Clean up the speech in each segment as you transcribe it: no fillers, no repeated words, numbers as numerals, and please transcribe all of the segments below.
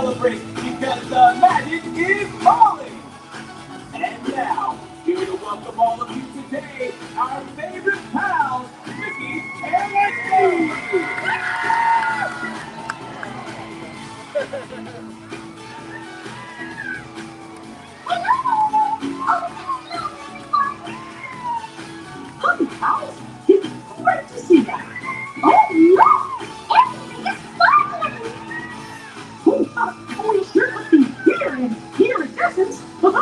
celebrate because the magic is calling. And now, here to welcome all of you today, our favorite pals, Ricky and Leslie. Hi, pals. It's great to see you. Oh, no! Everything is fine! We sure must be here in essence. Well,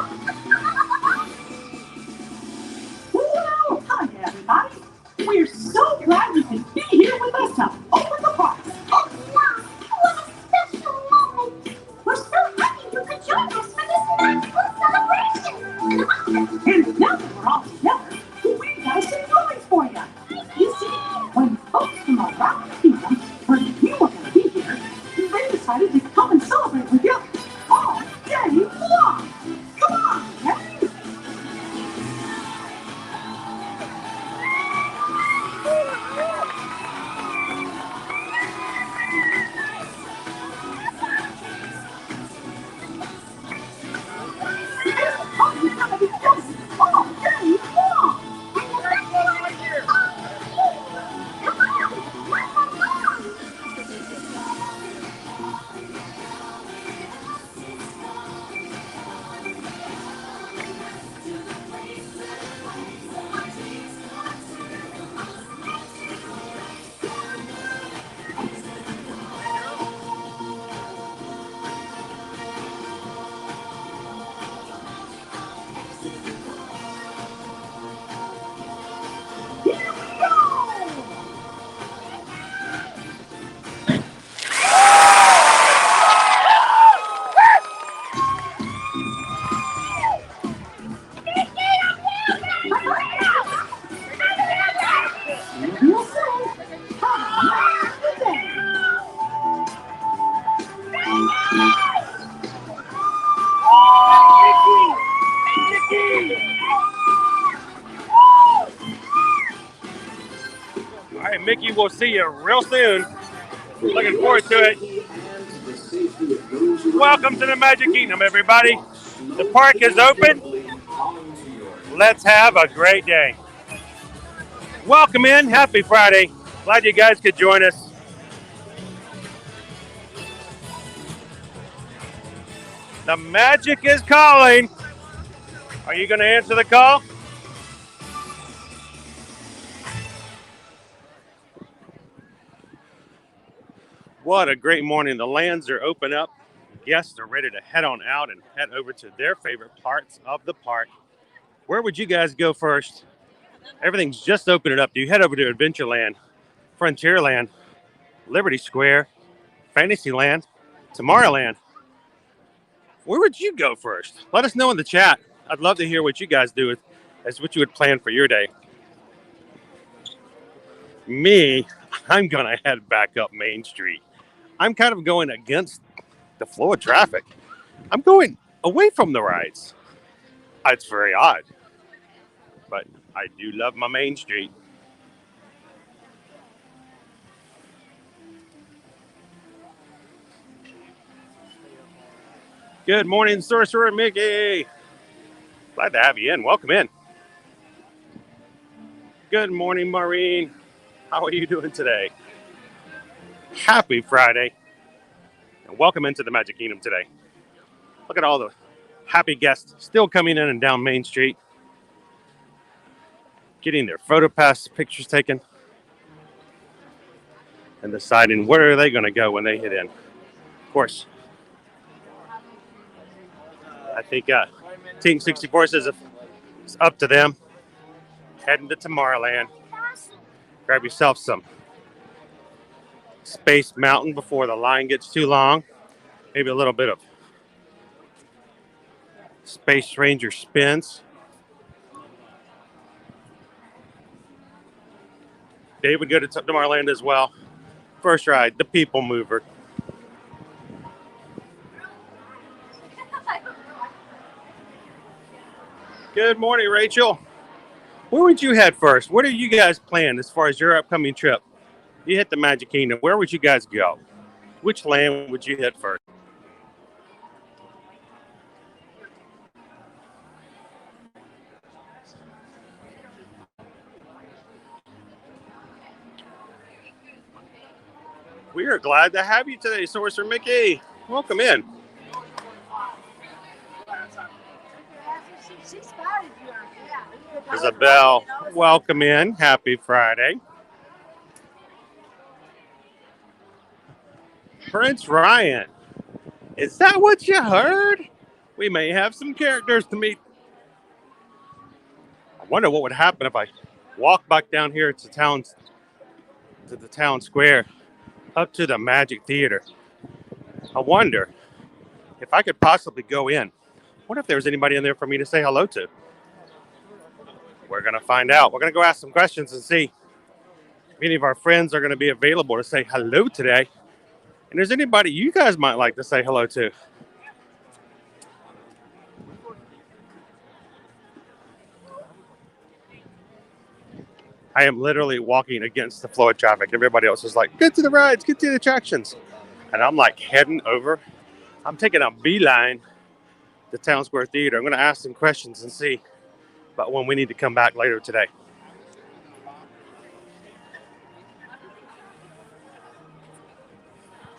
hi, everybody. We're so glad you can be here with us to open the park. Oh, yeah. What a special moment. We're so happy you could join us for this magical celebration. And now that we're all together, we've got some toys for you. You see, when folks from around the kingdom heard that you were going to be here, they decided to come and celebrate with you all day long. Come on, okay? All right, Mickey, we'll see you real soon. Looking forward to it. Welcome to the Magic Kingdom, everybody. The park is open. Let's have a great day. Welcome in. Happy Friday. Glad you guys could join us. The magic is calling. Are you going to answer the call? What a great morning. The lands are open up. Guests are ready to head on out and head over to their favorite parts of the park. Where would you guys go first? Everything's just opening up. Do you head over to Adventureland, Frontierland, Liberty Square, Fantasyland, Tomorrowland? Where would you go first? Let us know in the chat. I'd love to hear what you guys do as what you would plan for your day. Me, I'm going to head back up Main Street. I'm kind of going against the flow of traffic. I'm going away from the rides. It's very odd, but I do love my Main Street. Good morning, Sorcerer Mickey. Glad to have you in. Welcome in. Good morning, Maureen. How are you doing today? Happy Friday. And welcome into the Magic Kingdom today. Look at all the happy guests still coming in and down Main Street, getting their photo pass pictures taken, and deciding where are they going to go when they hit in. Of course, I think Team 64 says it's up to them. Heading to Tomorrowland. Grab yourself some Space Mountain before the line gets too long. Maybe a little bit of Space Ranger spins. Dave would go to Tomorrowland as well. First ride, the People Mover. Good morning, Rachel. Where would you head first? What are you guys planning as far as your upcoming trip? You hit the Magic Kingdom. Where would you guys go? Which land would you hit first? We are glad to have you today, Sorcerer Mickey. Welcome in. Isabel, welcome in. Happy Friday. Prince Ryan, is that what you heard? We may have some characters to meet. I wonder what would happen if I walk back down here to the town square, up to the Magic Theater. I wonder if I could possibly go in. What if there's anybody in there for me to say hello to? We're going to find out. We're going to go ask some questions and see if any of our friends are going to be available to say hello today. And there's anybody you guys might like to say hello to. I am literally walking against the flow of traffic. Everybody else is like, get to the rides, get to the attractions. And I'm like heading over. I'm taking a beeline to Town Square Theater. I'm going to ask some questions and see about when we need to come back later today.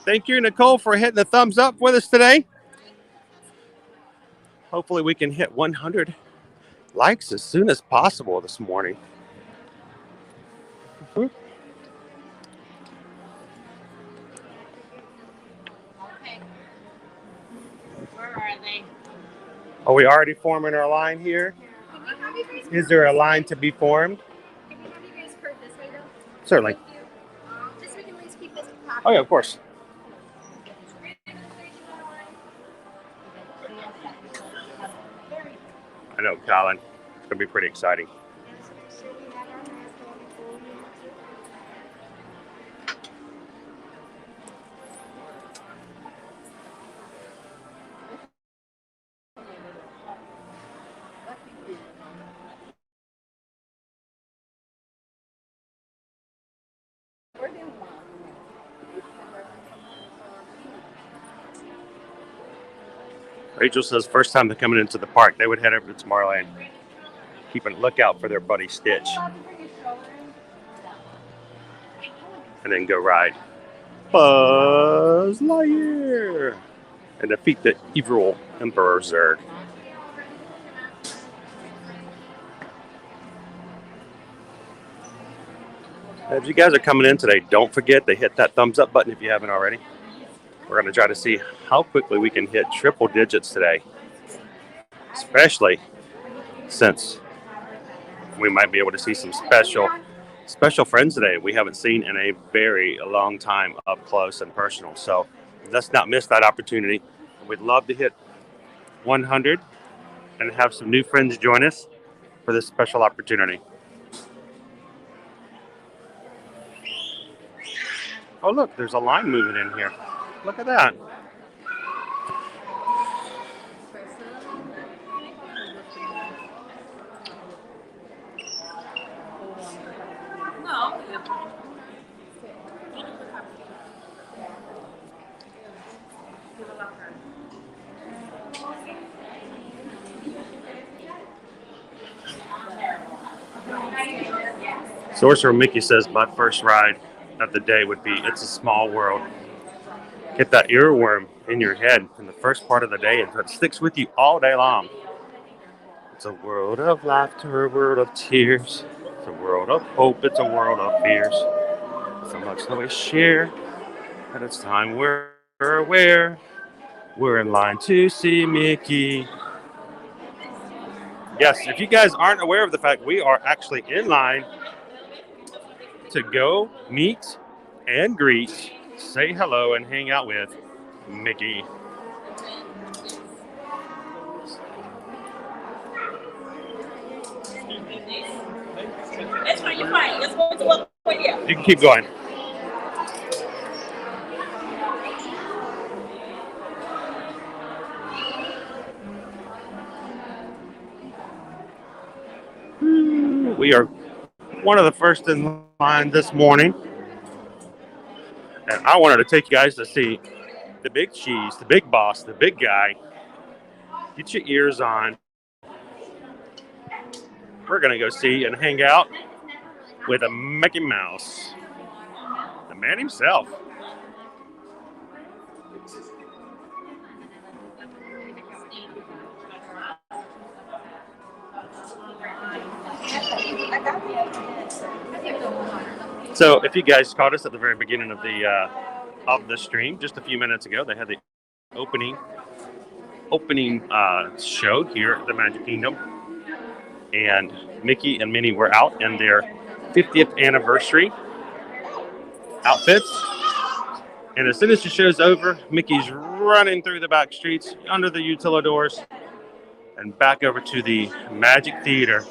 Thank you, Nicole, for hitting the thumbs up with us today. Hopefully we can hit 100 likes as soon as possible this morning. Okay. Where are they? Are we already forming our line here? Is there a line to be formed? Can we have you guys heard this way though? Certainly. Thank you. Just so we can at least keep this topic. Oh, yeah, of course. I know, Colin. It's going to be pretty exciting. Rachel says first time they're coming into the park, they would head over to Tomorrowland, keeping a lookout for their buddy Stitch, and then go ride Buzz Lightyear and defeat the evil Emperor Zurg. If you guys are coming in today, don't forget to hit that thumbs up button if you haven't already. We're going to try to see how quickly we can hit triple digits today, especially since we might be able to see some special friends today we haven't seen in a very long time up close and personal. So let's not miss that opportunity. We'd love to hit 100 and have some new friends join us for this special opportunity. Oh, look, there's a line moving in here. Look at that. Sorcerer Mickey says my first ride of the day would be It's a Small World. Get that earworm in your head in the first part of the day and it sticks with you all day long. It's a world of laughter, a world of tears. It's a world of hope, it's a world of fears. So much that we share, and it's time we're aware. We're in line to see Mickey. Yes, if you guys aren't aware of the fact, we are actually in line to go meet and greet, say hello, and hang out with Mickey. That's fine, you're fine. You're supposed to walk right here. You can keep going. We are one of the first in line this morning. And I wanted to take you guys to see the big cheese, the big boss, the big guy. Get your ears on. We're going to go see and hang out with a Mickey Mouse. The man himself. So if you guys caught us at the very beginning of the stream just a few minutes ago, they had the opening show here at the Magic Kingdom, and Mickey and Minnie were out in their 50th anniversary outfits. And as soon as the show's over, Mickey's running through the back streets, under the utilidors, and back over to the Magic Theater,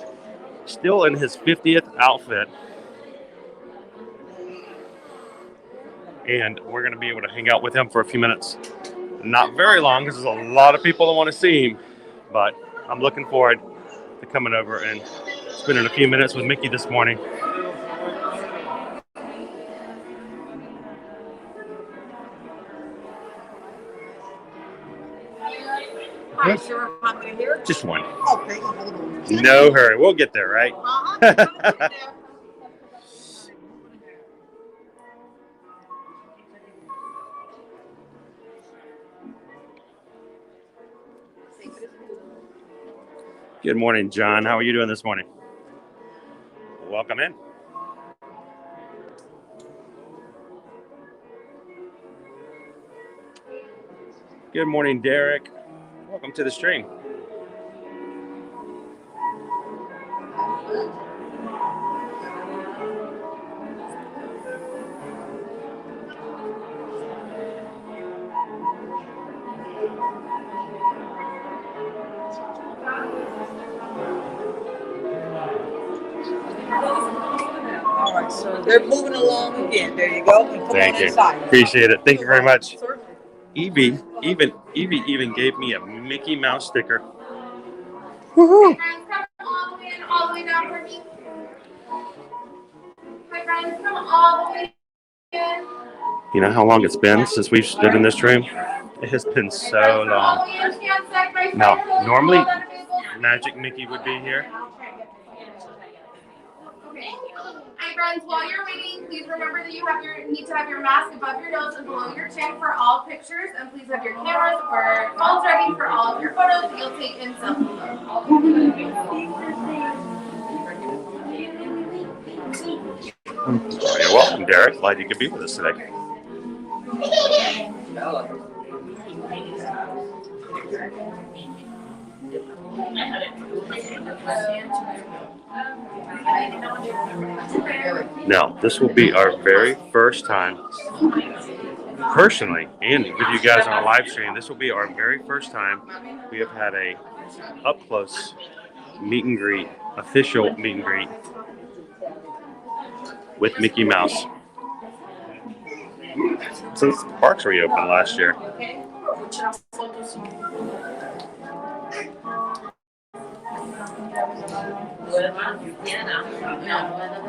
still in his 50th outfit. And we're going to be able to hang out with him for a few minutes. Not very long, because there's a lot of people that want to see him. But I'm looking forward to coming over and spending a few minutes with Mickey this morning. Hi, sir. How many here? Just one. Okay, hold on. No hurry. We'll get there, right? Good morning, John. How are you doing this morning? Welcome in. Good morning, Derek. Welcome to the stream. All right, sir. They're moving along again. There you go. And come Thank on you. inside. Appreciate it. Thank you very much. Sir. Evie even gave me a Mickey Mouse sticker. Woohoo! All the way down for me. My friends, come all the way in. You know how long it's been since we've stood in this room? It has been so long. Now, normally Magic Mickey would be here. Hi friends, while you're waiting, please remember that you need to have your mask above your nose and below your chin for all pictures, and please have your cameras or phones ready for all of your photos that you'll take in selfie mode. You're welcome, Derek. Glad you could be with us today. Now, this will be our very first time, personally, and with you guys on a live stream, this will be our very first time we have had a up-close meet and greet, official meet and greet with Mickey Mouse since the parks reopened last year.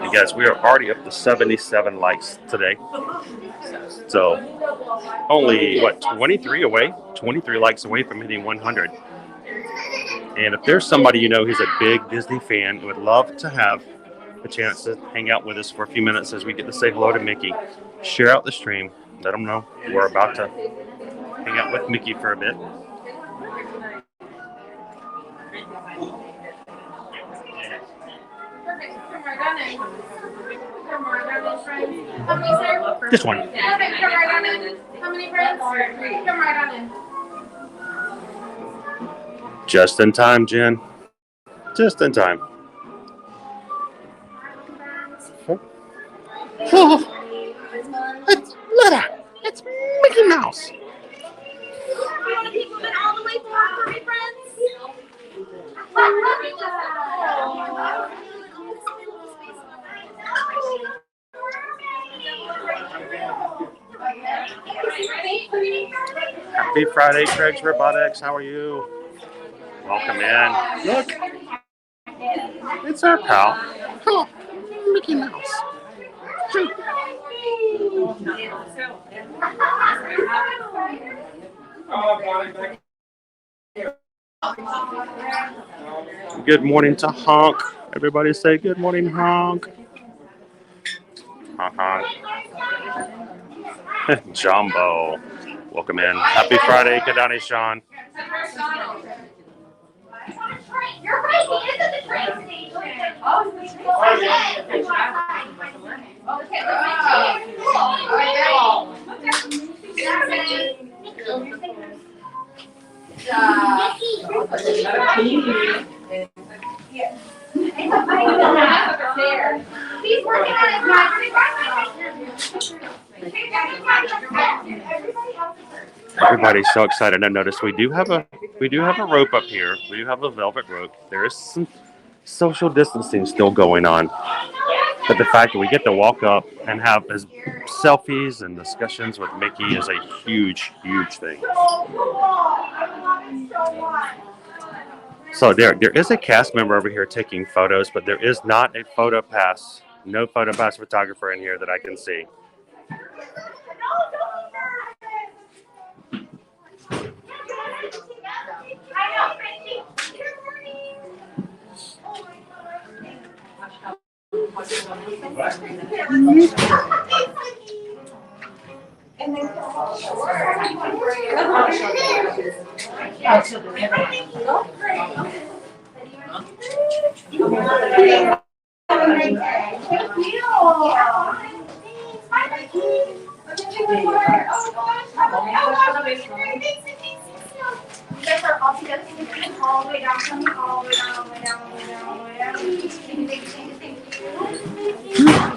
You guys, we are already up to 77 likes today. So only, 23 likes away from hitting 100. And if there's somebody you know who's a big Disney fan and would love to have a chance to hang out with us for a few minutes as we get to say hello to Mickey, share out the stream. Let them know we're about to hang out with Mickey for a bit. How many, sir? Just one. Okay, come right on in. How many friends? Come right on in. Just in time, Jen. Just in time. Oh, look at that. It's Mickey Mouse. Want to keep moving all the way forward for me, friends? Happy Friday, Craig's Robotics. How are you? Welcome in. Look, it's our pal. Hello, Mickey Mouse. Good morning to Honk. Everybody say good morning, Honk. Honk. Jumbo. Welcome in. Happy Friday, Kadani Sean. You're right, it is at the train station. Oh, it's the train station. Okay, he's working on his Everybody's so excited. I noticed we do have a rope up here. We do have a velvet rope. There is some social distancing still going on, but the fact that we get to walk up and have selfies and discussions with Mickey is a huge, huge thing. So there is a cast member over here taking photos, but there is not a photo pass. No photo pass photographer in here that I can see.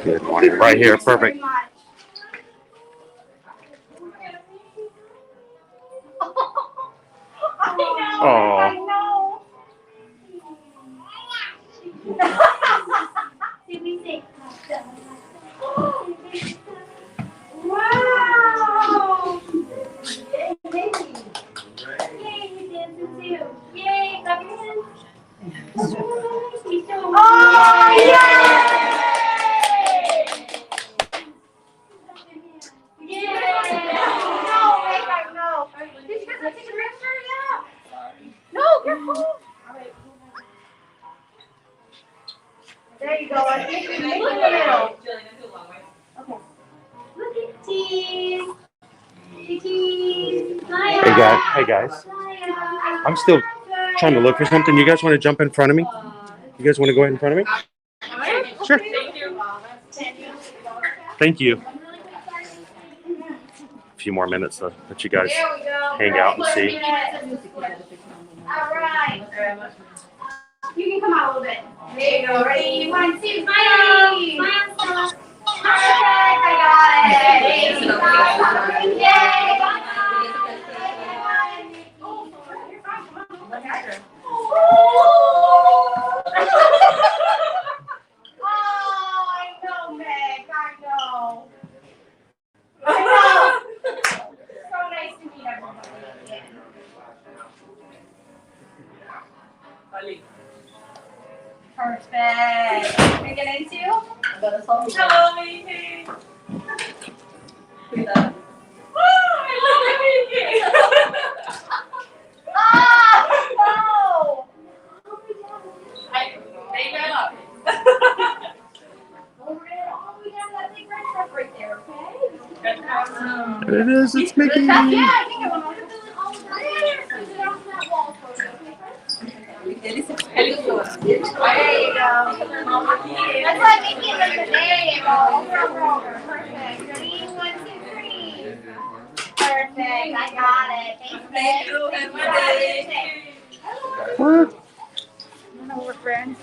Good morning. Right here. Perfect. I know. Wow! Yay, baby. Yay, you dancing too. Yay, clap your hands. Oh, yay! Yay! No, wait, no. Did you guys take a picture? Yeah. No, you're cool. There you go. I think you're in the middle. Okay. Look at cheese. Cheese. Hey guys. I'm still trying to look for something. You guys want to jump in front of me? You guys want to go ahead in front of me? Sure. Thank you. A few more minutes to let you guys hang out and see. All right. You can come out a little bit. There you go. Ready? 1, 2, 3. Smile. Perfect. I got it. Yay. Oh, I know, Meg. I know. So nice to meet everybody again. Perfect. Can we get into? Hello, Mickey. I love Mickey. No. I made that up. We're going all the way down that big red truck right there, okay? There it is. It's Mickey. Yeah, I think I want to fill it all over there. Put it on that wall for you, okay, friends? There you go. That's why Mickey is like the there you go. Over. Perfect. Ready? 1, 2, 3. Perfect. I got it. Thank you. Have a good day. What? We're friends.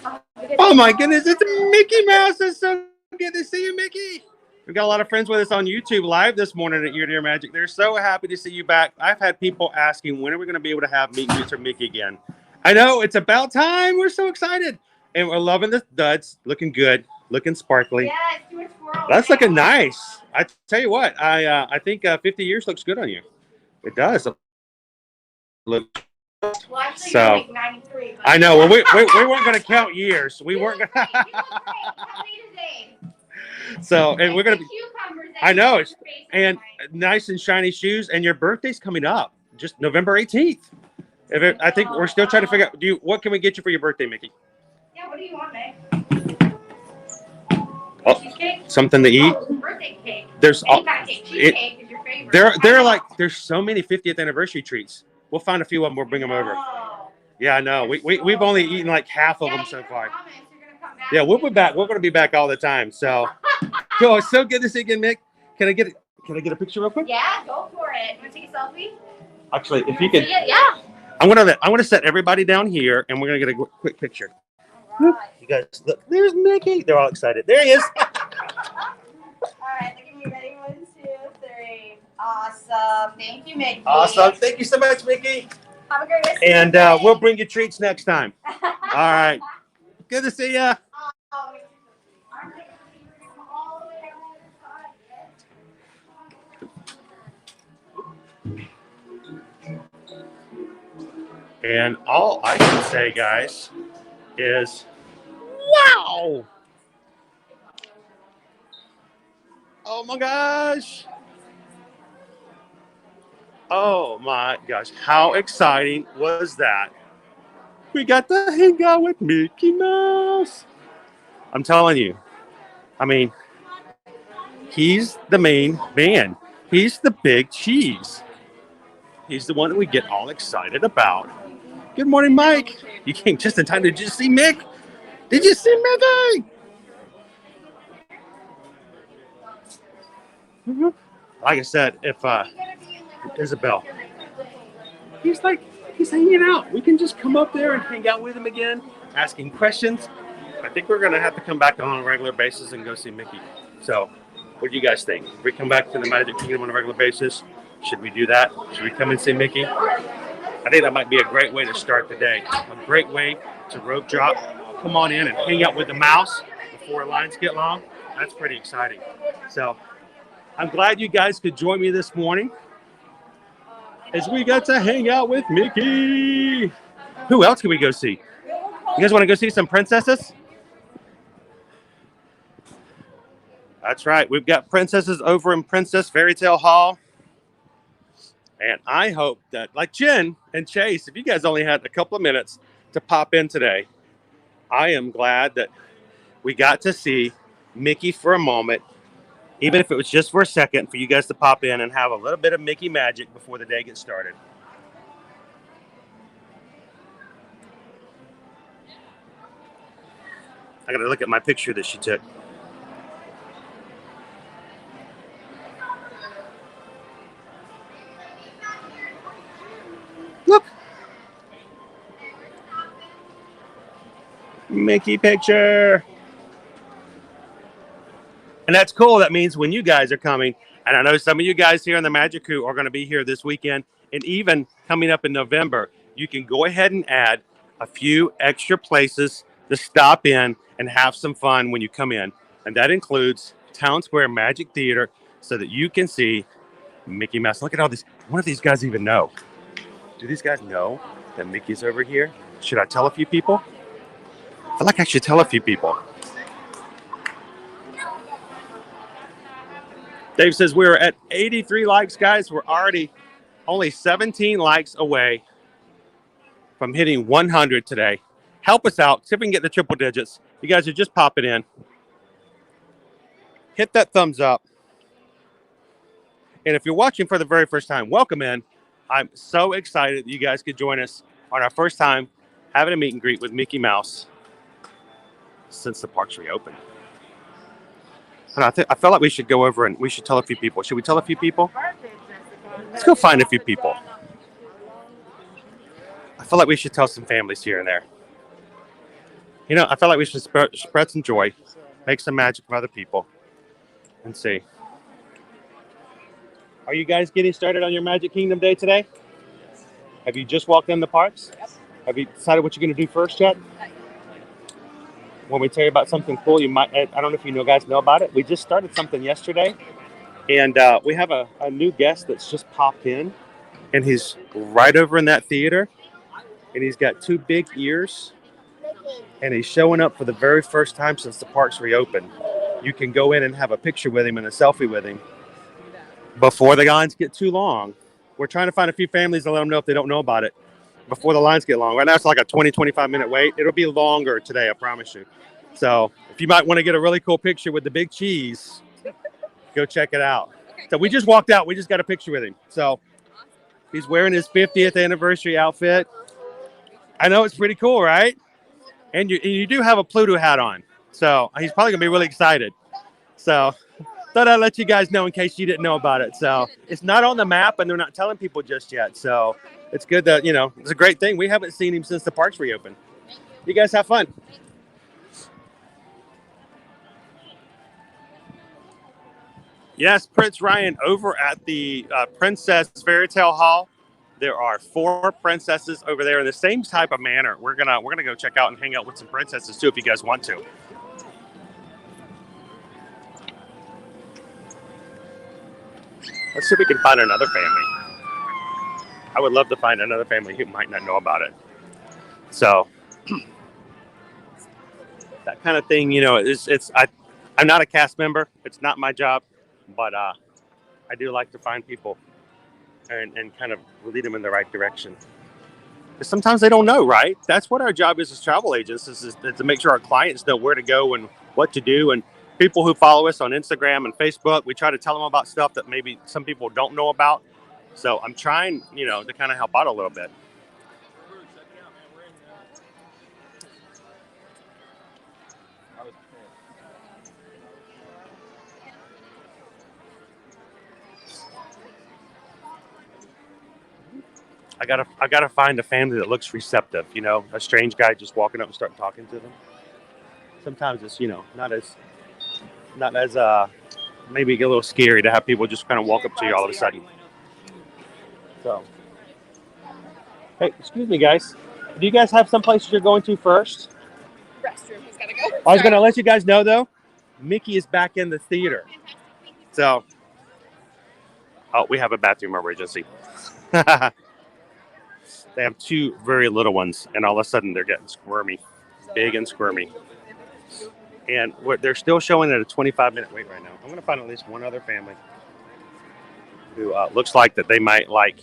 Oh my goodness, it's Mickey Mouse. It's so good to see you, Mickey. We've got a lot of friends with us on YouTube live this morning at Ear to Ear Magic. They're so happy to see you back. I've had people asking, when are we going to be able to have meet and greets for Mickey again? I know, it's about time. We're so excited. And we're loving the duds. Looking good. Looking sparkly. Yeah, it's Stuart Squirrel. That's looking nice. I tell you what, I think 50 years looks good on you. It does. Look. Well, actually, So, like 93. But I know. Well, we weren't going to count years. We weren't going to. So, and we're going to be. I know. It's, and nice and shiny shoes. And your birthday's coming up, just November 18th. I think we're still trying to figure out. What can we get you for your birthday, Mickey? Yeah, what do you want, Meg? Oh, Cheesecake? something to eat. Oh, birthday cake. There's Any kind of cake. Cheesecake is your favorite. They're like there's so many 50th anniversary treats. We'll find a few of them. We'll bring them over. Oh. Yeah, I know. We've only eaten like half of them so far. Yeah, we'll be back. We're going to be back all the time. So, cool. It's so good to see you again, Mick. Can I get a picture real quick? Yeah, go for it. You want to take a selfie? Actually, if you could, Yeah. I'm gonna set everybody down here, and we're gonna get a quick picture. Look, you guys, look. There's Mickey. They're all excited. There he is. All right, look at me. Ready? 1, 2, 3. Awesome. Thank you, Mickey. Awesome. Thank you so much, Mickey. Have a great rest And of your day. we'll bring you treats next time. All right. Good to see ya. And all I can say, guys, is wow. Oh my gosh. Oh my gosh. How exciting was that? We got to hang out with Mickey Mouse. I'm telling you. I mean, he's the main man. He's the big cheese. He's the one that we get all excited about. Good morning, Mike. You came just in time. Did you see Mick? Did you see Mickey? Like I said, if Isabel, he's hanging out. We can just come up there and hang out with him again, asking questions. I think we're going to have to come back on a regular basis and go see Mickey. So, what do you guys think? If we come back to the Magic Kingdom on a regular basis, should we do that? Should we come and see Mickey? I think that might be a great way to start the day. A great way to rope drop, come on in and hang out with the mouse before lines get long. That's pretty exciting. So, I'm glad you guys could join me this morning as we got to hang out with Mickey. Who else can we go see? You guys want to go see some princesses? That's right. We've got princesses over in Princess Fairy Tale Hall. And I hope that, like Jen and Chase, if you guys only had a couple of minutes to pop in today, I am glad that we got to see Mickey for a moment, even if it was just for a second, for you guys to pop in and have a little bit of Mickey magic before the day gets started. I got to look at my picture that she took. Look. Mickey picture. And that's cool. That means when you guys are coming, and I know some of you guys here in the Magic Crew are going to be here this weekend, and even coming up in November, you can go ahead and add a few extra places to stop in and have some fun when you come in. And that includes Town Square Magic Theater so that you can see Mickey Mouse. Look at all these. What if these guys even know? Do these guys know that Mickey's over here? Should I tell a few people? I feel like I should tell a few people. Dave says we're at 83 likes, guys. We're already only 17 likes away from hitting 100 today. Help us out. See if we can get the triple digits. You guys are just popping in. Hit that thumbs up. And if you're watching for the very first time, welcome in. I'm so excited that you guys could join us on our first time having a meet and greet with Mickey Mouse since the parks reopened. And I felt like we should go over and we should tell a few people. Should we tell a few people? Let's go find a few people. I feel like we should tell some families here and there. You know, I feel like we should spread some joy, make some magic for other people, and see. Are you guys getting started on your Magic Kingdom day today? Have you just walked in the parks? Have you decided what you're going to do first yet? When we tell you about something cool, you might, I don't know if you guys know about it. We just started something yesterday, and we have a new guest that's just popped in, and he's right over in that theater, and he's got 2 big ears, and he's showing up for the very first time since the parks reopened. You can go in and have a picture with him and a selfie with him before the lines get too long. We're trying to find a few families to let them know if they don't know about it before the lines get long. Right now it's like a 20, 25-minute wait. It'll be longer today, I promise you. So if you might want to get a really cool picture with the big cheese, go check it out. So we just walked out. We just got a picture with him. So he's wearing his 50th anniversary outfit. I know it's pretty cool, right? And you do have a Pluto hat on, so he's probably gonna be really excited. So thought I'd let you guys know in case you didn't know about it. So it's not on the map, and they're not telling people just yet. So it's good that it's a great thing. We haven't seen him since the parks reopened. You guys have fun. Yes, Prince Ryan, over at the Princess Fairy Tale Hall, there are 4 princesses over there in the same type of manner. We're gonna go check out and hang out with some princesses too if you guys want to. Let's see if we can find another family. I would love to find another family who might not know about it. So that kind of thing, I'm not a cast member. It's not my job, but I do like to find people and kind of lead them in the right direction. Because sometimes they don't know, right? That's what our job is as travel agents, is to make sure our clients know where to go and what to do. And people who follow us on Instagram and Facebook, we try to tell them about stuff that maybe some people don't know about. So I'm trying, to kind of help out a little bit. I gotta find a family that looks receptive. A strange guy just walking up and starting talking to them. Sometimes it's not as maybe a little scary to have people just kind of walk up to you all of a sudden. So, hey, excuse me, guys. Do you guys have some places you're going to first? Restroom. He's gotta go. I was gonna let you guys know though. Mickey is back in the theater. So, we have a bathroom emergency. They have 2 very little ones, and all of a sudden they're getting squirmy, big and squirmy. And they're still showing at a 25-minute wait right now. I'm going to find at least one other family who looks like that they might like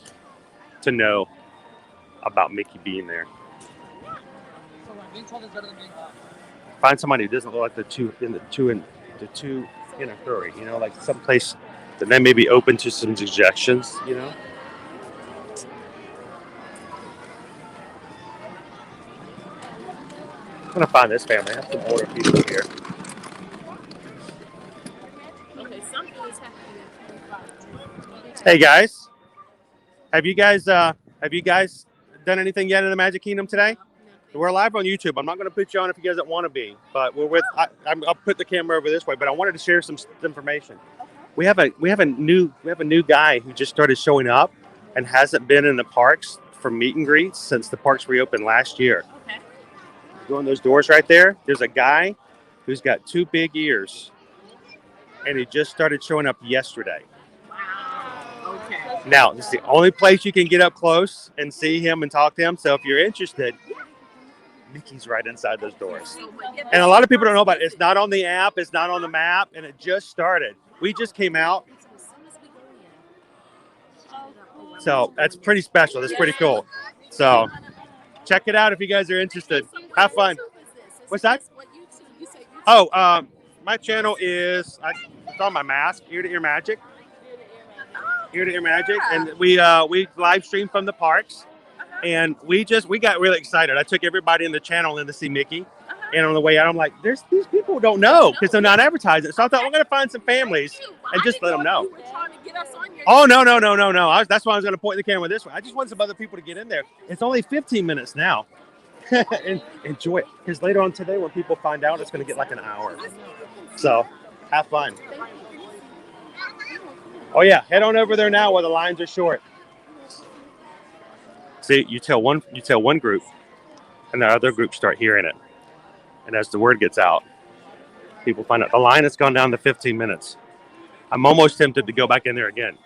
to know about Mickey being there. Find somebody who doesn't look like the two in a hurry. Like someplace that they may be open to some suggestions. I'm gonna find this family. I have some older people here. Okay, Hey guys, have you guys done anything yet in the Magic Kingdom today? We're live on YouTube. I'm not going to put you on if you guys don't want to be, but we're with. I'll put the camera over this way, but I wanted to share some information. We have a new guy who just started showing up and hasn't been in the parks for meet and greets since the parks reopened last year. Okay. Go in those doors right there. There's a guy who's got 2 big ears, and he just started showing up yesterday. Wow. Okay. Now, this is the only place you can get up close and see him and talk to him. So if you're interested, Mickey's right inside those doors. And a lot of people don't know about it. It's not on the app. It's not on the map. And it just started. We just came out. So that's pretty special. That's pretty cool. So check it out if you guys are interested. Have fun. What's that? Oh, my channel is, it's on my mask, Ear to Ear Magic. Ear to Ear Magic. And we live stream from the parks. And we got really excited. I took everybody in the channel in to see Mickey. And on the way out, I'm like, these people who don't know because they're not advertising. So I thought we're going to find some families and just let them know. Oh, no. That's why I was going to point the camera this way. I just want some other people to get in there. It's only 15 minutes now. And enjoy it. Because later on today, when people find out, it's going to get like an hour. So have fun. Oh, yeah. Head on over there now while the lines are short. See, you tell one group, and the other group start hearing it. And as the word gets out, people find out the line has gone down to 15 minutes. I'm almost tempted to go back in there again.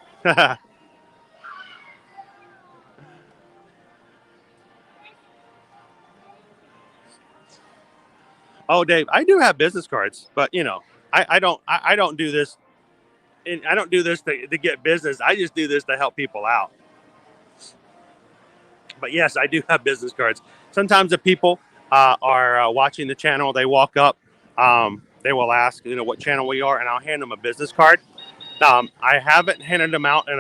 Oh, Dave, I do have business cards, but I don't do this. And I don't do this to get business. I just do this to help people out. But yes, I do have business cards. Sometimes if people are watching the channel, they walk up, they will ask, what channel we are, and I'll hand them a business card. I haven't handed them out in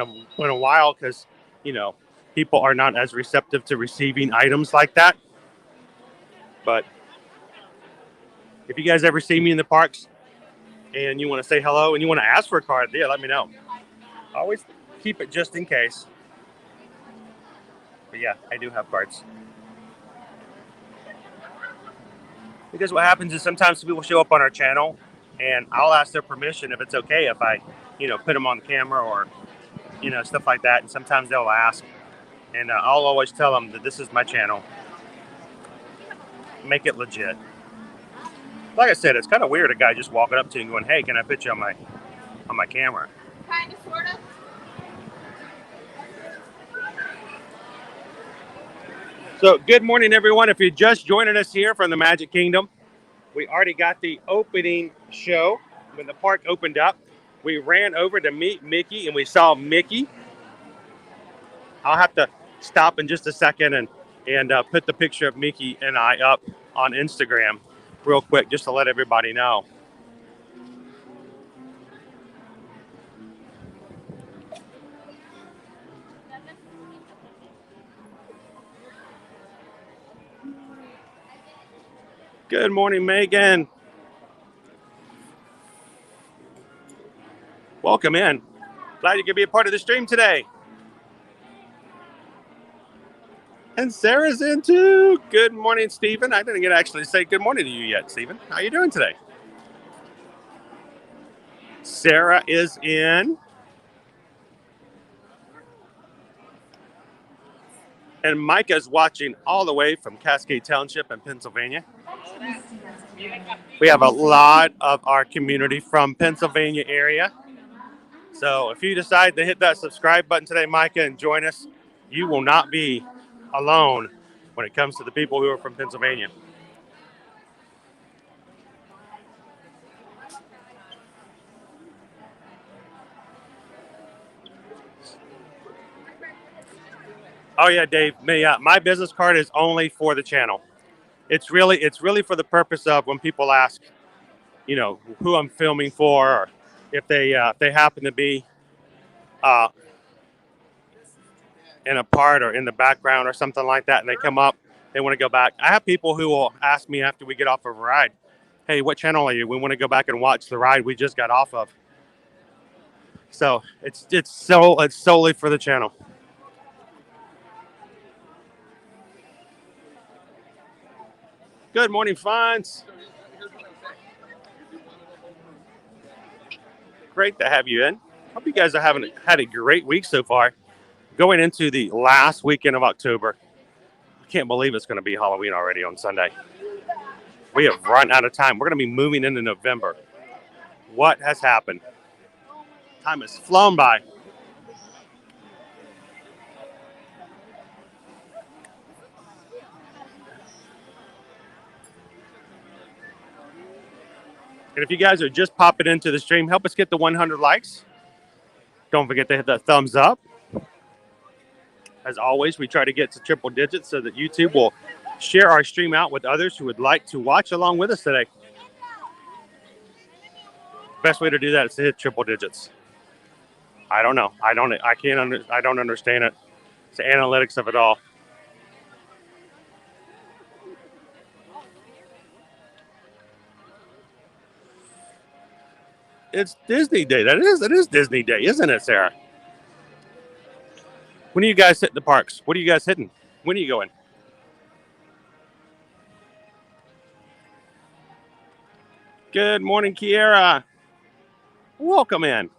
a while because, people are not as receptive to receiving items like that. But if you guys ever see me in the parks and you want to say hello and you want to ask for a card, yeah, let me know. Always keep it just in case. But yeah, I do have cards. Because what happens is sometimes people show up on our channel and I'll ask their permission if it's okay if I, put them on the camera or, stuff like that. And sometimes they'll ask. And I'll always tell them that this is my channel. Make it legit. Like I said, it's kind of weird a guy just walking up to you and going, "Hey, can I put you on my camera?" Kind of, sort of. So good morning, everyone. If you're just joining us here from the Magic Kingdom, we already got the opening show. When the park opened up, we ran over to meet Mickey and we saw Mickey. I'll have to stop in just a second and put the picture of Mickey and I up on Instagram real quick just to let everybody know. Good morning, Megan. Welcome in. Glad you could be a part of the stream today. And Sarah's in too. Good morning, Stephen. I didn't get to actually say good morning to you yet, Stephen. How are you doing today? Sarah is in. And Micah's watching all the way from Cascade Township in Pennsylvania. We have a lot of our community from Pennsylvania area. So if you decide to hit that subscribe button today, Micah, and join us, you will not be alone when it comes to the people who are from Pennsylvania. Oh yeah, Dave. My business card is only for the channel. It's really for the purpose of when people ask, who I'm filming for, or if they happen to be in a part or in the background or something like that, and they come up, they want to go back. I have people who will ask me after we get off of a ride, "Hey, what channel are you? We want to go back and watch the ride we just got off of." So it's solely for the channel. Good morning, Fonz. Great to have you in. Hope you guys are had a great week so far. Going into the last weekend of October. I can't believe it's going to be Halloween already on Sunday. We have run out of time. We're going to be moving into November. What has happened? Time has flown by. And if you guys are just popping into the stream, help us get the 100 likes. Don't forget to hit that thumbs up. As always, we try to get to triple digits so that YouTube will share our stream out with others who would like to watch along with us today. Best way to do that is to hit triple digits. I don't know. I don't understand it. It's the analytics of it all. It's Disney Day. It is Disney Day, isn't it, Sarah? When are you guys hitting the parks? What are you guys hitting? When are you going? Good morning, Kiera. Welcome in.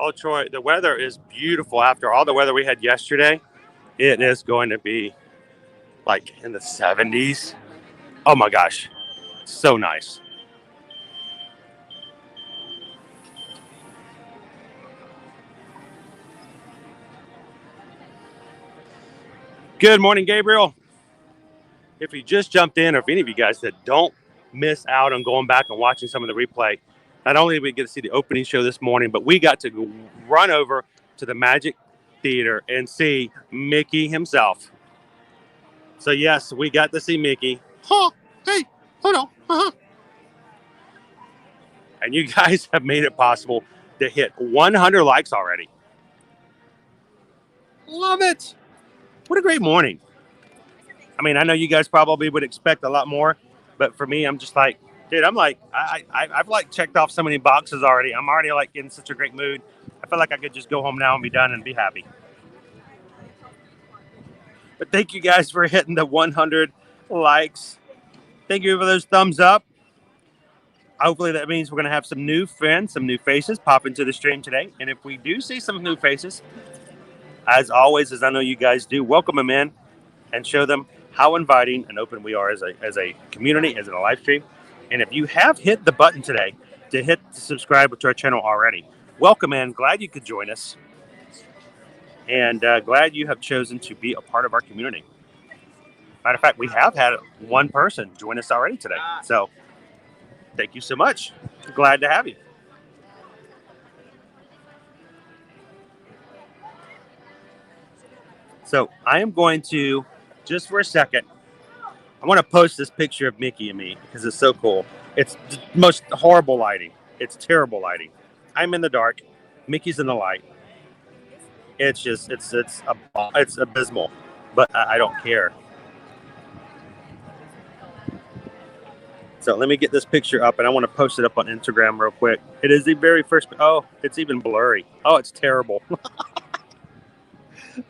Oh, Troy, the weather is beautiful. After all the weather we had yesterday, it is going to be like in the 70s. Oh my gosh, so nice. Good morning, Gabriel. If you just jumped in, or if any of you guys that don't miss out on going back and watching some of the replay, not only did we get to see the opening show this morning, but we got to run over to the Magic Theater and see Mickey himself. So yes, we got to see Mickey. Huh? Hey, hold on. And you guys have made it possible to hit 100 likes already. Love it. What a great morning. I mean, I know you guys probably would expect a lot more, but for me, I'm just like, dude, I'm like, I've like checked off so many boxes already. I'm already like in such a great mood. I feel like I could just go home now and be done and be happy. But thank you guys for hitting the 100 likes. Thank you for those thumbs up. Hopefully that means we're going to have some new friends, some new faces pop into the stream today. And if we do see some new faces, as always, as I know you guys do, welcome them in and show them how inviting and open we are as a community, as in a live stream. And if you have hit the button today to hit subscribe to our channel already, welcome in. Glad you could join us. And glad you have chosen to be a part of our community. Matter of fact, we have had one person join us already today. So thank you so much. Glad to have you. So I am going to, just for a second, I want to post this picture of Mickey and me because it's so cool. It's the most horrible lighting. It's terrible lighting. I'm in the dark. Mickey's in the light. It's just, it's abysmal, but I don't care. So let me get this picture up, and I want to post it up on Instagram real quick. It is the very first. Oh, it's even blurry. Oh, it's terrible.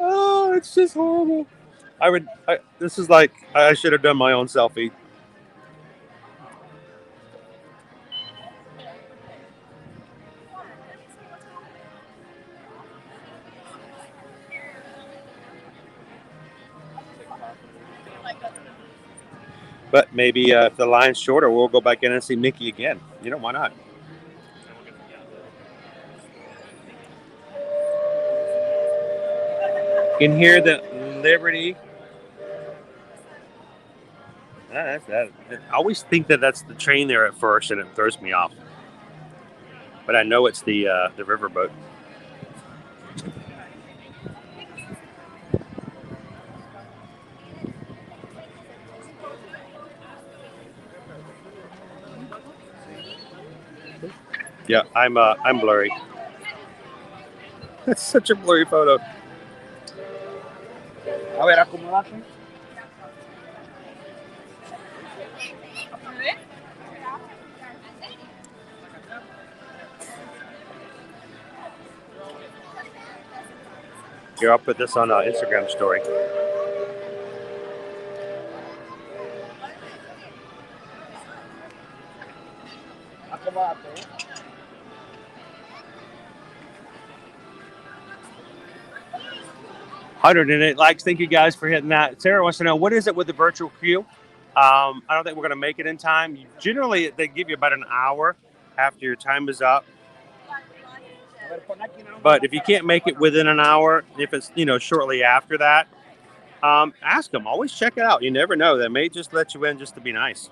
Oh, it's just horrible. This is like, I should have done my own selfie. But maybe if the line's shorter, we'll go back in and see Mickey again. You know, why not? You can hear the Liberty. I always think that that's the train there at first, and it throws me off. But I know it's the riverboat. Yeah, I'm blurry. That's such a blurry photo. A ver, acomódate. Here, I'll put this on Instagram story. Acomódate. 108 likes. Thank you guys for hitting that. Sarah wants to know, what is it with the virtual queue? I don't think we're going to make it in time. Generally, they give you about an hour after your time is up. But if you can't make it within an hour, if it's, shortly after that, ask them. Always check it out. You never know. They may just let you in just to be nice.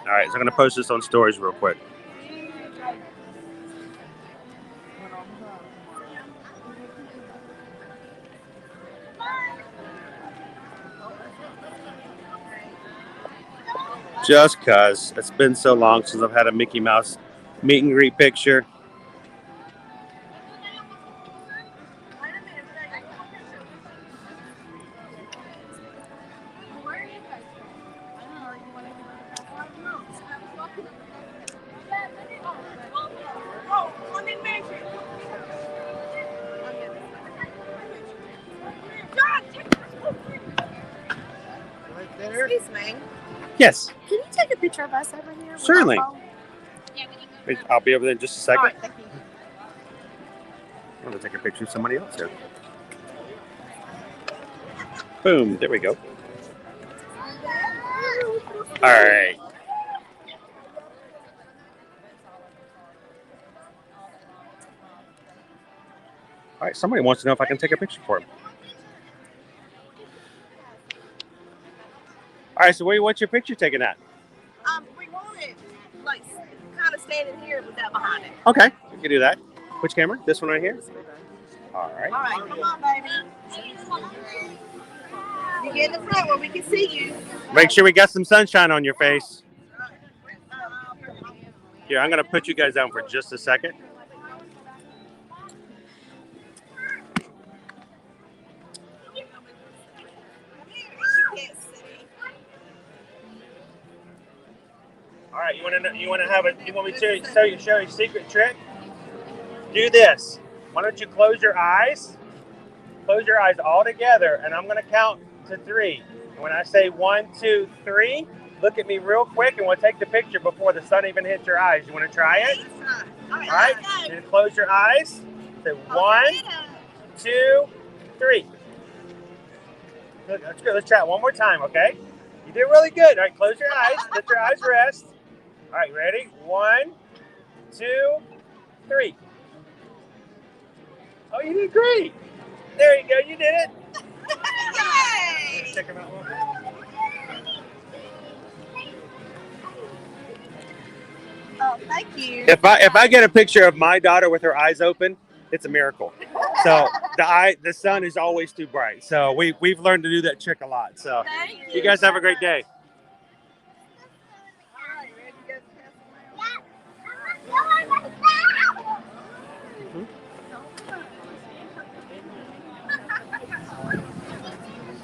All right, so I'm going to post this on stories real quick. Just because it's been so long since I've had a Mickey Mouse meet and greet picture. Excuse me. Yes, Can you take a picture of us over here? with certainly. our phone? I'll be over there in just a second. All right, thank you. I'm going to take a picture of somebody else here. Boom, there we go. All right. All right, somebody wants to know if I can take a picture for him. All right, so what's your picture taken at? We wanted like kind of standing here with that behind it. Okay, we can do that. Which camera? This one right here? All right. All right, come on, baby. You get in the front where we can see you. Make sure we got some sunshine on your face. Here, I'm going to put you guys down for just a second. All right, you want me to show you a secret trick? Do this. Why don't you close your eyes? Close your eyes all together, and I'm going to count to 3. And when I say 1, 2, 3, look at me real quick, and we'll take the picture before the sun even hits your eyes. You want to try it? All right. Then close your eyes. Say 1, 2, 3. Good. That's good. Let's try it one more time, okay? You did really good. All right, close your eyes. Let your eyes rest. All right, ready? 1, 2, 3. Oh, you did great. There you go. You did it. Yay! Check them out. Oh, thank you. If I get a picture of my daughter with her eyes open, it's a miracle. So the sun is always too bright. So we've learned to do that trick a lot. So you guys have a great day.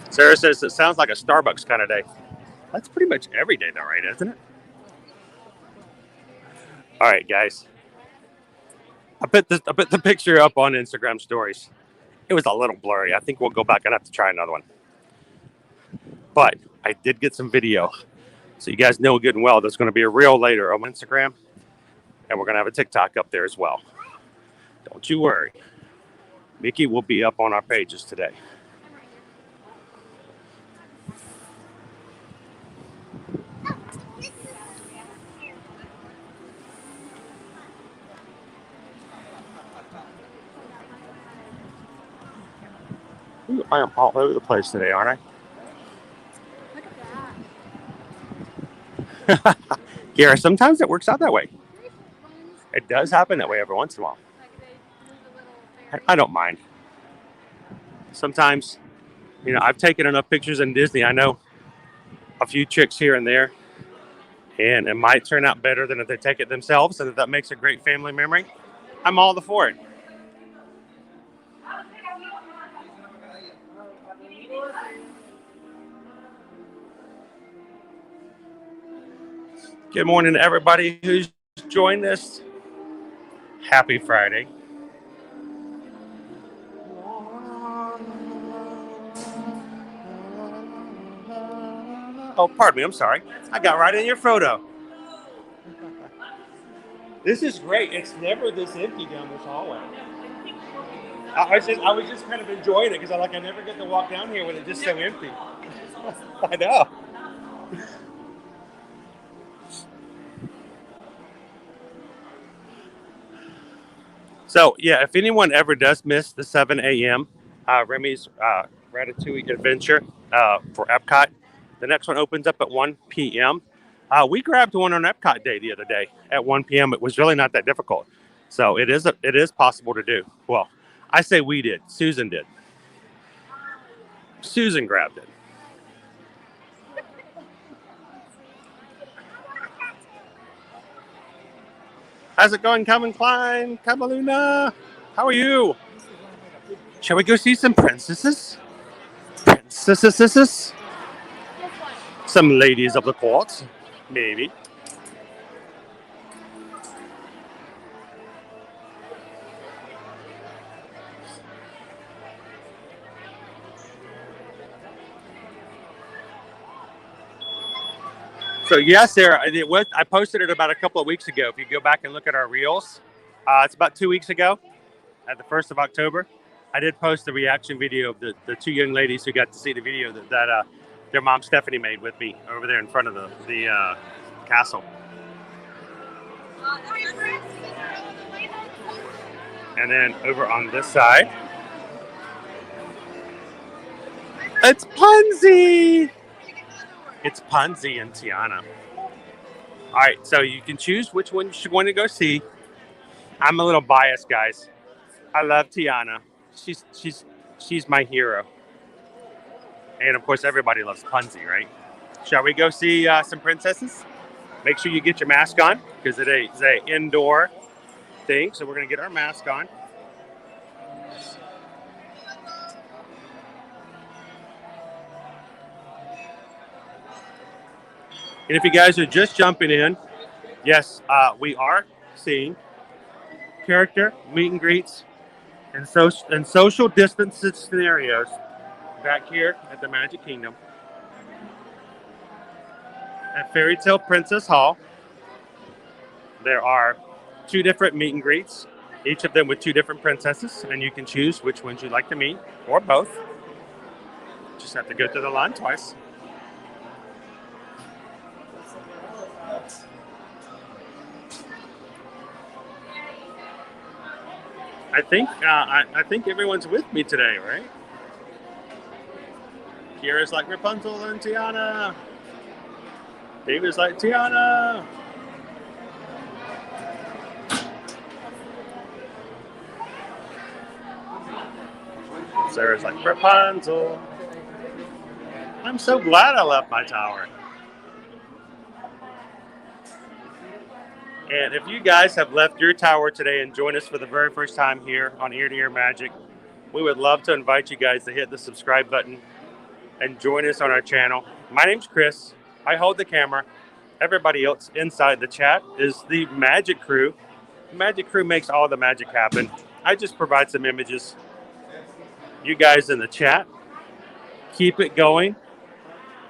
Sarah says it sounds like a Starbucks kind of day. That's pretty much every day though, right? Isn't it? All right, guys. I put the picture up on Instagram stories. It was a little blurry. I think we'll go back and have to try another one. But I did get some video. So you guys know good and well there's going to be a reel later on Instagram. And we're going to have a TikTok up there as well. Don't you worry. Mickey will be up on our pages today. Ooh, I am all over the place today, aren't I? Yeah, sometimes it works out that way. It does happen that way every once in a while. I don't mind. Sometimes, I've taken enough pictures in Disney. I know a few tricks here and there. And it might turn out better than if they take it themselves. And if that makes a great family memory, I'm all for it. Good morning to everybody who's joined us. Happy Friday. Oh, pardon me. I'm sorry. I got right in your photo. This is great. It's never this empty down this hallway. I was just kind of enjoying it because I never get to walk down here when it's just so empty. I know. So, yeah, if anyone ever does miss the 7 a.m. Remy's Ratatouille Adventure for Epcot, the next one opens up at 1 p.m. We grabbed one on Epcot Day the other day at 1 p.m. It was really not that difficult. So it is possible to do. Well, I say we did. Susan did. Susan grabbed it. How's it going, Calvin Klein? Cabaluna? How are you? Shall we go see some princesses? Princesses? Some ladies of the court? Maybe. So yes, Sarah, I posted it about a couple of weeks ago. If you go back and look at our reels, it's about 2 weeks ago, at the 1st of October. I did post the reaction video of the two young ladies who got to see the video that their mom Stephanie made with me over there in front of the castle. And then over on this side, it's Punzi. It's Punzi and Tiana. All right, so you can choose which one you want to go see. I'm a little biased, guys. I love Tiana. She's my hero. And of course, everybody loves Punzi, right? Shall we go see some princesses? Make sure you get your mask on because it is an indoor thing. So we're going to get our mask on. And if you guys are just jumping in, yes, we are seeing character meet and greets and social distance scenarios back here at the Magic Kingdom at Fairy Tale Princess Hall. There are 2 different meet and greets, each of them with 2 different princesses, and you can choose which ones you'd like to meet or both. Just have to go through the line twice. I think everyone's with me today, right? Kira's like Rapunzel and Tiana. David's like Tiana. Sarah's like Rapunzel. I'm so glad I left my tower. And if you guys have left your tower today and joined us for the very first time here on Ear to Ear Magic, we would love to invite you guys to hit the subscribe button and join us on our channel. My name's Chris. I hold the camera. Everybody else inside the chat is the Magic Crew. The Magic Crew makes all the magic happen. I just provide some images. You guys in the chat, keep it going.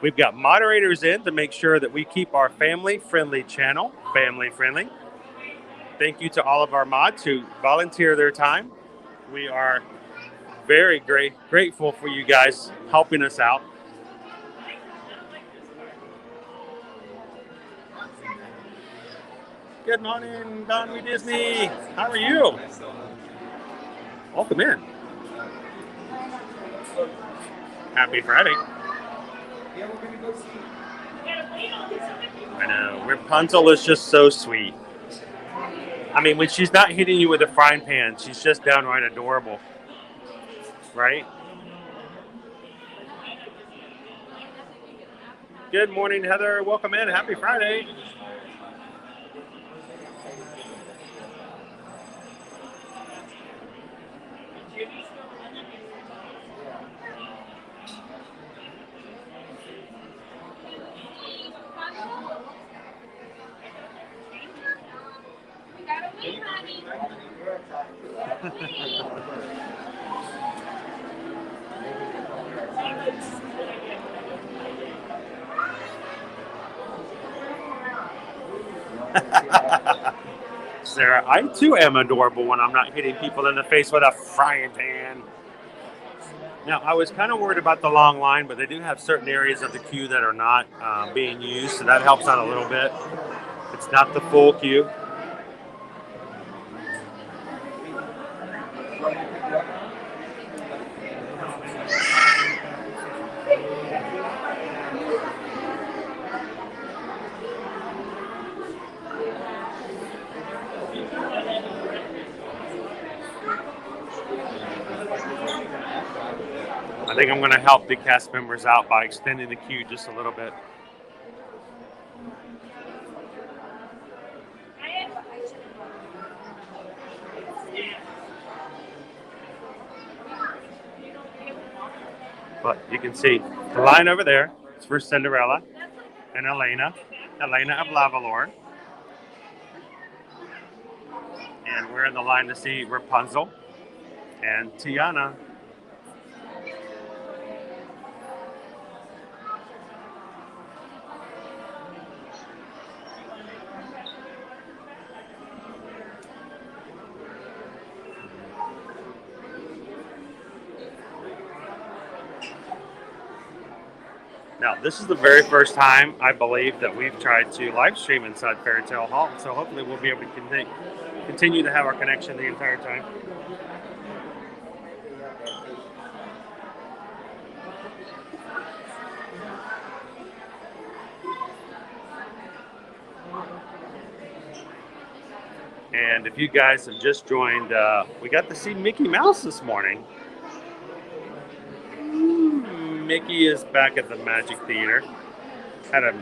We've got moderators in to make sure that we keep our family-friendly channel family-friendly. Thank you to all of our mods who volunteer their time. We are very grateful for you guys helping us out. Good morning, Don Disney. How are you? Welcome in. Happy Friday. I know. Rapunzel is just so sweet. I mean, when she's not hitting you with a frying pan, she's just downright adorable. Right? Good morning, Heather. Welcome in. Happy Friday. Sarah, I too am adorable when I'm not hitting people in the face with a frying pan. Now, I was kind of worried about the long line, but they do have certain areas of the queue that are not being used, so that helps out a little bit. It's not the full queue. I think I'm going to help the cast members out by extending the queue just a little bit. But you can see the line over there is for Cinderella and Elena of Lavalor. And we're in the line to see Rapunzel and Tiana. Now, this is the very first time, I believe, that we've tried to live stream inside Fairy Tale Hall, so hopefully we'll be able to continue to have our connection the entire time. And if you guys have just joined, we got to see Mickey Mouse this morning. Mickey is back at the Magic Theater. Had a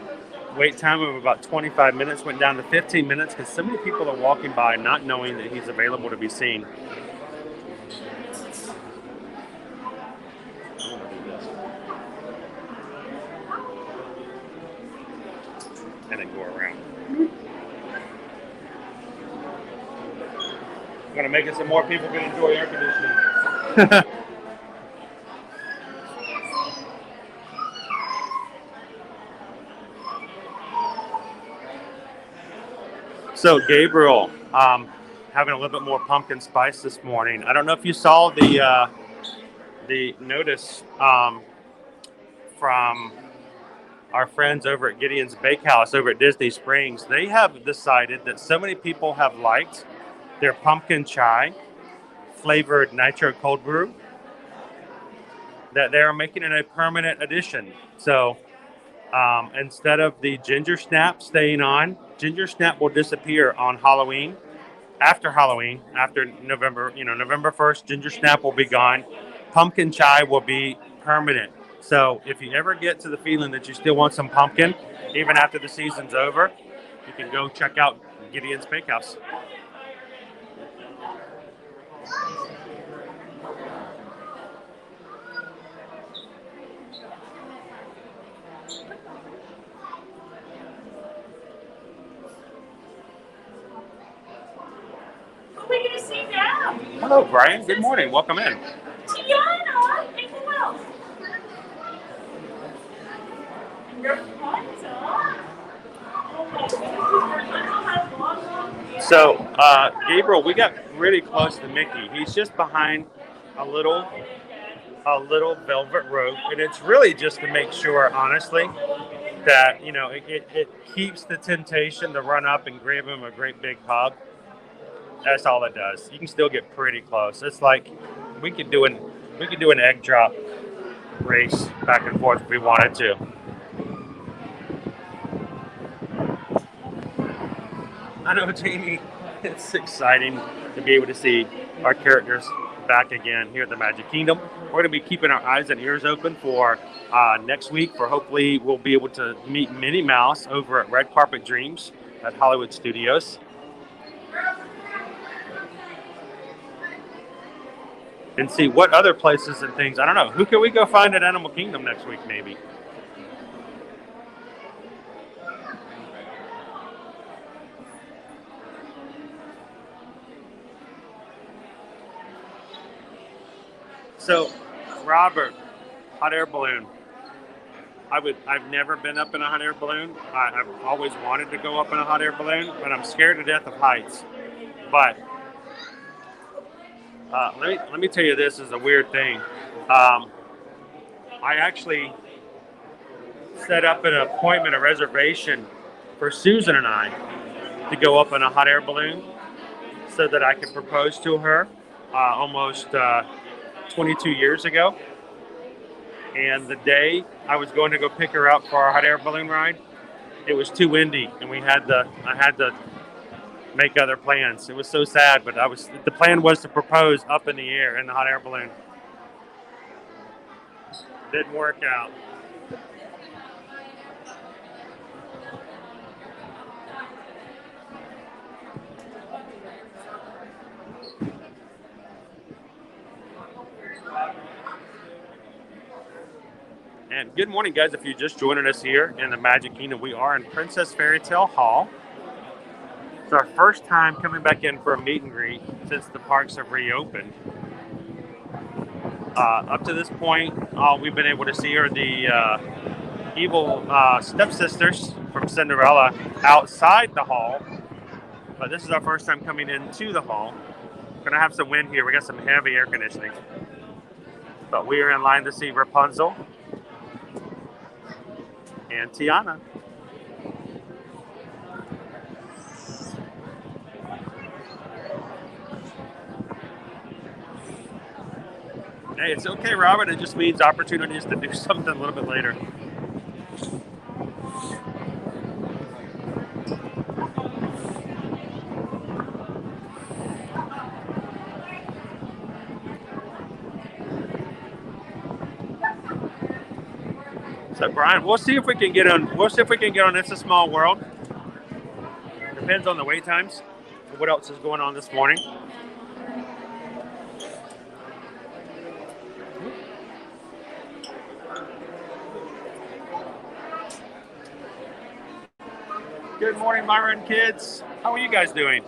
wait time of about 25 minutes, went down to 15 minutes because so many people are walking by not knowing that he's available to be seen. And then go around. I'm going to make it so more people can enjoy air conditioning. So Gabriel, having a little bit more pumpkin spice this morning. I don't know if you saw the notice from our friends over at Gideon's Bakehouse over at Disney Springs. They have decided that so many people have liked their pumpkin chai flavored nitro cold brew that they are making it a permanent addition. So instead of the ginger snap staying on, ginger snap will disappear on Halloween. After Halloween, after November 1st, ginger snap will be gone. Pumpkin chai will be permanent. So if you ever get to the feeling that you still want some pumpkin, even after the season's over, you can go check out Gideon's Bakehouse. We're going to see now. Hello, Brian. Good morning. Welcome in. Tiana, and who else? So, Gabriel, we got really close to Mickey. He's just behind a little velvet rope, and it's really just to make sure, honestly, that it keeps the temptation to run up and grab him a great big hug. That's all it does. You can still get pretty close. It's like we could do an egg drop race back and forth if we wanted to. I know, Jamie. It's exciting to be able to see our characters back again here at the Magic Kingdom. We're going to be keeping our eyes and ears open for next week. For hopefully we'll be able to meet Minnie Mouse over at Red Carpet Dreams at Hollywood Studios. And see what other places and things. I don't know. Who can we go find at Animal Kingdom next week, maybe? So, Robert, hot air balloon. I've never been up in a hot air balloon. I've always wanted to go up in a hot air balloon, but I'm scared to death of heights. But let me tell you, this is a weird thing. I actually set up an appointment, a reservation for Susan and I to go up in a hot air balloon so that I could propose to her almost 22 years ago. And the day I was going to go pick her up for our hot air balloon ride, it was too windy, and I had to make other plans. It was so sad, but the plan was to propose up in the air in the hot air balloon. Didn't work out. And good morning, guys. If you're just joining us here in the Magic Kingdom, we are in Princess Fairy Tale Hall. It's our first time coming back in for a meet and greet since the parks have reopened. Up to this point, all we've been able to see are the evil stepsisters from Cinderella outside the hall. But this is our first time coming into the hall. We're going to have some wind here. We got some heavy air conditioning. But we are in line to see Rapunzel and Tiana. Hey, it's okay, Robert. It just means opportunities to do something a little bit later. So Brian, we'll see if we can get on. We'll see if we can get on It's a Small World. Depends on the wait times. What else is going on this morning? Good morning, Myron kids. How are you guys doing?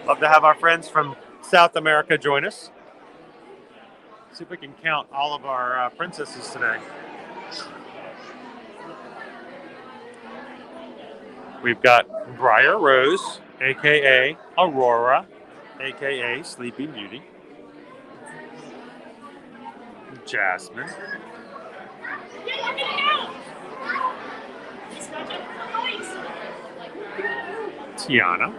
Love to have our friends from South America join us. See if we can count all of our princesses today. We've got Briar Rose, aka Aurora, aka Sleeping Beauty. Jasmine. Tiana.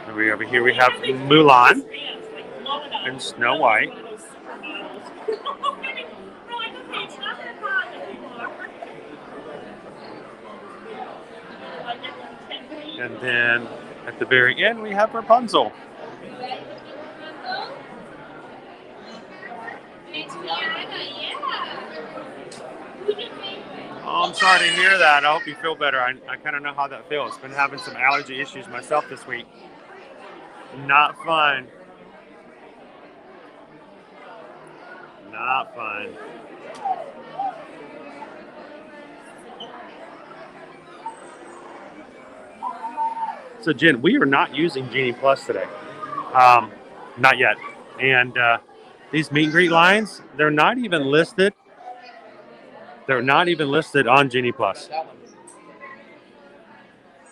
And over here we have Mulan and Snow White. And then at the very end we have Rapunzel. Oh, I'm sorry to hear that. I hope you feel better. I kind of know how that feels. Been having some allergy issues myself this week. Not fun. Not fun. So Jen, we are not using Genie Plus today. Not yet. And these meet and greet lines, they're not even listed. They're not even listed on Genie Plus.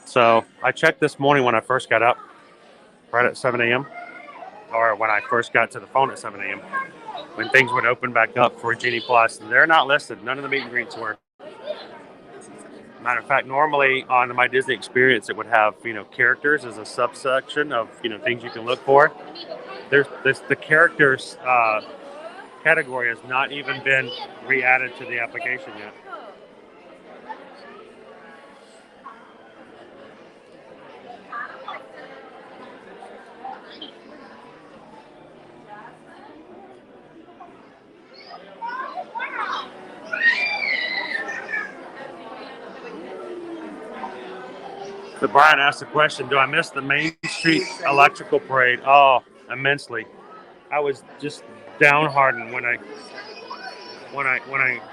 So I checked this morning when I first got up, right at 7 a.m. Or when I first got to the phone at 7 a.m. when things would open back up for Genie Plus. They're not listed. None of the meet and greets were. Matter of fact, normally on my Disney Experience, it would have, characters as a subsection of, things you can look for. The characters category has not even been re-added to the application yet. So Brian asked the question, do I miss the Main Street Electrical Parade? Oh, immensely. I was just downhearted when I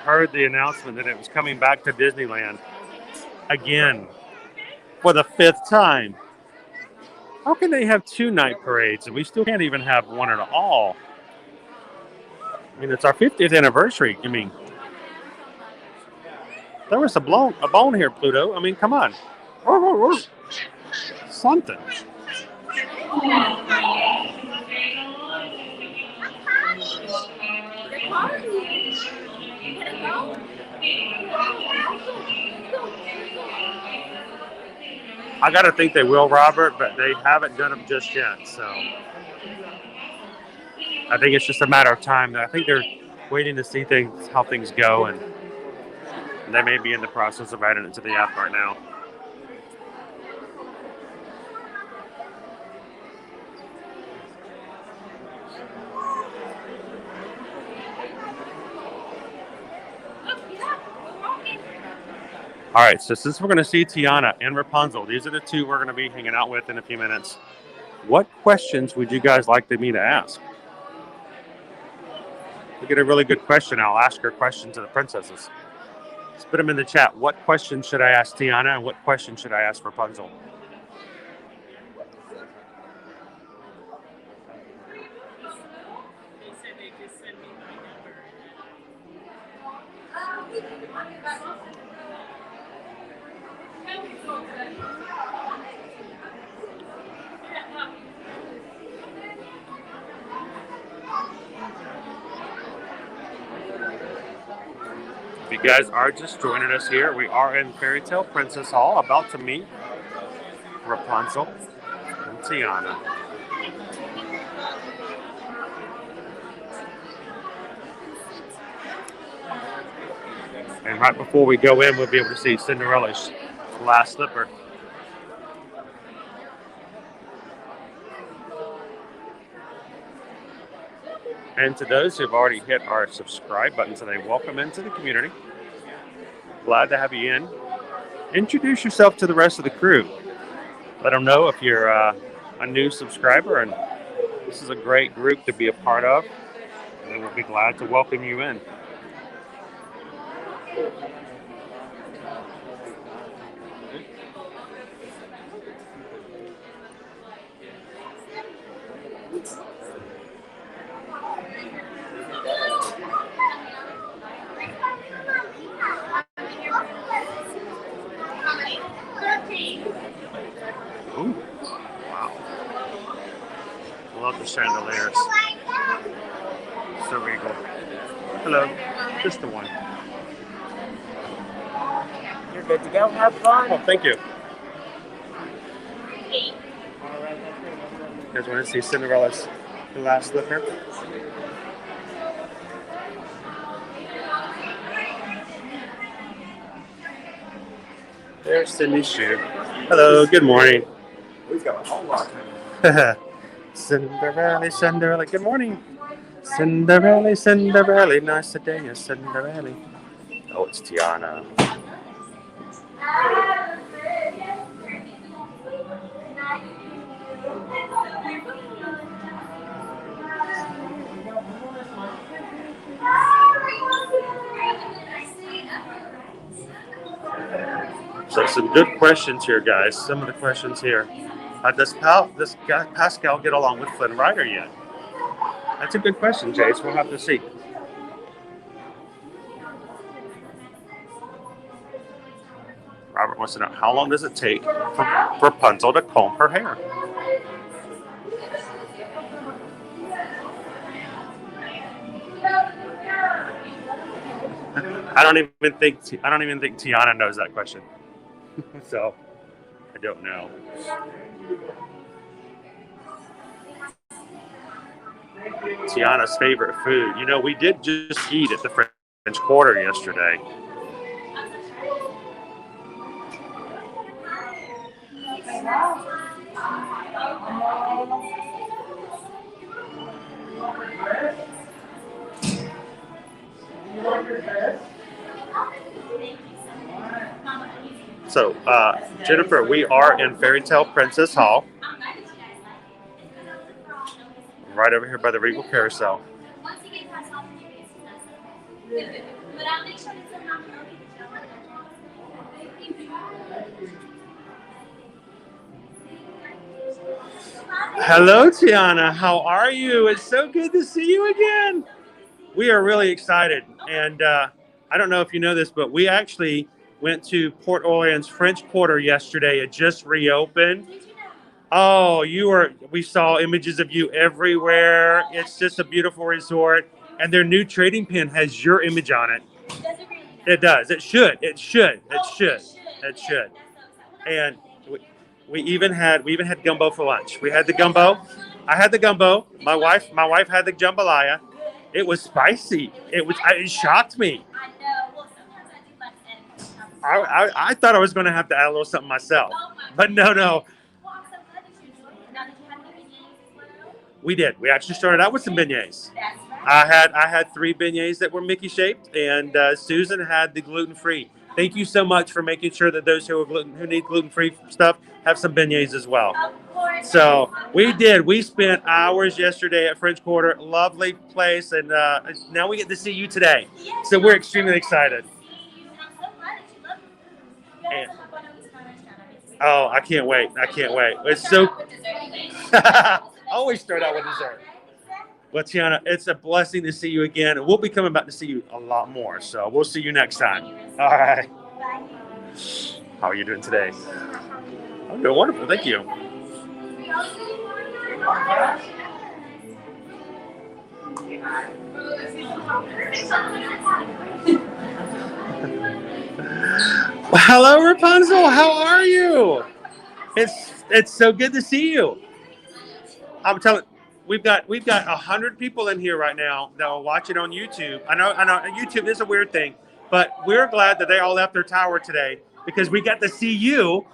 heard the announcement that it was coming back to Disneyland again for the 5th time. How can they have 2 night parades and we still can't even have one at all? I mean, it's our 50th anniversary. I mean, there was a bone here, Pluto. I mean, come on. Something. I gotta think they will, Robert, but they haven't done them just yet. So I think it's just a matter of time. I think they're waiting to see how things go, and they may be in the process of adding it to the app right now. All right, so since we're going to see Tiana and Rapunzel, these are the 2 we're going to be hanging out with in a few minutes. What questions would you guys like me to ask? We get a really good question. I'll ask her questions to the princesses. Let's put them in the chat. What questions should I ask Tiana and what questions should I ask Rapunzel? If you guys are just joining us here, we are in Fairy Tale Princess Hall, about to meet Rapunzel and Tiana. And right before we go in, we'll be able to see Cinderella's last slipper. And to those who've already hit our subscribe button today, welcome into the community. Glad to have you in. Introduce yourself to the rest of the crew. Let them know if you're a new subscriber, and this is a great group to be a part of. And we'll be glad to welcome you in. Ooh, wow. Love the chandeliers. So regal. Hello. Just the one. You're good to go. Have fun. Oh, thank you. You guys want to see Cinderella's last slipper? There's Cindy's shoe. Hello, good morning. We've got a whole lot. Cinderella, Cinderella, good morning. Cinderella, Cinderella, nice day, Cinderella. Oh, it's Tiana. So some good questions here, guys. Some of the questions here. Does Pascal get along with Flynn Rider yet? That's a good question, Jace. We'll have to see. Robert wants to know, how long does it take for Rapunzel to comb her hair? I don't even think Tiana knows that question. So I don't know. Tiana's favorite food. You know, we did just eat at the French Quarter yesterday. So, Jennifer, we are in Fairy Tale Princess Hall. Right over here by the Regal Carousel. Hello, Tiana. How are you? It's so good to see you again. We are really excited. And I don't know if you know this, but we actually went to Port Orleans French Quarter yesterday. It just reopened. Oh, we saw images of you everywhere. It's just a beautiful resort. And their new trading pin has your image on it. It does. It should. And we even had gumbo for lunch. We had the gumbo. I had the gumbo. My wife had the jambalaya. It was spicy. It shocked me. I thought I was going to have to add a little something myself, but no. We did. We actually started out with some beignets. I had 3 beignets that were Mickey shaped, and Susan had the gluten-free. Thank you so much for making sure that those who need gluten-free stuff have some beignets as well. So we did. We spent hours yesterday at French Quarter. Lovely place, and now we get to see you today. So we're extremely excited. And, oh, I can't wait. It's so. Always start out with dessert. Well, Tiana, it's a blessing to see you again. And we'll be coming back to see you a lot more. So we'll see you next time. All right. How are you doing today? I'm doing wonderful. Thank you. Well, hello, Rapunzel. How are you? It's so good to see you. I'm telling. We've got 100 people in here right now that will watch it on YouTube. I know YouTube is a weird thing, but we're glad that they all left their tower today because we got to see you.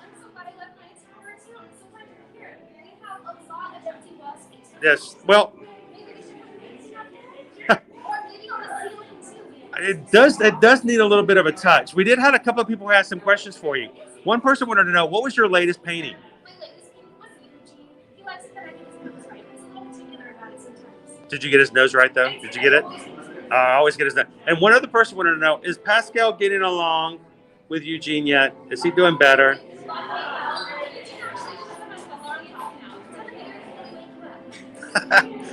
Yes. Well, It does need a little bit of a touch. We did have a couple of people who asked some questions for you. One person wanted to know, what was your latest painting? Did you get his nose right though? Did you get it? I always get his nose. And one other person wanted to know, is Pascal getting along with Eugene yet? Is he doing better?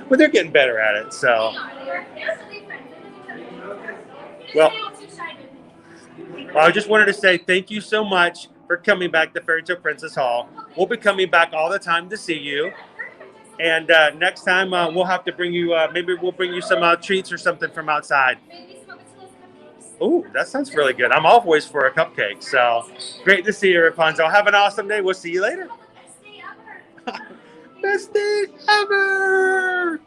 Well, they're getting better at it, so. Well, I just wanted to say thank you so much for coming back to Fairy Tale Princess Hall. We'll be coming back all the time to see you. And next time we'll have to bring you, maybe we'll bring you some treats or something from outside. Ooh, that sounds really good. I'm always for a cupcake. So great to see you, Rapunzel. Have an awesome day. We'll see you later. Best day ever.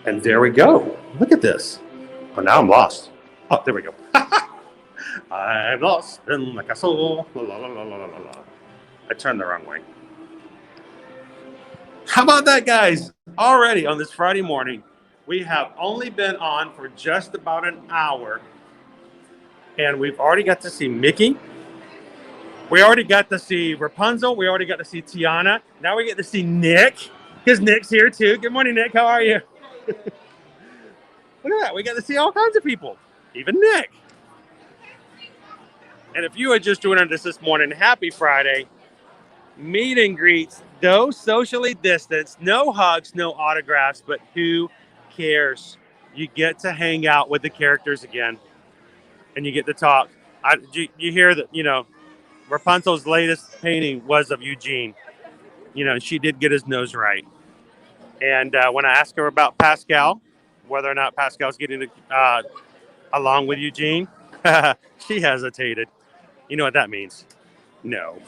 And there we go. Look at this. Oh, now I'm lost. Oh, there we go. I'm lost in the castle. La, la, la, la, la, la. I turned the wrong way. How about that, guys? Already on this Friday morning, we have only been on for just about an hour, and we've already got to see Mickey. We already got to see Rapunzel. We already got to see Tiana. Now we get to see Nick, because Nick's here too. Good morning, Nick. How are you? Look at that. We got to see all kinds of people, even Nick. And if you are just joining us this morning, happy Friday. Meet and greets, though socially distanced, no hugs, no autographs, but who cares? You get to hang out with the characters again, and you get to talk. You hear that, Rapunzel's latest painting was of Eugene. She did get his nose right. And when I asked her about Pascal, whether or not Pascal's getting along with Eugene, she hesitated. You know what that means? No.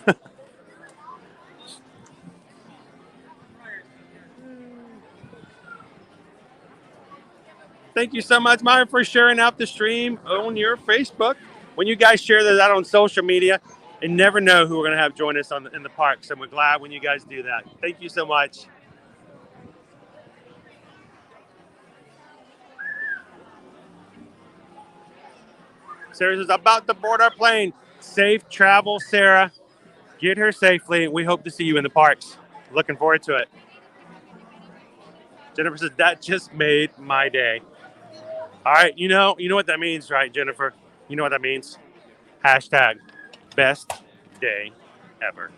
Thank you so much, Myron, for sharing out the stream on your Facebook. When you guys share that out on social media, you never know who we're going to have join us in the park. So we're glad when you guys do that. Thank you so much. Sarah says, about to board our plane. Safe travel, Sarah. Get here safely. We hope to see you in the parks. Looking forward to it. Jennifer says, that just made my day. All right, you know what that means, right, Jennifer? You know what that means? Hashtag best day ever.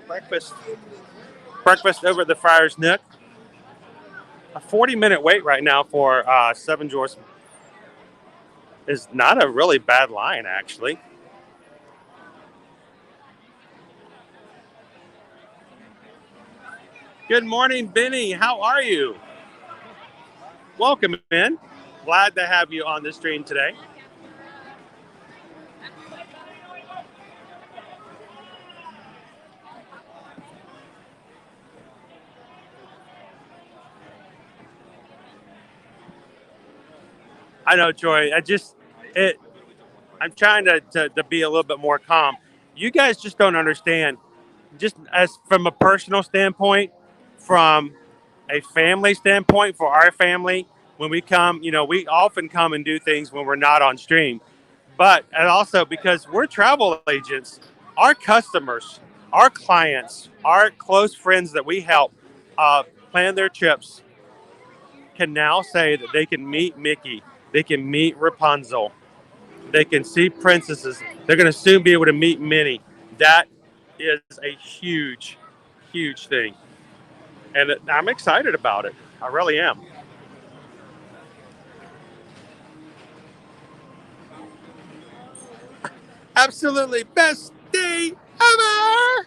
Breakfast over at the Friar's Nook. A 40-minute wait right now for Seven Dwarfs is not a really bad line, actually. Good morning, Benny. How are you? Welcome in. Glad to have you on the stream today. I know, Troy. I'm trying to be a little bit more calm. You guys just don't understand. Just as from a personal standpoint, from a family standpoint, for our family, when we come, we often come and do things when we're not on stream. But and also because we're travel agents, our customers, our clients, our close friends that we help plan their trips can now say that they can meet Mickey, they can meet Rapunzel, they can see princesses. They're going to soon be able to meet Minnie. That is a huge, huge thing. And I'm excited about it. I really am. Absolutely best day ever.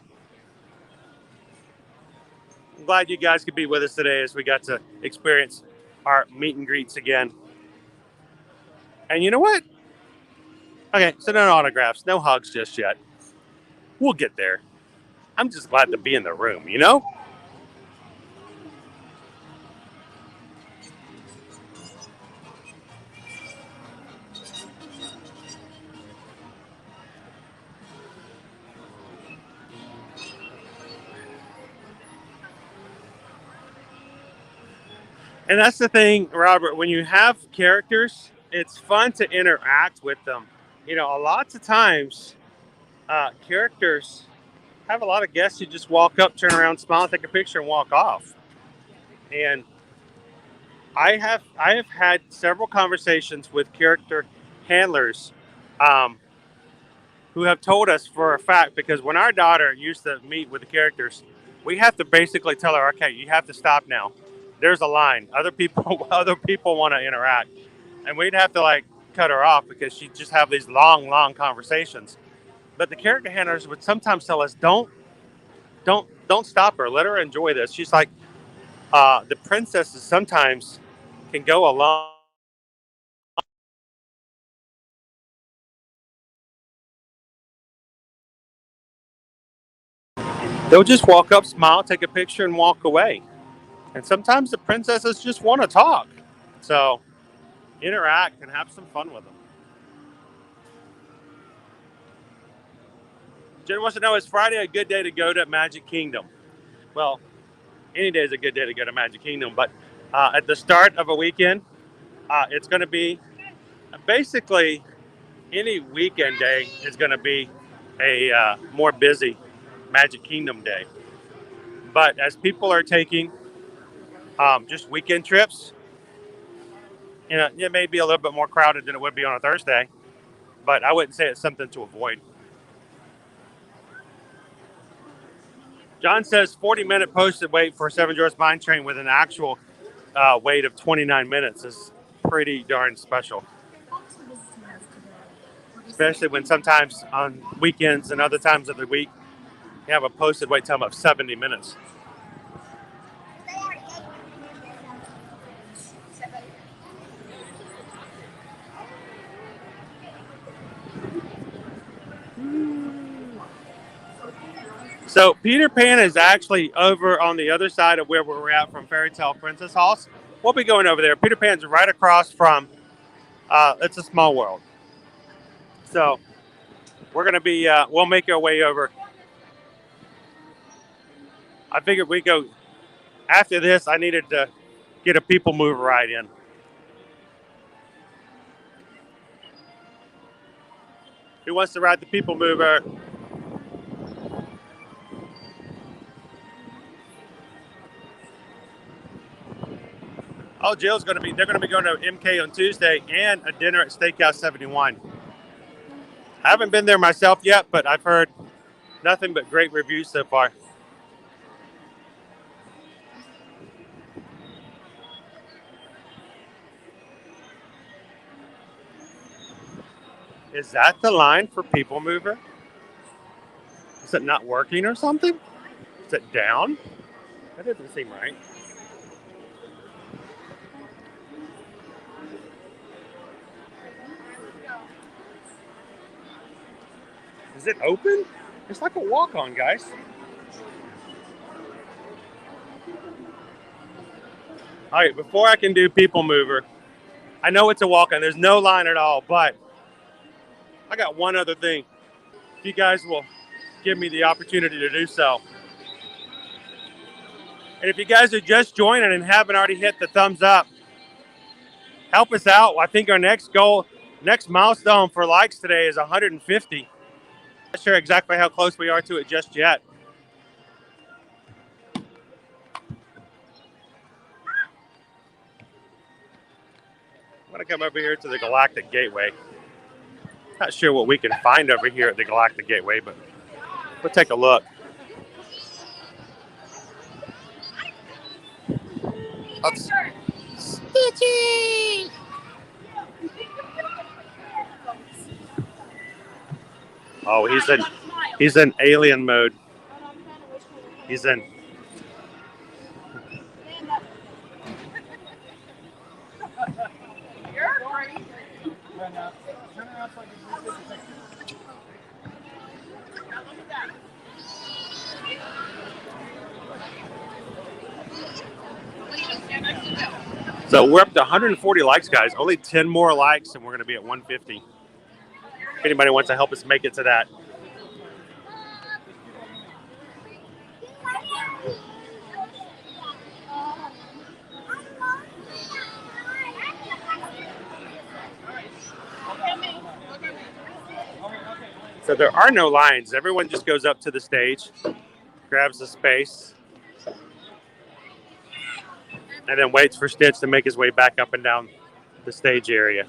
I'm glad you guys could be with us today as we got to experience our meet and greets again. And you know what? Okay, so no autographs, no hugs just yet. We'll get there. I'm just glad to be in the room, And that's the thing, Robert, when you have characters, it's fun to interact with them. You know, a lot of times, characters have a lot of guests who just walk up, turn around, smile, take a picture, and walk off. And I have had several conversations with character handlers um, who have told us for a fact, because when our daughter used to meet with the characters, we have to basically tell her, okay, you have to stop now. There's a line. Other people other people want to interact, and we'd have to like cut her off because she'd just have these long conversations. But the character handlers would sometimes tell us, don't stop her. Let her enjoy this. She's like, the princesses sometimes can go along. They'll just walk up, smile, take a picture, and walk away. And sometimes the princesses just want to talk. So interact and have some fun with them. Jen wants to know, is Friday a good day to go to Magic Kingdom? Well, any day is a good day to go to Magic Kingdom, but at the start of a weekend, it's going to be basically any weekend day is going to be a more busy Magic Kingdom day. But as people are taking just weekend trips, you know, it may be a little bit more crowded than it would be on a Thursday, but I wouldn't say it's something to avoid. John says 40-minute posted wait for Seven Dwarfs Mine Train with an actual wait of 29 minutes is pretty darn special. Especially when sometimes on weekends and other times of the week, you have a posted wait time of 70 minutes. So Peter Pan is actually over on the other side of where we're at from Fairy Tale Princess House. We'll be going over there. Peter Pan's right across from It's a Small World. So we're going to be, we'll make our way over. I figured we go, after this, I needed to get a people mover ride in. Who wants to ride the people mover? Oh, Jill's going to be, they're going to be going to MK on Tuesday and a dinner at Steakhouse 71. I haven't been there myself yet, but I've heard nothing but great reviews so far. Is that the line for people mover? Is it not working or something? Is it down? That doesn't seem right. Is it open? It's like a walk-on, guys. All right, before I can do people mover, I know it's a walk-on. There's no line at all, but I got one other thing. If you guys will give me the opportunity to do so. And if you guys are just joining and haven't already hit the thumbs up, help us out. I think our next goal, next milestone for likes today is 150. Not sure exactly how close we are to it just yet. I'm going to come over here to the Galactic Gateway. Not sure what we can find over here at the Galactic Gateway, but we'll take a look. Stitchy! Oh, he's in alien mode. He's in. So we're up to 140 likes, guys. Only 10 more likes, and we're going to be at 150. If anybody wants to help us make it to that. So there are no lines. Everyone just goes up to the stage, grabs the space, and then waits for Stitch to make his way back up and down the stage area.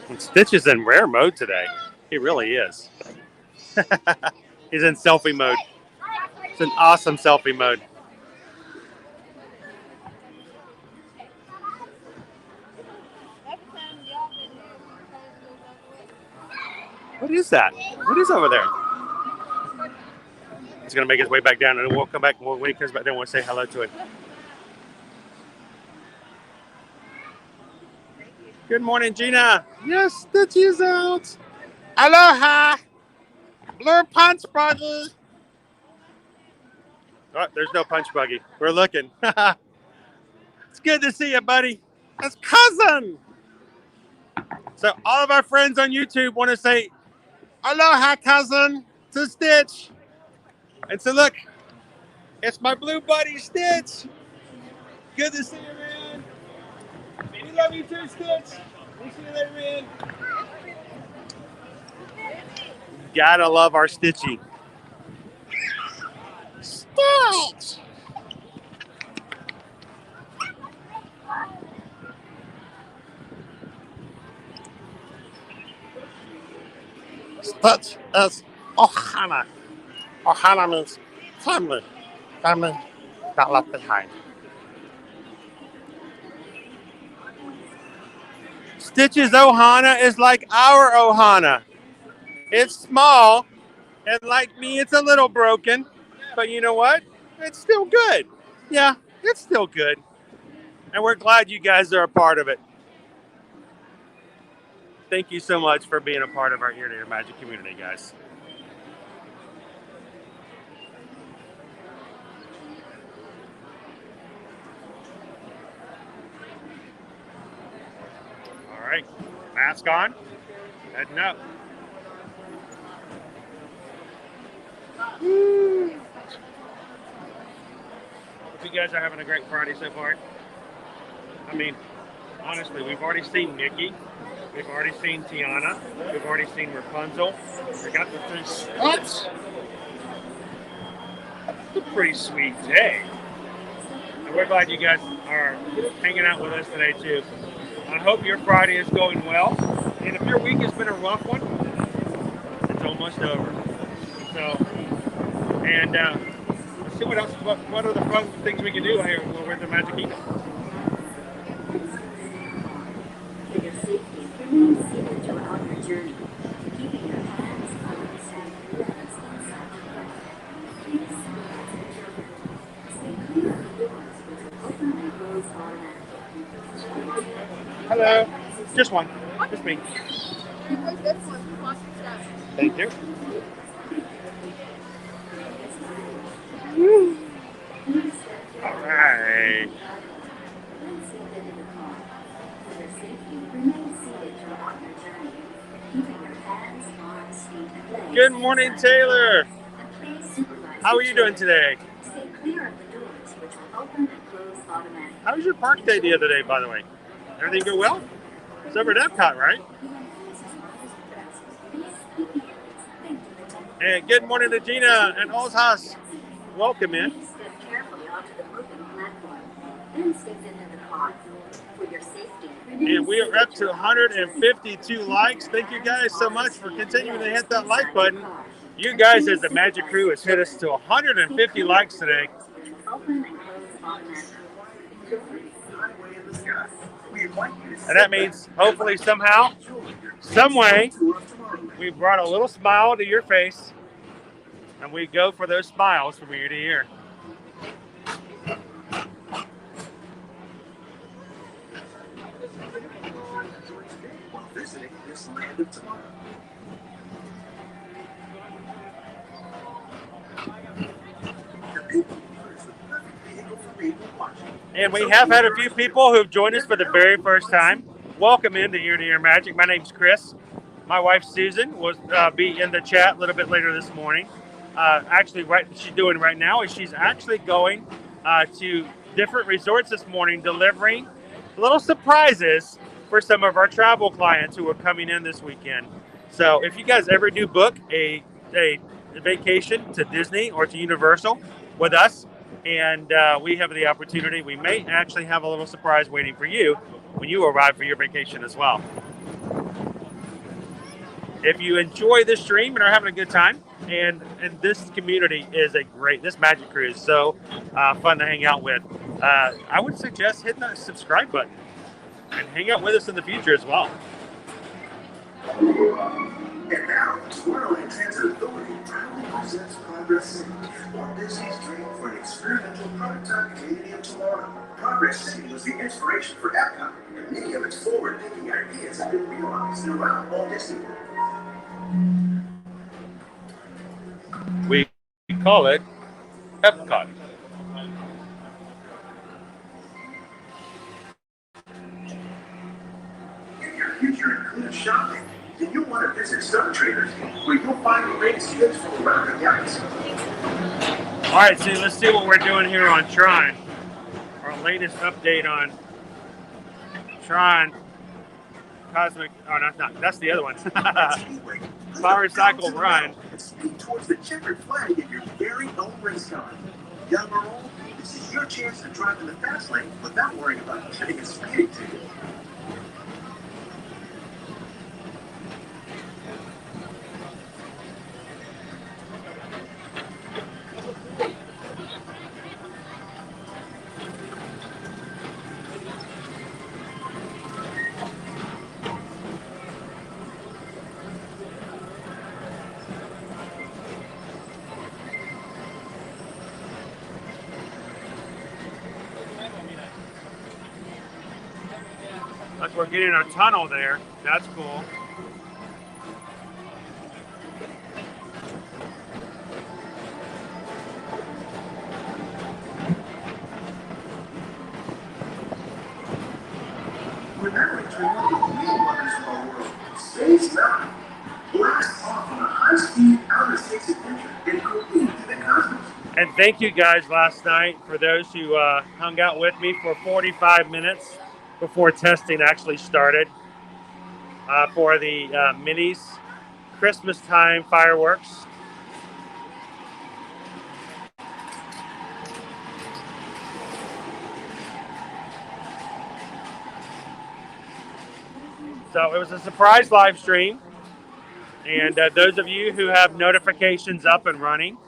And Stitch is in rare mode today. He really is. He's in selfie mode. It's an awesome selfie mode. What is that? What is over there? He's going to make his way back down, and we'll come back. When he comes back down, we'll say hello to it. Good morning, Gina. Yes, Stitch is out. Aloha. Blue punch buggy. Oh, there's no punch buggy. We're looking. It's good to see you, buddy. That's Cousin. So all of our friends on YouTube want to say aloha, Cousin, to Stitch. And so look, it's my blue buddy, Stitch. Good to see you, man. We love you too, Stitch. We'll see you later, man. Gotta love our Stitchy. Stitch! Stitch is Ohana. Ohana means family. Family not left behind. Stitch's Ohana is like our Ohana. It's small, and like me, it's a little broken. But you know what? It's still good. Yeah, it's still good. And we're glad you guys are a part of it. Thank you so much for being a part of our Ear to Ear Magic community, guys. All right, mask on, heading up. Hope you guys are having a great Friday so far. I mean, honestly, we've already seen Nikki. We've already seen Tiana. We've already seen Rapunzel. We got the fish. What? It's a pretty sweet day. And we're glad you guys are hanging out with us today, too. I hope your Friday is going well. And if your week has been a rough one, it's almost over. So, and let's see what else, what are the fun things we can do here with the Magic Kingdom. For your safety, remain seated throughout your journey, keeping your hands on the sand legs inside your bag. Please stay clear of the doors, which will open and close automatically. Hello. Just one. Just me. Thank you. All right. Good morning, Taylor. How are you doing today? How was your park day the other day, by the way? Everything go well? It's over at Epcot, right? And good morning to Gina and Ozhas. Welcome in. And we are up to 152 likes. Thank you guys so much for continuing to hit that like button. You guys as the Magic Crew has hit us to 150 likes today. And that means hopefully somehow, some way, we brought a little smile to your face. And we go for those smiles from ear to ear. And we have had a few people who've joined us for the very first time. Welcome into Ear to Ear Magic. My name's Chris. My wife Susan will be in the chat a little bit later this morning. Actually, what she's doing right now is she's actually going to different resorts this morning, delivering little surprises for some of our travel clients who are coming in this weekend. So if you guys ever do book a vacation to Disney or to Universal with us, and we have the opportunity, we may actually have a little surprise waiting for you when you arrive for your vacation as well. If you enjoy this stream and are having a good time, and this community is this Magic Crew is so fun to hang out with, I would suggest hitting that subscribe button and hang out with us in the future as well. And now, Tomorrowland Transit Authority proudly presents Progress City, Walt Disney's dream for an experimental prototype community of tomorrow. Progress City was the inspiration for Epcot, and many of its forward-thinking ideas have been realized around Walt Disney World. We call it Epcot. If your future includes shopping, then you'll want to visit Star Traders, where you'll find the latest hits from around the galaxy. All right, so let's see what we're doing here on Tron. Our latest update on Tron Cosmic. Oh, no, not. That's the other one. Power Cycle Run. Speed towards the checkered flag in your very own race car. Young or old, this is your chance to drive in the fast lane without worrying about getting a speeding ticket. Like we're getting a tunnel there. That's cool. We're now entering one of the real wonders of our world, Space Mountain. Blast off on a high-speed outer space adventure and go into the cosmos. And thank you guys last night for those who hung out with me for 45 minutes before testing actually started for the Minis Christmas time fireworks. So it was a surprise live stream, and those of you who have notifications up and running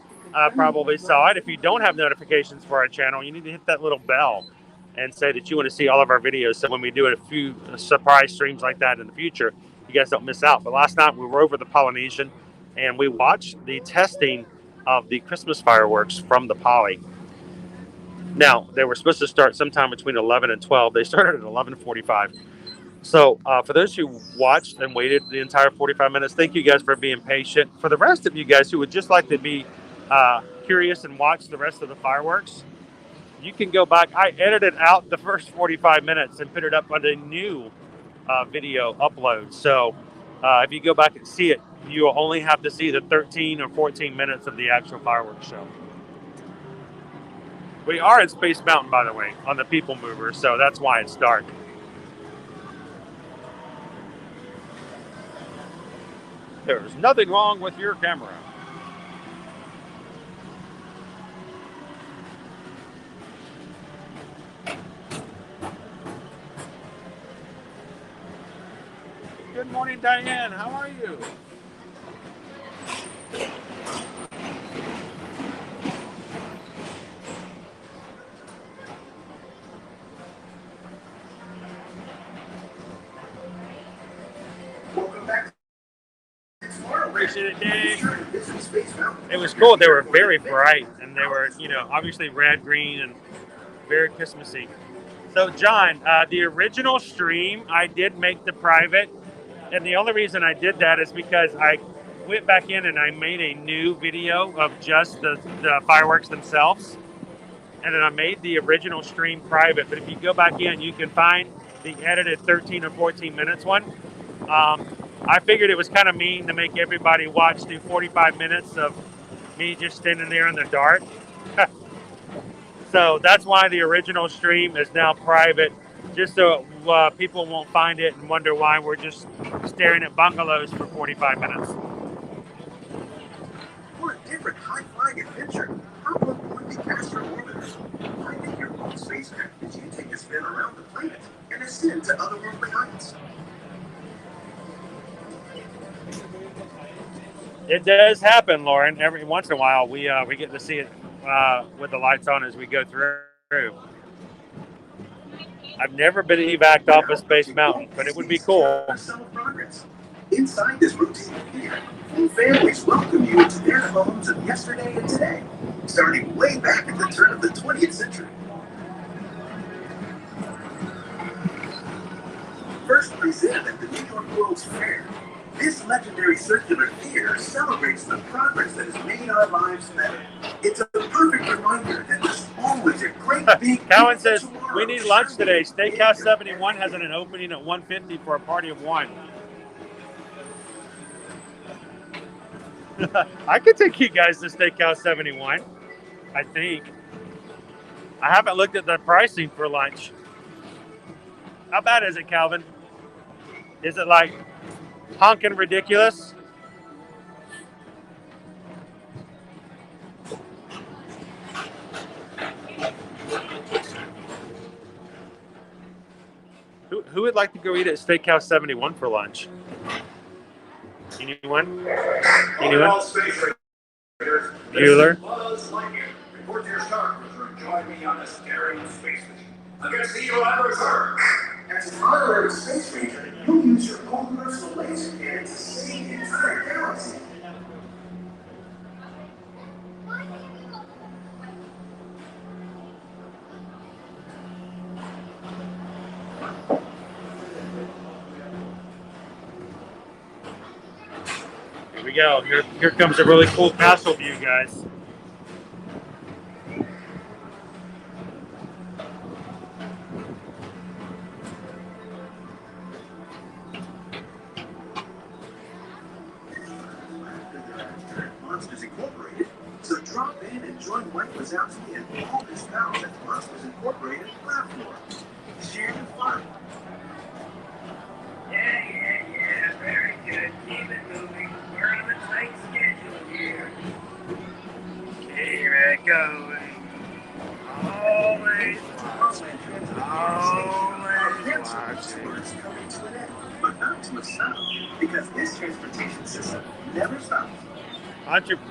probably saw it. If you don't have notifications for our channel, you need to hit that little bell and say that you want to see all of our videos, so when we do a few surprise streams like that in the future, you guys don't miss out. But last night we were over the Polynesian, and we watched the testing of the Christmas fireworks from the Poly. Now, they were supposed to start sometime between 11 and 12. They started at 11:45. So for those who watched and waited the entire 45 minutes, thank you guys for being patient. For the rest of you guys who would just like to be curious and watch the rest of the fireworks, you can go back. I edited out the first 45 minutes and put it up on a new video upload. So if you go back and see it, you will only have to see the 13 or 14 minutes of the actual fireworks show. We are at Space Mountain, by the way, on the People Mover, so that's why it's dark. There's nothing wrong with your camera. Good morning, Diane. How are you? Welcome back to Tomorrowland. Appreciate it, Dave. Sure to visit Space Mountain. It was cool. They were very bright, and they were, obviously red, green, and very Christmassy. So, John, the original stream, I did make the private. And the only reason I did that is because I went back in and I made a new video of just the fireworks themselves. And then I made the original stream private. But if you go back in, you can find the edited 13 or 14 minutes one. I figured it was kind of mean to make everybody watch through 45 minutes of me just standing there in the dark. So that's why the original stream is now private, just so it people won't find it and wonder why we're just staring at bungalows for 45 minutes. For a different high-flying adventure, hop on board the Astro Orbiter. Finding your own spacecraft as you take a spin around the planet and ascend to otherworldly heights. It does happen, Lauren. Every once in a while, we get to see it with the lights on as we go through. I've never been evac off of Space Mountain, but it would be cool. Inside this routine theater, full families welcome you into their homes of yesterday and today, starting way back at the turn of the 20th century. First presented at the New York World's Fair, this legendary circular theater celebrates the progress that has made our lives better. It's a perfect reminder that there's always a great big... Cowan says, we need lunch today. Steakhouse 71 has an opening at 1:50 for a party of one. I could take you guys to Steakhouse 71, I think. I haven't looked at the pricing for lunch. How bad is it, Calvin? Is it like honking ridiculous? Who would like to go eat at Steakhouse 71 for lunch? Anyone? Anyone? Bueller? Report to your starcruiser and join me on this daring space mission against the evil adversary. As an honorary space ranger, you'll use your own personal laser cannon to save the entire galaxy. Here we go. Here comes a really cool castle view, guys. Monsters Incorporated. So drop in and join Mike Wazowski and all his pals at Monsters Incorporated platform. Share the fun. Yeah. Very good. Keep it moving. We're on a tight schedule here. Keep it going. Always watching. Coming to an end, but not to a stop, because this transportation system never stops.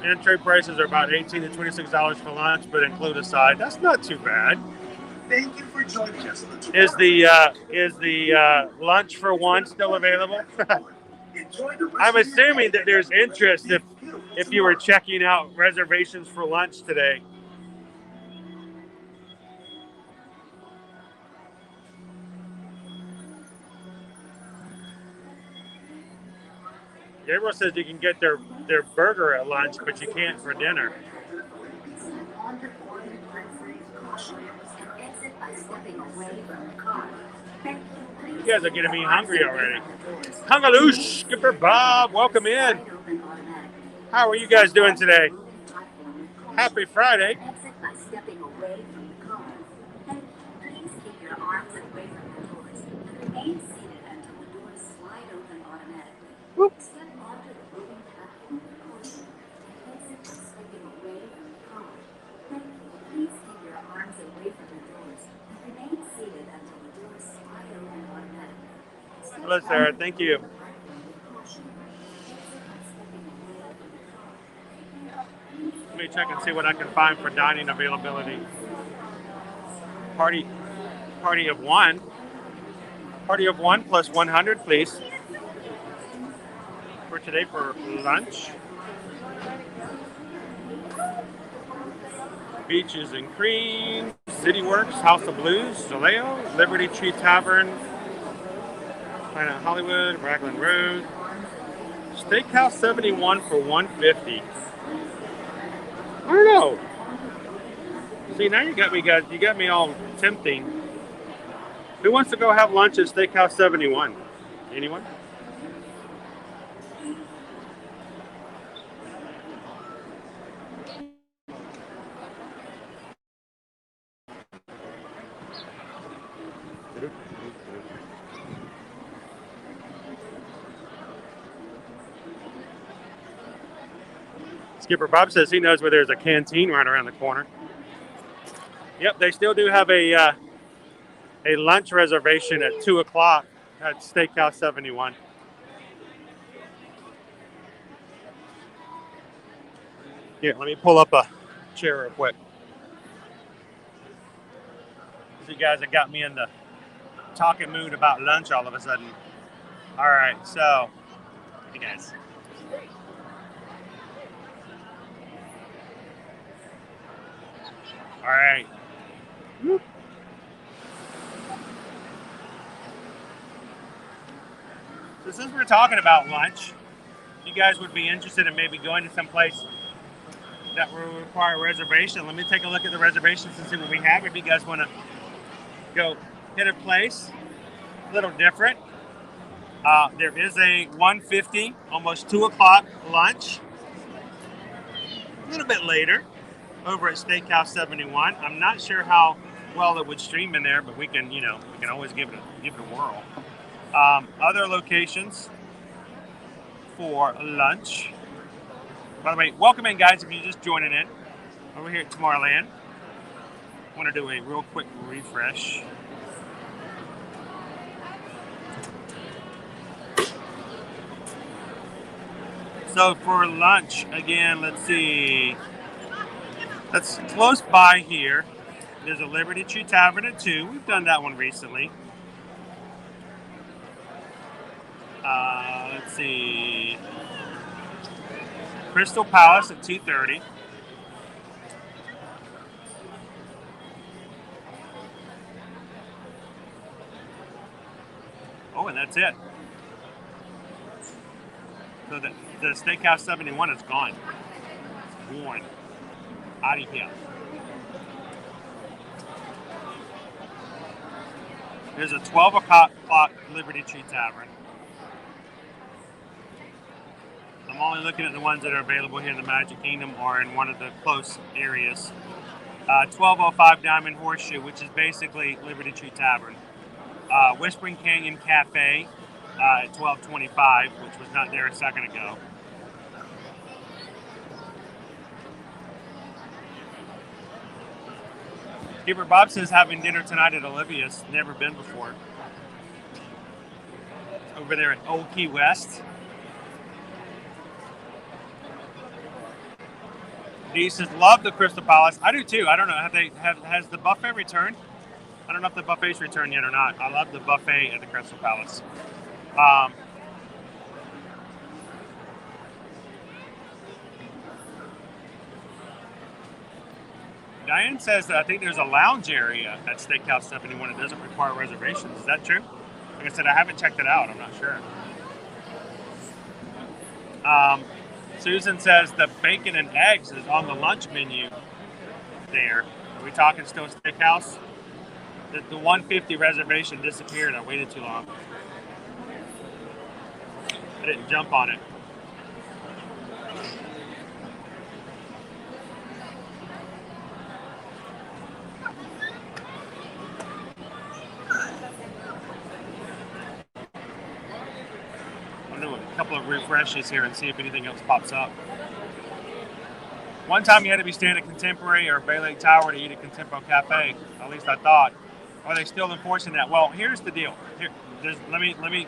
Entry prices are about $18 to $26 for lunch, but include a side. That's not too bad. Thank you for joining us on the Is the lunch for one still available? I'm assuming that there's interest if you were checking out reservations for lunch today. Gabriel says you can get their burger at lunch, but you can't for dinner. You guys are getting me hungry already. Hungaloosh, Skipper Bob, welcome in. How are you guys doing today? Happy Friday. Whoop. Hello, Sarah. Thank you. Let me check and see what I can find for dining availability. Party of one. Party of one plus 100, please. For today for lunch. Beaches and Cream, City Works, House of Blues, Soleo, Liberty Tree Tavern, Planet Hollywood, Raglan Road, Steakhouse 71 for $150. I don't know. See, now you got me, guys. You got me all tempting. Who wants to go have lunch at Steakhouse 71? Anyone? Skipper Bob says he knows where there's a canteen right around the corner. Yep, they still do have a lunch reservation at 2 o'clock at Steakhouse 71. Here, let me pull up a chair real quick. You guys have got me in the talking mood about lunch all of a sudden. All right, so, hey guys. All right. So since we're talking about lunch, you guys would be interested in maybe going to some place that will require a reservation. Let me take a look at the reservations and see what we have. If you guys want to go hit a place a little different, there is a 1:50, almost 2 o'clock lunch. A little bit later, over at Steakhouse 71. I'm not sure how well it would stream in there, but we can always give it a whirl. Other locations for lunch. By the way, welcome in, guys, if you're just joining in. Over here at Tomorrowland. I want to do a real quick refresh. So for lunch, again, let's see. That's close by here. There's a Liberty Tree Tavern at 2. We've done that one recently. Let's see. Crystal Palace at 2:30. Oh, and that's it. So the Steakhouse 71 is gone. It's gone. Out of here. There's a 12 o'clock Liberty Tree Tavern. I'm only looking at the ones that are available here in the Magic Kingdom or in one of the close areas. 1205 Diamond Horseshoe, which is basically Liberty Tree Tavern. Whispering Canyon Cafe at 1225, which was not there a second ago. Skipper Bob says having dinner tonight at Olivia's. Never been before. Over there at Old Key West. Dee says, love the Crystal Palace. I do too. I don't know. Has the buffet returned? I don't know if the buffet's returned yet or not. I love the buffet at the Crystal Palace. Diane says that I think there's a lounge area at Steakhouse 71 that doesn't require reservations. Is that true? Like I said, I haven't checked it out. I'm not sure. Susan says the bacon and eggs is on the lunch menu there. Are we talking still Steakhouse? The 150 reservation disappeared. I waited too long. I didn't jump on it. A couple of refreshes here and see if anything else pops up. One time you had to be staying at Contemporary or Bay Lake Tower to eat at Contempo Cafe. At least I thought. Are they still enforcing that? Well, here's the deal. Let me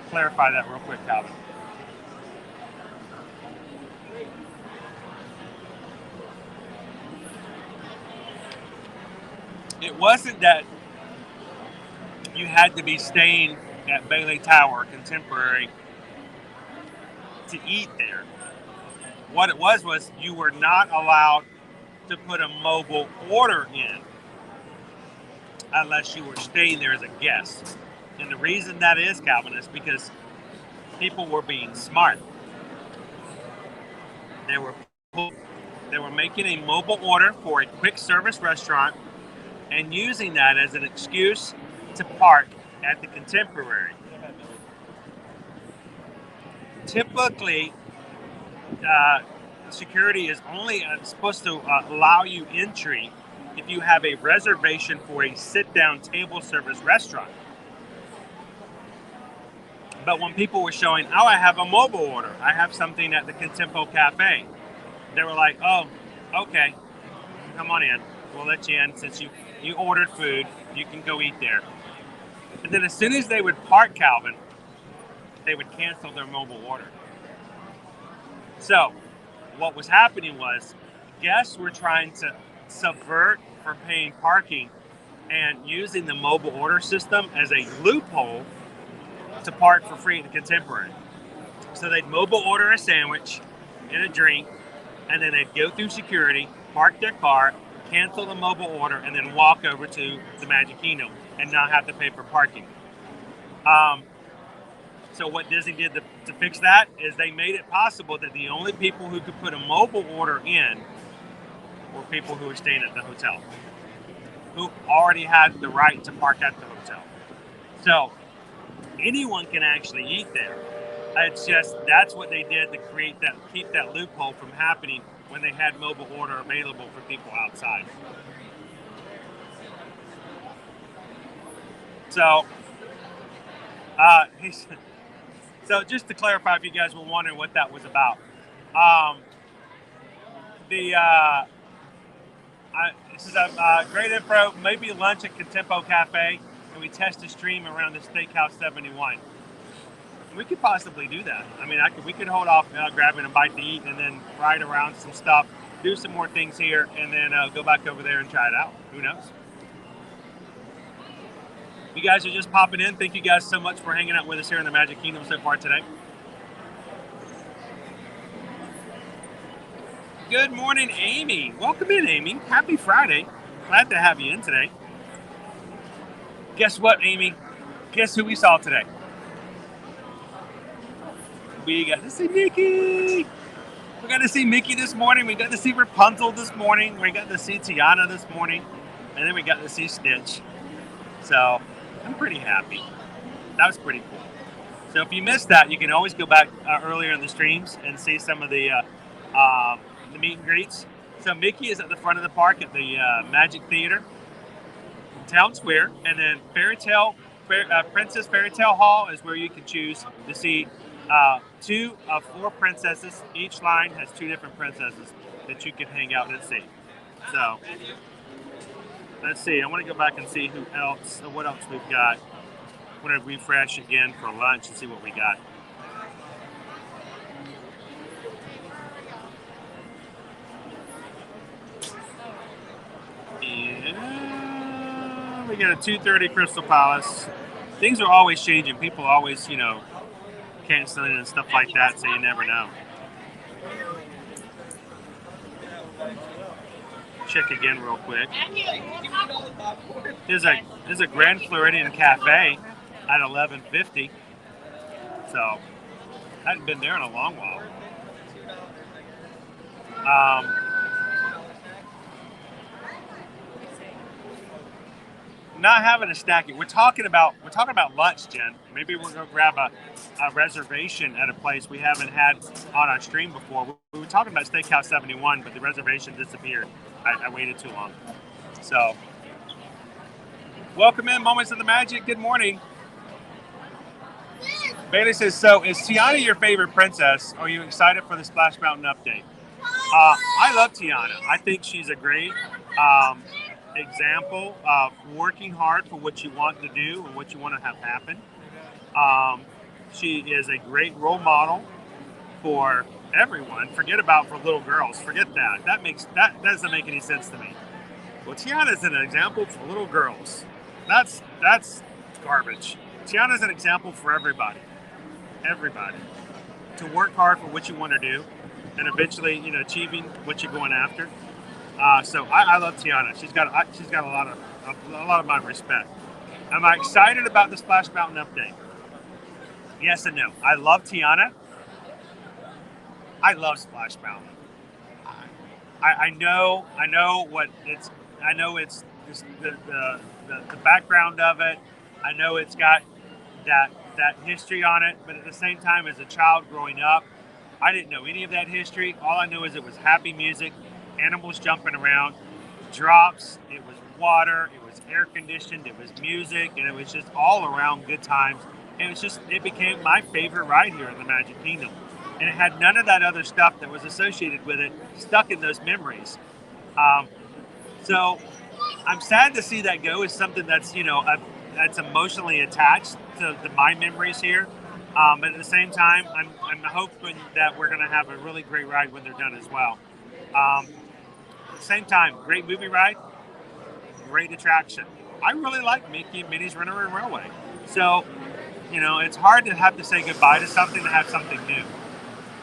clarify that real quick, Calvin. It wasn't that you had to be staying at Bay Lake Tower or Contemporary to eat there. What it was you were not allowed to put a mobile order in unless you were staying there as a guest. And the reason that is, Calvin, is because people were being smart. They were making a mobile order for a quick service restaurant and using that as an excuse to park at the Contemporary. Typically, security is only supposed to allow you entry if you have a reservation for a sit-down table service restaurant. But when people were showing, oh, I have a mobile order, I have something at the Contempo Cafe, they were like, oh, okay, come on in. We'll let you in since you ordered food. You can go eat there. And then as soon as they would park Calvin, they would cancel their mobile order. So what was happening was guests were trying to subvert for paying parking and using the mobile order system as a loophole to park for free at the Contemporary. So they'd mobile order a sandwich and a drink, and then they'd go through security, park their car, cancel the mobile order, and then walk over to the Magic Kingdom and not have to pay for parking. So what Disney did to fix that is they made it possible that the only people who could put a mobile order in were people who were staying at the hotel, who already had the right to park at the hotel. So anyone can actually eat there. It's just that's what they did to keep that loophole from happening when they had mobile order available for people outside. So, so just to clarify, if you guys were wondering what that was about, this is a great info. Maybe lunch at Contempo Cafe, and we test a stream around the Steakhouse 71. We could possibly do that. I mean, we could hold off grabbing a bite to eat and then ride around some stuff, do some more things here, and then go back over there and try it out. Who knows? You guys are just popping in. Thank you guys so much for hanging out with us here in the Magic Kingdom so far today. Good morning, Amy. Welcome in, Amy. Happy Friday. Glad to have you in today. Guess what, Amy? Guess who we saw today? We got to see Mickey. We got to see Mickey this morning. We got to see Rapunzel this morning. We got to see Tiana this morning. And then we got to see Stitch. So I'm pretty happy. That was pretty cool. So if you missed that, you can always go back earlier in the streams and see some of the meet and greets. So Mickey is at the front of the park at the Magic Theater, Town Square. And then Princess Fairy Tale Hall is where you can choose to see 2 of 4 princesses. Each line has 2 different princesses that you can hang out and see. So let's see. I want to go back and see what else we've got. I want to refresh again for lunch and see what we got. Yeah, we got a 2:30 Crystal Palace. Things are always changing. People always, canceling and stuff like that, so you never know. Check again real quick. There's a Grand Floridian Cafe at 11:50. So I hadn't been there in a long while. Not having a stacking. We're talking about lunch, Jen. Maybe we're gonna grab a reservation at a place we haven't had on our stream before. We were talking about Steakhouse 71, but the reservation disappeared. I waited too long. So, welcome in, Moments of the Magic. Good morning. Bailey says, so is Tiana your favorite princess? Are you excited for the Splash Mountain update? I love Tiana. I think she's a great example of working hard for what you want to do and what you want to have happen. She is a great role model for everyone. Forget about for little girls. Forget that. That doesn't make any sense to me. Well, Tiana is an example for little girls. That's garbage. Tiana is an example for everybody. Everybody. To work hard for what you want to do and eventually, achieving what you're going after. So I love Tiana. She's got a lot of my respect. Am I excited about the Splash Mountain update? Yes and no. I love Tiana. I love Splash Mountain. I know what it's. I know it's just the background of it. I know it's got that history on it. But at the same time, as a child growing up, I didn't know any of that history. All I knew is it was happy music, animals jumping around, drops. It was water. It was air conditioned. It was music, and it was just all around good times. And it became my favorite ride here in the Magic Kingdom. and it had none of that other stuff that was associated with it stuck in those memories. So I'm sad to see that go. Is something that's that's emotionally attached to my memories here. But at the same time, I'm hoping that we're going to have a really great ride when they're done as well. At the same time, great movie ride, great attraction. I really like Mickey and Minnie's Runaway Railway. So, it's hard to have to say goodbye to something to have something new.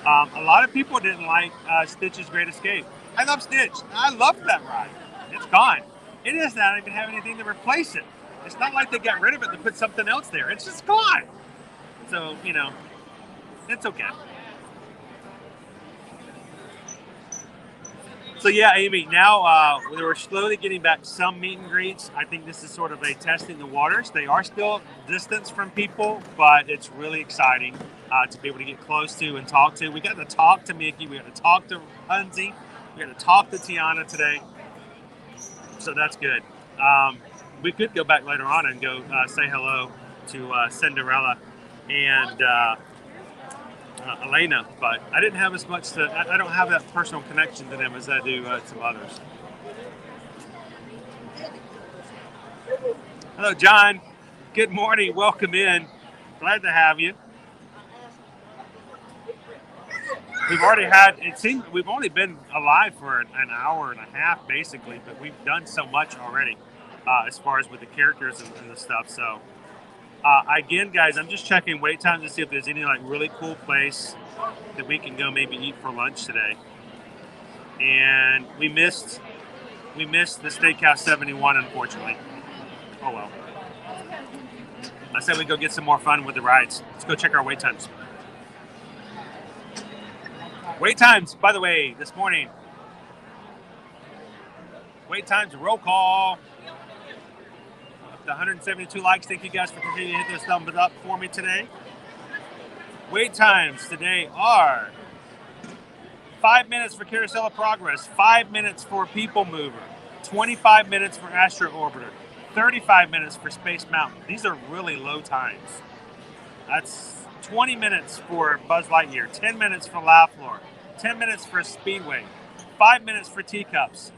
A lot of people didn't like Stitch's Great Escape. I love Stitch. I love that ride. It's gone. It does not even have anything to replace it. It's not like they got rid of it to put something else there. It's just gone. So, it's okay. So yeah, Amy, now we're slowly getting back some meet and greets. I think this is sort of a testing the waters. They are still distance from people, but it's really exciting to be able to get close to and talk to. We got to talk to Mickey. We got to talk to Hunzi. We got to talk to Tiana today. So that's good. We could go back later on and go say hello to Cinderella and Elena, but I didn't have as much I don't have that personal connection to them as I do some others. Hello, John. Good morning. Welcome in. Glad to have you. We've already we've only been alive for an hour and a half, basically, but we've done so much already as far as with the characters and the stuff. So, again, guys, I'm just checking wait times to see if there's any really cool place that we can go maybe eat for lunch today. And we missed the Steakhouse 71, unfortunately. Oh well. I said we go get some more fun with the rides. Let's go check our wait times. Wait times, by the way, this morning. Wait times, roll call. Up to 172 likes. Thank you guys for continuing to hit those thumbs up for me today. Wait times today are 5 minutes for Carousel of Progress, 5 minutes for People Mover, 25 minutes for Astro Orbiter, 35 minutes for Space Mountain. These are really low times. That's 20 minutes for Buzz Lightyear, 10 minutes for Laugh Floor, 10 minutes for Speedway, 5 minutes for Teacups,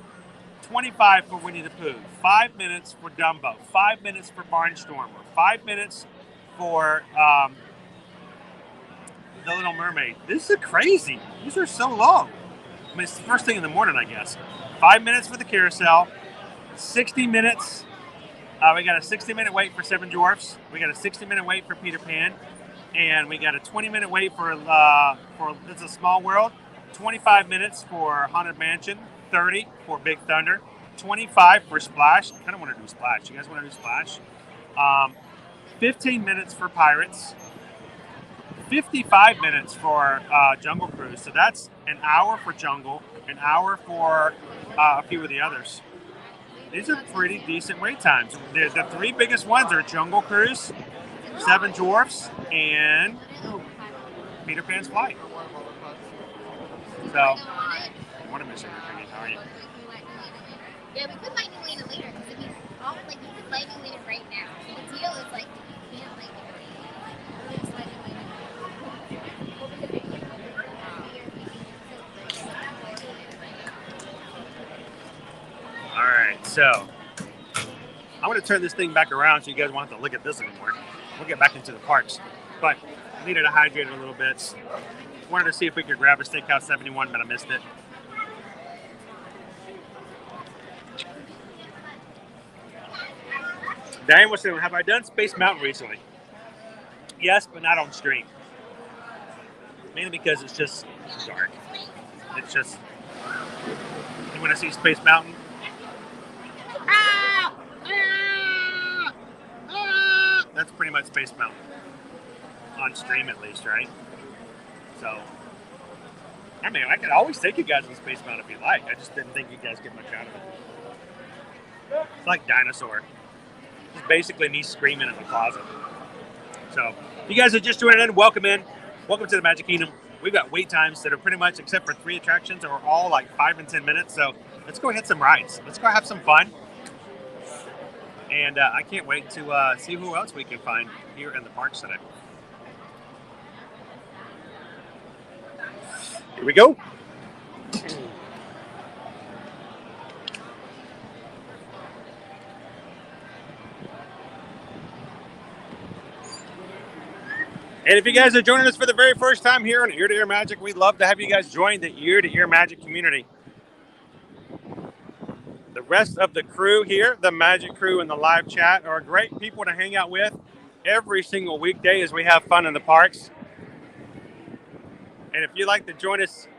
25 for Winnie the Pooh, 5 minutes for Dumbo, 5 minutes for Barnstormer, 5 minutes for The Little Mermaid. This is crazy. These are so long. I mean, it's the first thing in the morning, I guess. 5 minutes for the carousel, 60 minutes. We got a 60-minute wait for Seven Dwarfs. We got a 60-minute wait for Peter Pan. And we got a 20-minute wait for It's a Small World, 25 minutes for Haunted Mansion, 30 for Big Thunder, 25 for Splash. I kind of want to do Splash. You guys want to do Splash? 15 minutes for Pirates, 55 minutes for Jungle Cruise. So that's an hour for Jungle, an hour for a few of the others. These are pretty decent wait times. The three biggest ones are Jungle Cruise, Seven Dwarfs, and Peter Pan's Flight. So, what a mission, Ricky. How are you? Yeah, we could buy New Lena later because if you could buy New Lena right now. The deal is you can't All right, so I'm going to turn this thing back around so you guys won't have to look at this anymore. We'll get back into the parks, but I needed to hydrate a little bit. Wanted to see if we could grab a Steakhouse 71, but I missed it. Diane was saying, have I done Space Mountain recently? Yes, but not on stream. Mainly because it's just dark. It's just, you want to see Space Mountain? That's pretty much Space Mountain. On stream at least, right? So, I mean, I could always take you guys on Space Mountain if you like. I just didn't think you guys get much out of it. It's like Dinosaur. It's basically me screaming in the closet. So, if you guys are just joining in, welcome in. Welcome to the Magic Kingdom. We've got wait times that are pretty much, except for 3 attractions, are all like 5 and 10 minutes. So, let's go hit some rides. Let's go have some fun. And I can't wait to see who else we can find here in the parks today. Here we go. And if you guys are joining us for the very first time here on Ear to Ear Magic, we'd love to have you guys join the Ear to Ear Magic community. The rest of the crew here, the Magic crew and the live chat, are great people to hang out with every single weekday as we have fun in the parks. And if you'd like to join us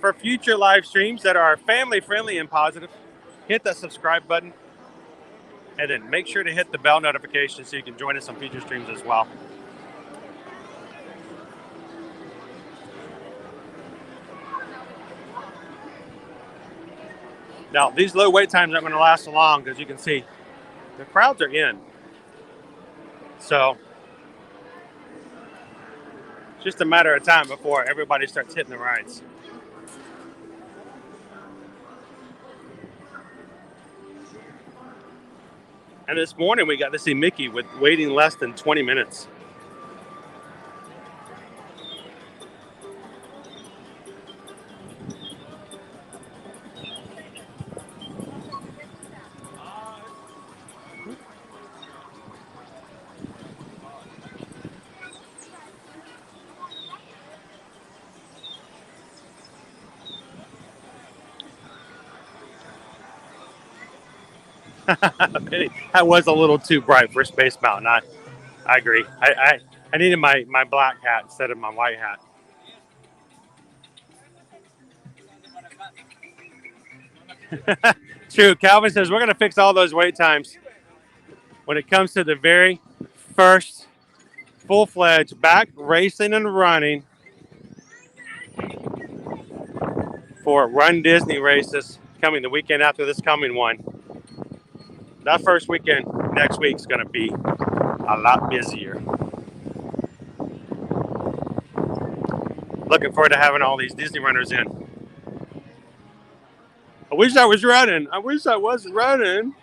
for future live streams that are family friendly and positive, hit that subscribe button and then make sure to hit the bell notification so you can join us on future streams as well. Now, these low wait times aren't going to last so long because you can see the crowds are in. So, it's just a matter of time before everybody starts hitting the rides. And this morning we got to see Mickey with waiting less than 20 minutes. That was a little too bright for Space Mountain. I agree. I needed my black hat instead of my white hat. True. Calvin says we're going to fix all those wait times when it comes to the very first full-fledged back racing and running for Run Disney races coming the weekend after this coming one. That first weekend next week is going to be a lot busier. Looking forward to having all these Disney runners in. I wish I was running. I wish I was running.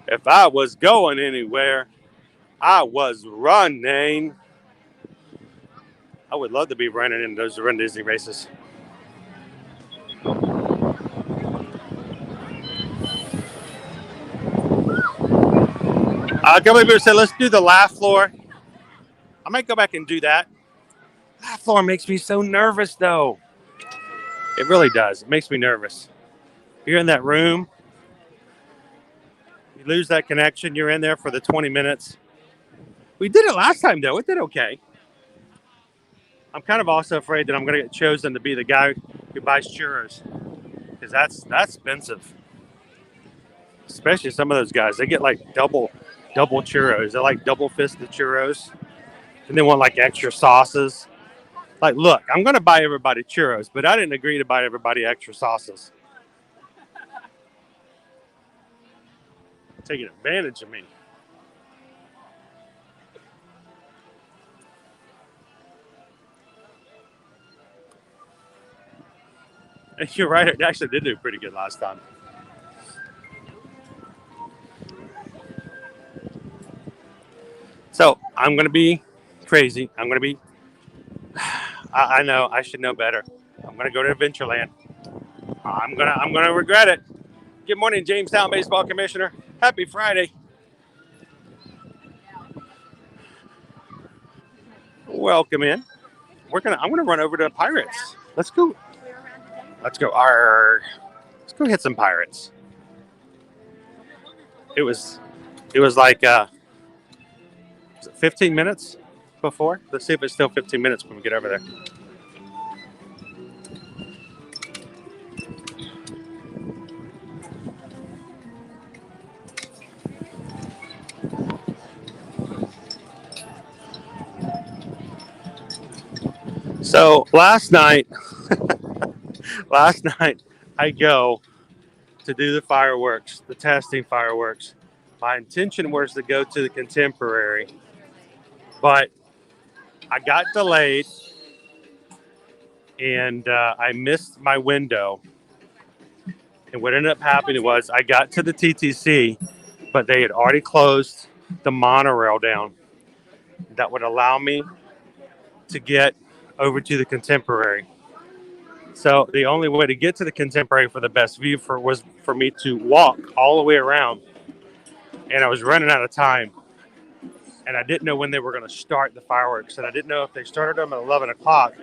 If I was going anywhere, I was running. I would love to be running in those Run Disney races. A couple of people said, let's do the laugh floor. I might go back and do that. Laugh floor makes me so nervous, though. It really does. It makes me nervous. You're in that room. You lose that connection. You're in there for the 20 minutes. We did it last time, though. It did okay. I'm kind of also afraid that I'm going to get chosen to be the guy who buys churros. Because that's expensive. Especially some of those guys. They get like double churros. They're like double-fisted churros. And they want like extra sauces. Like, look, I'm going to buy everybody churros, but I didn't agree to buy everybody extra sauces. Taking advantage of me. And you're right, it actually did do pretty good last time. So, I'm going to be crazy. I'm going to be... I know, I should know better. I'm going to go to Adventureland. I'm going to regret it. Good morning, Jamestown Baseball Commissioner. Happy Friday. Welcome in. I'm going to run over to Pirates. Let's go. Let's go. Arr. Let's go hit some Pirates. It was like 15 minutes before. Let's see if it's still 15 minutes when we get over there. So last night I go to do the fireworks, the testing fireworks. My intention was to go to the Contemporary, but I got delayed and I missed my window. And what ended up happening was I got to the TTC, but they had already closed the monorail down. That would allow me to get over to the Contemporary. So the only way to get to the Contemporary for the best view was for me to walk all the way around, and I was running out of time, and I didn't know when they were going to start the fireworks, and I didn't know if they started them at 11 o'clock,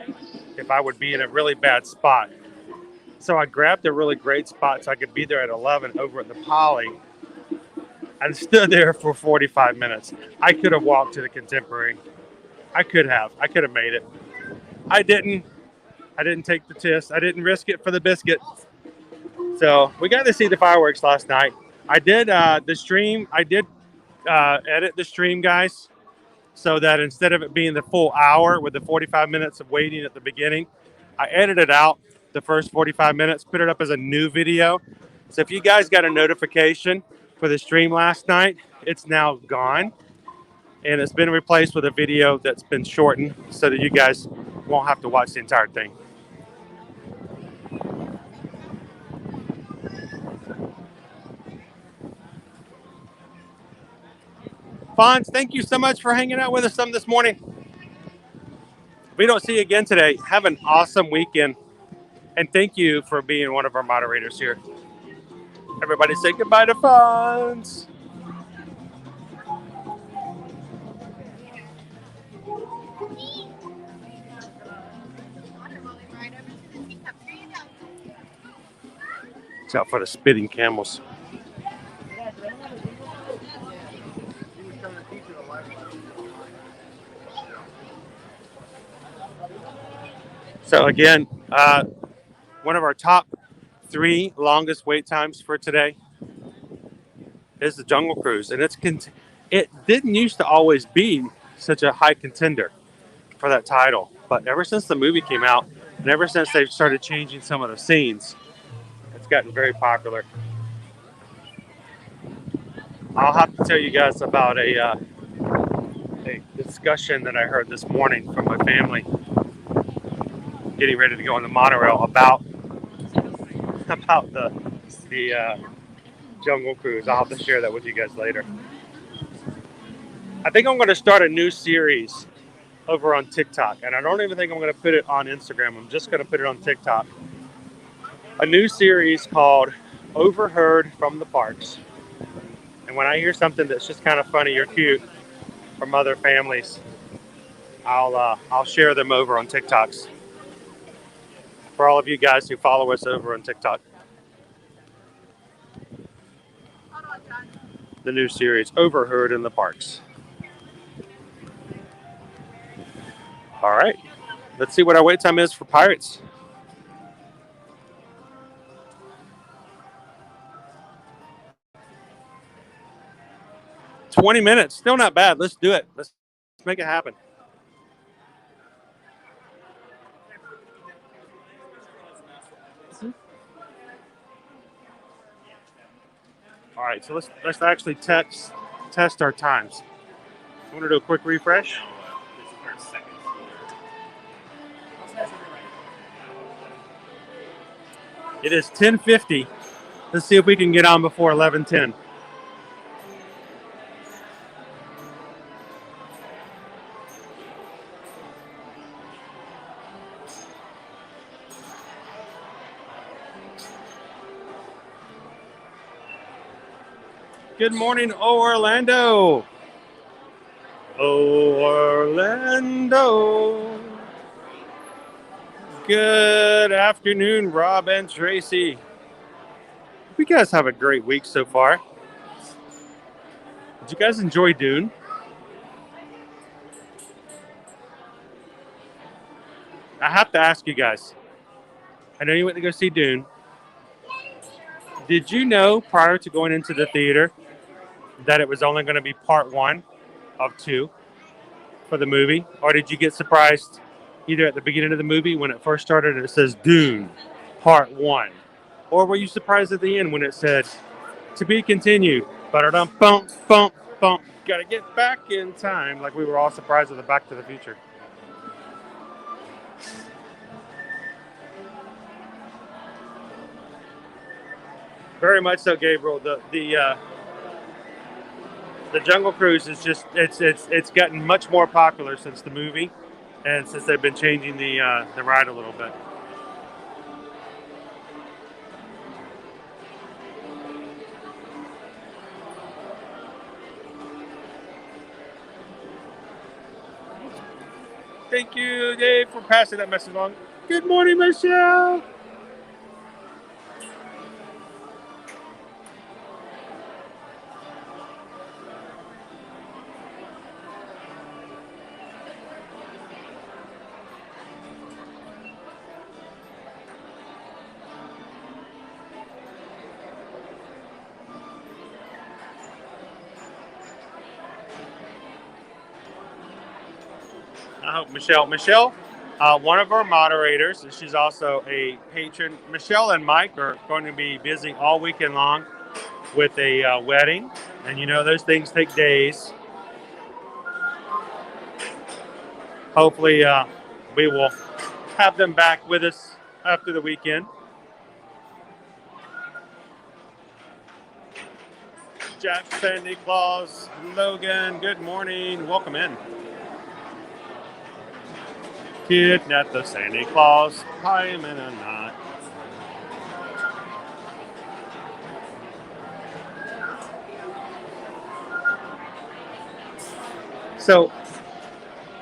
if I would be in a really bad spot. So I grabbed a really great spot so I could be there at 11 over at the Poly, and stood there for 45 minutes. I could have walked to the Contemporary. I could have made it. I didn't take the test. I didn't risk it for the biscuit. So we got to see the fireworks last night. I did the stream. I did edit the stream, guys, so that instead of it being the full hour with the 45 minutes of waiting at the beginning, I edited out the first 45 minutes, put it up as a new video. So if you guys got a notification for the stream last night, it's now gone. And it's been replaced with a video that's been shortened so that you guys won't have to watch the entire thing. Fonz, thank you so much for hanging out with us some this morning. If we don't see you again today, have an awesome weekend. And thank you for being one of our moderators here. Everybody say goodbye to Fonz. Watch out for the spitting camels. So again, one of our top 3 longest wait times for today is the Jungle Cruise, and it didn't used to always be such a high contender for that title, but ever since the movie came out, and ever since they've started changing some of the scenes, it's gotten very popular. I'll have to tell you guys about a discussion that I heard this morning from my family getting ready to go on the monorail about the Jungle Cruise. I'll have to share that with you guys later. I think I'm going to start a new series over on TikTok, and I don't even think I'm going to put it on Instagram. I'm just going to put it on TikTok. A new series called Overheard from the Parks. And when I hear something that's just kind of funny or cute from other families, I'll share them over on TikToks. For all of you guys who follow us over on TikTok. The new series, Overheard in the Parks. All right, let's see what our wait time is for Pirates. $20 minutes, still not bad. Let's do it. Let's make it happen. All right, so let's actually test our times. I want to do a quick refresh. It is 10:50. Let's see if we can get on before 11:10. Good morning, Orlando. Orlando. Good afternoon, Rob and Tracy. You guys have a great week so far. Did you guys enjoy Dune? I have to ask you guys. I know you went to go see Dune. Did you know prior to going into the theater that it was only going to be part 1 of 2 for the movie? Or did you get surprised either at the beginning of the movie when it first started and it says Dune part 1? Or were you surprised at the end when it said to be continued? Ba-da-dum, bump, bump, bump. Gotta get back in time, like we were all surprised with the Back to the Future. Very much so, Gabriel. The Jungle Cruise is just it's gotten much more popular since the movie. and since they've been changing the ride a little bit. Thank you, Dave, for passing that message along. Good morning, Michelle. I hope Michelle, one of our moderators, and she's also a patron. Michelle and Mike are going to be busy all weekend long with a wedding, and you know those things take days. Hopefully, we will have them back with us after the weekend. Jack, Sandy Claus, Logan, good morning. Welcome in. Kidnap the Santa Claus, tie him in a knot. So,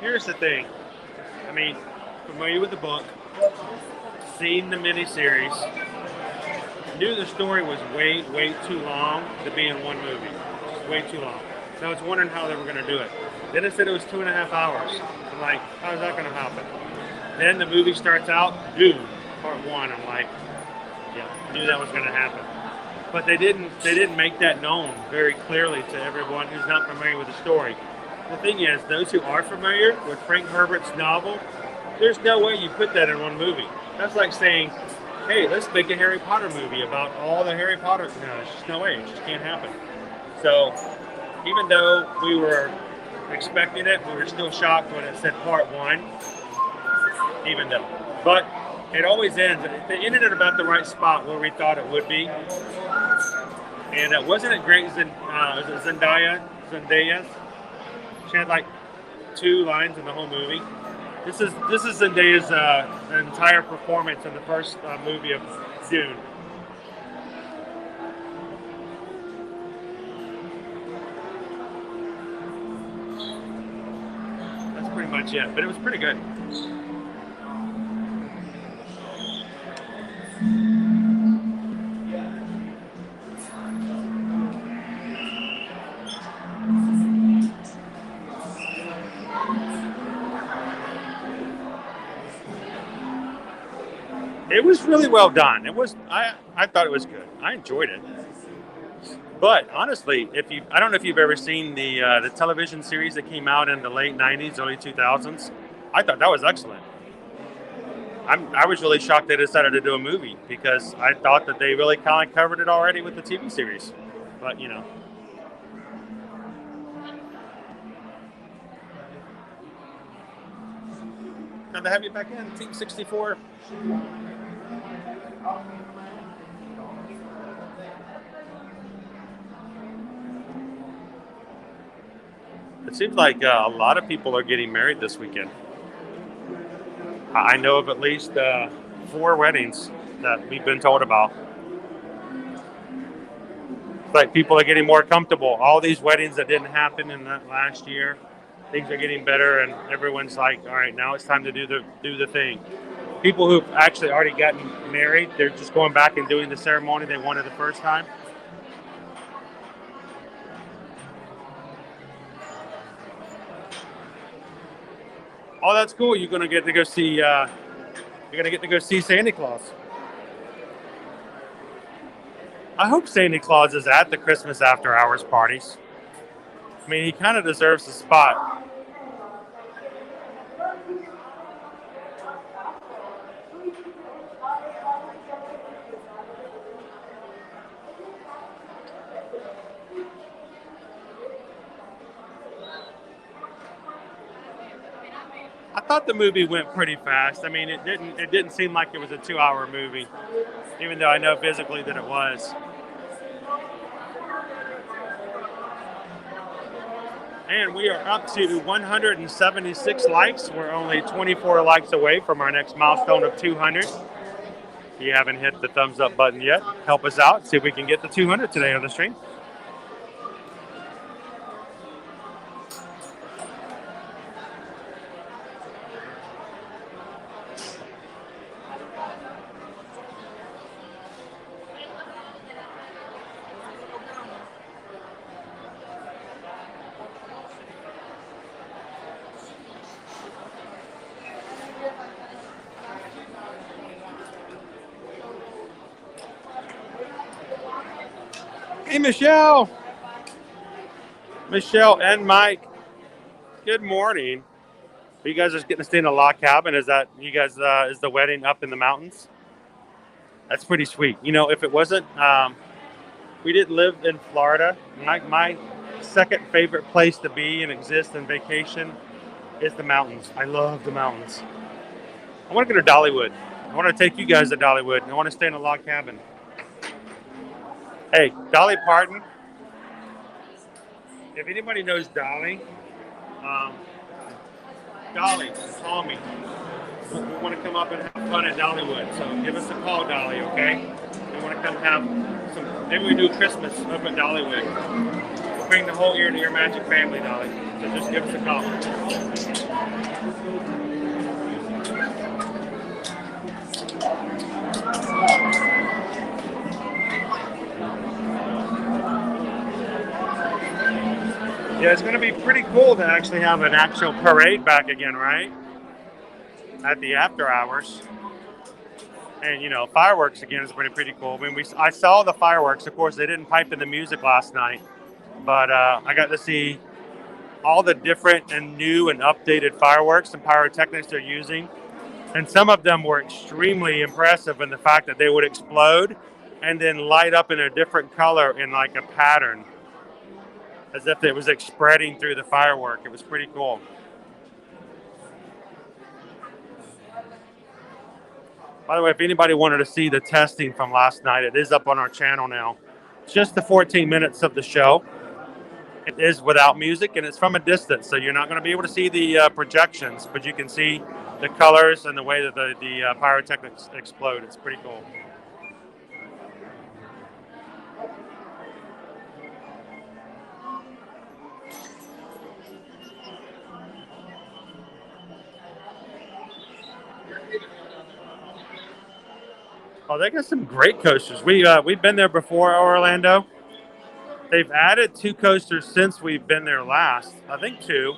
here's the thing. I mean, familiar with the book, seen the miniseries, knew the story was way too long to be in one movie. Just way too long. So I was wondering how they were going to do it. Then it said it was 2.5 hours. I'm like, how is that going to happen? Then the movie starts out, Dune, part 1. I'm like, yeah, I knew that was going to happen. But they didn't make that known very clearly to everyone who's not familiar with the story. The thing is, those who are familiar with Frank Herbert's novel, there's no way you put that in one movie. That's like saying, hey, let's make a Harry Potter movie about all the Harry Potter. No, there's just no way. It just can't happen. So even though we were expecting it, we were still shocked when it said part 1. Even though. But it always ends. They ended at about the right spot where we thought it would be. And wasn't it great? Zendaya? She had like 2 lines in the whole movie. This is Zendaya's entire performance in the first movie of Dune. That's pretty much it, but it was pretty good. It was really well done. It was. I thought it was good. I enjoyed it. But honestly, I don't know if you've ever seen the television series that came out in the late '90s, early 2000s. I thought that was excellent. I was really shocked they decided to do a movie because I thought that they really kind of covered it already with the TV series. But you know. Glad to have you back in, Team 64. It seems like a lot of people are getting married this weekend. I know of at least 4 weddings that we've been told about. It's like people are getting more comfortable. All these weddings that didn't happen in that last year, things are getting better, and everyone's like, all right, now it's time to do the thing. People who've actually already gotten married, they're just going back and doing the ceremony they wanted the first time. Oh, that's cool. You're gonna get to go see. You're gonna get to go see Santa Claus. I hope Santa Claus is at the Christmas after hours parties. I mean, he kind of deserves the spot. I thought the movie went pretty fast. I mean, it didn't seem like it was a 2-hour movie, even though I know physically that it was. And we are up to 176 likes. We're only 24 likes away from our next milestone of 200. If you haven't hit the thumbs up button yet, help us out. See if we can get to 200 today on the stream. Hey, Michelle. Michelle and Mike, good morning. Are you guys just getting to stay in a log cabin? Is that you guys? Is the wedding up in the mountains? That's pretty sweet. You know, if it wasn't, we didn't live in Florida. My second favorite place to be and exist and vacation is the mountains. I love the mountains. I want to go to Dollywood. I want to take you guys to Dollywood. I want to stay in a log cabin. Hey, Dolly Parton. If anybody knows Dolly, Dolly, call me. We want to come up and have fun at Dollywood. So give us a call, Dolly, okay? We want to come have some, maybe we do Christmas up at Dollywood. We'll bring the whole Ear to Your Magic family, Dolly. So just give us a call. Yeah, it's going to be pretty cool to actually have an actual parade back again, right? At the after hours. And, you know, fireworks again is pretty cool. I mean, I saw the fireworks. Of course, they didn't pipe in the music last night. But I got to see all the different and new and updated fireworks and pyrotechnics they're using. And some of them were extremely impressive in the fact that they would explode and then light up in a different color in like a pattern, as if it was like spreading through the firework. It was pretty cool. By the way, if anybody wanted to see the testing from last night, it is up on our channel now. It's just the 14 minutes of the show. It is without music, and it's from a distance, so you're not going to be able to see the projections, but you can see the colors and the way that the pyrotechnics explode. It's pretty cool. Oh, they got some great coasters. We've been there before, Orlando. They've added 2 coasters since we've been there last. I think 2.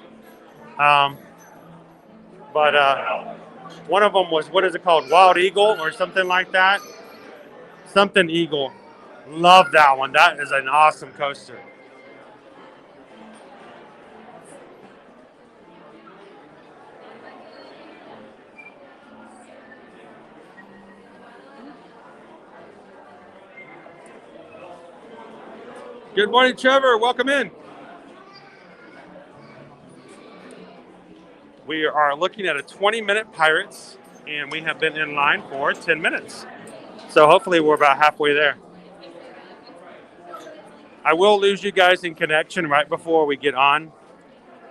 But one of them was, what is it called? Wild Eagle or something like that. Something Eagle. Love that one. That is an awesome coaster. Good morning, Trevor. Welcome in. We are looking at a 20-minute Pirates, and we have been in line for 10 minutes. So hopefully we're about halfway there. I will lose you guys in connection right before we get on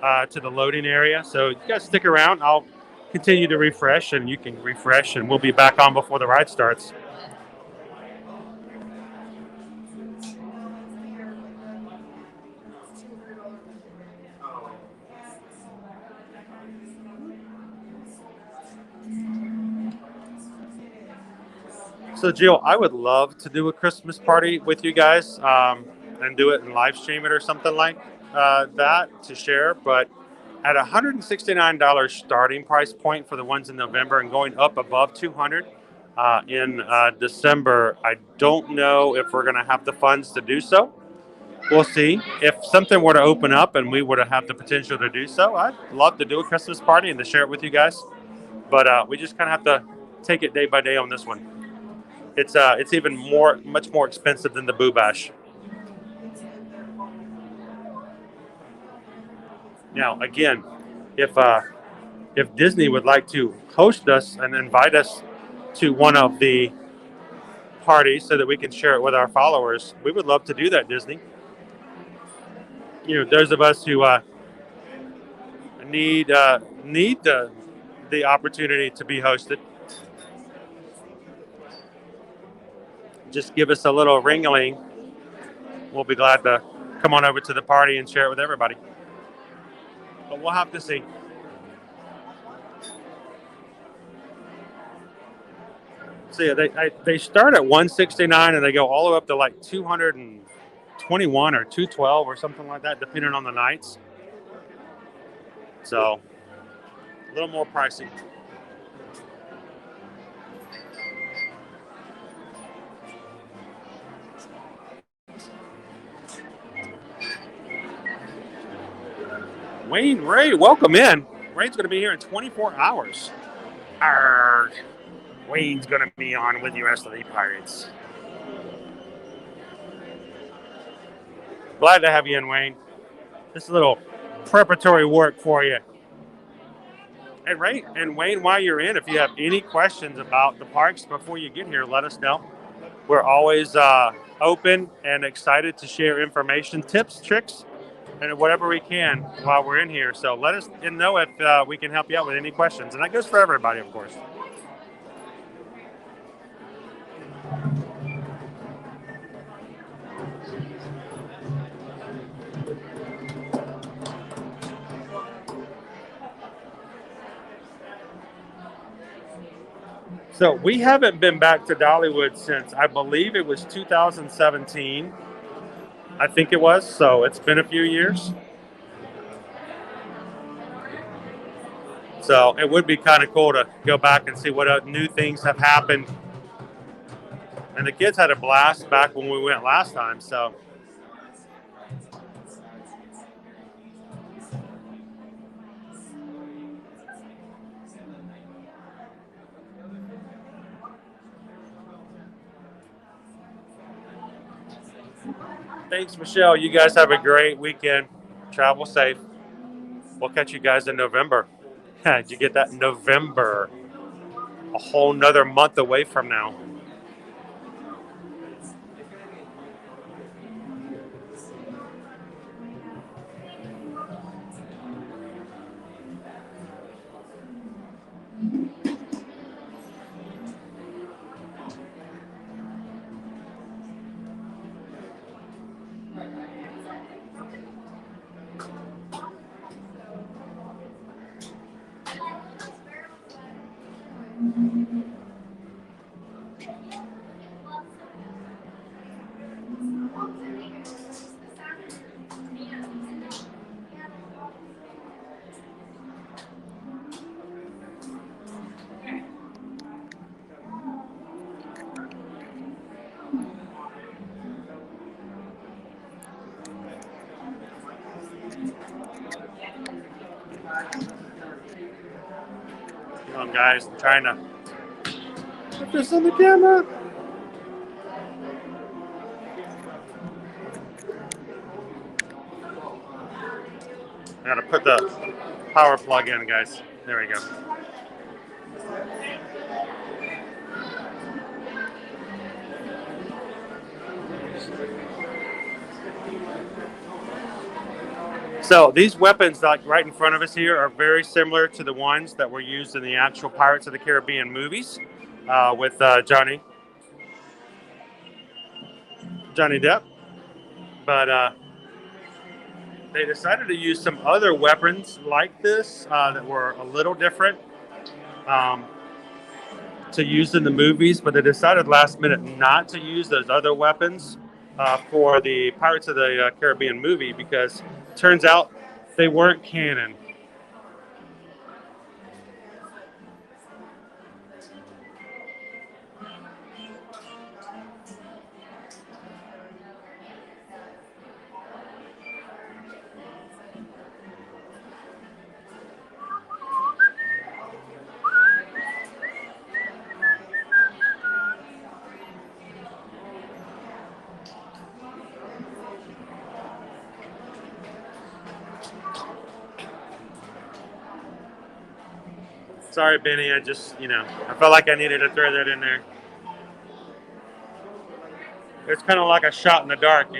to the loading area. So you guys stick around. I'll continue to refresh, and you can refresh, and we'll be back on before the ride starts. So, Jill, I would love to do a Christmas party with you guys and do it and live stream it or something like that to share. But at $169 starting price point for the ones in November and going up above $200 in December, I don't know if we're going to have the funds to do so. We'll see. If something were to open up and we were to have the potential to do so, I'd love to do a Christmas party and to share it with you guys. But we just kind of have to take it day by day on this one. It's even much more expensive than the Boo Bash. Now, again, if Disney would like to host us and invite us to one of the parties so that we can share it with our followers, we would love to do that, Disney. You know, those of us who need the opportunity to be hosted, just give us a little ring-a-ling. We'll be glad to come on over to the party and share it with everybody. But we'll have to see. So yeah, they start at 169 and they go all the way up to like 221 or 212 or something like that, depending on the nights. So a little more pricey. Wayne Ray, welcome in. Wayne's going to be here in 24 hours. Arrgh. Wayne's going to be on with the rest of the Pirates. Glad to have you in, Wayne. This is a little preparatory work for you. And Ray and Wayne, while you're in, if you have any questions about the parks before you get here, let us know. We're always open and excited to share information, tips, tricks, and whatever we can while we're in here. So let us know if we can help you out with any questions. And that goes for everybody, of course. So we haven't been back to Dollywood since, I believe it was 2017. I think it was. So it's been a few years. So it would be kind of cool to go back and see what new things have happened. And the kids had a blast back when we went last time. So thanks, Michelle. You guys have a great weekend. Travel safe. We'll catch you guys in November. Did you get that? November. A whole nother month away from now. Come on, guys. I'm trying to put this on the camera. I gotta put the power plug in, guys. There we go. So these weapons, like right in front of us here, are very similar to the ones that were used in the actual Pirates of the Caribbean movies with Johnny Depp. But they decided to use some other weapons like this that were a little different to use in the movies, but they decided last minute not to use those other weapons for the Pirates of the Caribbean movie because it turns out they weren't canon. Sorry, Benny. I just, I felt like I needed to throw that in there. It's kind of like a shot in the dark,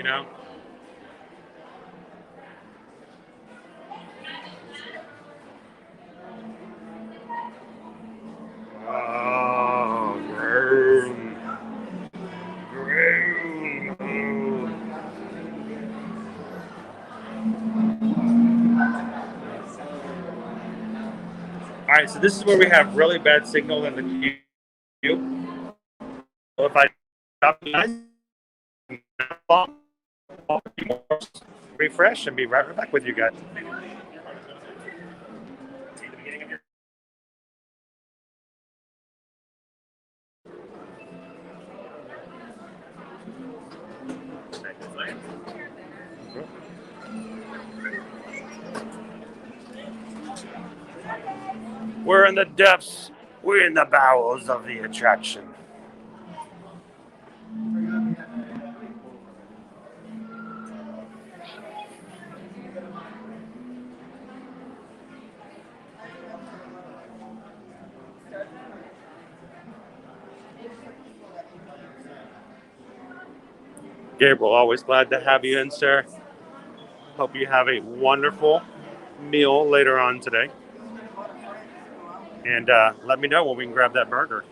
right, so this is where we have really bad signal in the queue. So if I stop you guys, refresh and be right back with you guys. We're in the depths. We're in the bowels of the attraction. Gabriel, always glad to have you in, sir. Hope you have a wonderful meal later on today. And let me know when we can grab that burger.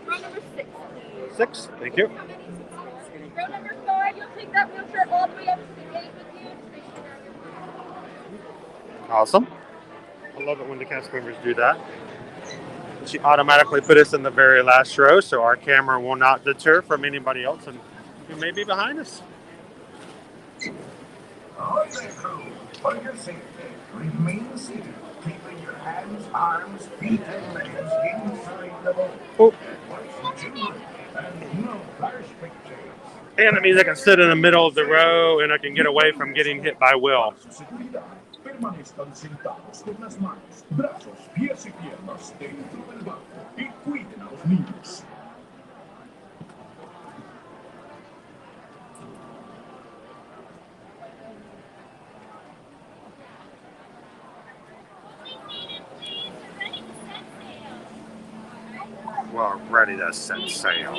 Row number 6. 6, thank you. Row number 5, you'll take that wheelchair all the way up to the gate with you. Awesome. I love it when the cast members do that. She automatically put us in the very last row, so our camera will not deter from anybody else and who may be behind us. All right, crew, for your safety, remain seated, keeping your hands, arms, feet, and legs inside the boat. Oh. Watch the children, and no flash pictures. And it means I can sit in the middle of the row and I can get away from getting hit by Will. Permanezcan sentados con las manos, brazos, pies y piernas dentro del barco y cuiden a los niños. We're ready to set sail.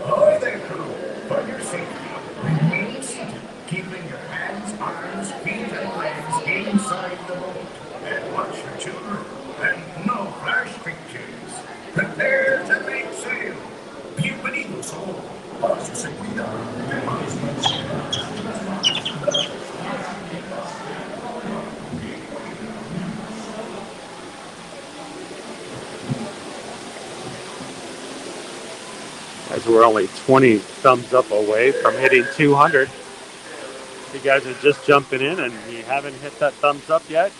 Ahoy there, crew. For your safety, remain seated, keeping your hands, arms, feet, and legs inside the boat. And watch your children, and no flash pictures. Prepare to make sail. Bienvenidos a bordo. Para su seguridad, permanezcan sentados con las manos, brazos, As we're only 20 thumbs up away from hitting 200. If you guys are just jumping in and you haven't hit that thumbs up yet,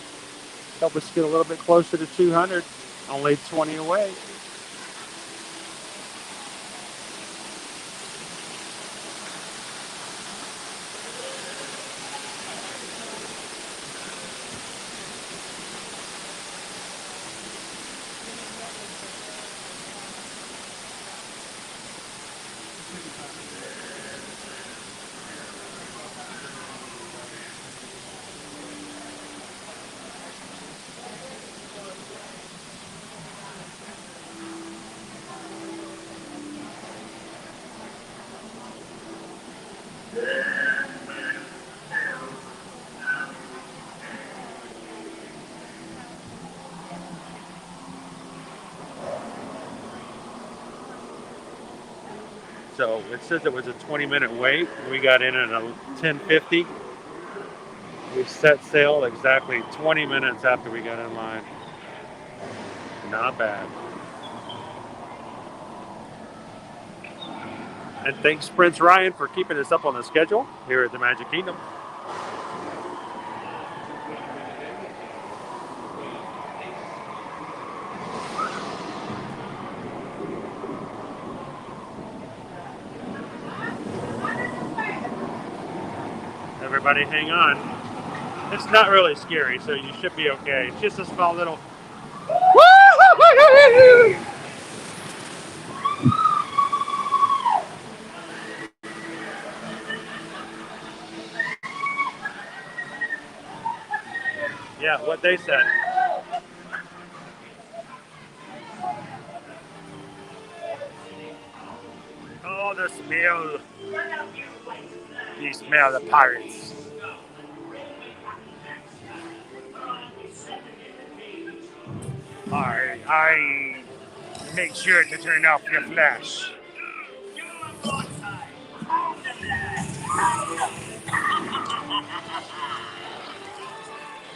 help us get a little bit closer to 200. Only 20 away. So it says it was a 20-minute wait. We got in at 10:50. We set sail exactly 20 minutes after we got in line. Not bad. And thanks, Prince Ryan, for keeping us up on the schedule here at the Magic Kingdom. everybody, hang on. It's not really scary, so you should be okay. It's just a small little. Yeah, what they said. Oh, the smell. You smell the pirates. I make sure to turn off your flash.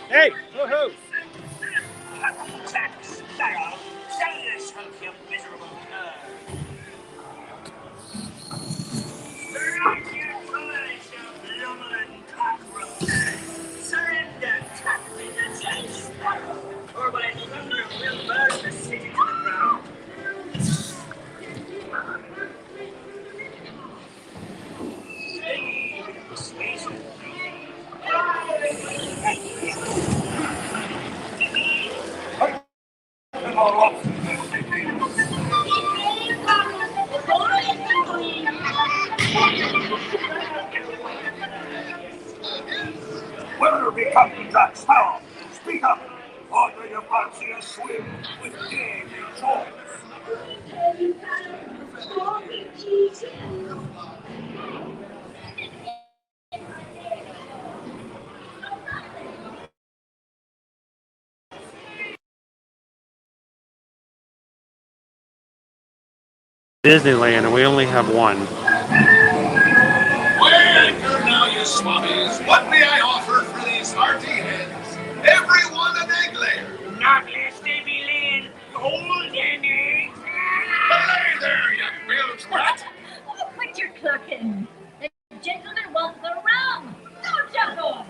Hey, woohoo! Where becomes that smell? Speak up, or do you fancy a swim with Davy Jones? Disneyland, and we only have one. Well, now, you swabbies, what may I offer for these hearty heads? Every one an egg layer. Not less Davy Lane, golden eggs. Hey there, you bilge rat. Quit your clucking. The gentleman wants the rum. Don't you, boy?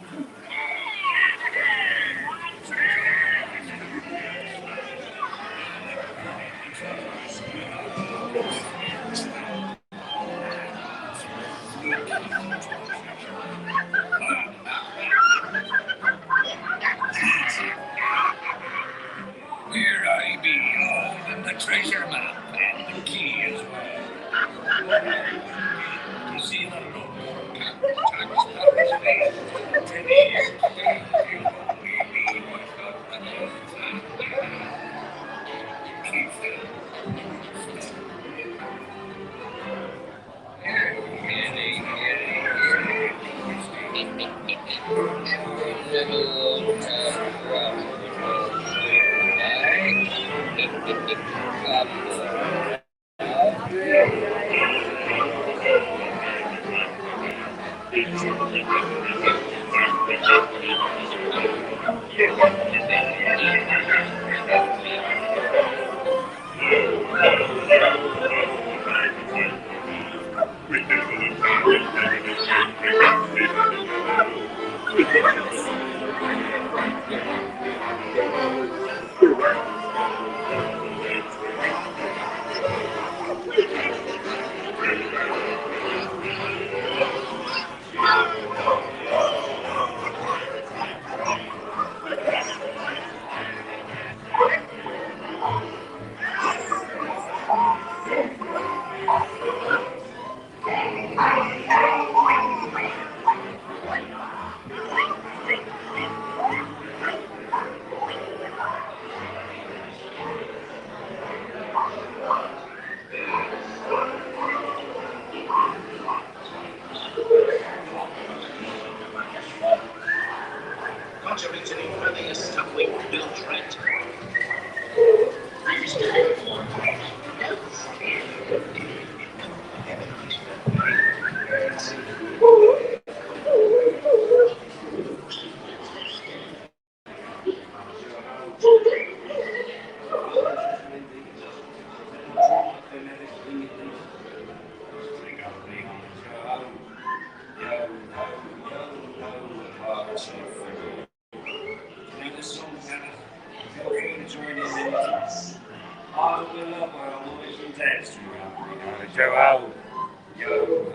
Here I be, holding the treasure map and the key as well. You see the look, Captain Times Paris face. 10 years today, you know we was got the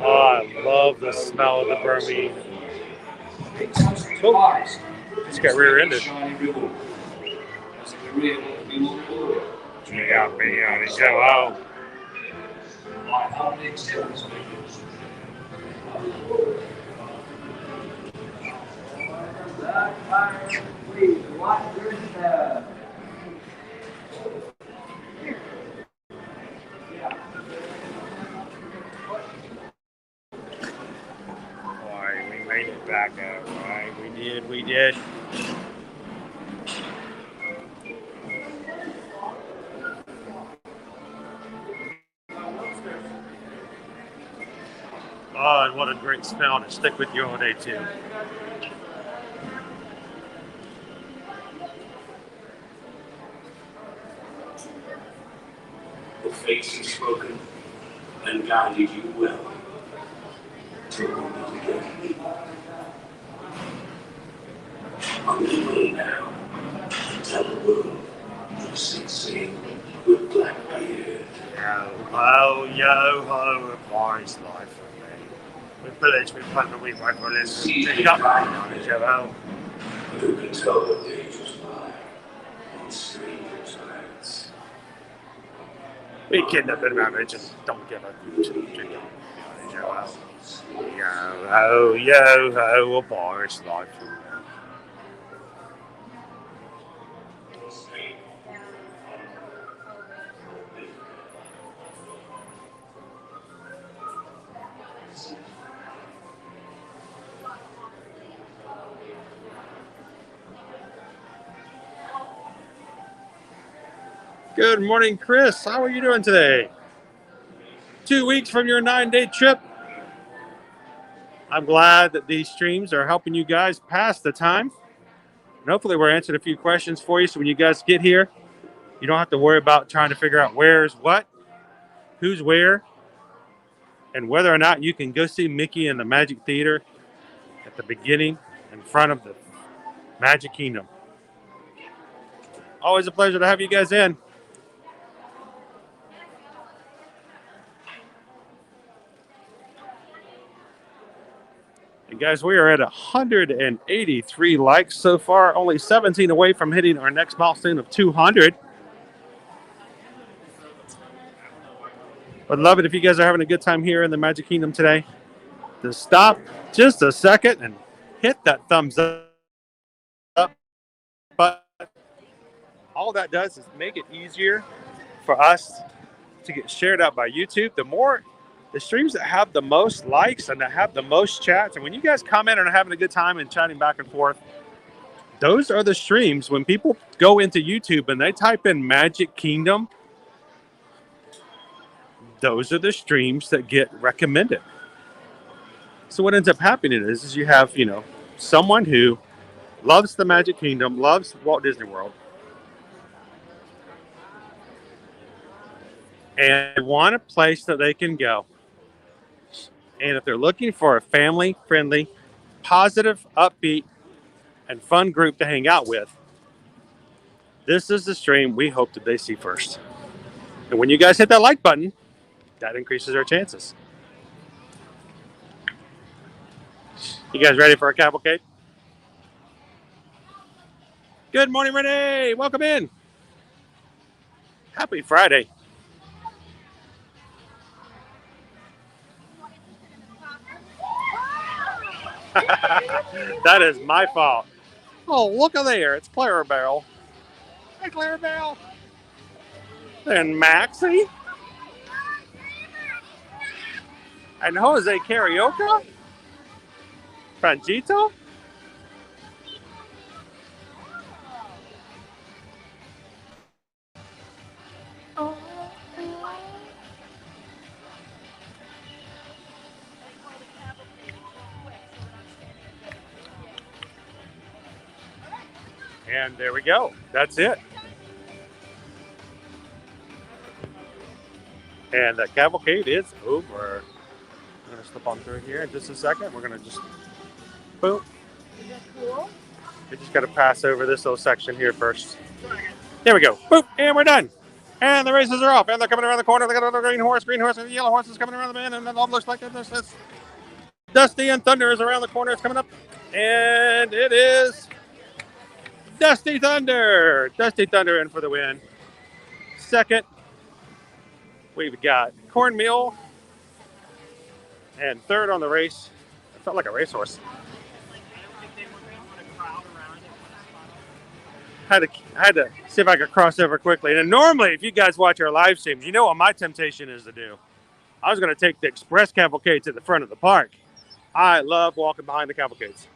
Oh, I love the smell of the bromine. Oh, just got rear-ended. Yeah, hello. Boy, we made it back up, right? We did. Oh, and what a great smell to stick with you all day, too. The face has spoken and guided you well. Take on it again. On the way now, tell the world you set sail with Blackbeard. Yo ho, yo ho, a boy's life for me. With village, we put the week right for this. See Take the up fire on it, yo ho. but who can tell what dangers lie on strangers' lands? We kidnapping around it, just don't give a drink. Yo ho, a boy's life for me. Good morning, Chris. How are you doing today? 2 weeks from your 9-day trip. I'm glad that these streams are helping you guys pass the time. And hopefully we're answering a few questions for you so when you guys get here, you don't have to worry about trying to figure out where's what, who's where, and whether or not you can go see Mickey in the Magic Theater at the beginning in front of the Magic Kingdom. Always a pleasure to have you guys in. And guys, we are at 183 likes so far, only 17 away from hitting our next milestone of 200. I'd love it if you guys are having a good time here in the Magic Kingdom today. To stop just a second and hit that thumbs up. But all that does is make it easier for us to get shared out by YouTube. The streams that have the most likes and that have the most chats, and when you guys comment and are having a good time and chatting back and forth, those are the streams. When people go into YouTube and they type in Magic Kingdom, those are the streams that get recommended. So what ends up happening is you have, someone who loves the Magic Kingdom, loves Walt Disney World, and want a place that they can go. And if they're looking for a family-friendly, positive, upbeat, and fun group to hang out with, this is the stream we hope that they see first. And when you guys hit that like button, that increases our chances. You guys ready for a cavalcade? Good morning, Renee. Welcome in. Happy Friday. That is my fault. Oh, look at there. It's Clarabelle. Hey, Clarabelle. And Maxie. And Jose Carioca. Franjito. And there we go. That's it. And the cavalcade is over. I'm going to slip on through here in just a second. We're going to just, boom. Is that cool? We just got to pass over this little section here first. There we go. Boop. And we're done. And the races are off. And they're coming around the corner. They got another green horse, and the yellow horse is coming around the bend. And it all looks like this. Dusty and Thunder is around the corner. It's coming up. And it is Dusty Thunder. Dusty Thunder in for the win. Second, we've got Cornmeal. And third on the race, it felt like a racehorse. I had to see if I could cross over quickly. And normally, if you guys watch our live streams, you know what my temptation is to do. I was going to take the express cavalcade to the front of the park. I love walking behind the cavalcades.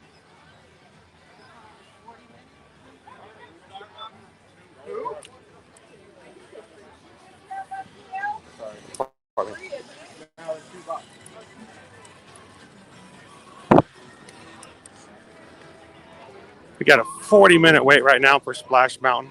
We got a 40-minute wait right now for Splash Mountain.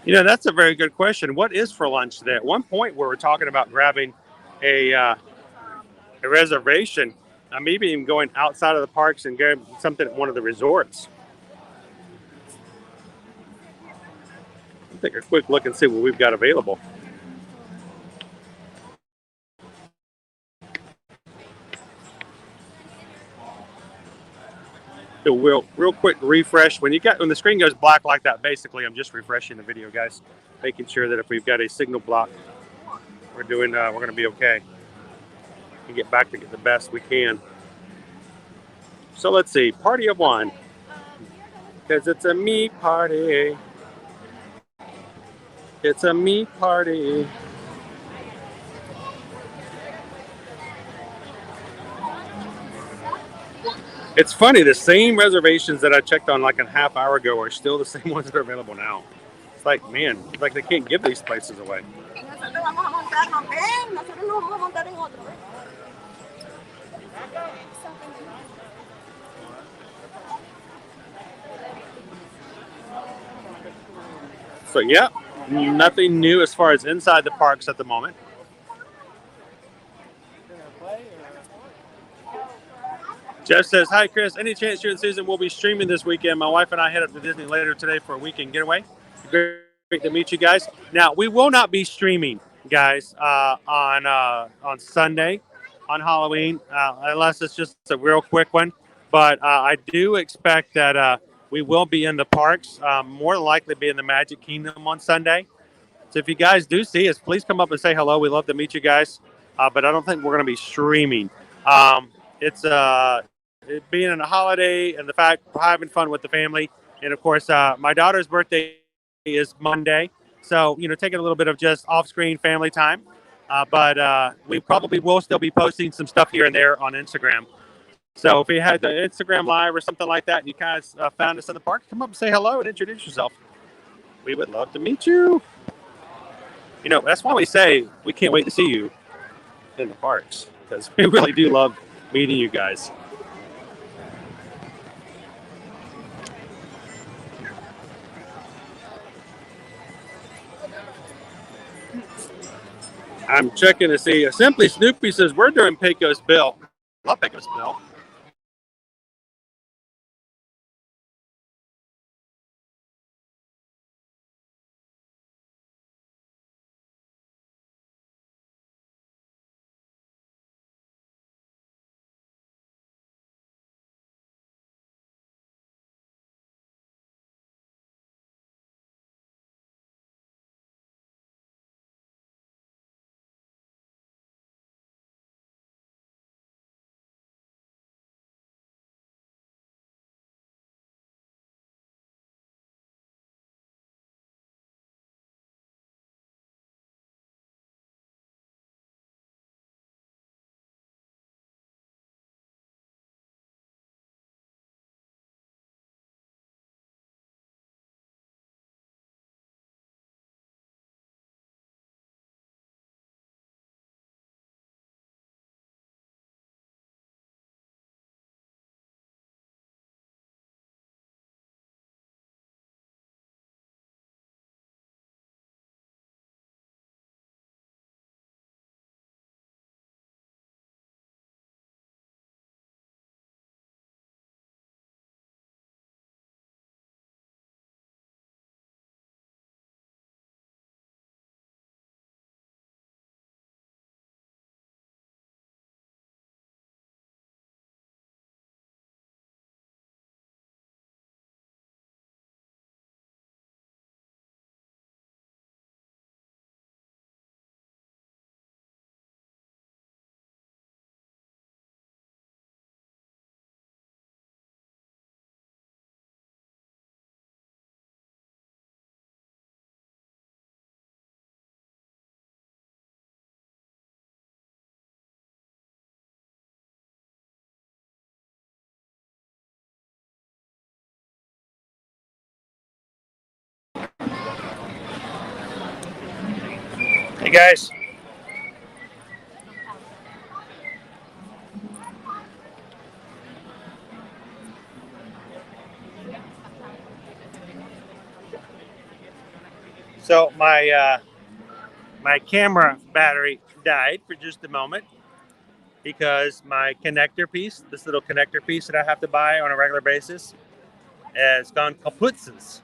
You know, that's a very good question. What is for lunch today? At one point, we were talking about grabbing a reservation, maybe even going outside of the parks and getting something at one of the resorts. I'll take a quick look and see what we've got available. Do a real quick refresh. When the screen goes black like that, basically I'm just refreshing the video, guys, making sure that if we've got a signal block, we're going to be okay and get back to get the best we can. So let's see, party of one, because it's a me party. It's a me party. It's funny, the same reservations that I checked on like a half hour ago are still the same ones that are available now. It's like, man, it's like they can't give these places away. So, yeah, nothing new as far as inside the parks at the moment. Jeff says, hi, Chris. Any chance you and Susan will be streaming this weekend? My wife and I head up to Disney later today for a weekend getaway. Great to meet you guys. Now, we will not be streaming, guys, on Sunday, on Halloween, unless it's just a real quick one. But I do expect that we will be in the parks, more than likely be in the Magic Kingdom on Sunday. So if you guys do see us, please come up and say hello. We love to meet you guys. But I don't think we're going to be streaming. It's it being a holiday and the fact we're having fun with the family. And of course, my daughter's birthday is Monday. So, taking a little bit of just off-screen family time. But we probably will still be posting some stuff here and there on Instagram. So if you had the Instagram live or something like that and you guys found us in the park, come up and say hello and introduce yourself. We would love to meet you. That's why we say we can't wait to see you in the parks, because we really do love meeting you guys. I'm checking to see. Simply Snoopy says we're doing Pecos Bill. Love Pecos Bill. guys. So my camera battery died for just a moment because my connector piece, this little connector piece that I have to buy on a regular basis, has gone kaputzes.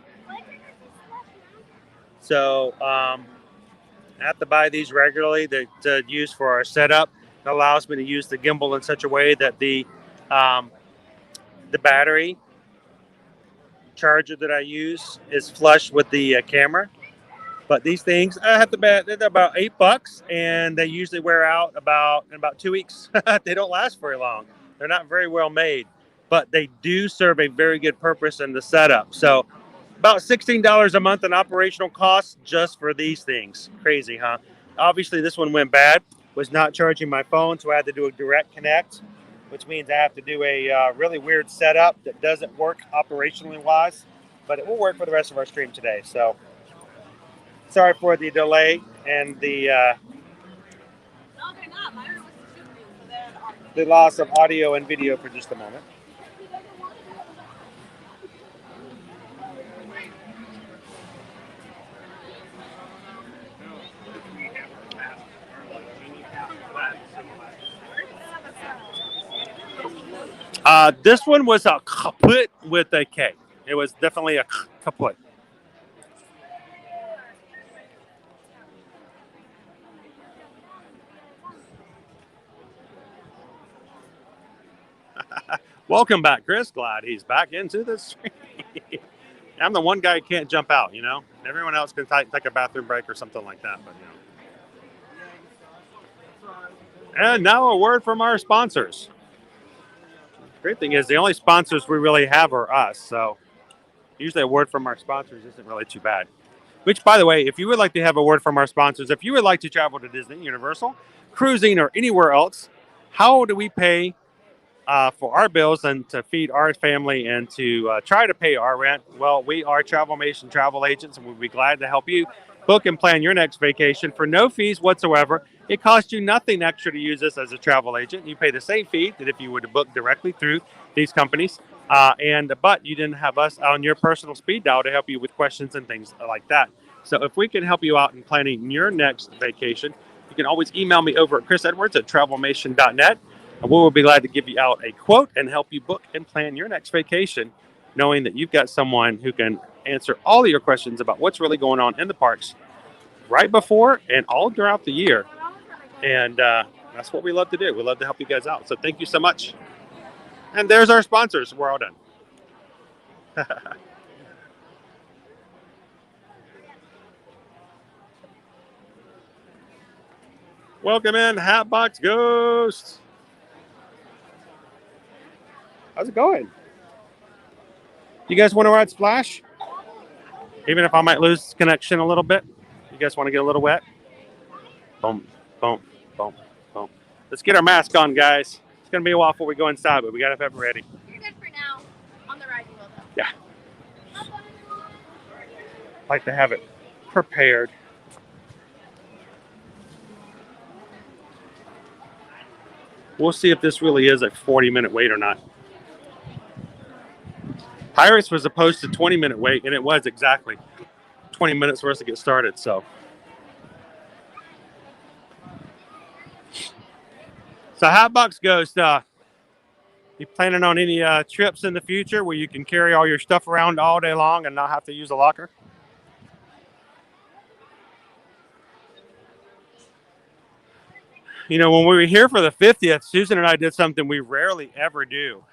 So I have to buy these regularly to use for our setup. It allows me to use the gimbal in such a way that the battery charger that I use is flush with the camera. But these things, I have to bet they're about $8, and they usually wear out in about 2 weeks. They don't last very long. They're not very well made, but they do serve a very good purpose in the setup. So about $16 a month in operational costs just for these things. Crazy, huh? Obviously, this one went bad. Was not charging my phone, so I had to do a direct connect, which means I have to do a really weird setup that doesn't work operationally wise, but it will work for the rest of our stream today. So sorry for the delay and the loss of audio and video for just a moment. This one was a kaput with a K. It was definitely a kaput. Welcome back, Chris. Glad he's back into the stream. I'm the one guy who can't jump out, you know. Everyone else can take a bathroom break or something like that, but you know. And now a word from our sponsors. Great thing is the only sponsors we really have are us, so usually a word from our sponsors isn't really too bad. Which, by the way, if you would like to have a word from our sponsors, if you would like to travel to Disney, Universal, cruising, or anywhere else, how do we pay for our bills and to feed our family and to try to pay our rent? Well, we are Travelmation travel agents, and we'll be glad to help you book and plan your next vacation for no fees whatsoever. It costs you nothing extra to use us as a travel agent. You pay the same fee that if you were to book directly through these companies. But you didn't have us on your personal speed dial to help you with questions and things like that. So if we can help you out in planning your next vacation, you can always email me over at chrisedwards@travelmation.net. And we will be glad to give you out a quote and help you book and plan your next vacation, knowing that you've got someone who can answer all of your questions about what's really going on in the parks right before and all throughout the year. And that's what we love to do. We love to help you guys out. So thank you so much. And there's our sponsors. We're all done. Welcome in, Hatbox Ghost. How's it going? You guys want to ride Splash? Even if I might lose connection a little bit? You guys want to get a little wet? Boom, boom, boom, boom. Let's get our mask on, guys. It's going to be a while before we go inside, but we got to have it ready. You're good for now. On the ride, you will, though. Yeah. Like to have it prepared. We'll see if this really is a 40-minute wait or not. Pirates was supposed to 20-minute wait, and it was exactly 20 minutes for us to get started. So Hatbox Ghost, you planning on any trips in the future where you can carry all your stuff around all day long and not have to use a locker? You know, when we were here for the 50th, Susan and I did something we rarely ever do.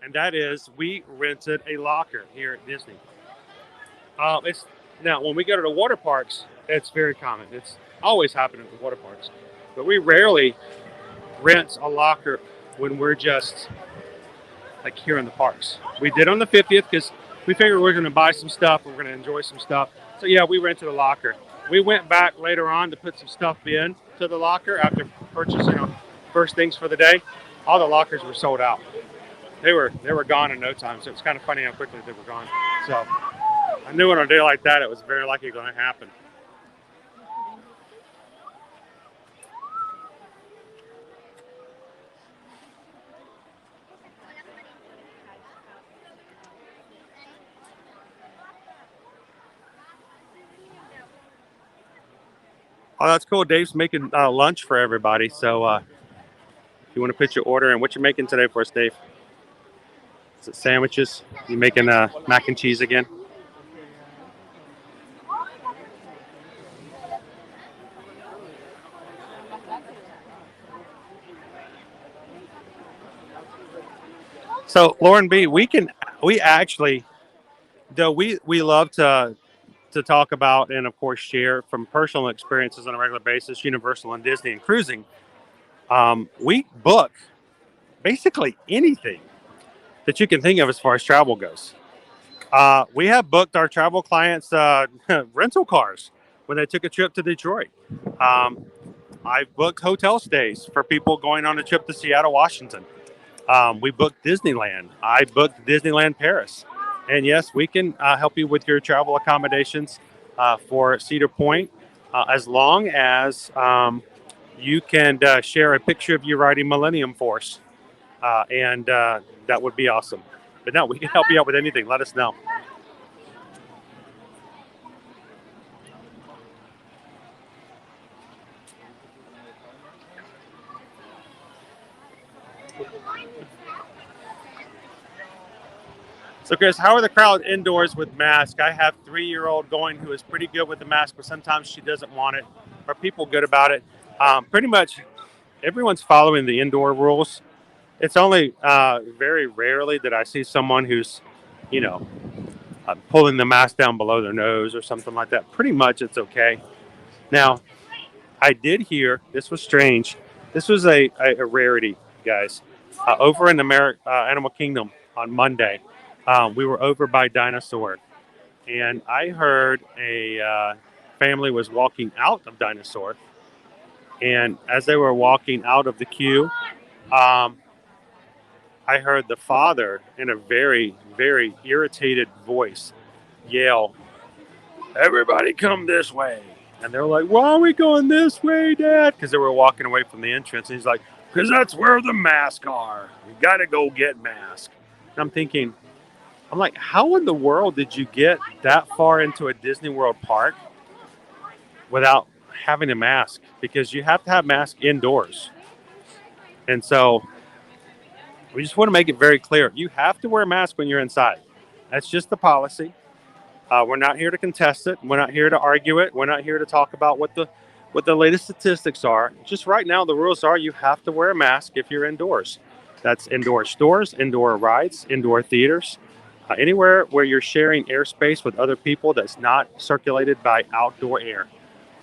And that is we rented a locker here at Disney. Now, when we go to the water parks, it's very common. It's always happening at the water parks. But we rarely rent a locker when we're just like here in the parks. We did on the 50th because we figured we were going to buy some stuff. We're going to enjoy some stuff. So, yeah, we rented a locker. We went back later on to put some stuff in to the locker after purchasing first things for the day. All the lockers were sold out. They were gone in no time, so it's kind of funny how quickly they were gone. So I knew on a day like that, it was very likely going to happen. Oh, that's cool. Dave's making lunch for everybody. So if you want to put your order in, what you making today for us, Dave? Is it sandwiches? You making mac and cheese again? So Lauren B, we actually, though we love to talk about and of course share from personal experiences on a regular basis, Universal and Disney and cruising. We book basically anything that you can think of as far as travel goes. We have booked our travel clients rental cars when they took a trip to Detroit. I've booked hotel stays for people going on a trip to Seattle, Washington. We booked Disneyland. I booked Disneyland Paris. And yes, we can help you with your travel accommodations for Cedar Point as long as you can share a picture of you riding Millennium Force. And that would be awesome. But no, we can help you out with anything. Let us know. So, Chris, how are the crowd indoors with masks? I have a 3-year-old going who is pretty good with the mask, but sometimes she doesn't want it. Are people good about it? Pretty much everyone's following the indoor rules. It's only very rarely that I see someone who's, you know, pulling the mask down below their nose or something like that. Pretty much it's okay. Now, I did hear, this was strange. This was a rarity, guys. Over in the Animal Kingdom on Monday, we were over by Dinosaur. And I heard a family was walking out of Dinosaur. And as they were walking out of the queue, I heard the father in a very, very irritated voice yell, "Everybody come this way." And they're like, "Why are we going this way, Dad?" Because they were walking away from the entrance. And he's like, "Because that's where the masks are. You got to go get masks." And I'm thinking, I'm like, how in the world did you get that far into a Disney World park without having a mask? Because you have to have masks indoors. And so we just want to make it very clear. You have to wear a mask when you're inside. That's just the policy. We're not here to contest it. We're not here to argue it. We're not here to talk about what the latest statistics are. Just right now, the rules are you have to wear a mask if you're indoors. That's indoor stores, indoor rides, indoor theaters, anywhere where you're sharing airspace with other people that's not circulated by outdoor air.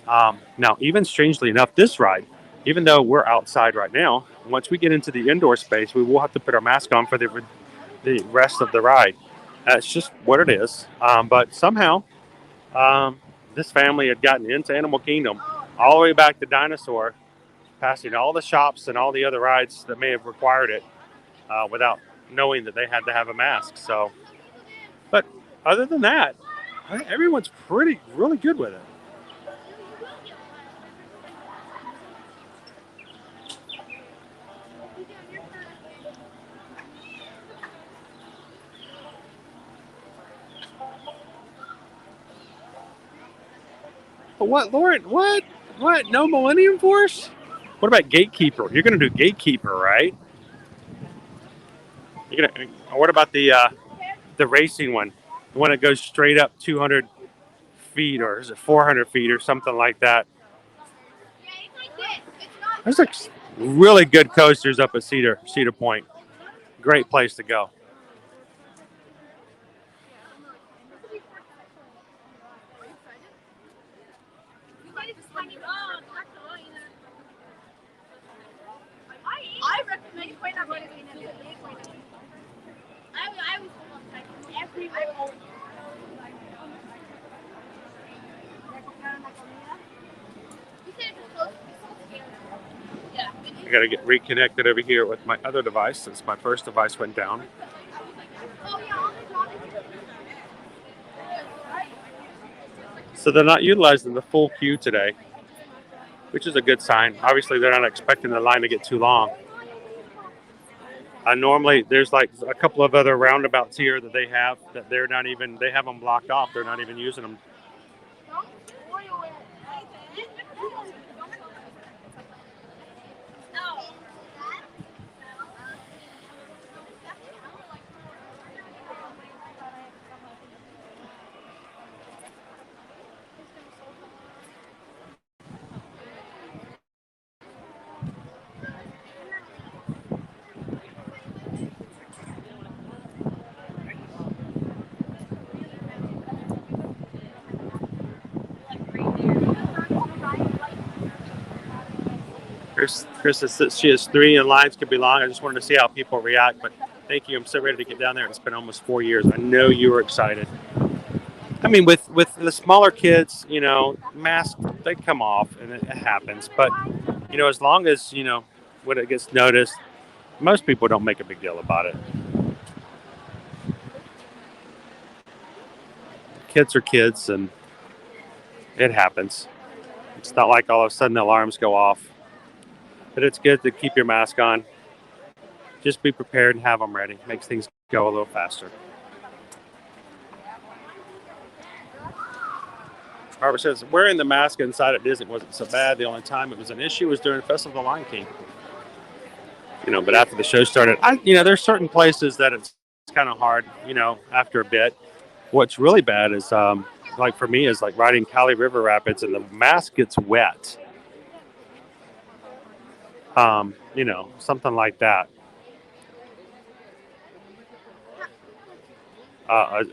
Now, even strangely enough, this ride, even though we're outside right now, once we get into the indoor space, we will have to put our mask on for the rest of the ride. That's just what it is. But somehow, this family had gotten into Animal Kingdom all the way back to Dinosaur, passing all the shops and all the other rides that may have required it without knowing that they had to have a mask. So, but other than that, everyone's really good with it. What, Lauren? What? No Millennium Force? What about Gatekeeper? You're going to do Gatekeeper, right? What about the racing one? The one that goes straight up 200 feet, or is it 400 feet, or something like that? There's like really good coasters up at Cedar Point. Great place to go. I recommend I got to get reconnected over here with my other device since my first device went down. So they're not utilizing the full queue today, which is a good sign. Obviously, they're not expecting the line to get too long. Normally, there's like a couple of other roundabouts here that they have that they have them blocked off. They're not even using them. Chris says she is 3 and lines could be long. I just wanted to see how people react, but thank you. I'm so ready to get down there. It's been almost 4 years. I know you were excited. I mean, with the smaller kids, you know, masks they come off and it happens. But you know, as long as you know when it gets noticed, most people don't make a big deal about it. Kids are kids, and it happens. It's not like all of a sudden the alarms go off. But it's good to keep your mask on. Just be prepared and have them ready. Makes things go a little faster. Barbara says, wearing the mask inside at Disney wasn't so bad. The only time it was an issue was during the Festival of the Lion King. You know, but after the show started, there's certain places that it's kind of hard, you know, after a bit. What's really bad is, like for me, is like riding Cali River Rapids and the mask gets wet. You know, something like that.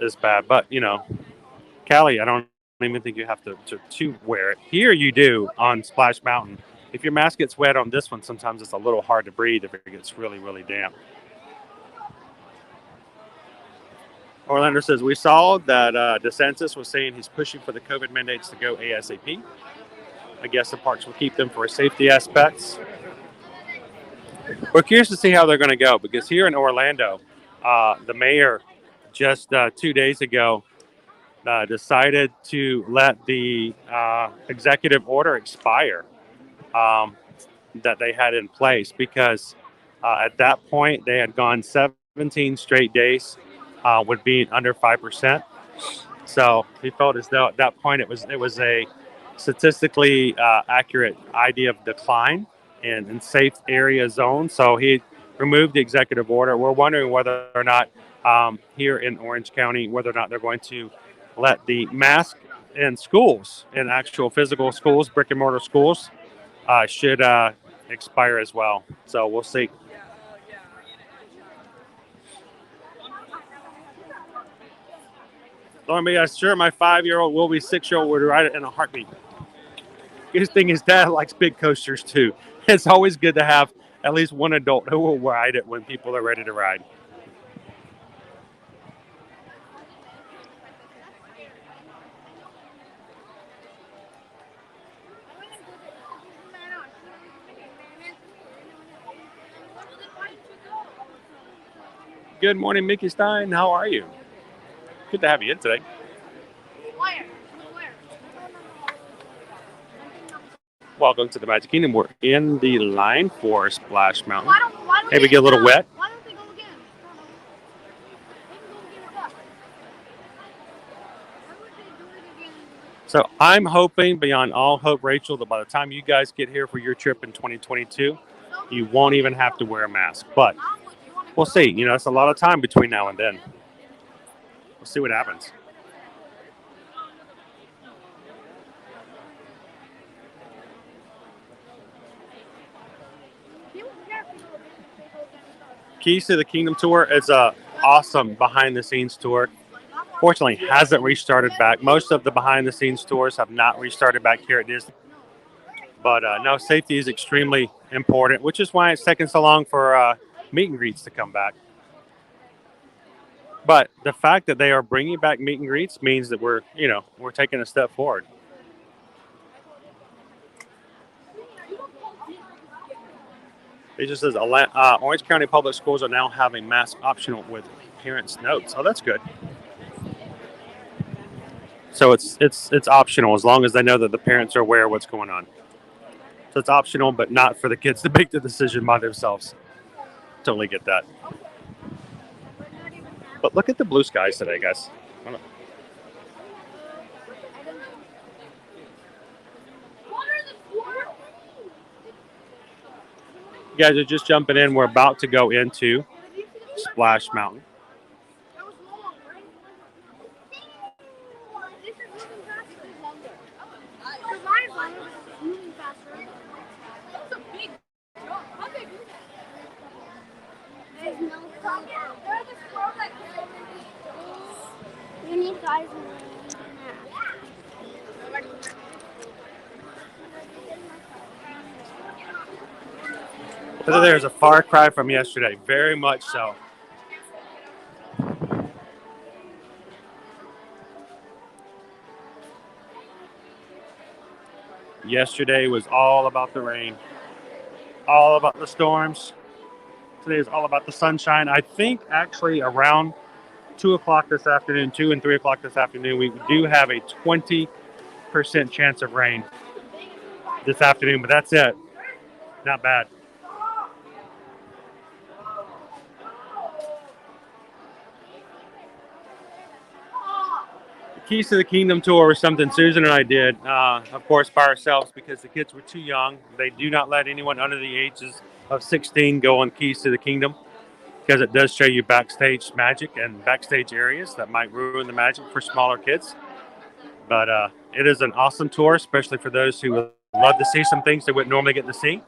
Is bad. But, you know, Cali, I don't even think you have to wear it. Here you do on Splash Mountain. If your mask gets wet on this one, sometimes it's a little hard to breathe if it gets really, really damp. Orlando says, we saw that DeSantis was saying he's pushing for the COVID mandates to go ASAP. I guess the parks will keep them for safety aspects. We're curious to see how they're going to go because here in Orlando, the mayor just 2 days ago decided to let the executive order expire that they had in place because at that point they had gone 17 straight days with being under 5%. So he felt as though at that point it was a statistically accurate idea of decline in safe area zones. So he removed the executive order. We're wondering whether or not here in Orange County, whether or not they're going to let the mask in schools, in actual physical schools, brick and mortar schools, should expire as well. So we'll see. Lauren, yeah, sure, my 5-year-old will be 6-year-old would ride it in a heartbeat. His thing is dad likes big coasters too. It's always good to have at least one adult who will ride it when people are ready to ride. Good morning, Mickey Stein. How are you? Good to have you in today. Welcome to the Magic Kingdom. We're in the line for Splash Mountain. Maybe get a little wet. Why don't they go again? They can go again. Why would they do it again? So I'm hoping beyond all hope, Rachel, that by the time you guys get here for your trip in 2022, you won't even have to wear a mask. But we'll see. You know, it's a lot of time between now and then. We'll see what happens. Keys to the Kingdom tour is a awesome behind-the-scenes tour. Fortunately, hasn't restarted back. Most of the behind-the-scenes tours have not restarted back here at Disney. But no, safety is extremely important, which is why it's taken so long for meet and greets to come back. But the fact that they are bringing back meet and greets means that we're taking a step forward. It just says Orange County Public Schools are now having mask optional with parents' notes. Oh, that's good. So it's optional as long as they know that the parents are aware of what's going on. So it's optional, but not for the kids to make the decision by themselves. Totally get that. But look at the blue skies today, guys. You guys are just jumping in. We're about to go into Splash Mountain. You need guys. But there's a far cry from yesterday, very much so. Yesterday was all about the rain, all about the storms. Today is all about the sunshine. I think actually around 2 o'clock this afternoon, 2 and 3 o'clock this afternoon, we do have a 20% chance of rain this afternoon, but that's it. Not bad. The Keys to the Kingdom tour was something Susan and I did, of course, by ourselves because the kids were too young. They do not let anyone under the ages of 16 go on Keys to the Kingdom because it does show you backstage magic and backstage areas that might ruin the magic for smaller kids. But it is an awesome tour, especially for those who would love to see some things they wouldn't normally get to see.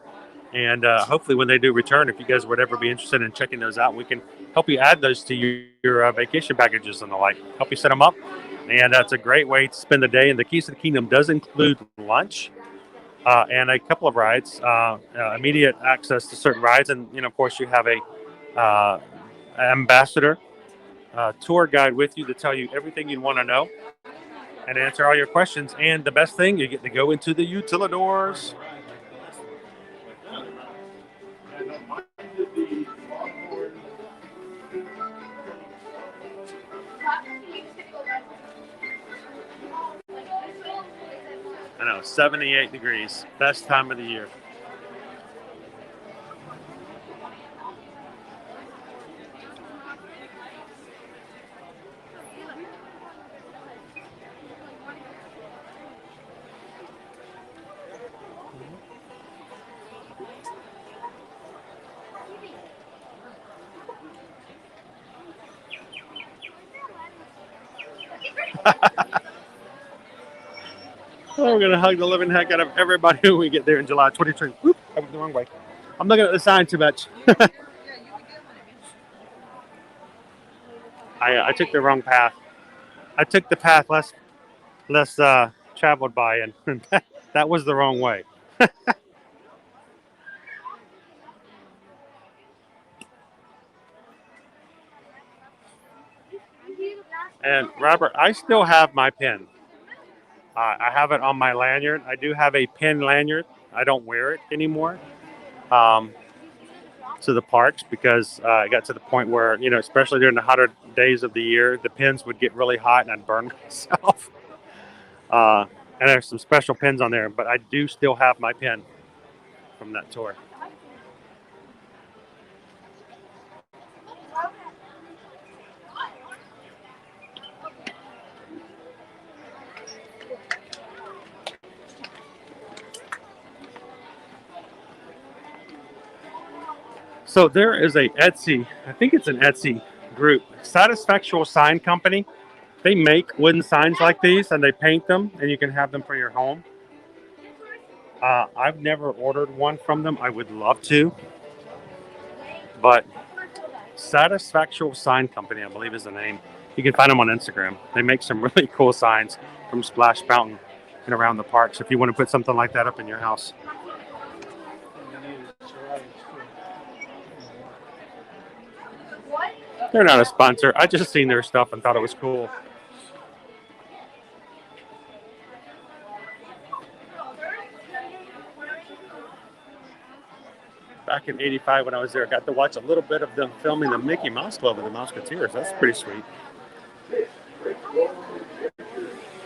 And hopefully when they do return, if you guys would ever be interested in checking those out, we can help you add those to your vacation packages and the like. Help you set them up. And that's a great way to spend the day. And the Keys to the Kingdom does include lunch and a couple of rides, immediate access to certain rides. And, of course, you have a ambassador tour guide with you to tell you everything you want to know and answer all your questions. And the best thing, you get to go into the utilidors. I know, 78 degrees. Best time of the year. Oh, we're going to hug the living heck out of everybody when we get there in July 2020. Whoop, I went the wrong way. I'm looking at the sign too much. I took the wrong path. I took the path less traveled by, and that was the wrong way. And Robert, I still have my pin. I have it on my lanyard. I do have a pin lanyard. I don't wear it anymore to the parks because it got to the point where, especially during the hotter days of the year, the pins would get really hot and I'd burn myself. And there's some special pins on there, but I do still have my pin from that tour. So there is a Etsy, I think it's an Etsy group, Satisfactual Sign Company. They make wooden signs like these and they paint them and you can have them for your home. I've never ordered one from them. I would love to. But Satisfactual Sign Company, I believe is the name. You can find them on Instagram. They make some really cool signs from Splash Fountain and around the parks if you want to put something like that up in your house. They're not a sponsor. I just seen their stuff and thought it was cool. Back in '85 when I was there, I got to watch a little bit of them filming the Mickey Mouse Club with the Musketeers. That's pretty sweet.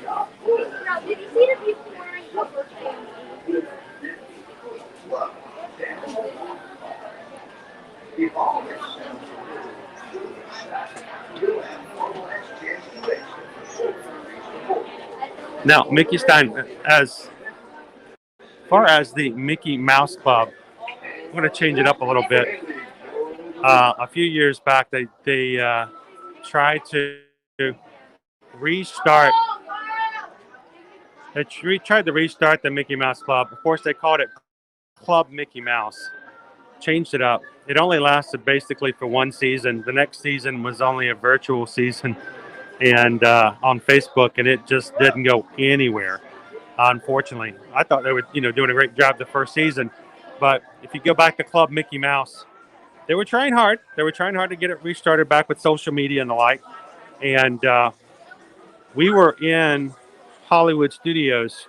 Now, did you see the people wearing purple things? Now, Mickey Stein, as far as the Mickey Mouse Club, I'm going to change it up a little bit. A few years back, they tried to restart. They tried to restart the Mickey Mouse Club. Of course, they called it Club Mickey Mouse. Changed it up. It only lasted basically for one season. The next season was only a virtual season and on Facebook, and it just didn't go anywhere. Unfortunately, I thought they were, doing a great job the first season, But if you go back to Club Mickey Mouse, they were trying hard. They were trying hard to get it restarted back with social media and the like. And we were in Hollywood Studios,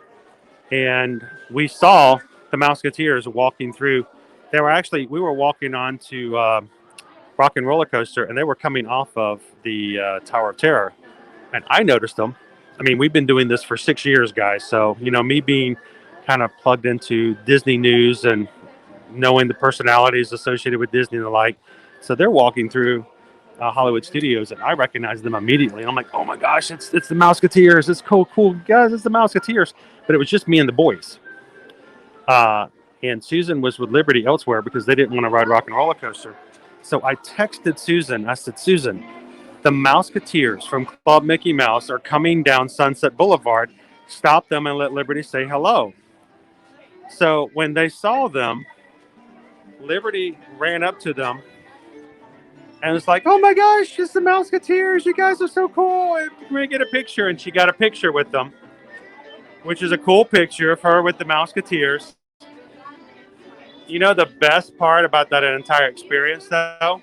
and we saw the Mouseketeers walking through. We were walking onto Rock and Roller Coaster, and they were coming off of the Tower of Terror. And I noticed them. I mean, we've been doing this for 6 years, guys. So, me being kind of plugged into Disney news and knowing the personalities associated with Disney and the like. So they're walking through Hollywood Studios, and I recognize them immediately. And I'm like, oh my gosh, it's the Mouseketeers. It's cool, guys. It's the Mouseketeers. But it was just me and the boys. And Susan was with Liberty elsewhere because they didn't want to ride Rock and Roller Coaster. So I texted Susan. I said, Susan, the Mouseketeers from Club Mickey Mouse are coming down Sunset Boulevard. Stop them and let Liberty say hello. So when they saw them, Liberty ran up to them and was like, oh my gosh, it's the Mouseketeers. You guys are so cool. Can we get a picture? And she got a picture with them, which is a cool picture of her with the Mouseketeers. The best part about that entire experience, though?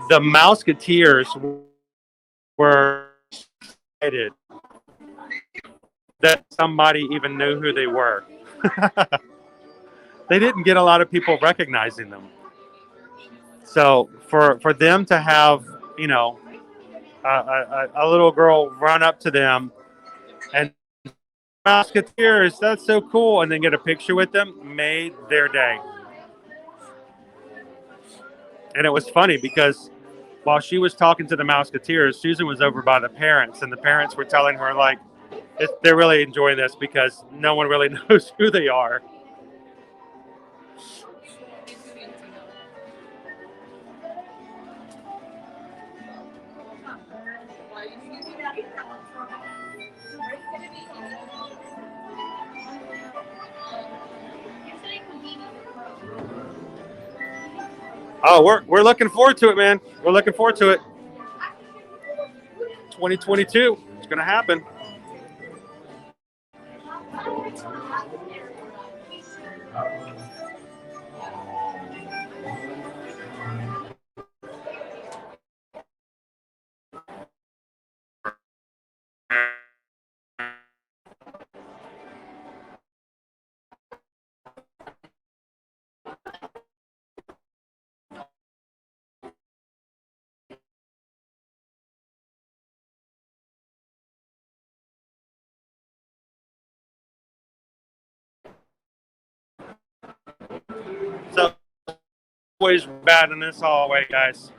The Mouseketeers were excited that somebody even knew who they were. They didn't get a lot of people recognizing them. So for them to have, a little girl run up to them and Mouseketeers, that's so cool, and then get a picture with them, made their day. And it was funny because while she was talking to the Mouseketeers, Susan was over by the parents, and the parents were telling her, like, they're really enjoying this because no one really knows who they are. Oh, we're looking forward to it, man. We're looking forward to it. 2022, it's gonna happen. So always bad in this hallway, guys.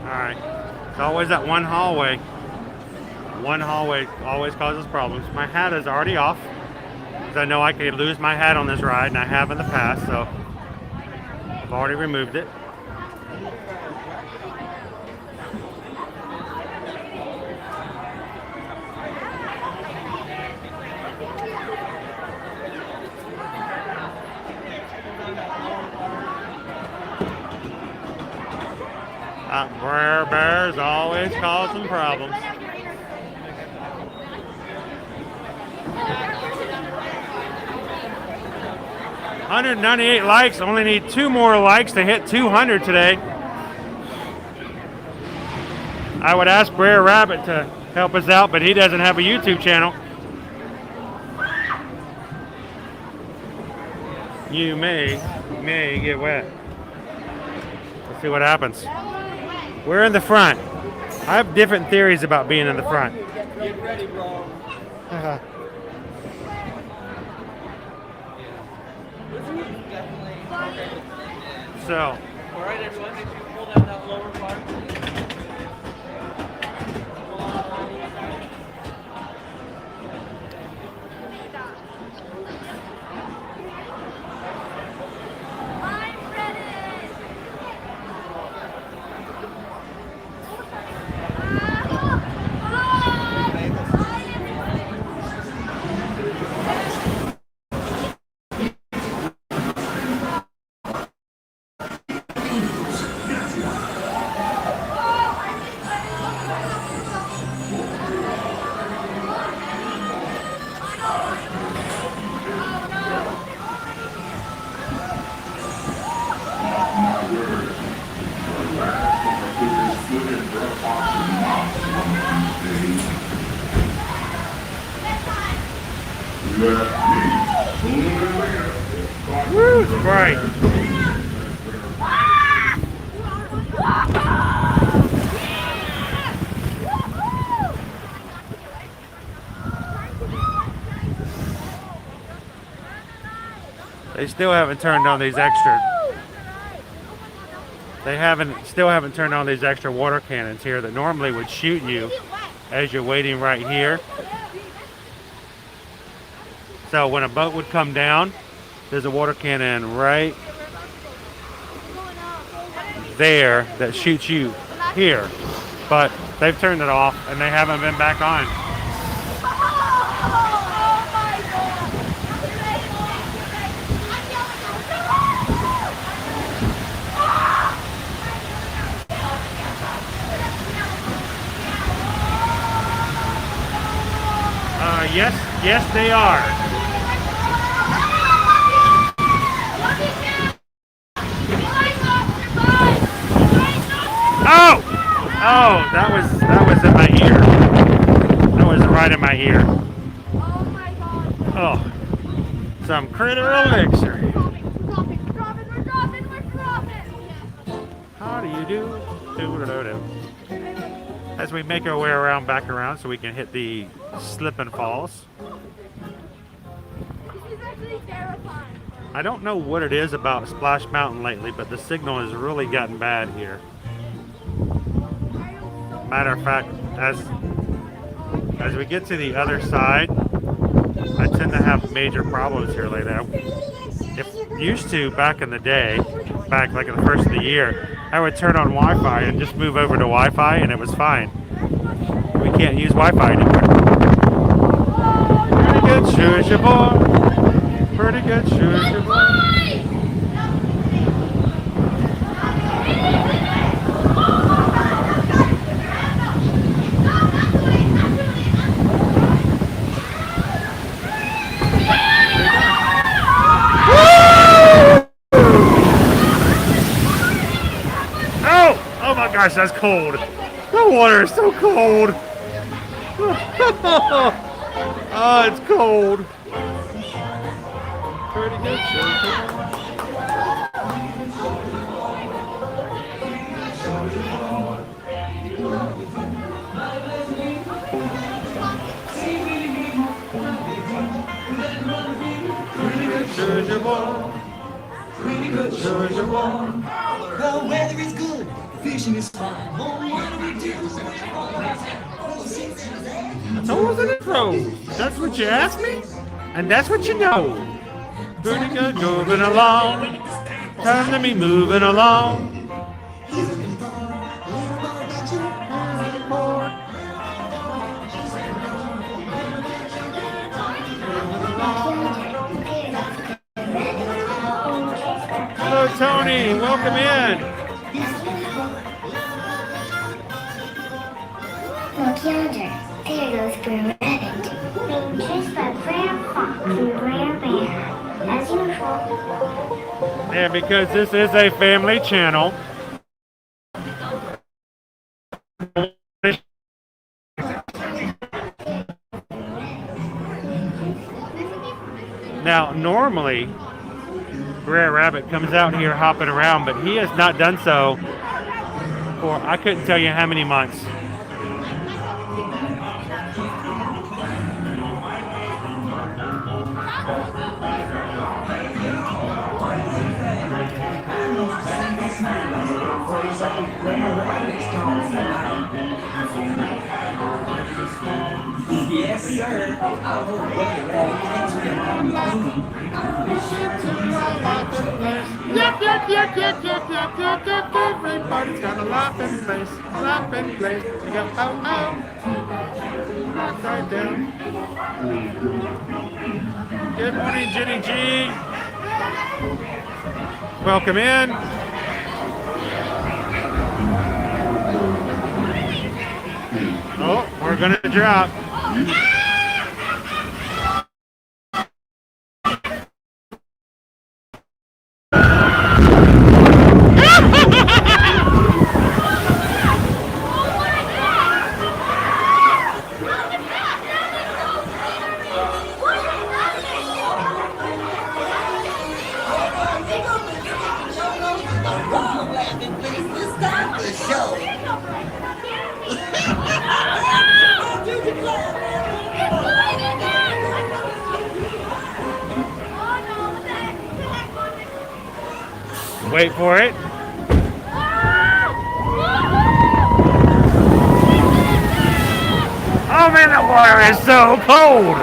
Alright. It's always that one hallway. One hallway always causes problems. My hat is already off, because I know I could lose my hat on this ride, and I have in the past, so I've already removed it. Rare bears always causing problems. $198 likes. Only need 2 more likes to hit 200 today. I would ask Brer Rabbit to help us out, but he doesn't have a YouTube channel. You may get wet. Let's see what happens. We're in the front. I have different theories about being in the front. Get ready, bro. So. All right, everyone, make sure you pull down that lower part. Woo, it's bright. They still haven't turned on these extra. Still haven't turned on these extra water cannons here that normally would shoot you as you're waiting right here. So when a boat would come down, there's a water cannon right there that shoots you here. But they've turned it off and they haven't been back on. Yes, they are. Oh, that was in my ear. That was right in my ear. Oh, some critter elixir. How do you do? Do-do-do-do. As we make our way back around so we can hit the slip and falls. This is actually terrifying. I don't know what it is about Splash Mountain lately, but the signal has really gotten bad here. Matter of fact, as we get to the other side, I tend to have major problems here lately. If used to back in the day, back like in the first of the year, I would turn on Wi-Fi and just move over to Wi-Fi and it was fine. We can't use Wi-Fi anymore. Pretty good, shoo boy. Pretty good, shoo boy. Oh my gosh, that's cold. The water is so cold. Oh, it's cold. Pretty good, The weather is good. So what's an intro? That's what you asked me, and that's what you know. Pretty good, moving along. Time to be moving along. Hello, Tony. Welcome in. Look yonder. There goes Grandma Rabbit, being chased by Brer Fox and Brer Bear, as usual. Yeah, because this is a family channel. Now, normally, Brer Rabbit comes out here hopping around, but he has not done so for I couldn't tell you how many months. Yes, sir. Yep, everybody's got a laughing place, laughing place. We got right there. Good morning, Jenny G. Welcome in. Oh, we're gonna drop. Wait for it. Oh man, the water is so cold.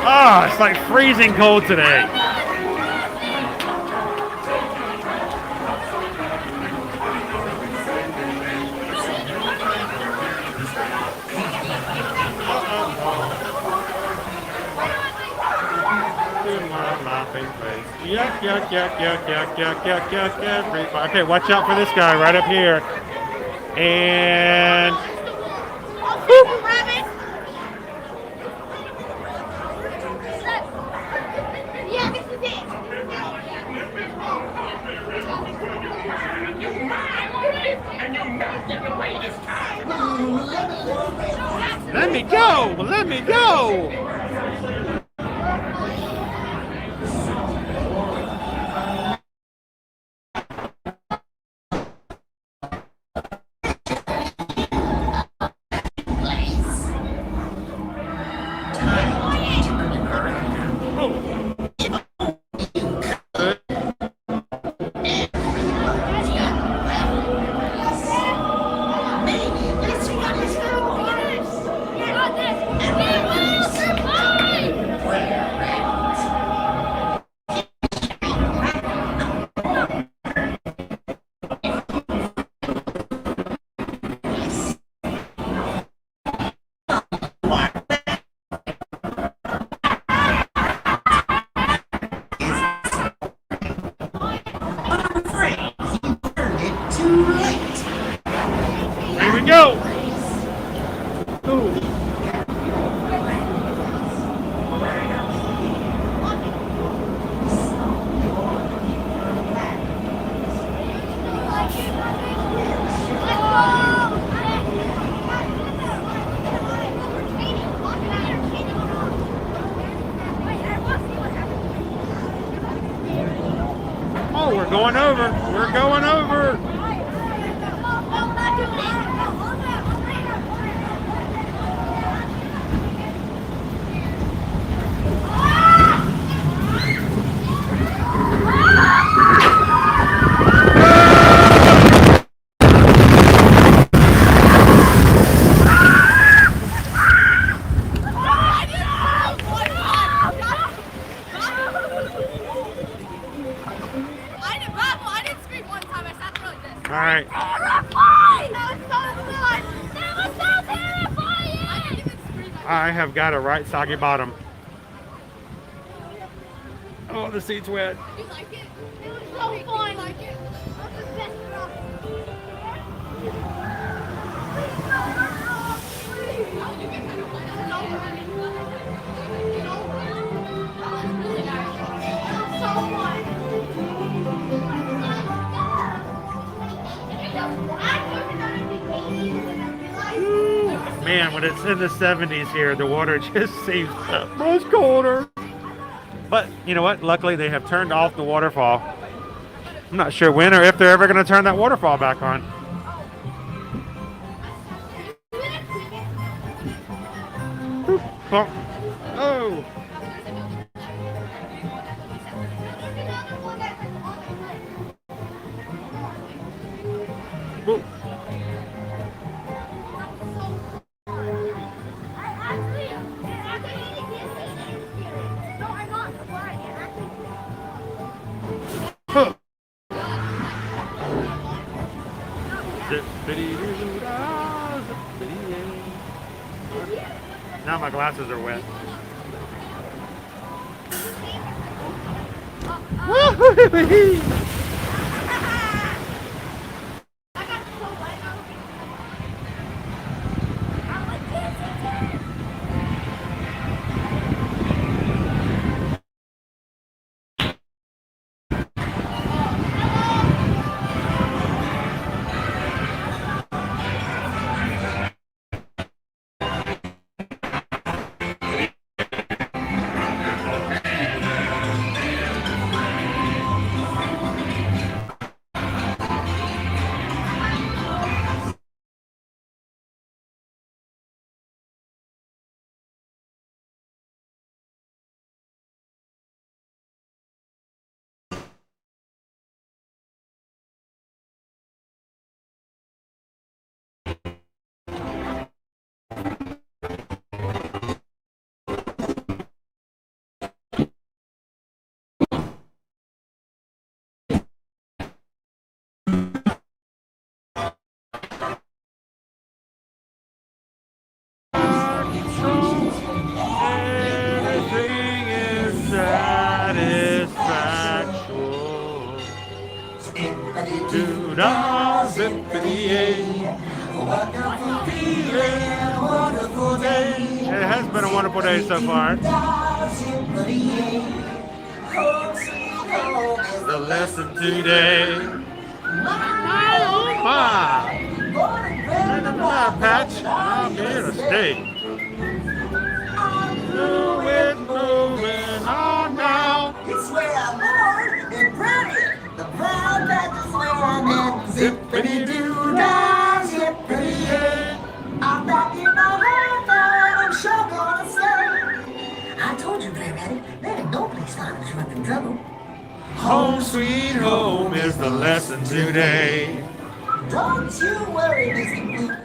Oh, it's like freezing cold today. Yuck, yuck, yuck, yuck, yuck, yuck, yuck, yuck, everybody. Okay, watch out for this guy right up here. And boop. Let me go! Let me go! Oh, we're going over. We're going over. All right. Terrifying! That was so fun! That was so terrifying! I have got a right soggy bottom. Oh, the seat's wet. You like it? It was so fun! You like it? That's the best stuff. Man, when it's in the 70s here, the water just seems so much colder. But you know what? Luckily, they have turned off the waterfall. I'm not sure when or if they're ever going to turn that waterfall back on. Oh. Oh. Whoa. Huh. Zippity-doo-dah, zippity-yay. Now my glasses are wet. Everything is satisfactual. Do-da, zippity-yay. Wonderful feeling, wonderful day. It has been a wonderful day so far. The lesson today. Patch, I'm here to stay. Moving on now. It's where I'm born and proud. The proud Baptist land and zippity-doo-dah, zippity-yay. I'm back in my home now, I'm sure gonna say. I told you, Grand Daddy, there ain't no place fine as running trouble. Home sweet home is the lesson today. Don't you worry, Mr. Blue.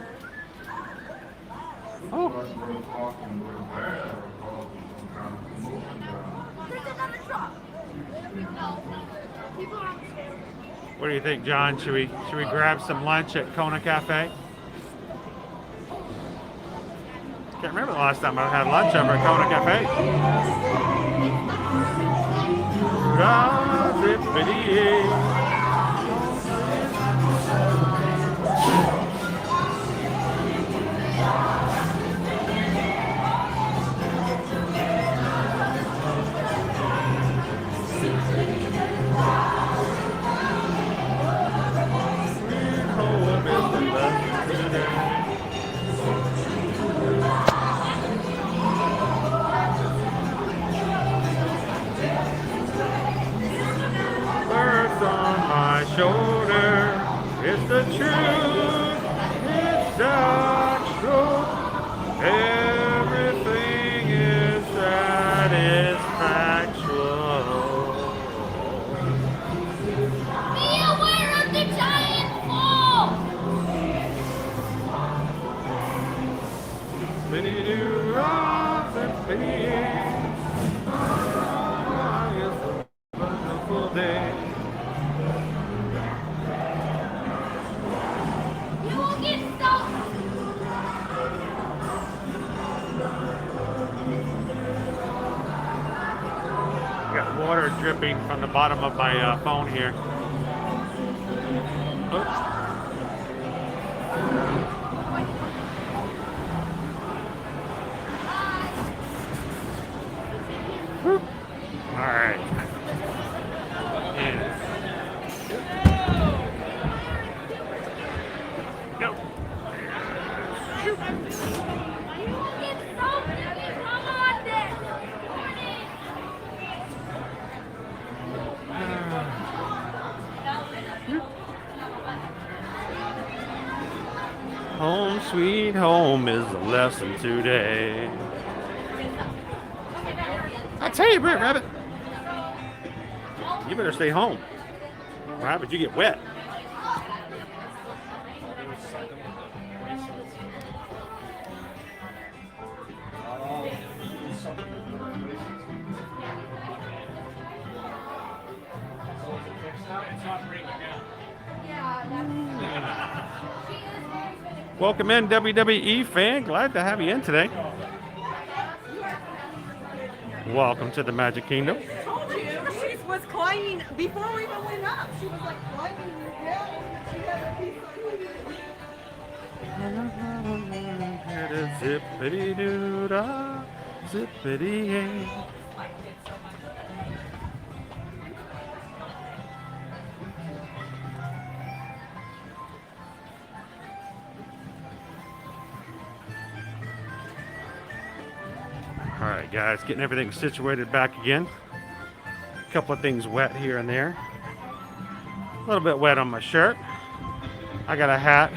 Oh. What do you think, John? Should we grab some lunch at Kona Cafe? Can't remember the last time I had lunch over at Kona Cafe. Birds on my shoulder, it's the truth, it's actual. Everything is satisfactual. Be aware of the giant fall! Zippity-doo-dah, zippity-yay. It's a wonderful day. dripping from the bottom of my phone here. Oops. All right. And go. Home sweet home is the lesson today. I tell you, Brett Rabbit, you better stay home. What happens? You get wet. Welcome in, WWE fan. Glad to have you in today. Welcome to the Magic Kingdom. I told you, she was climbing before we even went up. She was like climbing down. She had a piece of Zippity doo dah, zippity yay. All right, guys, getting everything situated back again. A couple of things wet here and there. A little bit wet on my shirt. I got a hat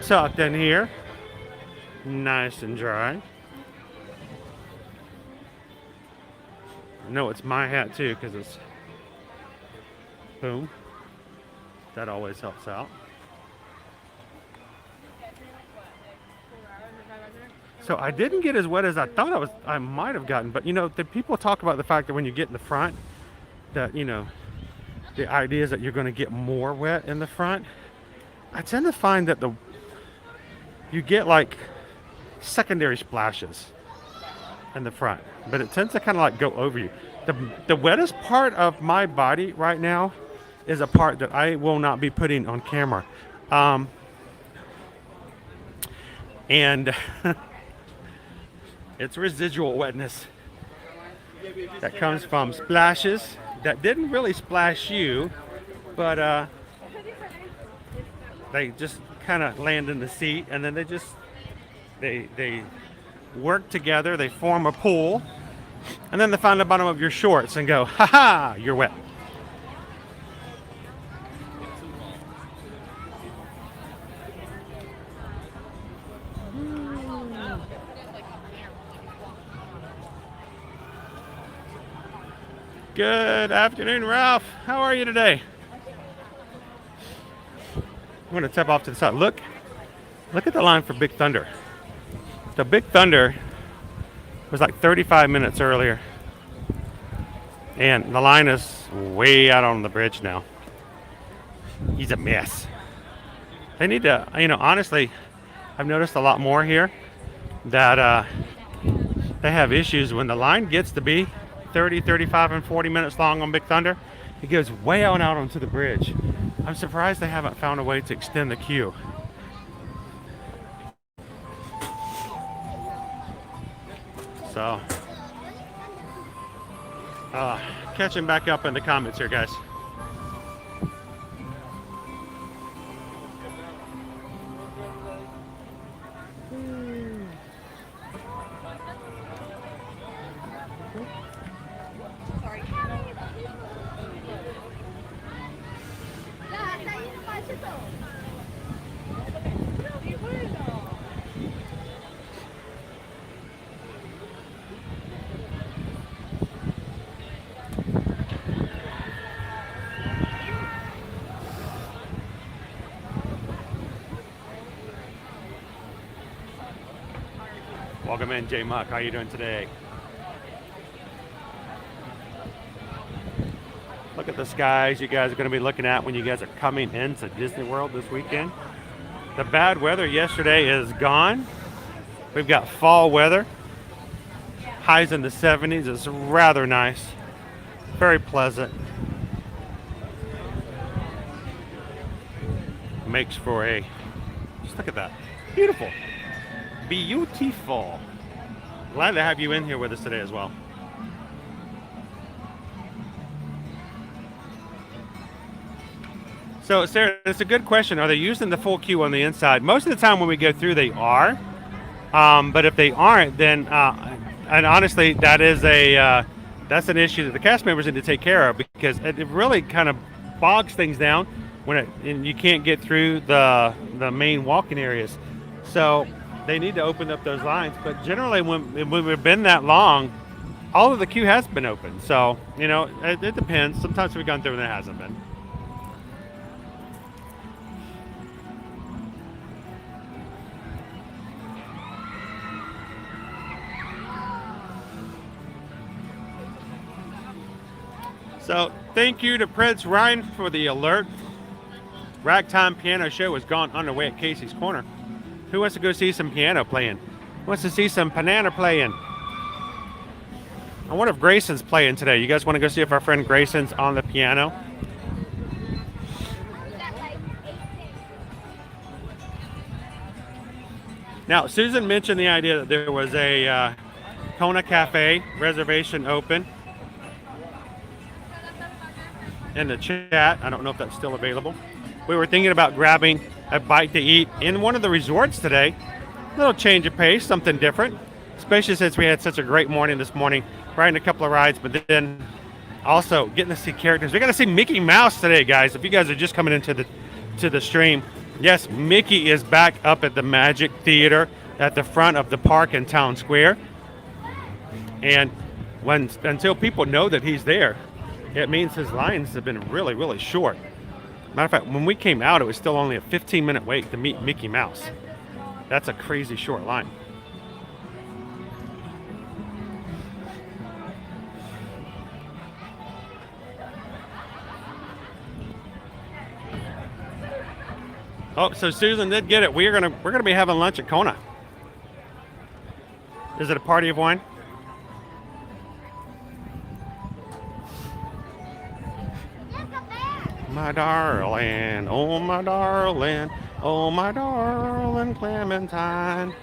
tucked in here, nice and dry. I know it's my hat too because it's boom. That always helps out. So I didn't get as wet as I thought I might have gotten, but you know, the people talk about the fact that when you get in the front, that, you know, the idea is that you're going to get more wet in the front. I tend to find that you get like secondary splashes in the front, but it tends to kind of like go over you. The wettest part of my body right now is a part that I will not be putting on camera. And it's residual wetness that comes from splashes that didn't really splash you, but they just kind of land in the seat, and then they work together, they form a pool, and then they find the bottom of your shorts and go, ha ha, you're wet. Good afternoon, Ralph. How are you today? I'm going to step off to the side. Look at the line for Big Thunder. The Big Thunder was like 35 minutes earlier, and the line is way out on the bridge now. He's a mess. They need to, you know, honestly, I've noticed a lot more here that they have issues when the line gets to be 30, 35, and 40 minutes long on Big Thunder. It goes way out onto the bridge. I'm surprised they haven't found a way to extend the queue. So, catching back up in the comments here, guys. Welcome in, J Muck. How you doing today? Look at the skies you guys are going to be looking at when you guys are coming into Disney World this weekend. The bad weather yesterday is gone. We've got fall weather. Highs in the 70s. It's rather nice Very pleasant. Makes for a, just look at that. Beautiful. Beautiful. Glad to have you in here with us today as well. So, Sarah, it's a good question. Are they using the full queue on the inside? Most of the time when we go through, they are. But if they aren't, then, and honestly, that is that's an issue that the cast members need to take care of, because it really kind of bogs things down when and you can't get through the main walking areas. So they need to open up those lines. But generally, when we've been that long, all of the queue has been open. So, you know, it depends. Sometimes we've gone through and it hasn't been. So thank you to Prince Ryan for the alert. Ragtime Piano Show has gone underway at Casey's Corner. Who wants to go see some piano playing? Who wants to see some banana playing? I wonder if Grayson's playing today. You guys want to go see if our friend Grayson's on the piano? Now, Susan mentioned the idea that there was a Kona Cafe reservation open in the chat. I don't know if that's still available. We were thinking about grabbing a bite to eat in one of the resorts today. A little change of pace, something different, especially since we had such a great morning this morning, riding a couple of rides, but then also getting to see characters. We got to see Mickey Mouse today, guys. If you guys are just coming into the stream, yes, Mickey is back up at the Magic Theater at the front of the park in Town Square. And until people know that he's there, it means his lines have been really, really short. Matter of fact, when we came out, it was still only a 15-minute wait to meet Mickey Mouse. That's a crazy short line. Oh, so Susan did get it. We're gonna be having lunch at Kona. Is it a party of wine? My darling, oh my darling, oh my darling Clementine.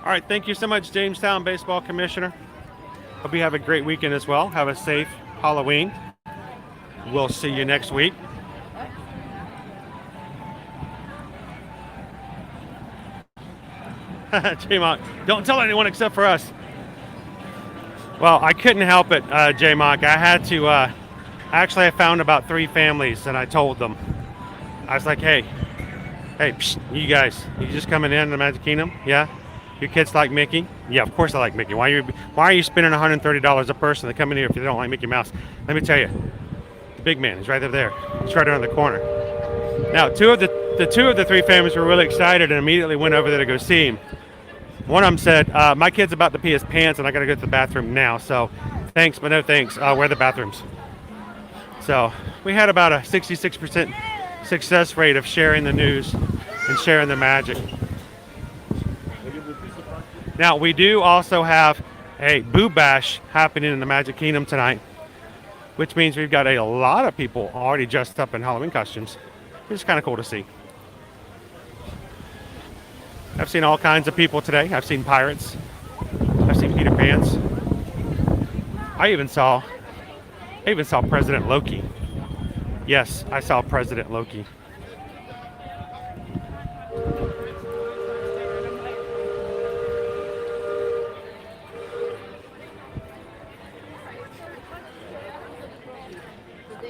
All right, thank you so much, Jamestown Baseball Commissioner. Hope you have a great weekend as well. Have a safe Halloween. We'll see you next week. J-Mock, don't tell anyone except for us. Well, I couldn't help it, J-Mock. I had to, actually I found about 3 families and I told them. I was like, hey, psst, you guys, you just coming in the Magic Kingdom? Yeah? Your kids like Mickey? Yeah, of course I like Mickey. Why are you spending $130 a person to come in here if you don't like Mickey Mouse? Let me tell you, the big man is right over there. He's right around the corner. Now, two of the 3 families were really excited and immediately went over there to go see him. One of them said, my kid's about to pee his pants and I got to go to the bathroom now. So thanks, but no thanks. Where are the bathrooms? So we had about a 66% success rate of sharing the news and sharing the magic. Now, we do also have a Boo Bash happening in the Magic Kingdom tonight, which means we've got a lot of people already dressed up in Halloween costumes. It's kind of cool to see. I've seen all kinds of people today. I've seen pirates. I've seen Peter Pans. I even saw President Loki. Yes, I saw President Loki.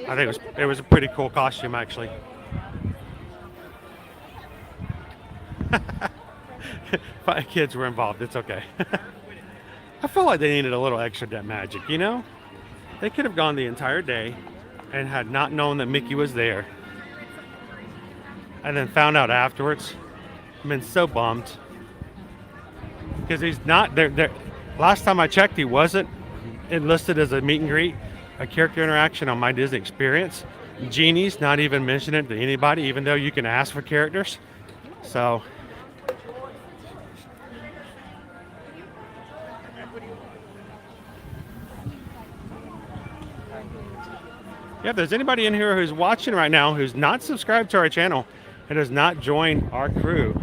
I think it was a pretty cool costume, actually. Five kids were involved. It's okay. I feel like they needed a little extra debt magic, you know? They could have gone the entire day and had not known that Mickey was there. And then found out afterwards. I've been so bummed. Because he's not there. Last time I checked, he wasn't enlisted as a meet and greet, a character interaction on My Disney Experience. genies, not even mention it to anybody, even though you can ask for characters. So yeah, if there's anybody in here who's watching right now who's not subscribed to our channel and has not joined our crew,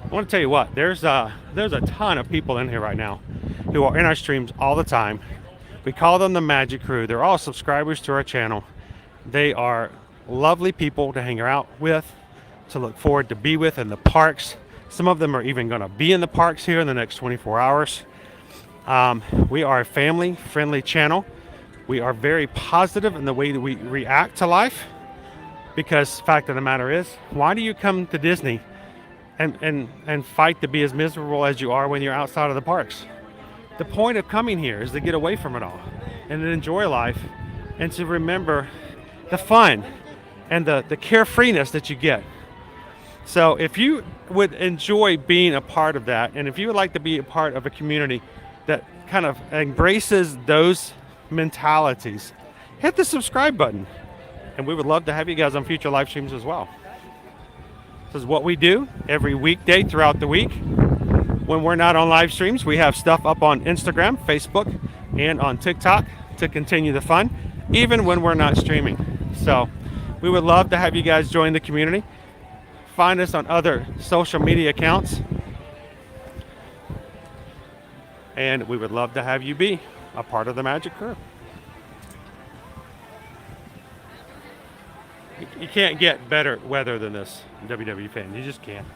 I want to tell you what, there's a ton of people in here right now who are in our streams all the time. We call them the Magic Crew. They're all subscribers to our channel. They are lovely people to hang out with, to look forward to be with in the parks. Some of them are even going to be in the parks here in the next 24 hours. We are a family-friendly channel. We are very positive in the way that we react to life, because the fact of the matter is, why do you come to Disney and fight to be as miserable as you are when you're outside of the parks? The point of coming here is to get away from it all and to enjoy life and to remember the fun and the carefreeness that you get. So if you would enjoy being a part of that, and if you would like to be a part of a community that kind of embraces those mentalities, hit the subscribe button, and we would love to have you guys on future live streams as well. This is what we do every weekday throughout the week. When we're not on live streams, we have stuff up on Instagram, Facebook, and on TikTok to continue the fun, even when we're not streaming. So we would love to have you guys join the community. Find us on other social media accounts, and we would love to have you be a part of the Magic Crew. You can't get better weather than this, WW fan. You just can't.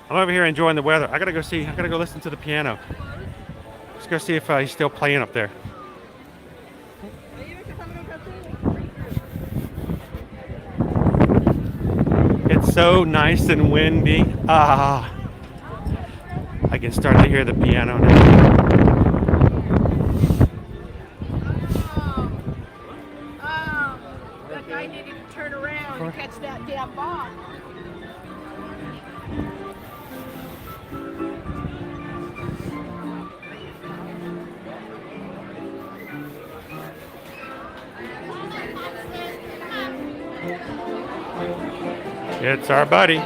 I'm over here enjoying the weather. I gotta go listen to the piano. Let's go see if he's still playing up there. It's so nice and windy. I can start to hear the piano now. That guy needed to turn around and catch that damn ball. It's our buddy.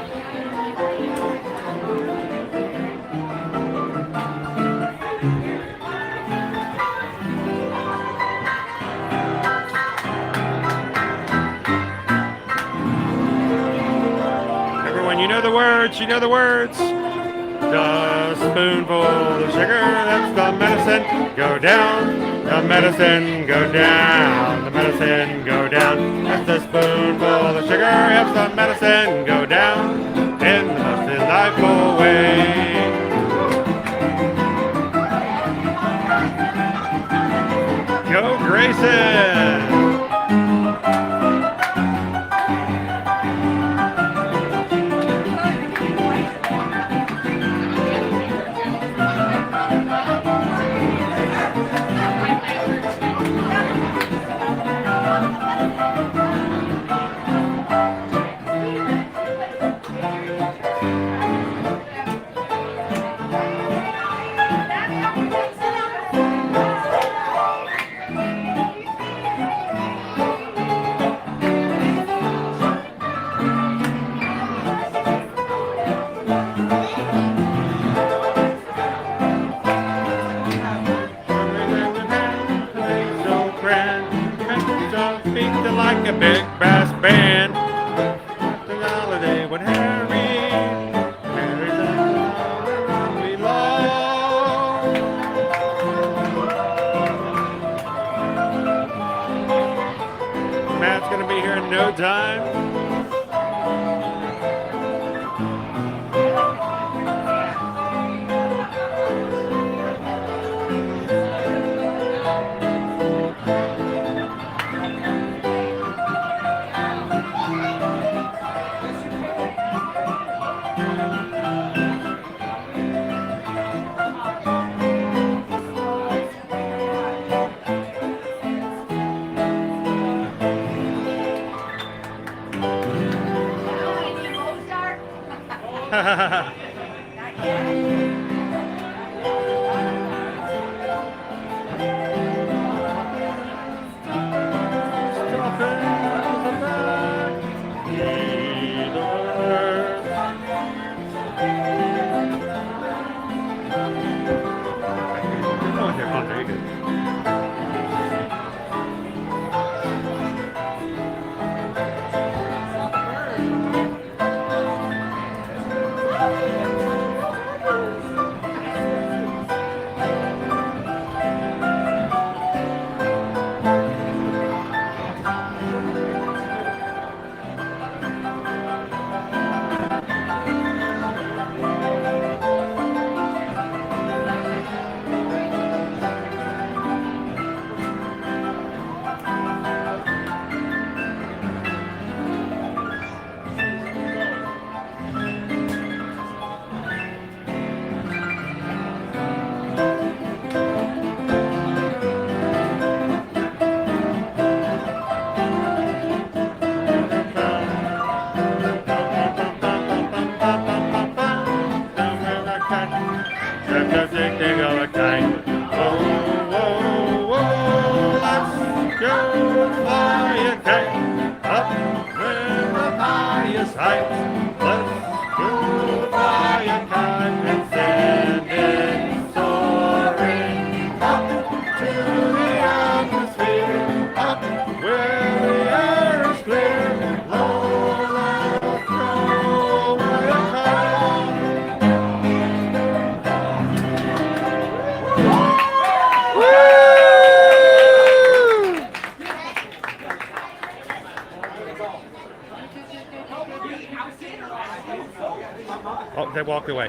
Everyone, you know the words, you know the words. The spoonful of sugar, that's the medicine. Go down. The medicine go down, the medicine go down. That's the spoonful of sugar, helps the medicine go down in the most delightful way. Go Grayson! Like a big brass band, the holiday with Harry. Harry's the we love. Matt's gonna be here in no time. Oh, there you go. Oh, they walked away.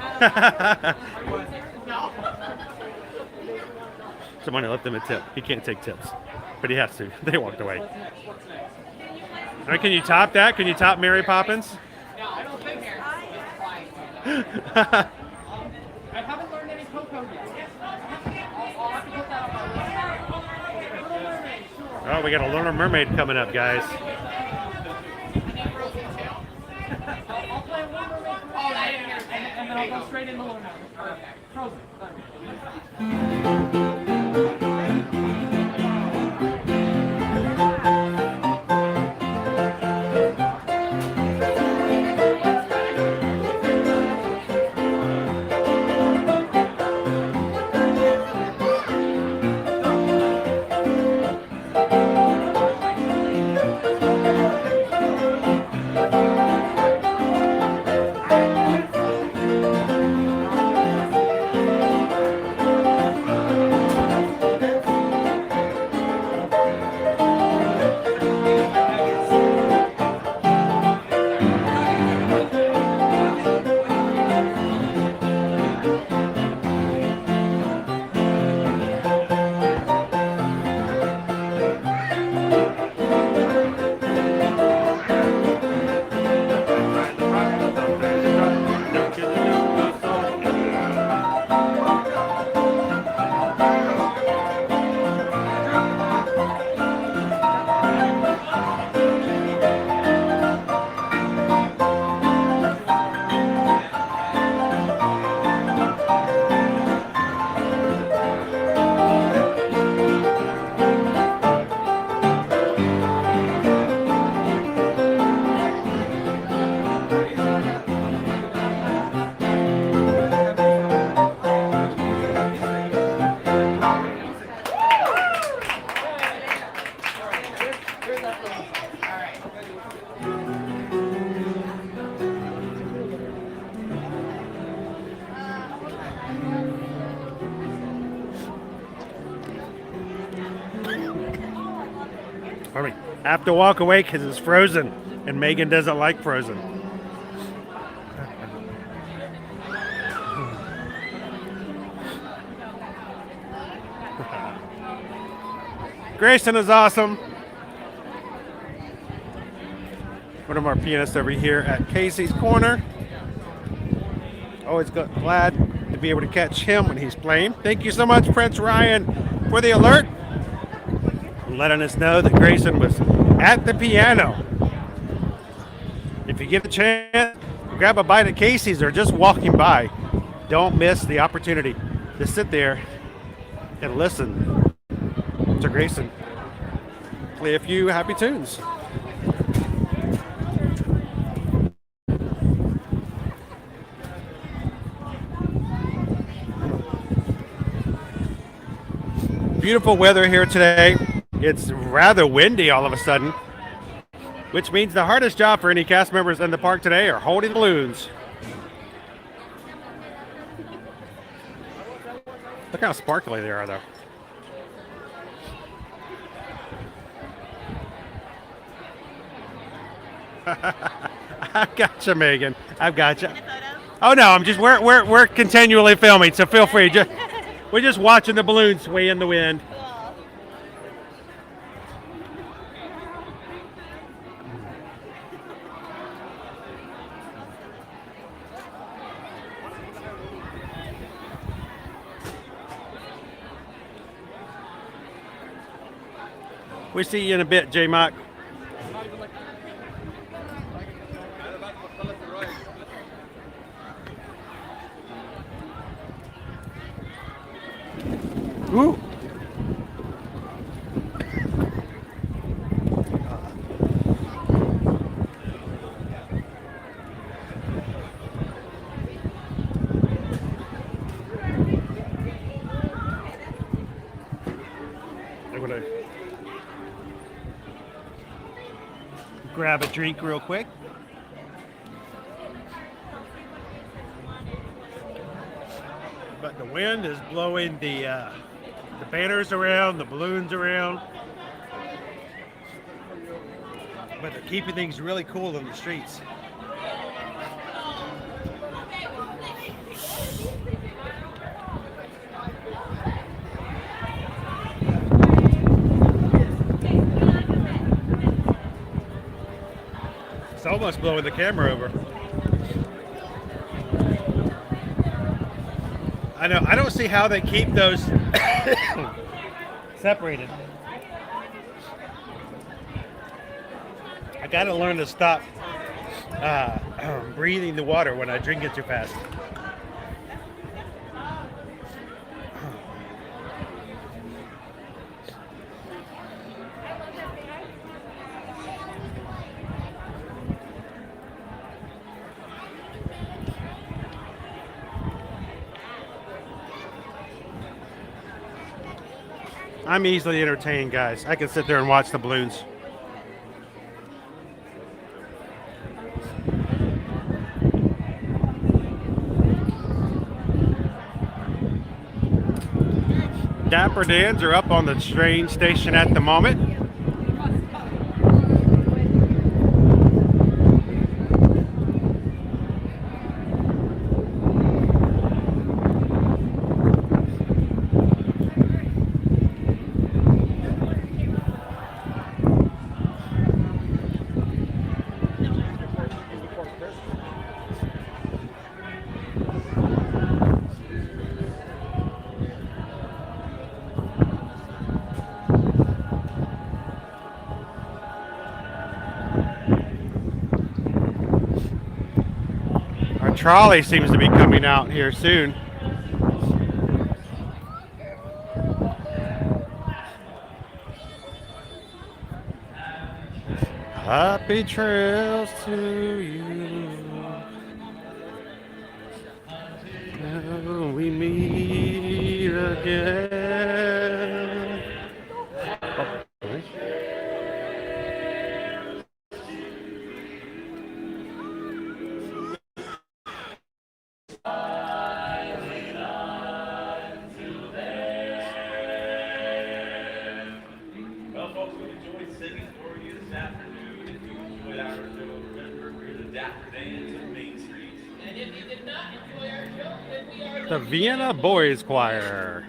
Somebody left him a tip. He can't take tips, but he has to. They walked away. All right, can you top that? Can you top Mary Poppins? I don't think so. I haven't learned any cocoa yet. I'll have to put that on my list. Oh, we got a Little Mermaid coming up, guys. I'll play one mermaid and then I'll go straight into Little Mermaid. Frozen. All right, I have to walk away because it's frozen, and Megan doesn't like frozen. Grayson is awesome. One of our pianists over here at Casey's Corner. Always glad to be able to catch him when he's playing. Thank you so much, Prince Ryan, for the alert, letting us know that Grayson was at the piano. If you get the chance, grab a bite at Casey's or just walking by. Don't miss the opportunity to sit there and listen to Grayson play a few happy tunes. beautiful weather here today. It's rather windy all of a sudden, which means the hardest job for any cast members in the park today are holding balloons. Look how sparkly they are, though. I've got you, Megan. I've got you. Oh no, I'm just we're continually filming, so feel free. We're just watching the balloons sway in the wind. We see you in a bit, J-Mock. Ooh. I'm gonna grab a drink real quick. But the wind is blowing the banners around, the balloons around. But they're keeping things really cool in the streets. It's almost blowing the camera over. I know, I don't see how they keep those separated. I gotta learn to stop breathing the water when I drink it too fast. I'm easily entertained, guys. I can sit there and watch the balloons. Dapper Dans are up on the train station at the moment. Trolley seems to be coming out here soon. Happy trails to you. Till we meet again. The Vienna Boys Choir.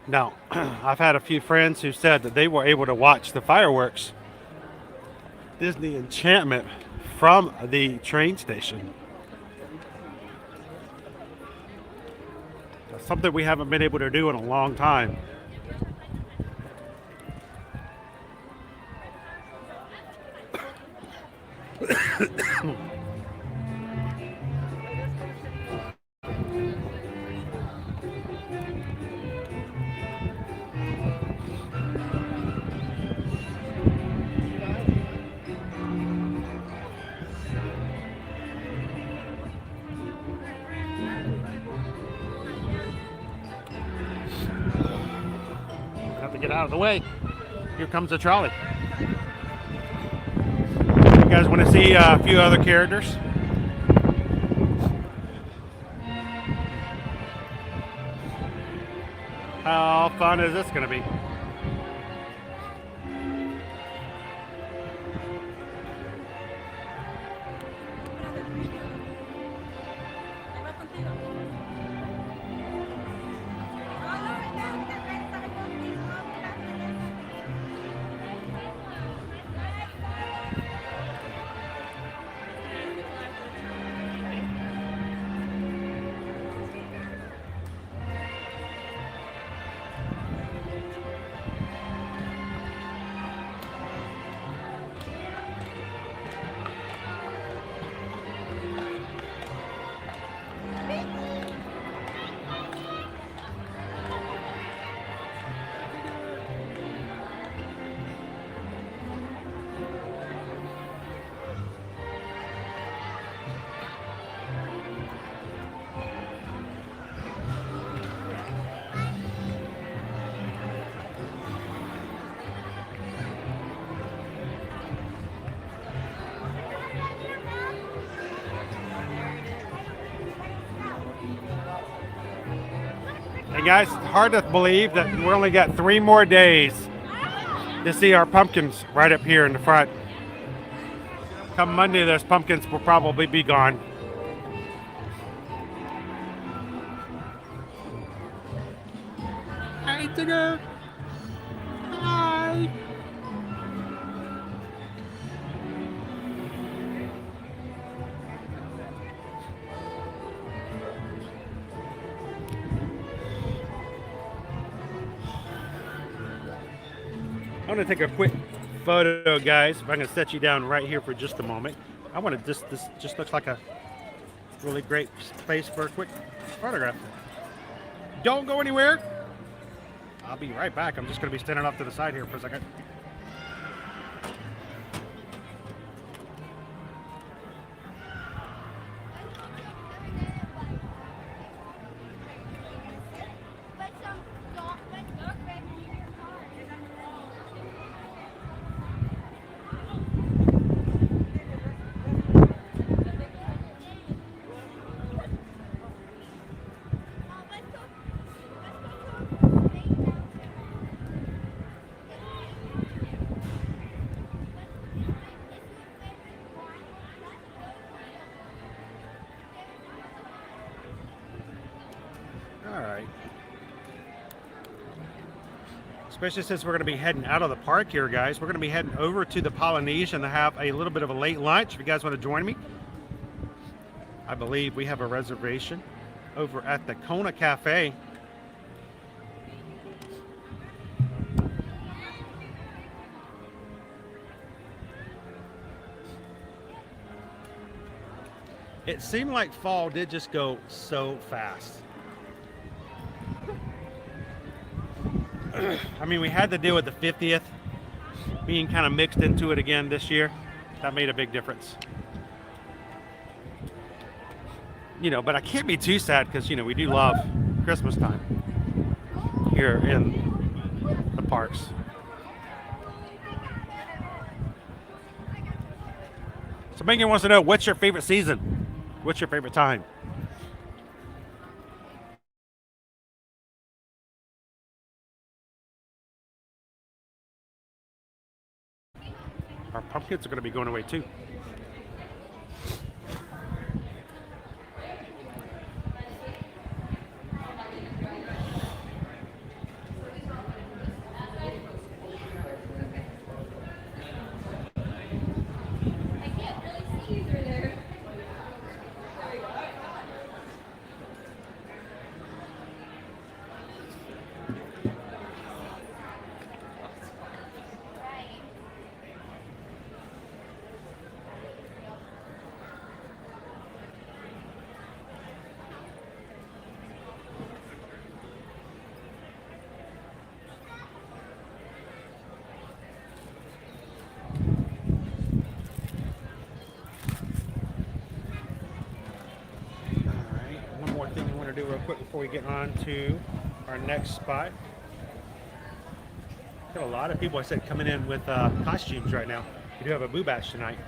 Now, I've had a few friends who said that they were able to watch the fireworks Disney Enchantment from the train station. That's something we haven't been able to do in a long time. Have to get out of the way. Here comes the trolley. You guys want to see a few other characters? How fun is this going to be? Hey guys, it's hard to believe that we only got 3 more days to see our pumpkins right up here in the front. Come Monday, those pumpkins will probably be gone. Hi, Tigger. Hi. I'm gonna take a quick photo, guys. I'm gonna set you down right here for just a moment. I want to this just looks like a really great space for a quick photograph. Don't go anywhere. I'll be right back. I'm just gonna be standing off to the side here for a second. Especially since we're going to be heading out of the park here, guys. We're going to be heading over to the Polynesian to have a little bit of a late lunch. If you guys want to join me, I believe we have a reservation over at the Kona Cafe. It seemed like fall did just go so fast. I mean, we had to deal with the 50th being kind of mixed into it again this year. That made a big difference. You know, but I can't be too sad because, you know, we do love Christmas time here in the parks. So Megan wants to know, what's your favorite season? What's your favorite time? Our pumpkins are going to be going away too. to do real quick before we get on to our next spot. Got a lot of people, I said, coming in with costumes right now. We do have a Boo Bash tonight.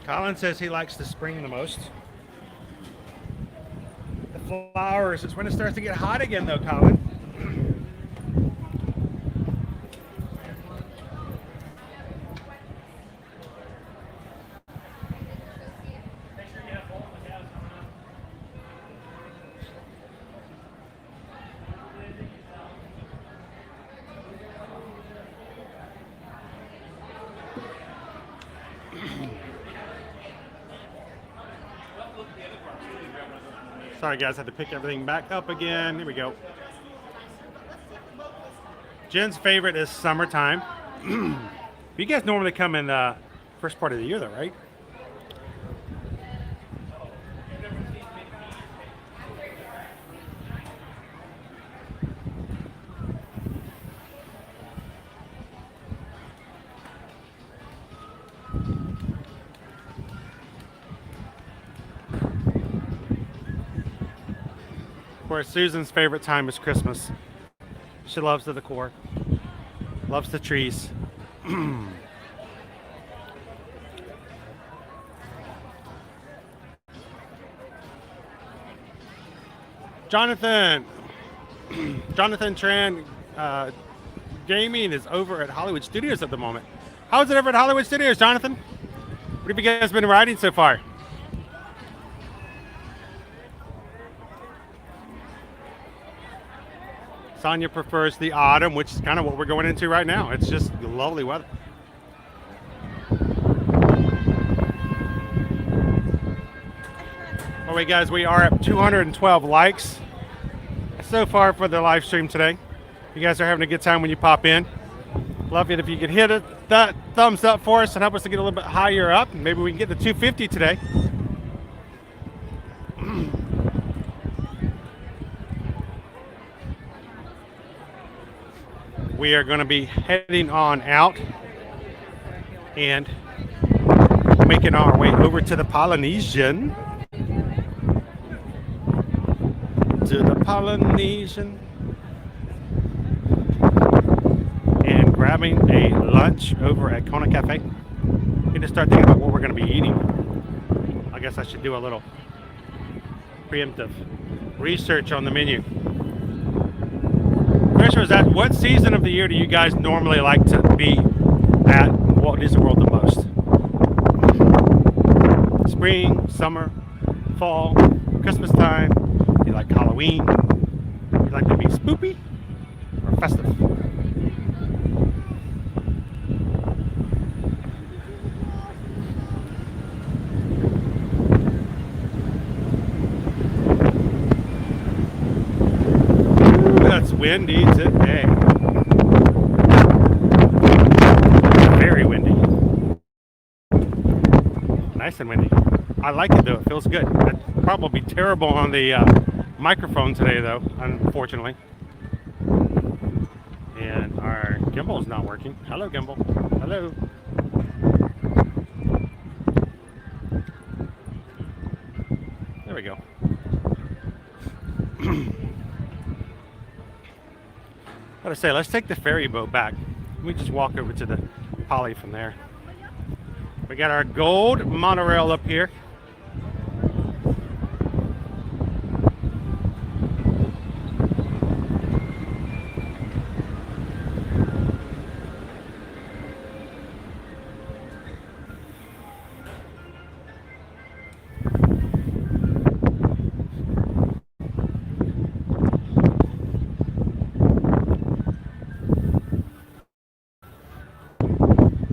Colin says he likes the spring the most. The flowers, it's when it starts to get hot again though, Colin. Sorry guys, I had to pick everything back up again. Here we go. Jen's favorite is summertime. You guys normally come in the first part of the year though, right? Of course, Susan's favorite time is Christmas. She loves the decor, loves the trees. Jonathan Tran Gaming is over at Hollywood Studios at the moment. How's it over at Hollywood Studios, Jonathan? What have you guys been riding so far? Sonia prefers the autumn, which is kind of what we're going into right now. It's just lovely weather. All right, guys, we are at 212 likes so far for the live stream today. You guys are having a good time when you pop in. Love it if you could hit that thumbs up for us and help us to get a little bit higher up. Maybe we can get to 250 today. We are going to be heading on out and making our way over to the Polynesian. And grabbing a lunch over at Kona Cafe. Need to start thinking about what we're going to be eating. I guess I should do a little preemptive research on the menu. Question was that, what season of the year do you guys normally like to be at Walt Disney World the most? Spring, summer, fall, Christmas time? You like Halloween? You like to be spoopy or festive? That's windy today. Very windy. Nice and windy. I like it though, it feels good. It'd probably be terrible on the microphone today though, unfortunately. And our gimbal's not working. Hello, gimbal. Hello. There we go. Gotta say, let's take the ferry boat back. We just walk over to the Poly from there. We got our gold monorail up here.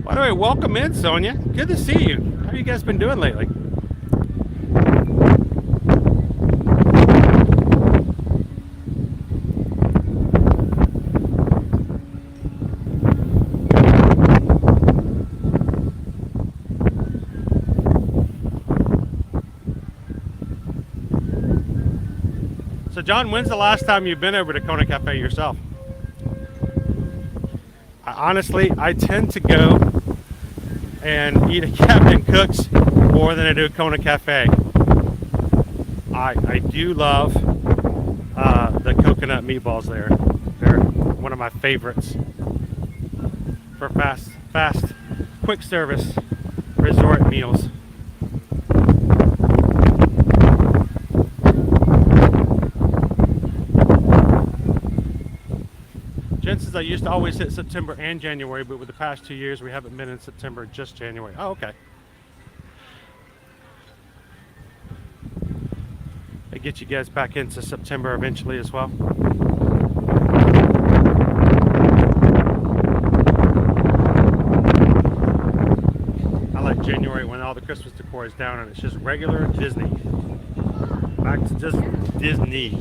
By the way, welcome in, Sonia. Good to see you. How have you guys been doing lately? John, when's the last time you've been over to Kona Cafe yourself? Honestly, I tend to go and eat at Captain Cook's more than I do at Kona Cafe. I do love the coconut meatballs there. They're one of my favorites for fast, quick service resort meals. Jen says I used to always hit September and January, but with the past 2 years we haven't been in September, just January. Oh, okay. It gets you guys back into September eventually as well. I like January when all the Christmas decor is down and it's just regular Disney. Back to just Disney.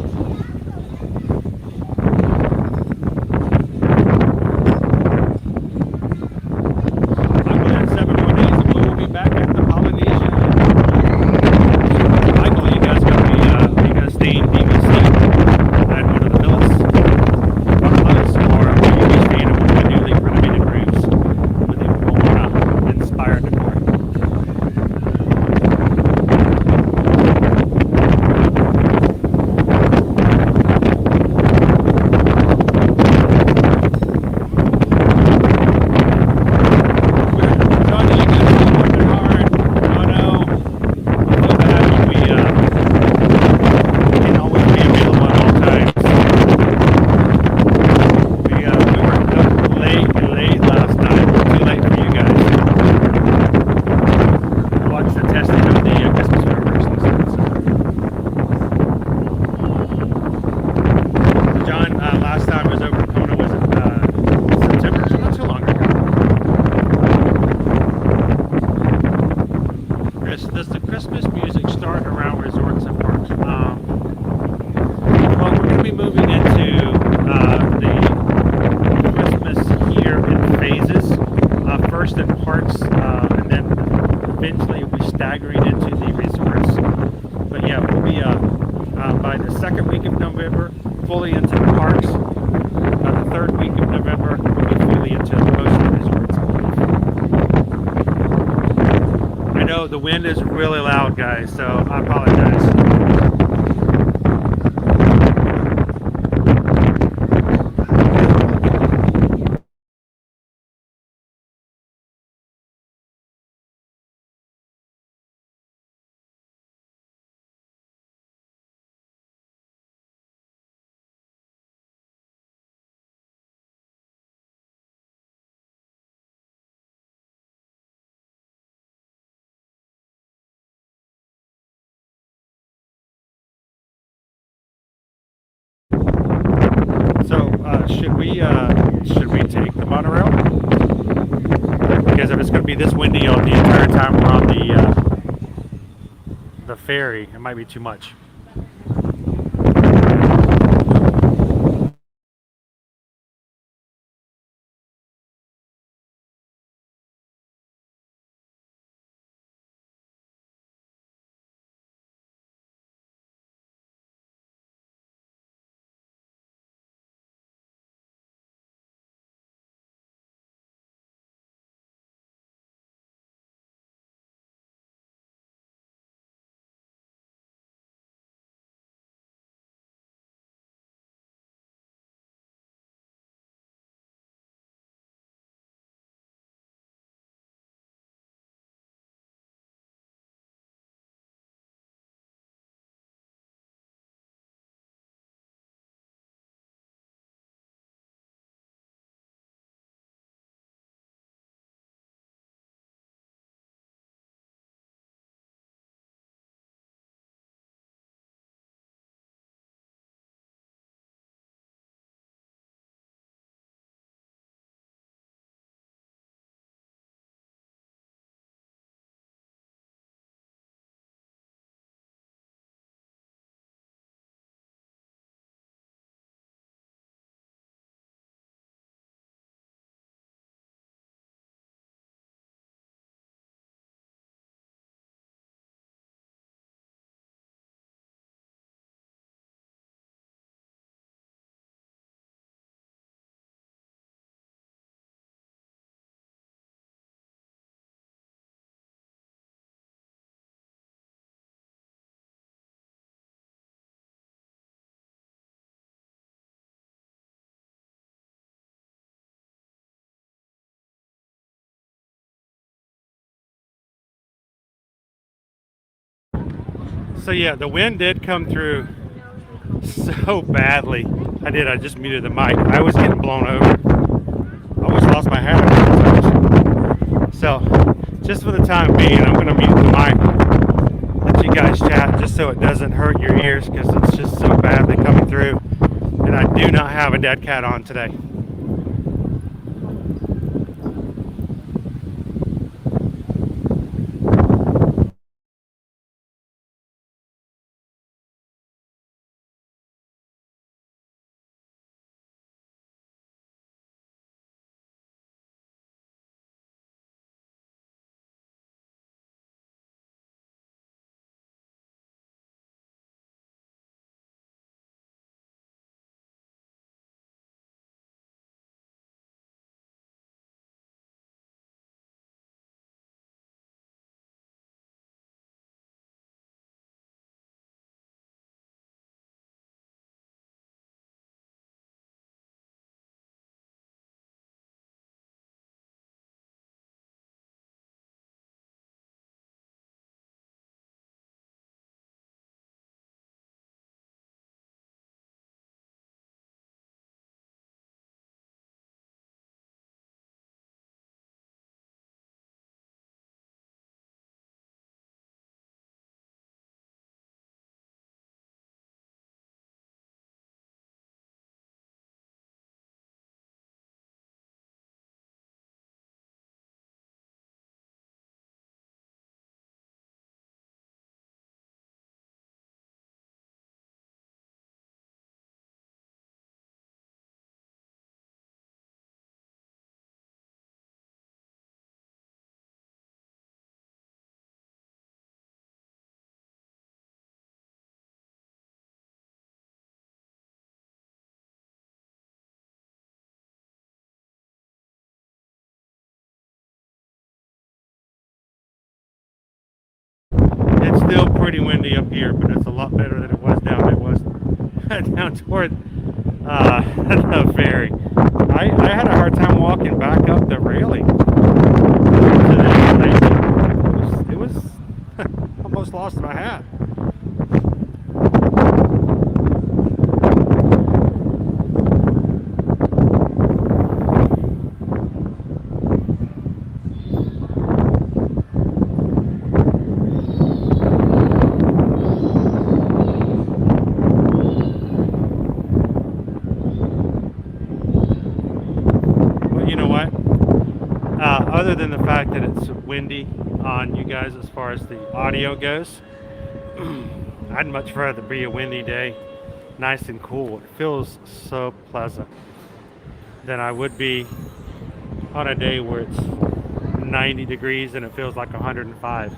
I'm Glenn 718, and we'll be back at the Polynesian. Michael, you guys gonna stay in DVC at one of the villas, bungalows, or will you be staying in one of the newly renovated rooms with the Moana inspired decor? Johnny, you guys are working hard. Oh no. I feel bad when we can't always be available at all times. We were up late last night. Too late for you guys. Watch the testing of the Christmas fireworks and stuff. John, last time I was over in Kona was in September, so not too long ago. Chris, does the Christmas music start around resorts and parks? Well, we're going to be moving into the Christmas here in phases. First in parks, and then eventually we'll be staggering into the resorts. But yeah, we'll be by the second week of November fully into the parks. By the third week of November, we'll be fully into most of the resorts. I know the wind is really loud, guys, so I apologize. So, should we take the monorail? Because if it's going to be this windy the entire time we're on the ferry, it might be too much. So yeah, the wind did come through so badly. I just muted the mic. I was getting blown over. I almost lost my hat a couple times. So just for the time being, I'm going to mute the mic. Let you guys chat just so it doesn't hurt your ears because it's just so badly coming through. And I do not have a dead cat on today. It's still pretty windy up here, but it's a lot better than it was down toward the ferry. I had a hard time walking back up the railing to the station. It was almost lost my hat. Other than the fact that it's windy on you guys as far as the audio goes, I'd much rather be a windy day, nice and cool. It feels so pleasant than I would be on a day where it's 90 degrees and it feels like 105.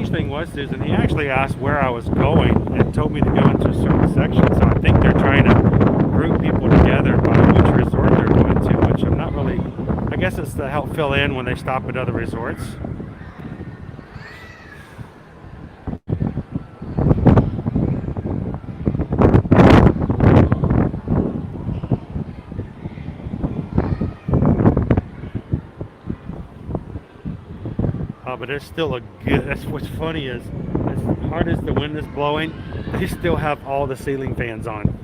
Thing was, Susan, he actually asked where I was going and told me to go into a certain section, so I think they're trying to group people together by which resort they're going to, which I'm not really, I guess it's to help fill in when they stop at other resorts. But it's still a good, that's what's funny is, as hard as the wind is blowing, they still have all the ceiling fans on.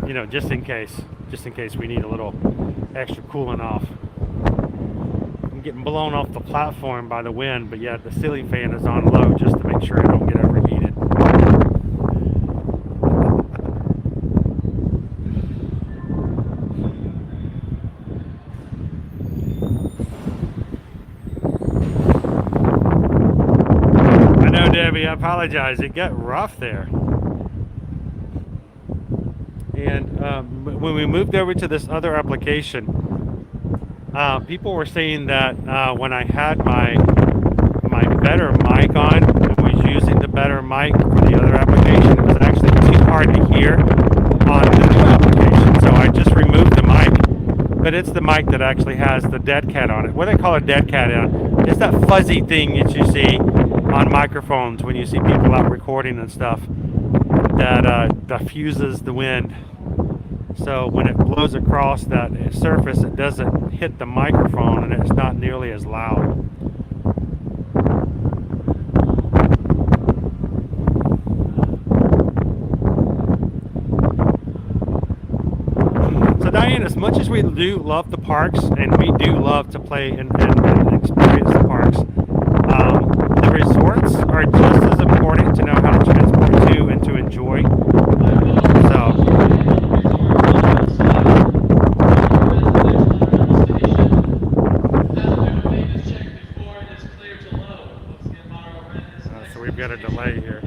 You know, just in case we need a little extra cooling off. I'm getting blown off the platform by the wind, but yet the ceiling fan is on low just to make sure I don't get overheated. I apologize, it got rough there. And when we moved over to this other application, people were saying that when I had my better mic on and was using the better mic for the other application, it was actually too hard to hear on the new application. So I just removed the mic, but it's the mic that actually has the dead cat on it. What do they call a dead cat? It's that fuzzy thing that you see on microphones when you see people out recording and stuff. that diffuses the wind. So when it blows across that surface, it doesn't hit the microphone and it's not nearly as loud. So Diane, as much as we do love the parks and we do love to play and experience the parks, the resorts are just as important to know how to transport to and to enjoy. So we've got a delay here.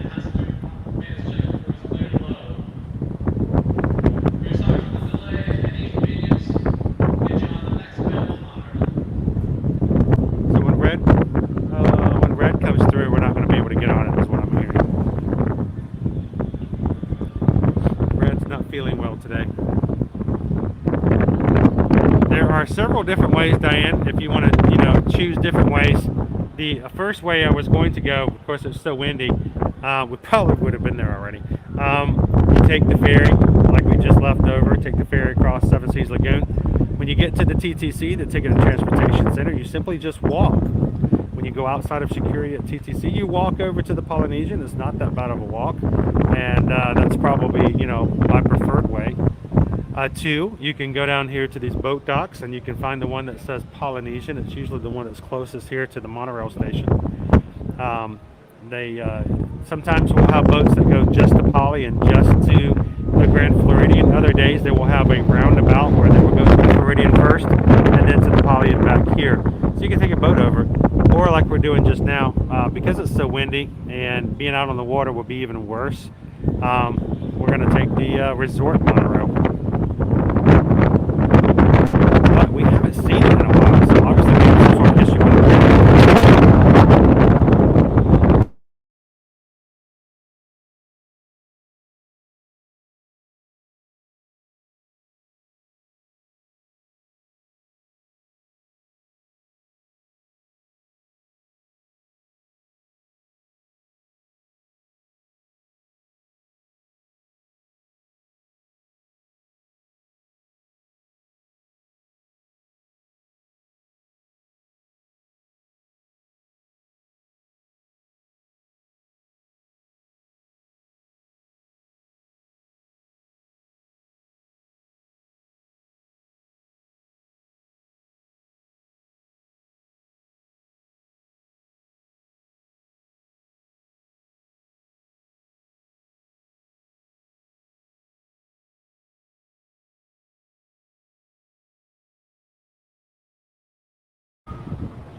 Several different ways, Diane, if you want to, choose different ways. The first way I was going to go, of course, it's so windy, we probably would have been there already. You take the ferry, like we just left over, take the ferry across Seven Seas Lagoon. When you get to the TTC, the Ticket and Transportation Center, you simply just walk. When you go outside of security at TTC, you walk over to the Polynesian. It's not that bad of a walk, and that's probably, my preferred way. Two, you can go down here to these boat docks and you can find the one that says Polynesian. It's usually the one that's closest here to the monorail station. They sometimes will have boats that go just to Poly and just to the Grand Floridian. Other days they will have a roundabout where they will go to the Floridian first and then to the Poly and back here. So you can take a boat over, or like we're doing just now, because it's so windy and being out on the water will be even worse. We're going to take the resort monorail. But we haven't seen it in a while, so obviously maybe some sort of issue with it.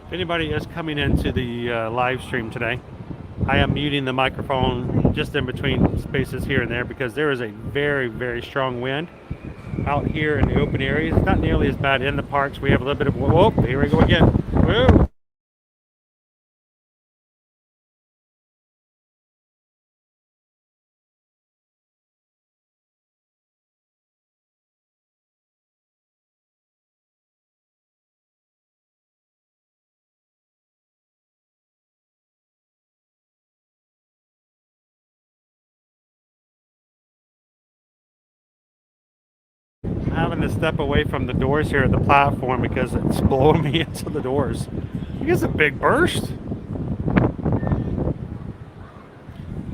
If anybody is coming into the live stream today, I am muting the microphone just in between spaces here and there because there is a very, very strong wind out here in the open areas. It's not nearly as bad in the parks. We have a little bit of, whoa, here we go again. Whoa. Having to step away from the doors here at the platform because it's blowing me into the doors. I guess a big burst.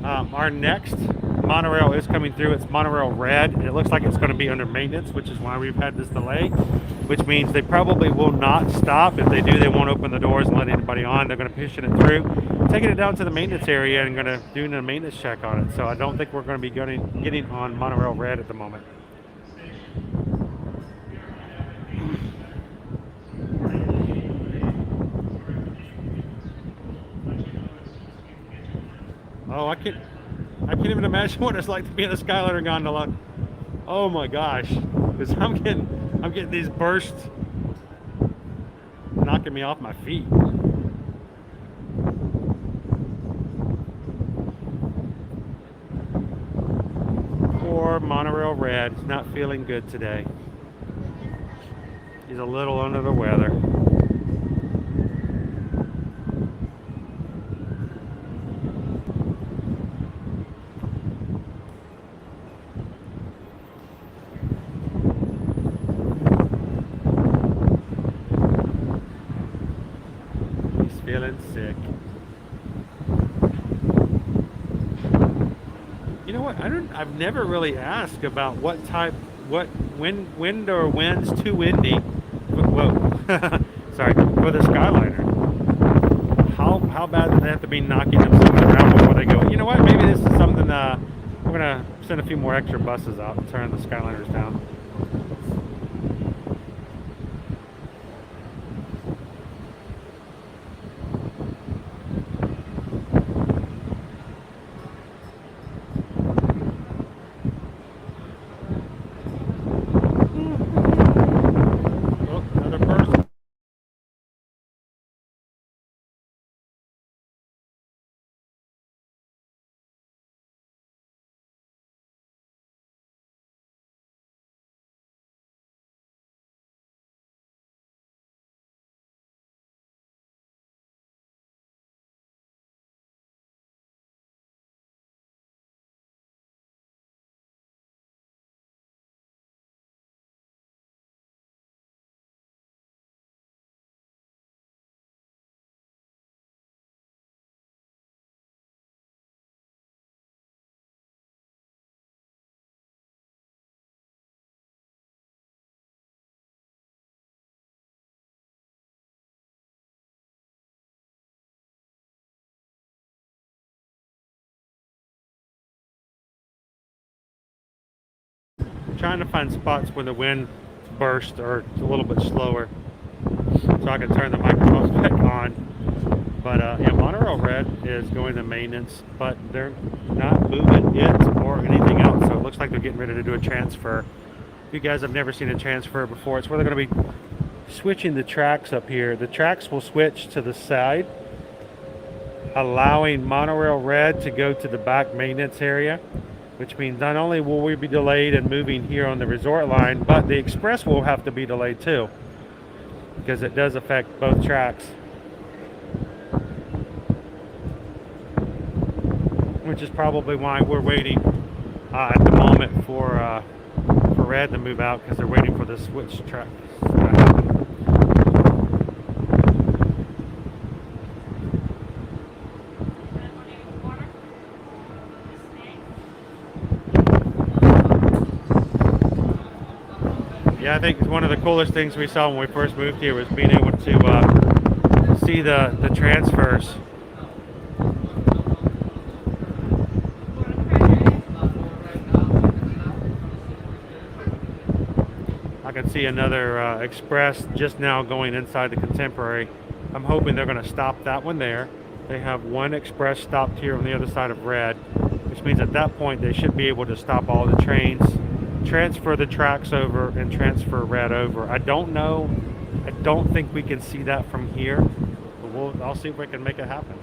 Our next monorail is coming through. It's monorail red. It looks like it's going to be under maintenance, which is why we've had this delay, which means they probably will not stop. If they do, they won't open the doors and let anybody on. They're going to push it through, taking it down to the maintenance area and going to do a maintenance check on it. So I don't think we're going to be getting on monorail red at the moment. Oh, I can't even imagine what it's like to be in a Skyliner gondola. Oh my gosh, because I'm getting these bursts knocking me off my feet. Poor monorail red is not feeling good today. He's a little under the weather. feeling sick. You know what? I've never really asked about what wind or winds too windy. Whoa, sorry, for the Skyliner. How bad do they have to be knocking themselves around before they go? You know what? Maybe this is something. We're gonna send a few more extra buses out and turn the Skyliners down. Oh, another person. Trying to find spots where the wind burst or a little bit slower so I can turn the microphones back on. But yeah, Monorail Red is going to maintenance, but they're not moving it or anything else. So it looks like they're getting ready to do a transfer. If you guys have never seen a transfer before, it's where they're going to be switching the tracks up here. The tracks will switch to the side, allowing Monorail Red to go to the back maintenance area, which means not only will we be delayed and moving here on the resort line, but the express will have to be delayed too, because it does affect both tracks. Which is probably why we're waiting at the moment for Red to move out, because they're waiting for the switch track to happen. Yeah, I think one of the coolest things we saw when we first moved here was being able to see the transfers. I can see another express just now going inside the Contemporary. I'm hoping they're going to stop that one there. They have one express stopped here on the other side of Red, which means at that point they should be able to stop all the trains, transfer the tracks over, and transfer Red over. I don't know. I don't think we can see that from here, but I'll see if we can make it happen.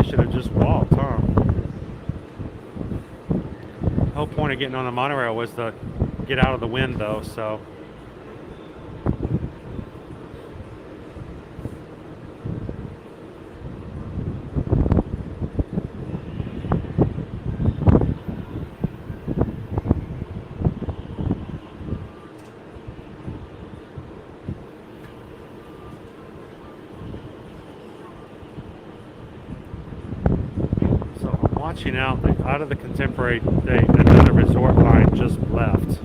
Should have just walked, huh? The whole point of getting on the monorail was to get out of the wind, though, so. Watching out of the Contemporary, another resort line just left,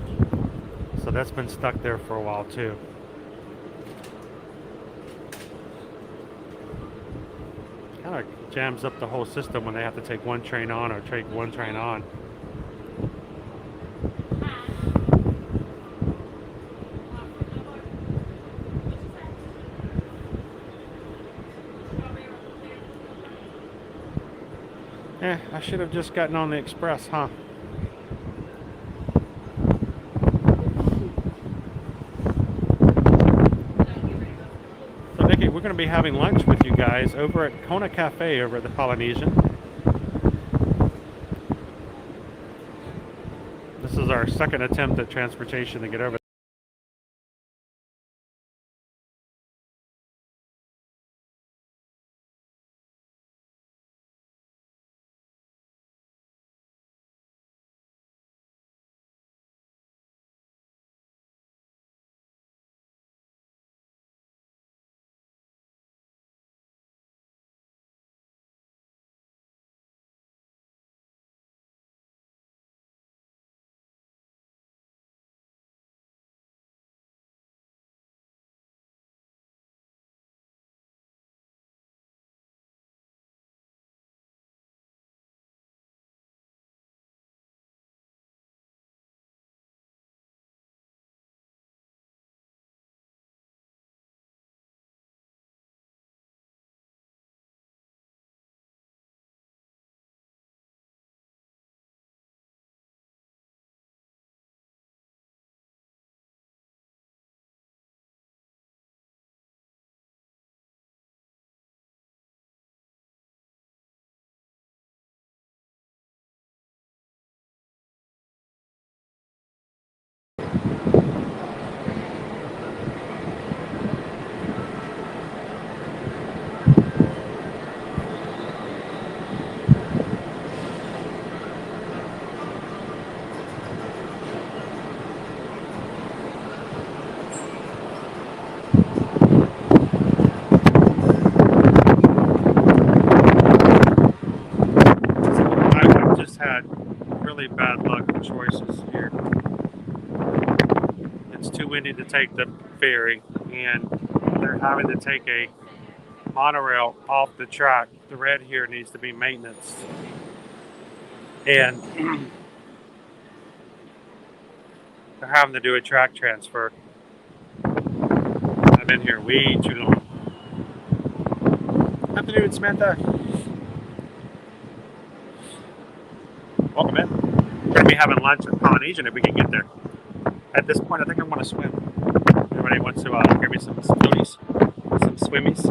so that's been stuck there for a while too. Kind of jams up the whole system when they have to take one train on or take one train on. I should have just gotten on the express, huh? So, Nikki, we're going to be having lunch with you guys over at Kona Cafe over at the Polynesian. This is our second attempt at transportation to get over it's too windy to take the ferry, and they're having to take a monorail off the track. The red here needs to be maintenance, and they're having to do a track transfer. I've been here way too long. Afternoon, Samantha. Welcome in. We're going to be having lunch at Polynesian if we can get there. At this point, I think I want to swim. Everybody wants to give me some floaties, some swimmies.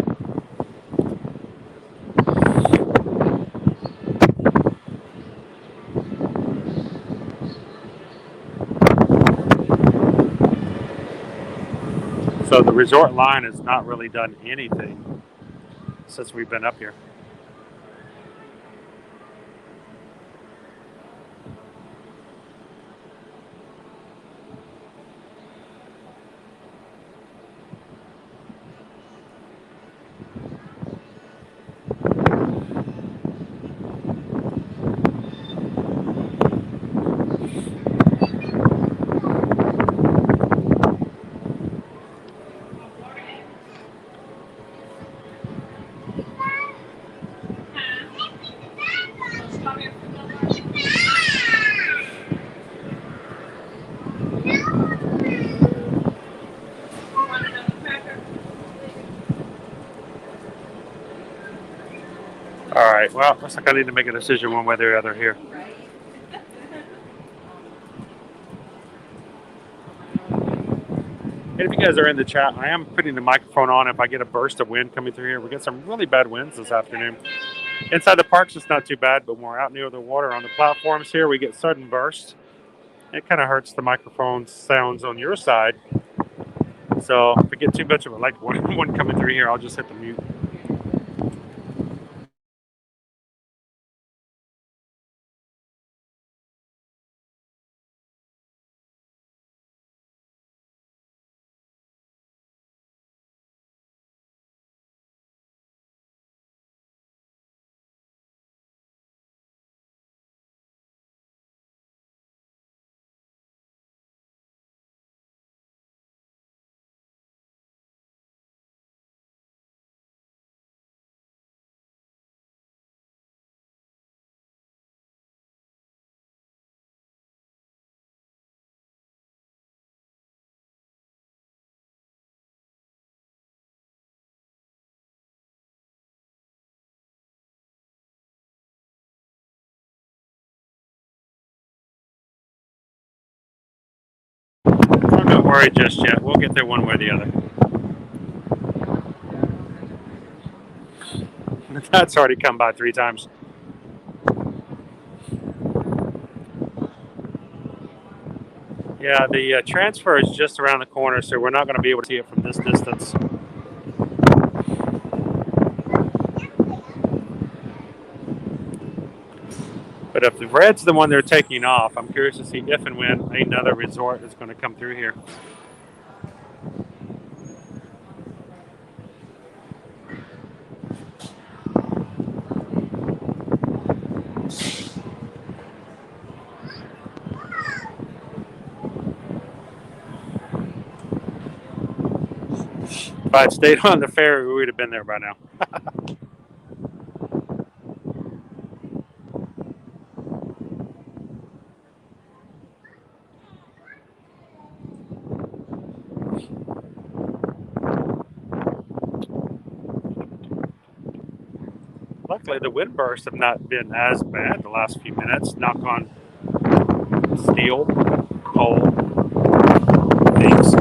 So the resort line has not really done anything since we've been up here. All right, well, looks like I need to make a decision one way or the other here. And if you guys are in the chat, I am putting the microphone on if I get a burst of wind coming through here. We get some really bad winds this afternoon. Inside the parks, it's not too bad, but when we're out near the water on the platforms here, we get sudden bursts. It kind of hurts the microphone sounds on your side. So if we get too much of it, like one coming through here, I'll just hit the mute. Don't worry just yet. We'll get there one way or the other. That's already come by 3 times. Yeah, the transfer is just around the corner, so we're not going to be able to see it from this distance. But if the red's the one they're taking off, I'm curious to see if and when another resort is going to come through here. If I'd stayed on the ferry, we would have been there by now. Luckily, the wind bursts have not been as bad the last few minutes. Knock on steel, coal, things.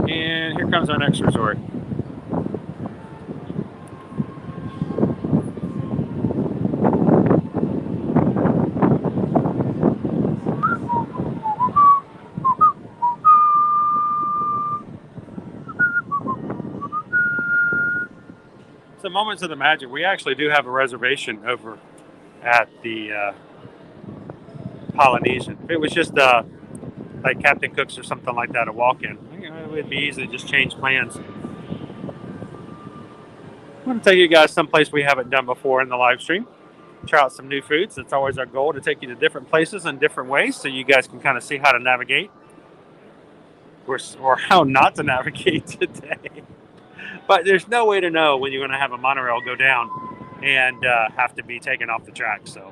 And here comes our next resort. So Moments of the Magic, we actually do have a reservation over at the Polynesian. If it was just like Captain Cook's or something like that, a walk-in, it would be easy to just change plans. I'm going to take you guys someplace we haven't done before in the live stream. try out some new foods. It's always our goal to take you to different places in different ways so you guys can kind of see how to navigate or how not to navigate today. But there's no way to know when you're going to have a monorail go down and have to be taken off the track. So.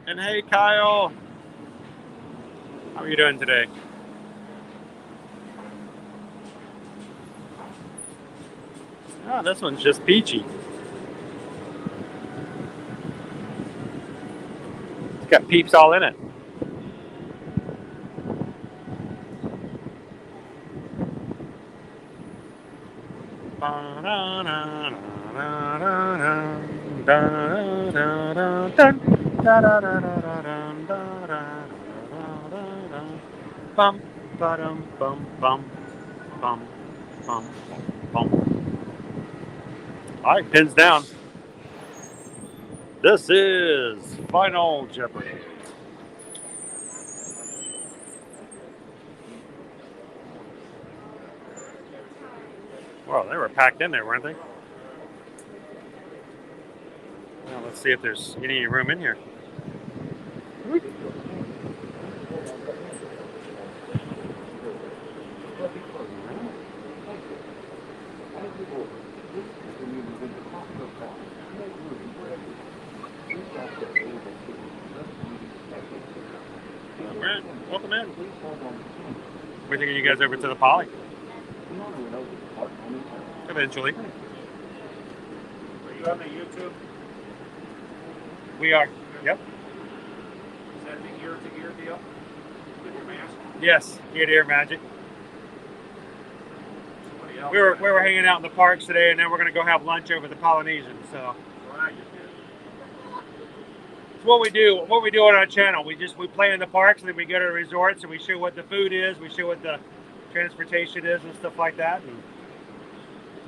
And hey, Kyle, how are you doing today? Oh, this one's just peachy. It's got peeps all in it. Bum, ba-dum, bum, bum, bum, bum, bum. All right, pins down. This is Final Jeopardy. Well, they were packed in there, weren't they? Well, let's see if there's any room in here. Welcome in. We're taking you guys over to the Poly. Eventually. Are you on the YouTube? We are. Yep. Is that the ear-to-ear deal? With your mask? Yes, ear-to-ear magic. We were hanging out in the parks today, and then we're going to go have lunch over the Polynesian. So it's what we do. What we do on our channel. We play in the parks, and then we go to the resorts, and we show what the food is. We show what the transportation is, and stuff like that. And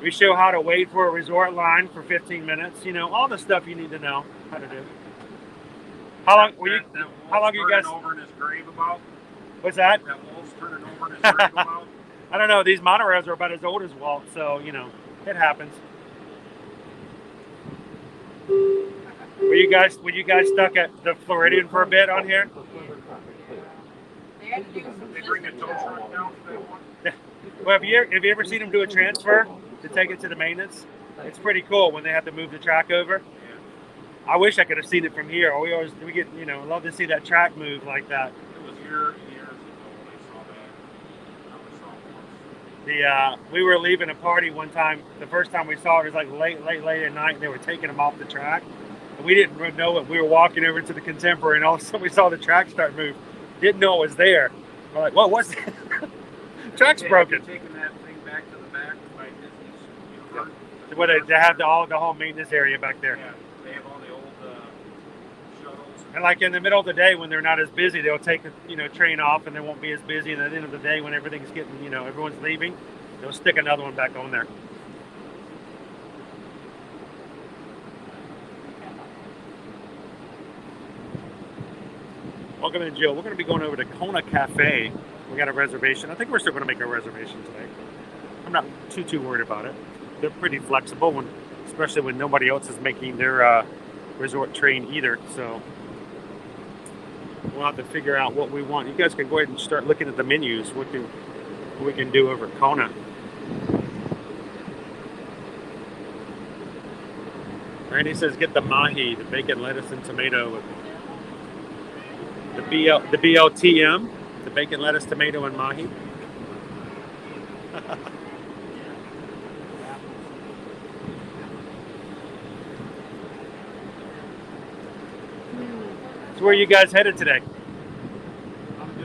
we show how to wait for a resort line for 15 minutes. You know, all the stuff you need to know how to do. How long were you? How long are you guys? Over in his grave about? What's that? That wolf's turning over in his grave about? I don't know. These monorails are about as old as Walt, so you know it happens. Were you guys stuck at the Floridian for a bit on here? They bring a tow truck down to that one? Well, have you ever seen them do a transfer to take it to the maintenance? It's pretty cool when they have to move the track over. I wish I could have seen it from here. We get love to see that track move like that. It was years ago when I saw that. We were leaving a party one time. The first time we saw it was like late at night, and they were taking them off the track. And we didn't know it. We were walking over to the Contemporary, and all of a sudden we saw the track start move. Didn't know it was there. We're like, "What? What's that?" Track's broken. Taking that thing back to the back by Disney's Universe. Where they have the whole maintenance area back there. Yeah, they have all the old shuttles. And like in the middle of the day when they're not as busy, they'll take the train off, and they won't be as busy. And at the end of the day, when everything's getting everyone's leaving, they'll stick another one back on there. Welcome in, Jill. We're going to be going over to Kona Cafe. We got a reservation. I think we're still going to make a reservation today. I'm not too worried about it. They're pretty flexible, especially when nobody else is making their resort train either. So we'll have to figure out what we want. You guys can go ahead and start looking at the menus. What we can do over at Kona. Randy says get the mahi, the bacon, lettuce, and tomato. The BLTM, the bacon, lettuce, tomato, and mahi. So where are you guys headed today? I'm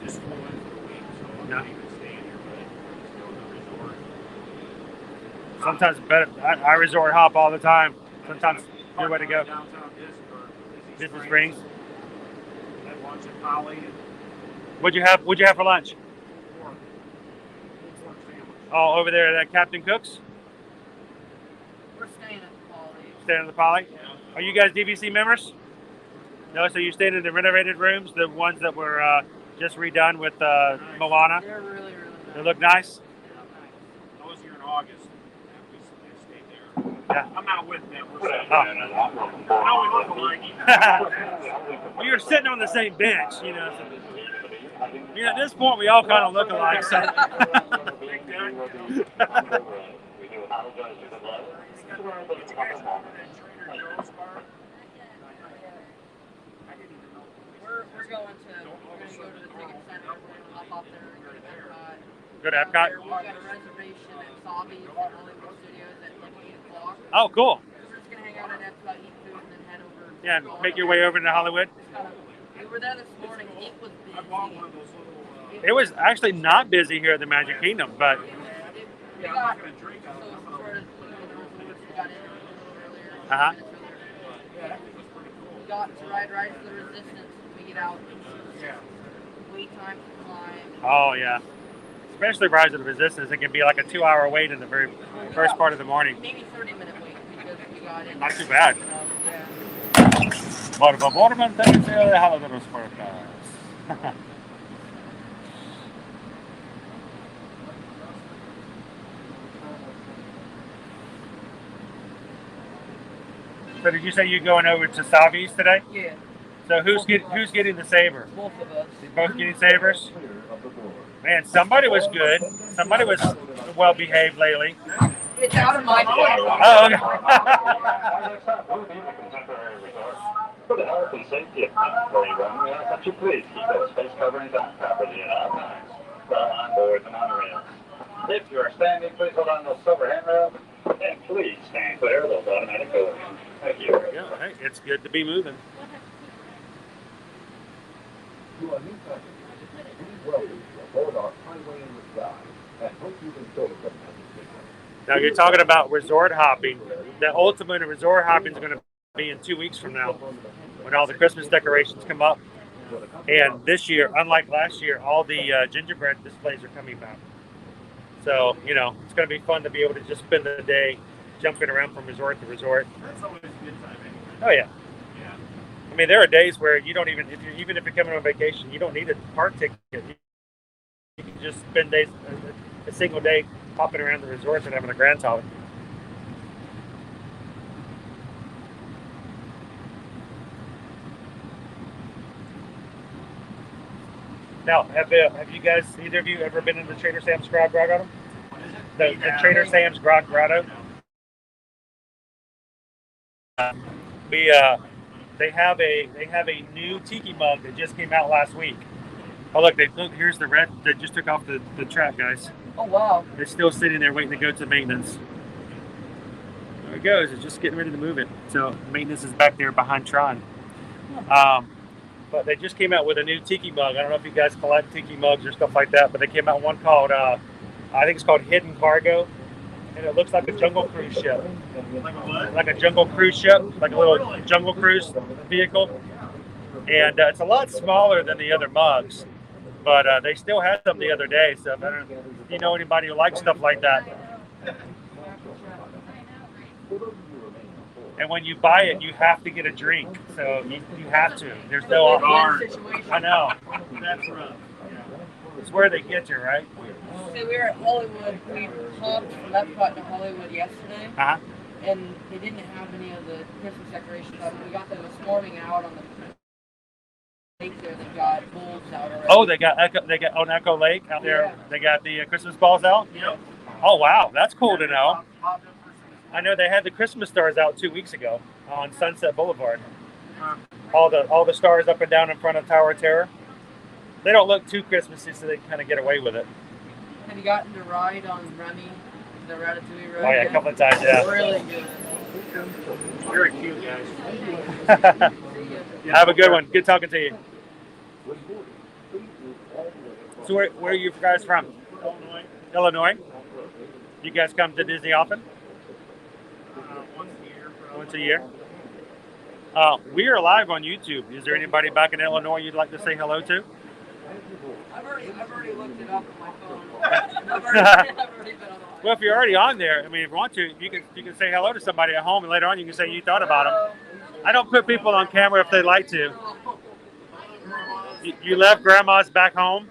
just going for a week, so I'm not even staying here, but I'm just going to the resort. Sometimes better. I resort hop all the time. Sometimes good way to go. Downtown Disney Springs. Had lunch at Poly. What'd you have for lunch? Pork sandwich. Oh, over there at Captain Cook's? We're staying at the Poly. Staying at the Poly? Yeah. Are you guys DVC members? No, so you stayed in the renovated rooms, the ones that were just redone with Moana. They're really, really nice. They look nice. I was here in August. We stayed there. Yeah. I'm not with them. We're Oh. no, we look alike. We were sitting on the same bench, you know. So, you know, at this point, we all kind of look alike. So. We're going to the ticket center, hop off there, go to Epcot. Go to Epcot. We've got a reservation at Savi's at Hollywood Studios at like 8 o'clock. Oh, cool. We're just gonna hang out at Epcot, eat food, and then head over. Yeah, and make your way over to Hollywood. We were there this morning. It was busy. It was actually not busy here at the Magic Kingdom, but We got sort of we got in earlier. Uh-huh. We got to ride Rise of the Resistance. We get out. Wait time to climb. oh yeah, especially Rise of the Resistance, it can be like a 2-hour wait in the very first part of the morning. Maybe 30-minute wait because we got in. Not too bad. Yeah. Por favor, manténganse alejados de los puertas. So did you say you're going over to Savi's today? Yeah. So who's getting the saver? Both of us. You both getting savers? Man, somebody was good. Somebody was well behaved lately. It's out of my way. Oh, okay. For the health and safety of everyone, we ask that you please keep those face coverings on properly at all times, on board and on the rails. If you are standing, please hold on those silver handrails, and please stand clear of those automatic doors. Thank you. Yeah, hey, it's good to be moving. To our new passengers, we welcome you aboard our highway in the sky and hope you enjoy the Magic Kingdom. Now you're talking about resort hopping. The ultimate of resort hopping is going to be in 2 weeks from now, when all the Christmas decorations come up. And this year, unlike last year, all the gingerbread displays are coming back. So, you know, it's going to be fun to be able to just spend the day jumping around from resort to resort. That's always a good time. Oh yeah. Yeah. I mean, there are days where you don't even, even if you're coming on vacation, you don't need a park ticket. You can just spend days, a single day hopping around the resorts and having a grand time. Now, have you guys, either of you, ever been in the Trader Sam's Grotto? The Trader Sam's Grotto. They have a new tiki mug that just came out last week. Oh look, here's the red that just took off the track, guys. Oh wow. It's still sitting there waiting to go to maintenance. There it goes. It's just getting ready to move it. So maintenance is back there behind Tron. But they just came out with a new tiki mug. I don't know if you guys collect tiki mugs or stuff like that, but they came out with one called, I think it's called Hidden Cargo. And it looks like a jungle cruise ship. Like a what? Like a jungle cruise ship, like a little jungle cruise vehicle. And it's a lot smaller than the other mugs, but they still had some the other day. So if you know anybody who likes stuff like that. And when you buy it, you have to get a drink. So you have to. There's no option. I know. That's rough. It's where they get you, right? So we were at Hollywood. We hopped from Epcot to Hollywood yesterday. Uh-huh. And they didn't have any of the Christmas decorations up. We got there this morning out on the lake there. They got bulbs out already. Oh, they got on Echo Lake out there. Yeah. They got the Christmas balls out. Yep. Oh wow, that's cool to know. I know they had the Christmas stars out 2 weeks ago on Sunset Boulevard. All the stars up and down in front of Tower of Terror. They don't look too Christmassy, so they kind of get away with it. Have you gotten to ride on Remy, the Ratatouille ride? Oh yeah, a couple of times, yeah. Really good. Very cute, guys. Have a good one. Good talking to you. So where are you guys from? Illinois. Illinois? You guys come to Disney often? Once a year. Once a year? We are live on YouTube. Is there anybody back in Illinois you'd like to say hello to? I've already looked it up on my phone. I've already been on the line. Well, if you're already on there, I mean, if you want to, you can say hello to somebody at home, and later on you can say you thought about them. I don't put people on camera if they like to. You left grandma's back home?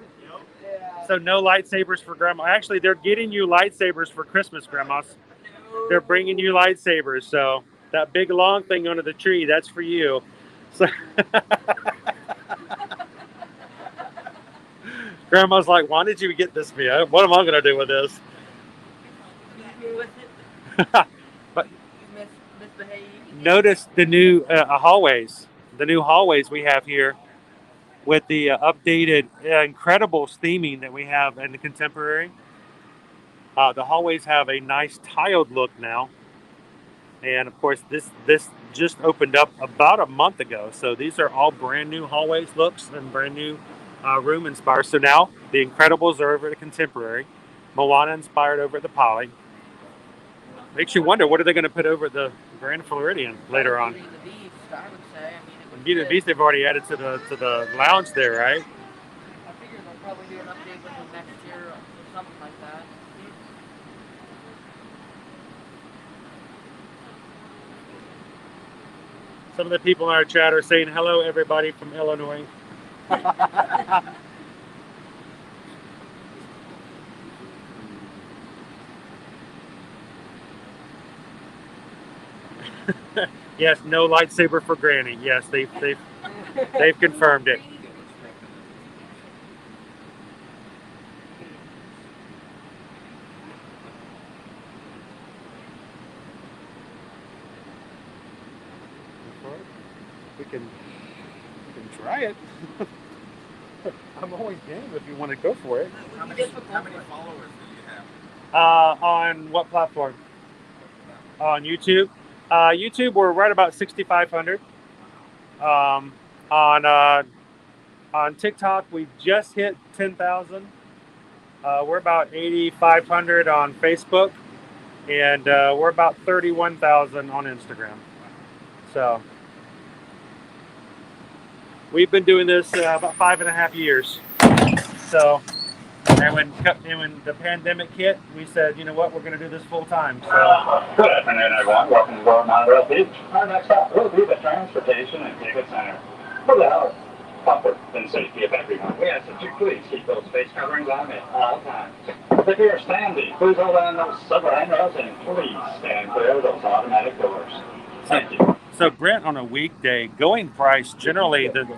So no lightsabers for grandma. Actually, they're getting you lightsabers for Christmas, grandmas. They're bringing you lightsabers. So that big long thing under the tree, that's for you. So grandma's like, why did you get this for me? What am I going to do with this? But notice the new hallways. The new hallways we have here with the updated incredible theming that we have in the contemporary. The hallways have a nice tiled look now. And of course, this just opened up about a month ago. So these are all brand new hallways looks and brand new room inspired. So now the Incredibles are over at the Contemporary. Moana inspired over at the Poly. Makes you wonder, what are they going to put over at the Grand Floridian later on? Beauty and the Beast, I would say. I mean, Beauty and the Beast they've already added to the lounge there, right? I figure they'll probably do an update with them next year or something like that. Some of the people in our chat are saying hello, everybody from Illinois. Yes, no lightsaber for Granny. Yes, they've confirmed it. We can try it. I'm always game if you want to go for it. How many followers do you have? On what platform? On YouTube. YouTube, we're right about 6,500. On TikTok, we just hit 10,000. We're about 8,500 on Facebook, and we're about 31,000 on Instagram. So we've been doing this about 5.5 years. So, and when the pandemic hit, we said, you know what, we're going to do this full time. So. Good afternoon, everyone. Welcome to Monterey Beach. Our next stop will be the Transportation and Ticket Center. For the health, comfort, and safety of everyone, we ask that you please keep those face coverings on at all times. If you're standing, please hold on those silver handrails and please stand clear of those automatic doors. Thank you. So Brent, on a weekday, going price, generally the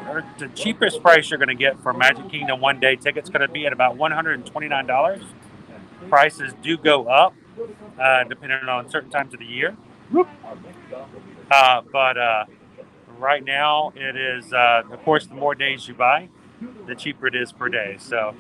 cheapest price you're going to get for Magic Kingdom one day ticket's going to be at about $129. Prices do go up depending on certain times of the year. But right now it is, of course, the more days you buy, the cheaper it is per day. So.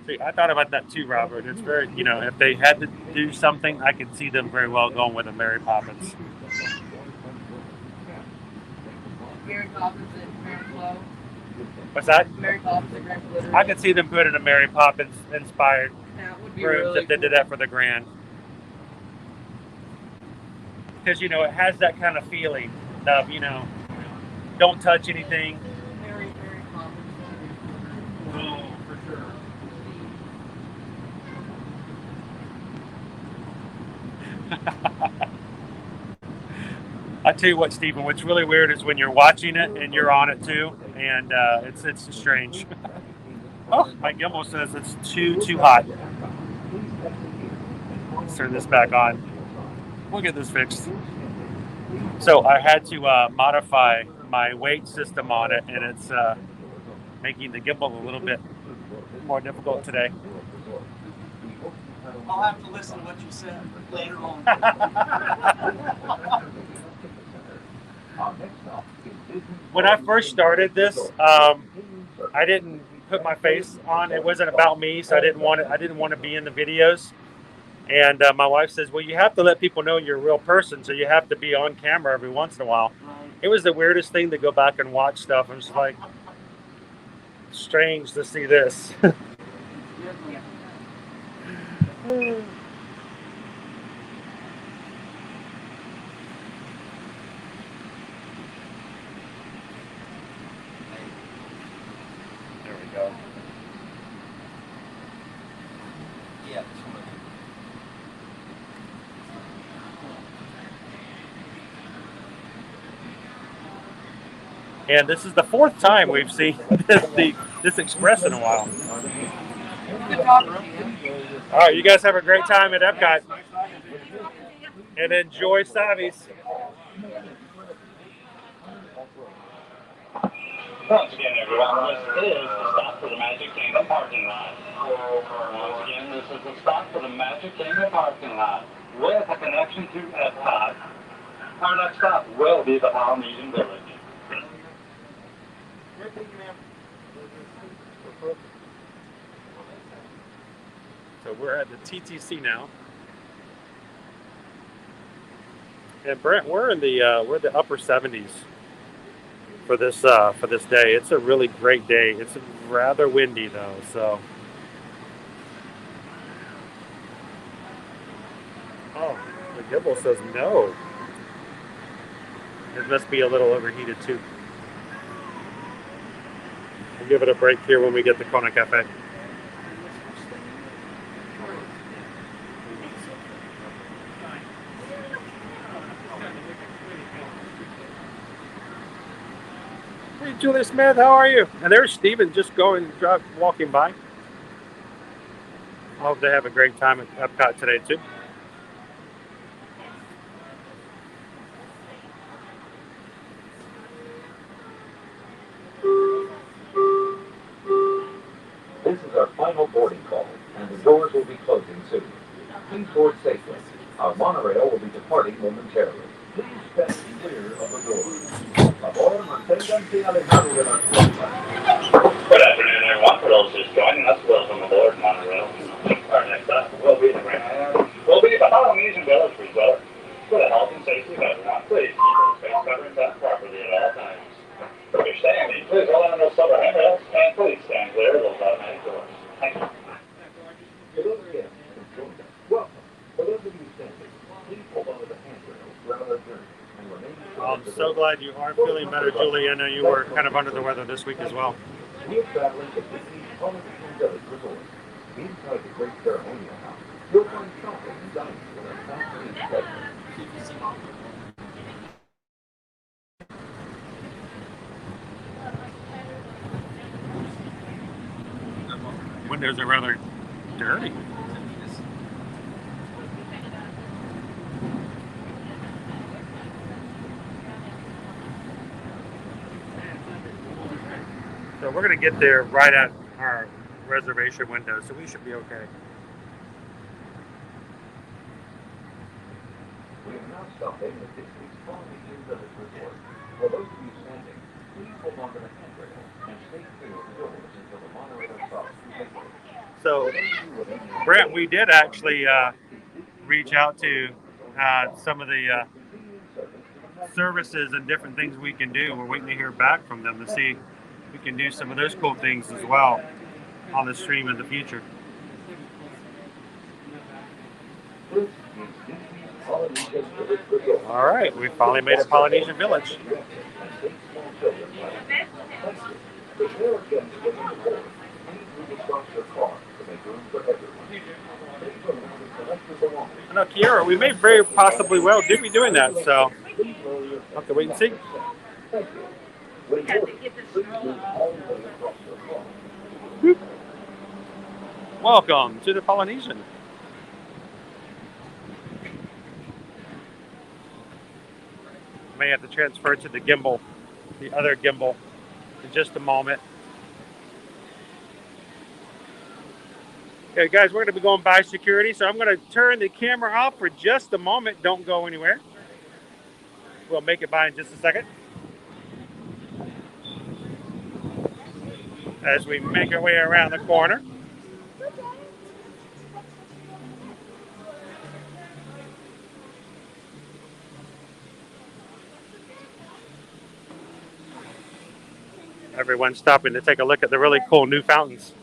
See, I thought about that too, Robert. It's very, if they had to do something, I could see them very well going with a Mary Poppins. Mary Poppins and Grand Flow. What's that? Mary Poppins and Grand Flow. I could see them putting a Mary Poppins inspired would be room really if they did that for the Grand. Because, it has that kind of feeling of, don't touch anything. Mary Poppins. Oh, for sure. I tell you what, Stephen, what's really weird is when you're watching it and you're on it too, and it's strange. Oh, my gimbal says it's too hot. Let's turn this back on. We'll get this fixed. So I had to modify my weight system on it, and it's making the gimbal a little bit more difficult today. I'll have to listen to what you said later on. When I first started this, I didn't put my face on. It wasn't about me, so I didn't want to be in the videos. And my wife says, well, you have to let people know you're a real person, so you have to be on camera every once in a while. It was the weirdest thing to go back and watch stuff. I'm just like, strange to see this. go. Yeah, this one. And this is the fourth time we've seen this express in a while. Good talking to you. All right, you guys have a great time at Epcot. And enjoy Savi's. Once again, everyone, this is the stop for the Magic Kingdom parking lot. Once again, this is the stop for the Magic Kingdom parking lot with a connection to Epcot. Our next stop will be the Polynesian Village. So we're at the TTC now. And Brent, we're in the upper 70s for this day. It's a really great day. It's rather windy though, so. Oh, the gimbal says no. It must be a little overheated too. We'll give it a break here when we get to Kona Cafe. Hey, Julia Smith, how are you? And there's Steven just walking by. I hope they have a great time at Epcot today too. This is our final boarding call, and the doors will be closing soon. Please board safely. Our monorail will be departing momentarily. Please stand clear of the doors. Por favor, manténganse alejados de las puertas. Good afternoon, everyone. For those just joining us, welcome aboard Monorail. Our next stop will be the Polynesian Resort. For the health and safety of everyone, please keep those face coverings up properly at all times. If you're standing, please hold on to those silver handrails, and please stand clear of those automatic doors. Thank you. Hello again, and join us. Welcome. For those of you standing, please hold on to the handrails throughout our journey and remain. I'm so glad you are feeling better, Julie. I know you were kind of under the weather this week as well. We're traveling to Disney's Polynesian Resort. Inside the Great Ceremonial House, you'll find shopping and dining with our fascinating pleasure. Windows are rather dirty. So we're going to get there right at our reservation window, so we should be okay. We are now stopping at Disney's Polynesian Resort. For those of you standing, please hold on to the handrail and stay clear of the doors until the monorail stops completely. So, Brent, we did actually reach out to some of the services and different things we can do. We're waiting to hear back from them to see if we can do some of those cool things as well on the stream in the future. All right, we finally made it Polynesian Village. I know, Kiera, we may very possibly well do be doing that, so we'll have to wait and see. Welcome to the Polynesian. May have to transfer to the gimbal, the other gimbal, in just a moment. Okay, guys, we're going to be going by security, so I'm going to turn the camera off for just a moment. Don't go anywhere. We'll make it by in just a second. As we make our way around the corner. Everyone's stopping to take a look at the really cool new fountains.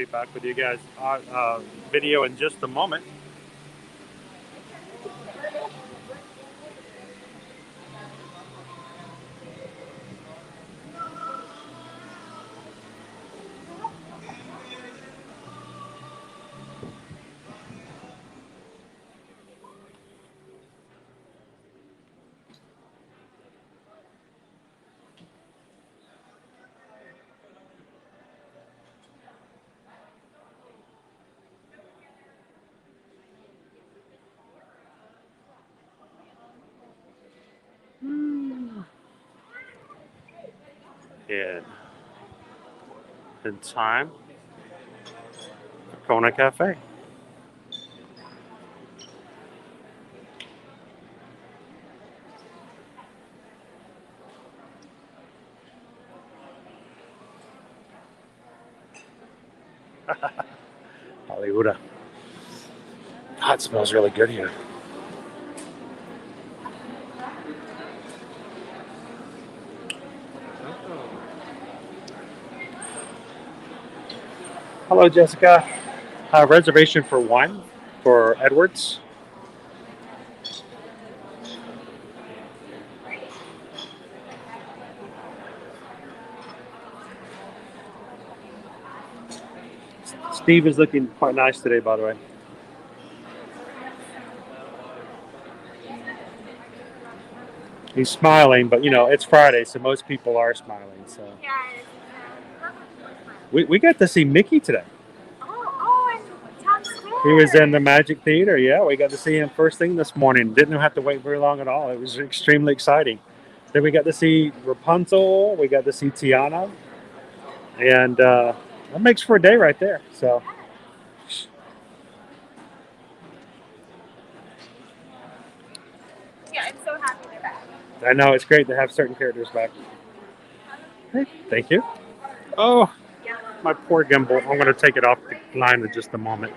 be back with you guys on video in just a moment. Yeah. In time for Kona Cafe. Hollywood. God, it smells really good here. Hello, Jessica. Reservation for one for Edwards. Steve is looking quite nice today, by the way. He's smiling, but you know, it's Friday, so most people are smiling. So we got to see Mickey today. He was in the Magic Theater. Yeah, we got to see him first thing this morning. Didn't have to wait very long at all. It was extremely exciting. Then we got to see Rapunzel. We got to see Tiana. And that makes for a day right there. So Yeah, I'm so happy they're back. I know it's great to have certain characters back. Hey, thank you. Oh, my poor gimbal. I'm going to take it off the line in just a moment.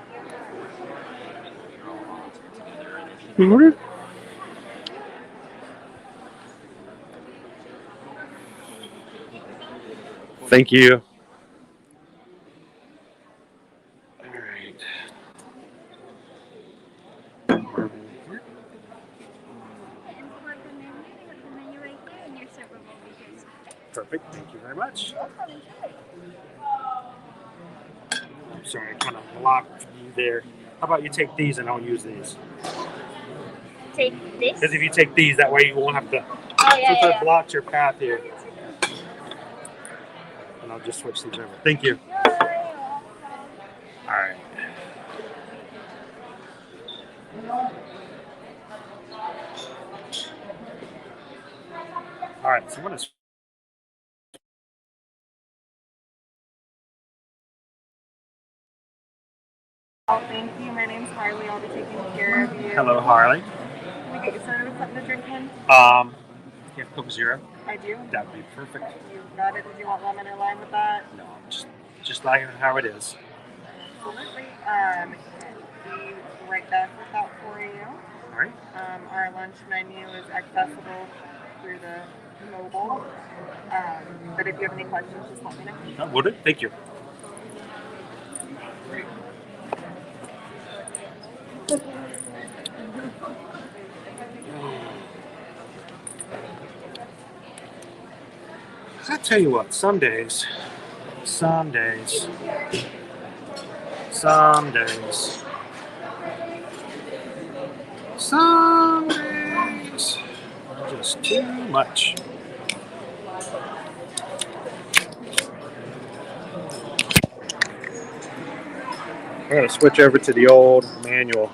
Thank you. All right. Perfect. Thank you very much. I'm sorry, I kind of blocked you there. How about you take these and I'll use these? Take this? Because if you take these, that way you won't have to. Oh, yeah, since yeah, it yeah. blocks your path here. And I'll just switch these over. Thank you. All right. All right. So what is? Oh, thank you. My name's Harley. I'll be taking care of you. Hello, Harley. Can we get you started with something to drink, hon? You have Coke Zero? I do. That would be perfect. You got it. Did you want lemon or lime with that? No, just like how it is. Absolutely. Be right back with that for you. All right. Our lunch menu is accessible through the mobile. But if you have any questions, just let me know. Will do. Thank you. I tell you what, some days, just too much. I'm going to switch over to the old manual.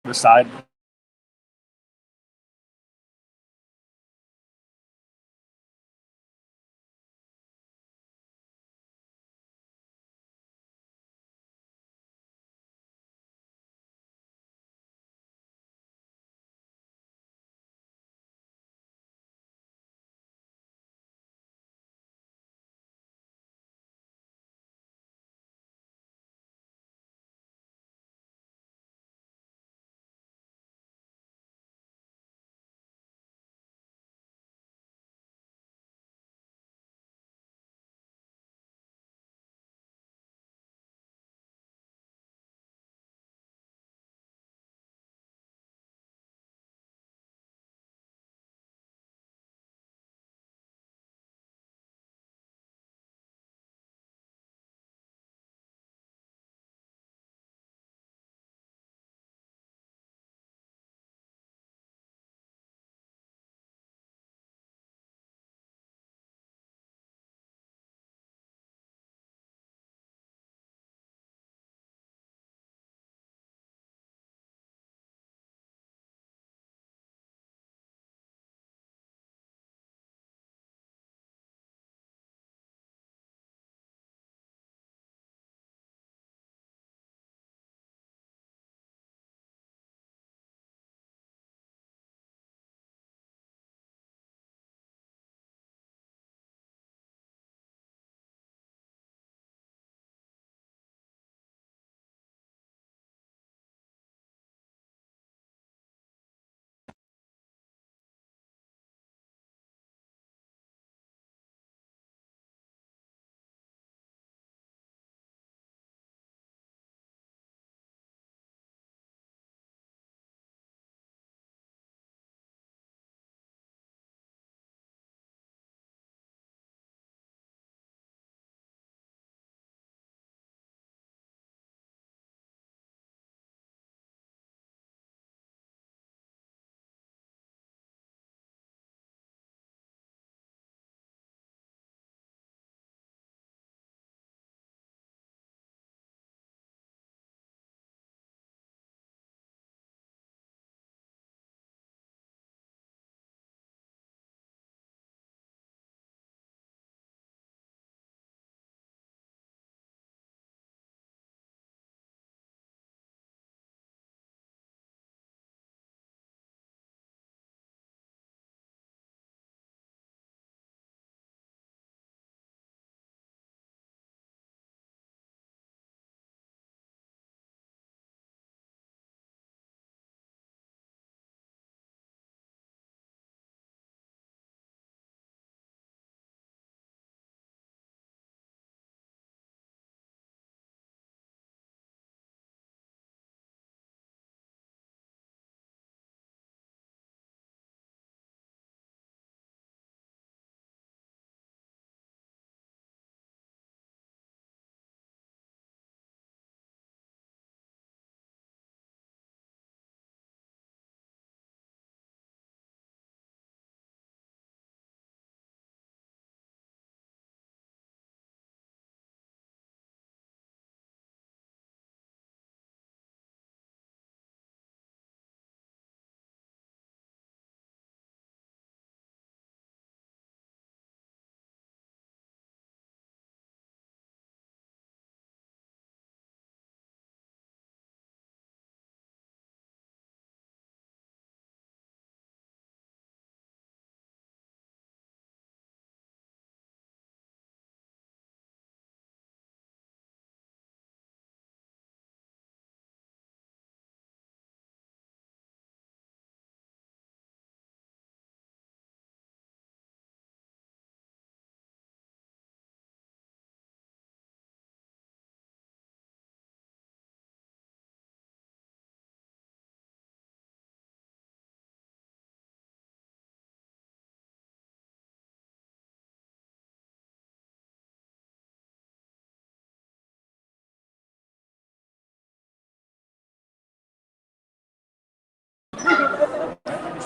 the side.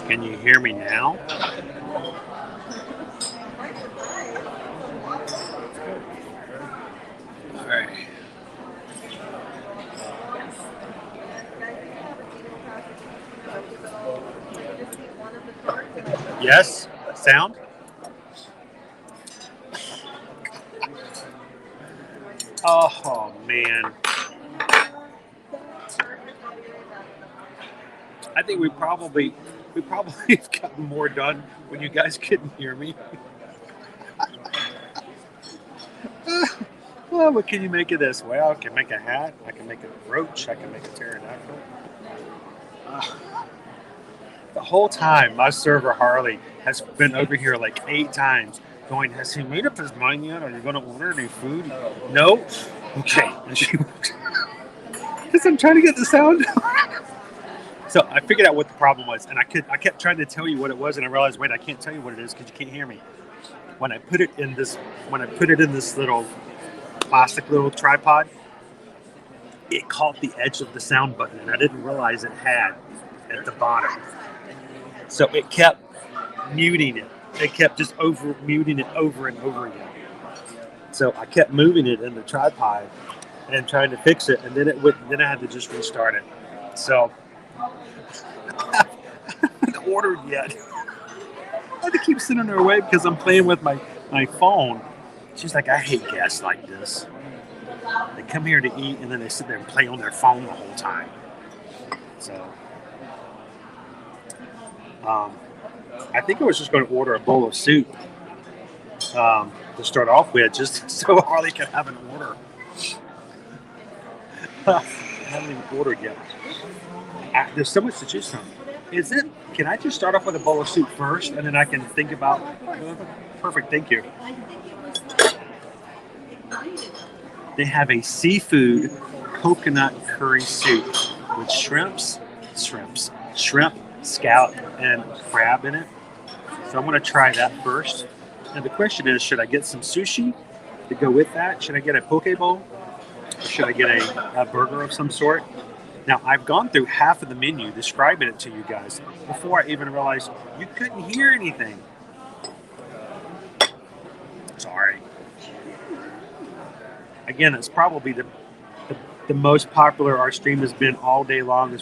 Can you hear me now? All right. Yes? Sound? Oh, man. I think we probably have gotten more done when you guys couldn't hear me. Well, what can you make of this? Well, I can make a hat. I can make a brooch. I can make a pterodactyl. The whole time, my server, Harley, has been over here like 8 times going, has he made up his mind yet? Are you going to order any food? No? Okay. Because I'm trying to get the sound. So I figured out what the problem was, and I kept trying to tell you what it was, and I realized, wait, I can't tell you what it is because you can't hear me. When I put it in this little plastic little tripod, it caught the edge of the sound button, and I didn't realize it had at the bottom. So it kept muting it. It kept just muting it over and over again. So I kept moving it in the tripod and trying to fix it, and then then I had to just restart it. So I haven't ordered yet. I had to keep sending her away because I'm playing with my phone. She's like, I hate guests like this. They come here to eat and then they sit there and play on their phone the whole time. So I think I was just going to order a bowl of soup to start off with, just so Harley could have an order. I haven't even ordered yet. There's so much to choose from. Can I just start off with a bowl of soup first, and then I can think about... Perfect, thank you. They have a seafood coconut curry soup with shrimp, scallop, and crab in it. So I'm going to try that first. And the question is, should I get some sushi to go with that? Should I get a poke bowl? Or should I get a burger of some sort? Now, I've gone through half of the menu describing it to you guys before I even realized you couldn't hear anything. Sorry. Again, it's probably the most popular our stream has been all day long.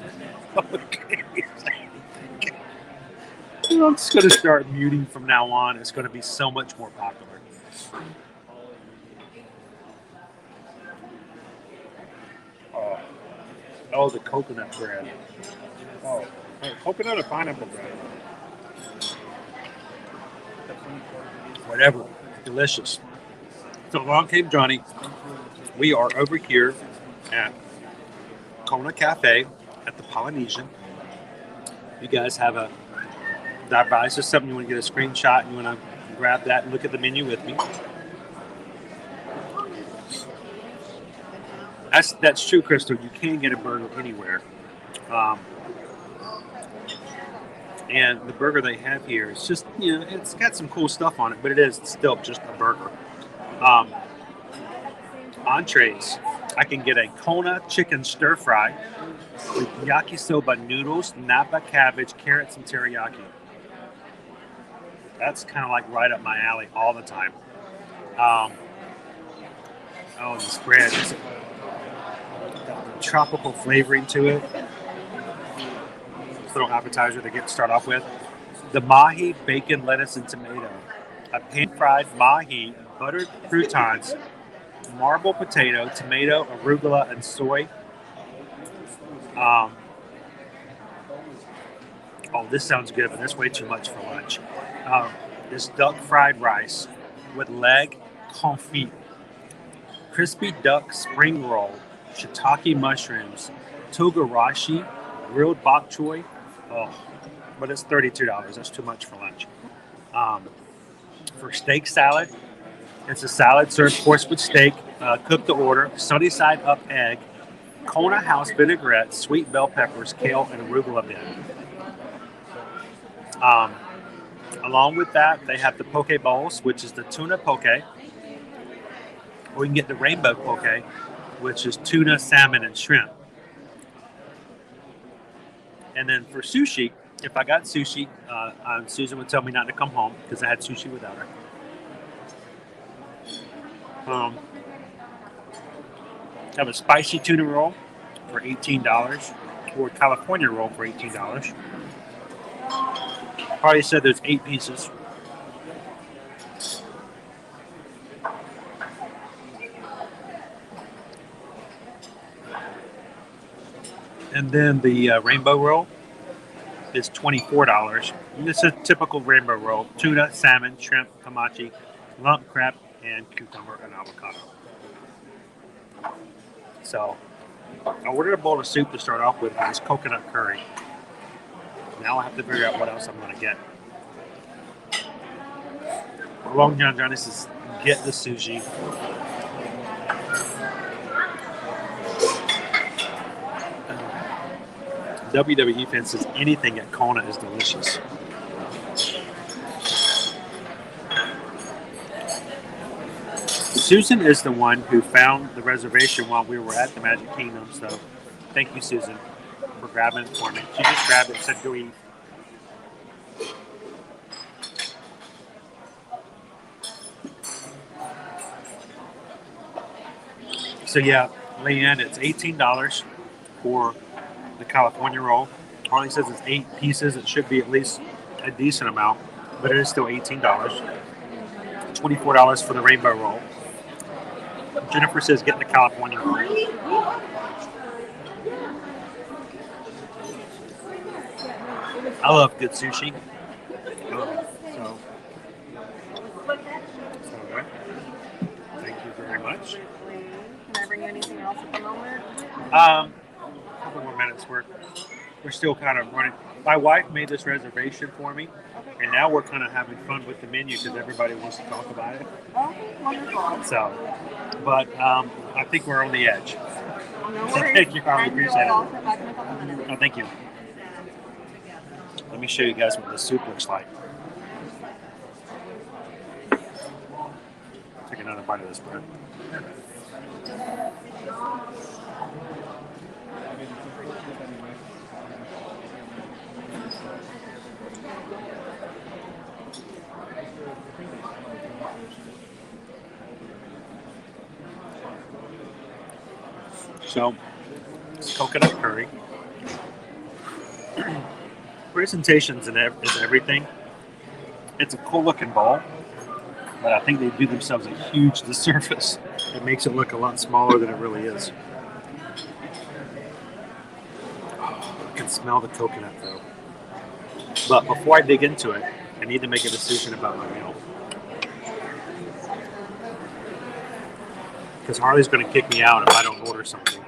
I'm just going to start muting from now on. It's going to be so much more popular. Oh, the coconut bread. Oh, coconut or pineapple bread? Whatever. Delicious. So along came Johnny. We are over here at Kona Cafe at the Polynesian. You guys have a device or something, you want to get a screenshot and you want to grab that and look at the menu with me. That's true, Crystal. You can get a burger anywhere. And the burger they have here is just, it's got some cool stuff on it, but it is still just a burger. Entrees. I can get a Kona chicken stir fry with yakisoba noodles, napa cabbage, carrots, and teriyaki. That's kind of like right up my alley all the time. This bread is got the tropical flavoring to it. This little appetizer to start off with. The mahi, bacon, lettuce, and tomato. A pan-fried mahi, buttered croutons, marble potato, tomato, arugula, and soy. This sounds good, but that's way too much for lunch. This duck fried rice with leg confit, crispy duck spring roll, shiitake mushrooms, togarashi, grilled bok choy. But it's $32. That's too much for lunch. For steak salad, it's a salad served course with steak, cooked to order, sunny side up egg, Kona house vinaigrette, sweet bell peppers, kale, and arugula bit. Along with that, they have the poke bowls, which is the tuna poke. Or you can get the rainbow poke, which is tuna, salmon, and shrimp. And then for sushi, if I got sushi, Susan would tell me not to come home because I had sushi without her. Have a spicy tuna roll for $18 or a California roll for $18. Harley said there's 8 pieces. And then the rainbow roll is $24. And it's a typical rainbow roll: tuna, salmon, shrimp, hamachi, lump crab, and cucumber and avocado. So I ordered a bowl of soup to start off with. It's coconut curry. Now I have to figure out what else I'm going to get. Long John John says, get the sushi. WWE fan says anything at Kona is delicious. Susan is the one who found the reservation while we were at the Magic Kingdom, so thank you, Susan, for grabbing it for me. She just grabbed it and said, go eat. So yeah, Leanne, it's $18 for the California roll. Harley says it's 8 pieces. It should be at least a decent amount, but it is still $18. $24 for the rainbow roll. Jennifer says get the California roll. I love good sushi. So okay. Thank you very much. Can I bring you anything else at the moment? A couple more minutes. We're still kind of running. My wife made this reservation for me, and now we're kind of having fun with the menu because everybody wants to talk about it. Oh, wonderful. So, but I think we're on the edge. No So worries. thank you, Harley. Appreciate it. I'll come back in a couple minutes. Oh, thank you. Let me show you guys what the soup looks like. Take another bite of this bread. So, it's coconut curry. Presentations and is everything. It's a cool looking bowl, but I think they do themselves a huge disservice. It makes it look a lot smaller than it really is. I can smell the coconut though. But before I dig into it, I need to make a decision about my meal. Because Harley's going to kick me out if I don't order something.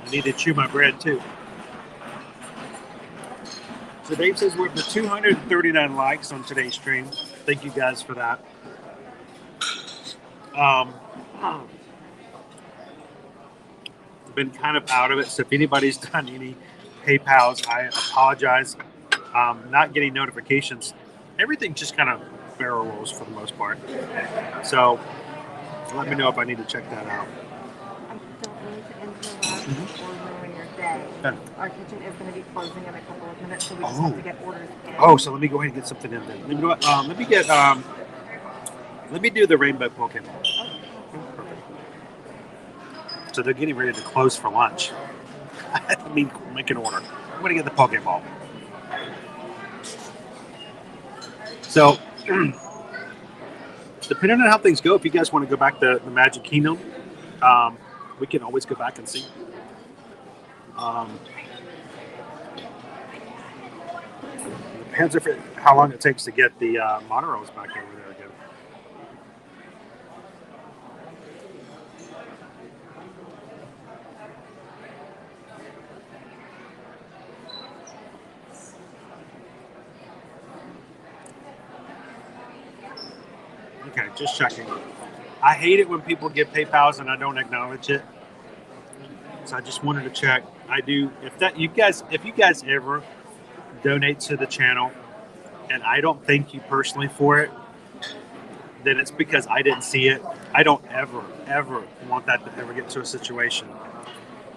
I need to chew my bread too. So Dave says we're up to 239 likes on today's stream. Thank you guys for that. Been kind of out of it, so if anybody's done any PayPals, I apologize. Not getting notifications. Everything just kind of barrel rolls for the most part. So let me know if I need to check that out. Our kitchen is going to be closing in a couple of minutes, so we just have to get orders in. Oh, so let me go ahead and get something in then. Let me do the rainbow Pokemon. Perfect. So they're getting ready to close for lunch. Let me make an order. I'm going to get the Pokeball. So, depending on how things go, if you guys want to go back to the Magic Kingdom, we can always go back and see. Depends how long it takes to get the monorails back over there again. Okay, just checking. I hate it when people get PayPals and I don't acknowledge it. So I just wanted to check. I do. If you guys ever donate to the channel, and I don't thank you personally for it, then it's because I didn't see it. I don't ever want that to ever get to a situation.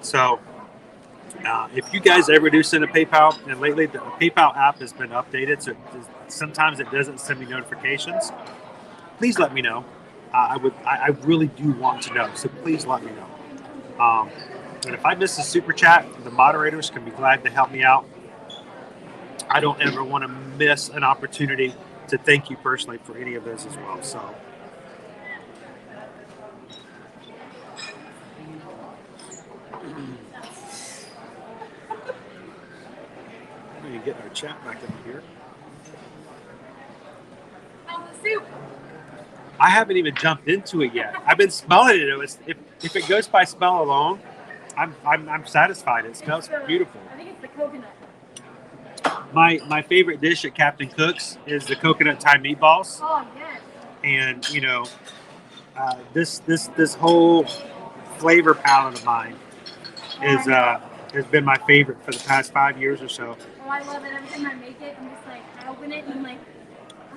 So if you guys ever do send a PayPal, and lately the PayPal app has been updated, so sometimes it doesn't send me notifications. Please let me know. I really do want to know, so please let me know. And if I miss a super chat, the moderators can be glad to help me out. I don't ever want to miss an opportunity to thank you personally for any of those as well. So. We're going to get our chat back up here. How's the soup? I haven't even jumped into it yet. I've been smelling it. If it goes by smell alone, I'm satisfied. It smells beautiful. I think it's the coconut. My favorite dish at Captain Cook's is the coconut Thai meatballs. Oh yes. And you know, this whole flavor palette of mine has been my favorite for the past 5 years or so. Oh, I love it. Every time I make it, I'm just like, I open it and I'm like.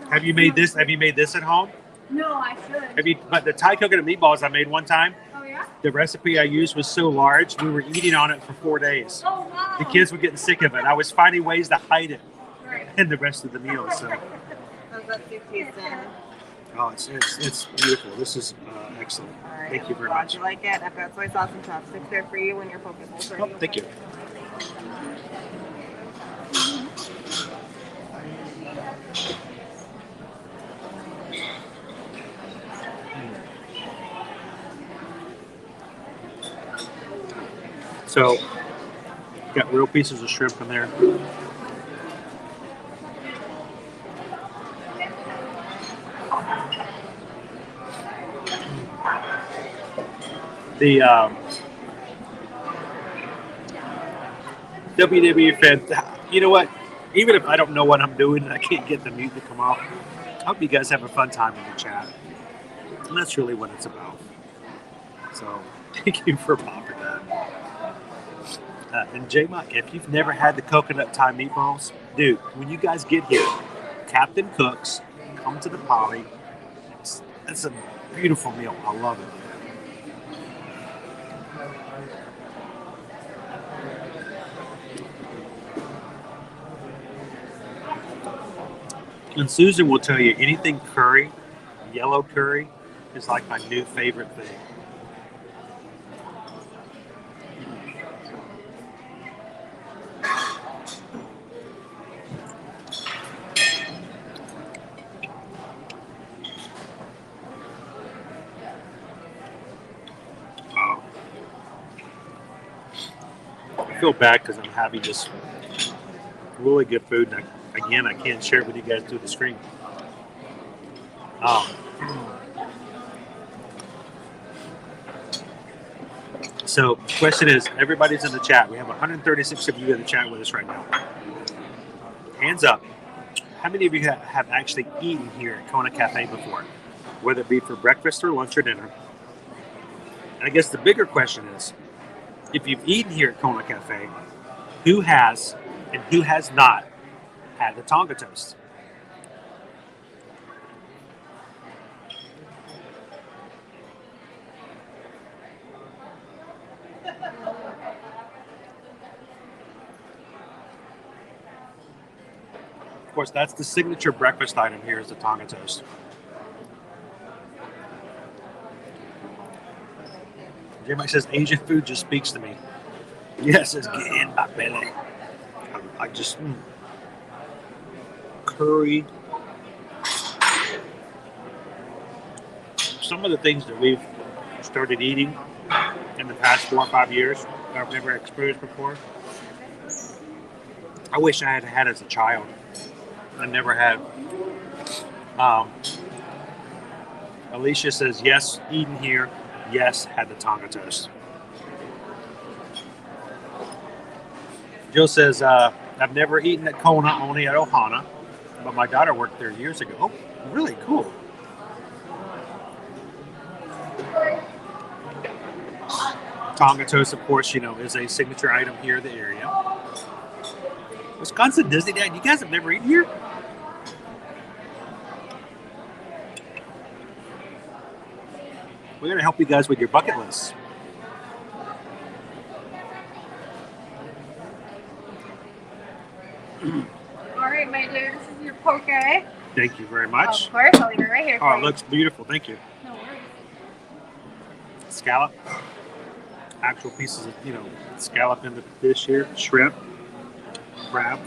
Oh, Have you made this? Have you made this at home? No, I should. But the Thai coconut meatballs I made one time. Oh yeah. The recipe I used was so large, we were eating on it for 4 days. Oh wow. The kids were getting sick of it. I was finding ways to hide it Right. in the rest of the meal. So, How's that soup tasting? oh, it's beautiful. This is excellent. All right. Thank you very Glad much. you like it. I've got soy sauce and chopsticks there for you when your poke bowl's ready. Oh, thank you. So, got real pieces of shrimp in there. The WWE fans, you know what? Even if I don't know what I'm doing and I can't get the mute to come off, I hope you guys have a fun time in the chat. And that's really what it's about. So, thank you for popping that. And J-Mike, if you've never had the coconut Thai meatballs, dude, when you guys get here, Captain Cook's, come to the Poly. It's a beautiful meal. I love it. And Susan will tell you anything curry, yellow curry, is like my new favorite thing. I feel bad because I'm having this really good food, and I can't share it with you guys through the screen. So the question is, everybody's in the chat. We have 136 of you in the chat with us right now. Hands up. How many of you have actually eaten here at Kona Cafe before? Whether it be for breakfast or lunch or dinner. And I guess the bigger question is, if you've eaten here at Kona Cafe, who has and who has not had the Tonga toast? Of course, that's the signature breakfast item here is the Tonga toast. J-Mike says Asian food just speaks to me. Yes, it's getting in my belly. I just curry. Some of the things that we've started eating in the past 4 or 5 years that I've never experienced before. I wish I had had as a child. I never had. Alicia says yes, eaten here. Yes, had the Tonga toast. Jill says, I've never eaten at Kona, only at Ohana, but my daughter worked there years ago. Oh, really cool. Tonga toast, of course, you know, is a signature item here in the area. Wisconsin Disney Dad, you guys have never eaten here? We're going to help you guys with your bucket list. All right, my dear, this is your poke. Thank you very much. Of course, I'll leave it right here for Oh, you. it looks beautiful. Thank you. No worries. Scallop. Actual pieces of, you know, scallop in the dish here. Shrimp. Crab.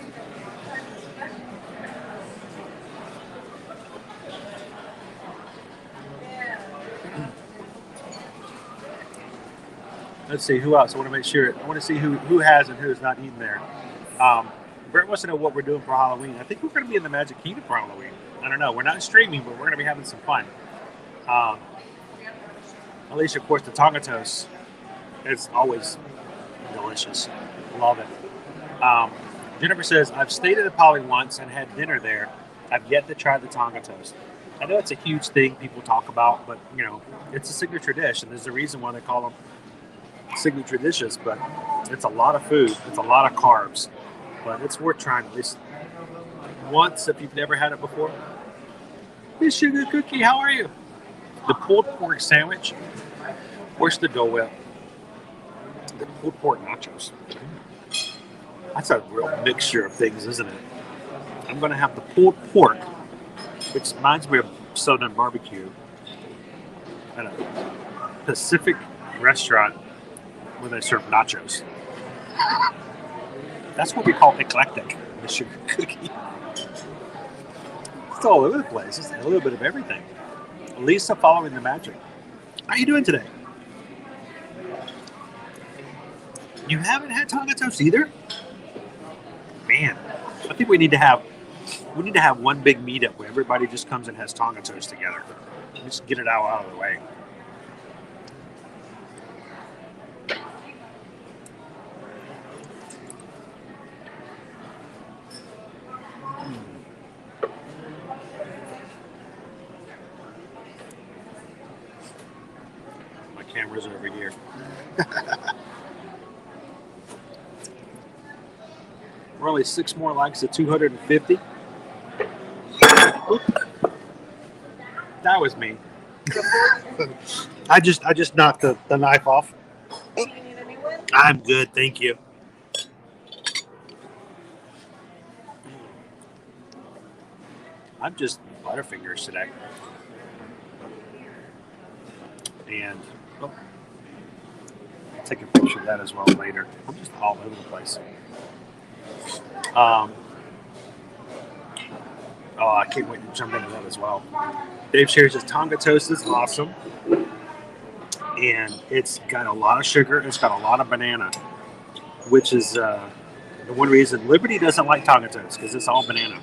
Let's see, who else? I want to make sure. I want to see who has and who has not eaten there. Brett wants to know what we're doing for Halloween. I think we're going to be in the Magic Kingdom for Halloween. I don't know. We're not streaming, but we're going to be having some fun. Alicia, of course, the Tonga toast is always delicious. Love it. Jennifer says, I've stayed at the Poly once and had dinner there. I've yet to try the Tonga toast. I know it's a huge thing people talk about, but, you know, it's a signature dish, and there's a reason why they call them signature dishes, but it's a lot of food. It's a lot of carbs. But it's worth trying at least once if you've never had it before. Miss Sugar Cookie, how are you? The pulled pork sandwich. Where's the Dole Whip? The pulled pork nachos. That's a real mixture of things, isn't it? I'm going to have the pulled pork, which reminds me of Southern barbecue, at a Pacific restaurant where they serve nachos. That's what we call eclectic, the Sugar Cookie. It's all over the place. It's a little bit of everything. Lisa following the magic. How you doing today? You haven't had Tonga toast either? Man, I think we need to have one big meetup where everybody just comes and has Tonga toast together. Just get it out of the way. Cameras over here. We're only 6 more likes at 250. Oop. That was me. I just knocked the knife off. I'm good, thank you. I'm just Butterfingers today. And I'll take a picture of that as well later. I'm just all over the place. I can't wait to jump into that as well. Dave shares his Tonga toast is awesome. And it's got a lot of sugar. It's got a lot of banana, which is the one reason Liberty doesn't like Tonga toast, because it's all banana.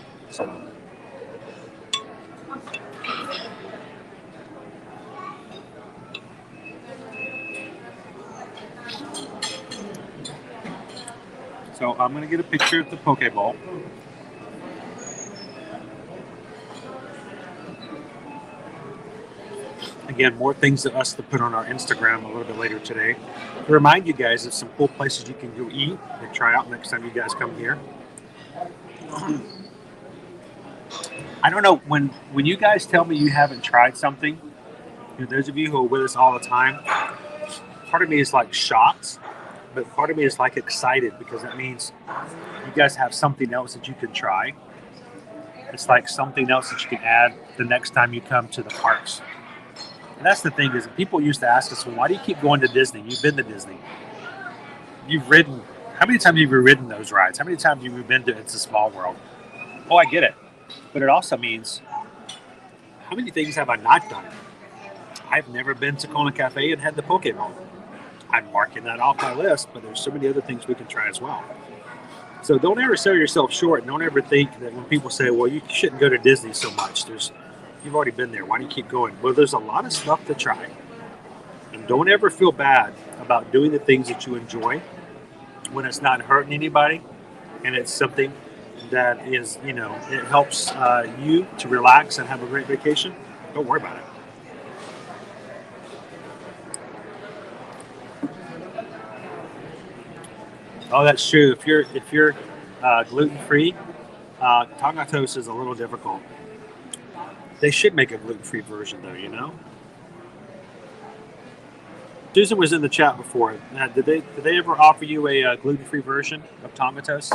So I'm going to get a picture of the poke bowl. Again, more things that us to put on our Instagram a little bit later today. To remind you guys of some cool places you can go eat and try out next time you guys come here. I don't know, when you guys tell me you haven't tried something, you know, those of you who are with us all the time, part of me is like shocked. But part of me is like excited because that means you guys have something else that you can try. It's like something else that you can add the next time you come to the parks. And that's the thing is people used to ask us, well, why do you keep going to Disney? You've been to Disney. You've ridden. How many times have you ridden those rides? How many times have you been to It's a Small World? Oh, I get it. But it also means, how many things have I not done? I've never been to Kona Cafe and had the Poke Bowl. I'm marking that off my list, but there's so many other things we can try as well. So don't ever sell yourself short. Don't ever think that when people say, well, you shouldn't go to Disney so much. You've already been there. Why do you keep going? Well, there's a lot of stuff to try. And don't ever feel bad about doing the things that you enjoy when it's not hurting anybody and it's something that is, you know, it helps you to relax and have a great vacation. Don't worry about it. Oh, that's true. If you're gluten free, taco toast is a little difficult. They should make a gluten free version though. You know. Susan was in the chat before. Did they ever offer you a gluten free version of taco toast?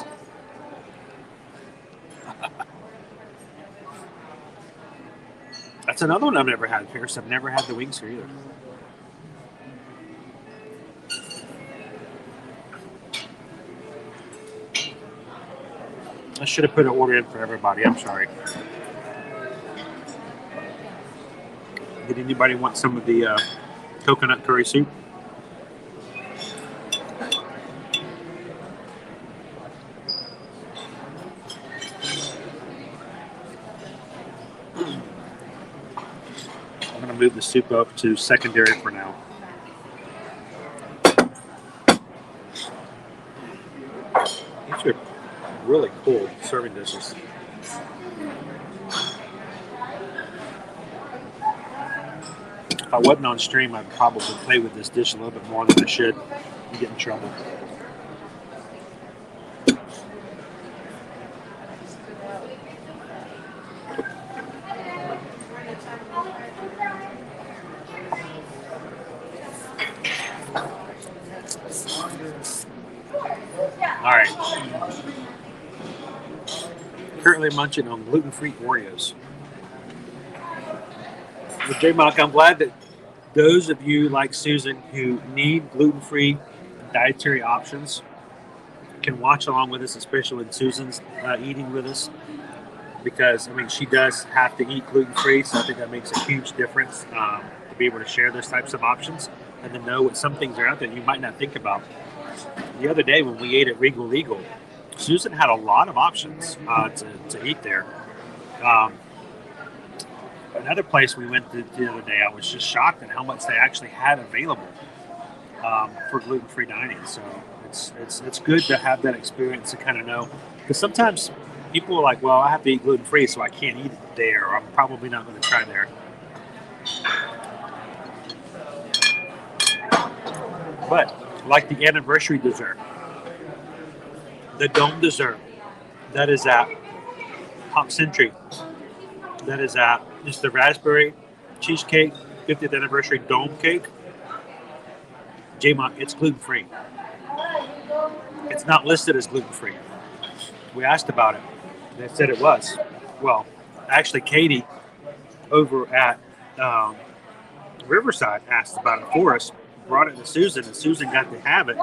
That's another one I've never had, Pierce. I've never had the wings here either. I should have put an order in for everybody. I'm sorry. Did anybody want some of the coconut curry soup? I'm going to move the soup up to secondary for now. These are really cool serving dishes. If I wasn't on stream, I'd probably play with this dish a little bit more than I should and get in trouble. All right. Currently munching on gluten-free Oreos. Well, J-Mock, I'm glad that those of you like Susan who need gluten-free dietary options can watch along with us, especially when Susan's eating with us. Because, I mean, she does have to eat gluten-free, so I think that makes a huge difference to be able to share those types of options and to know what some things are out there you might not think about. The other day when we ate at Regal Eagle, Susan had a lot of options to eat there. Another place we went to the other day, I was just shocked at how much they actually had available for gluten-free dining. So it's good to have that experience to kind of know. Because sometimes people are like, well, I have to eat gluten-free, so I can't eat it there, or I'm probably not going to try there. But like the anniversary dessert, the dome dessert, that is at Pop Century. That is at just the raspberry cheesecake 50th anniversary dome cake. J-Mock, it's gluten-free. It's not listed as gluten-free. We asked about it. They said it was. Well, actually, Katie over at Riverside asked about it for us, brought it to Susan, and Susan got to have it,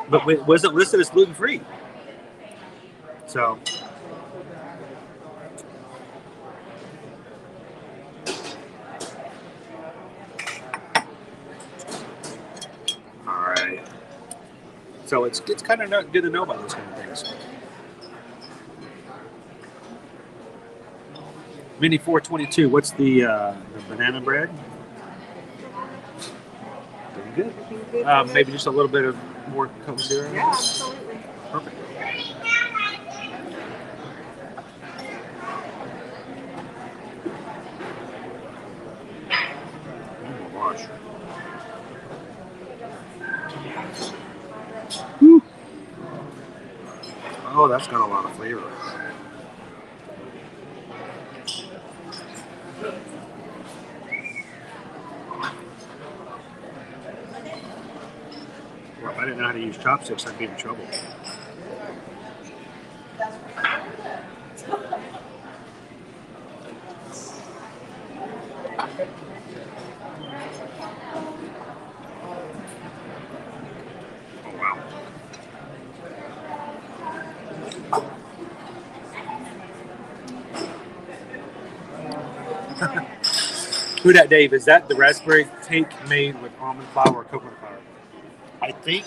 but it wasn't listed as gluten-free. So, all right. So it's kind of good to know about those kind of things. Mini 422. What's the banana bread? Doing good. Maybe just a little bit of more Coke Zero. Yeah, absolutely. Perfect. Oh my gosh. Whew. Oh, that's got a lot of flavor. Well, if I didn't know how to use chopsticks, I'd be in trouble. Who dat, Dave? Is that the raspberry cake made with almond flour or coconut flour? I think.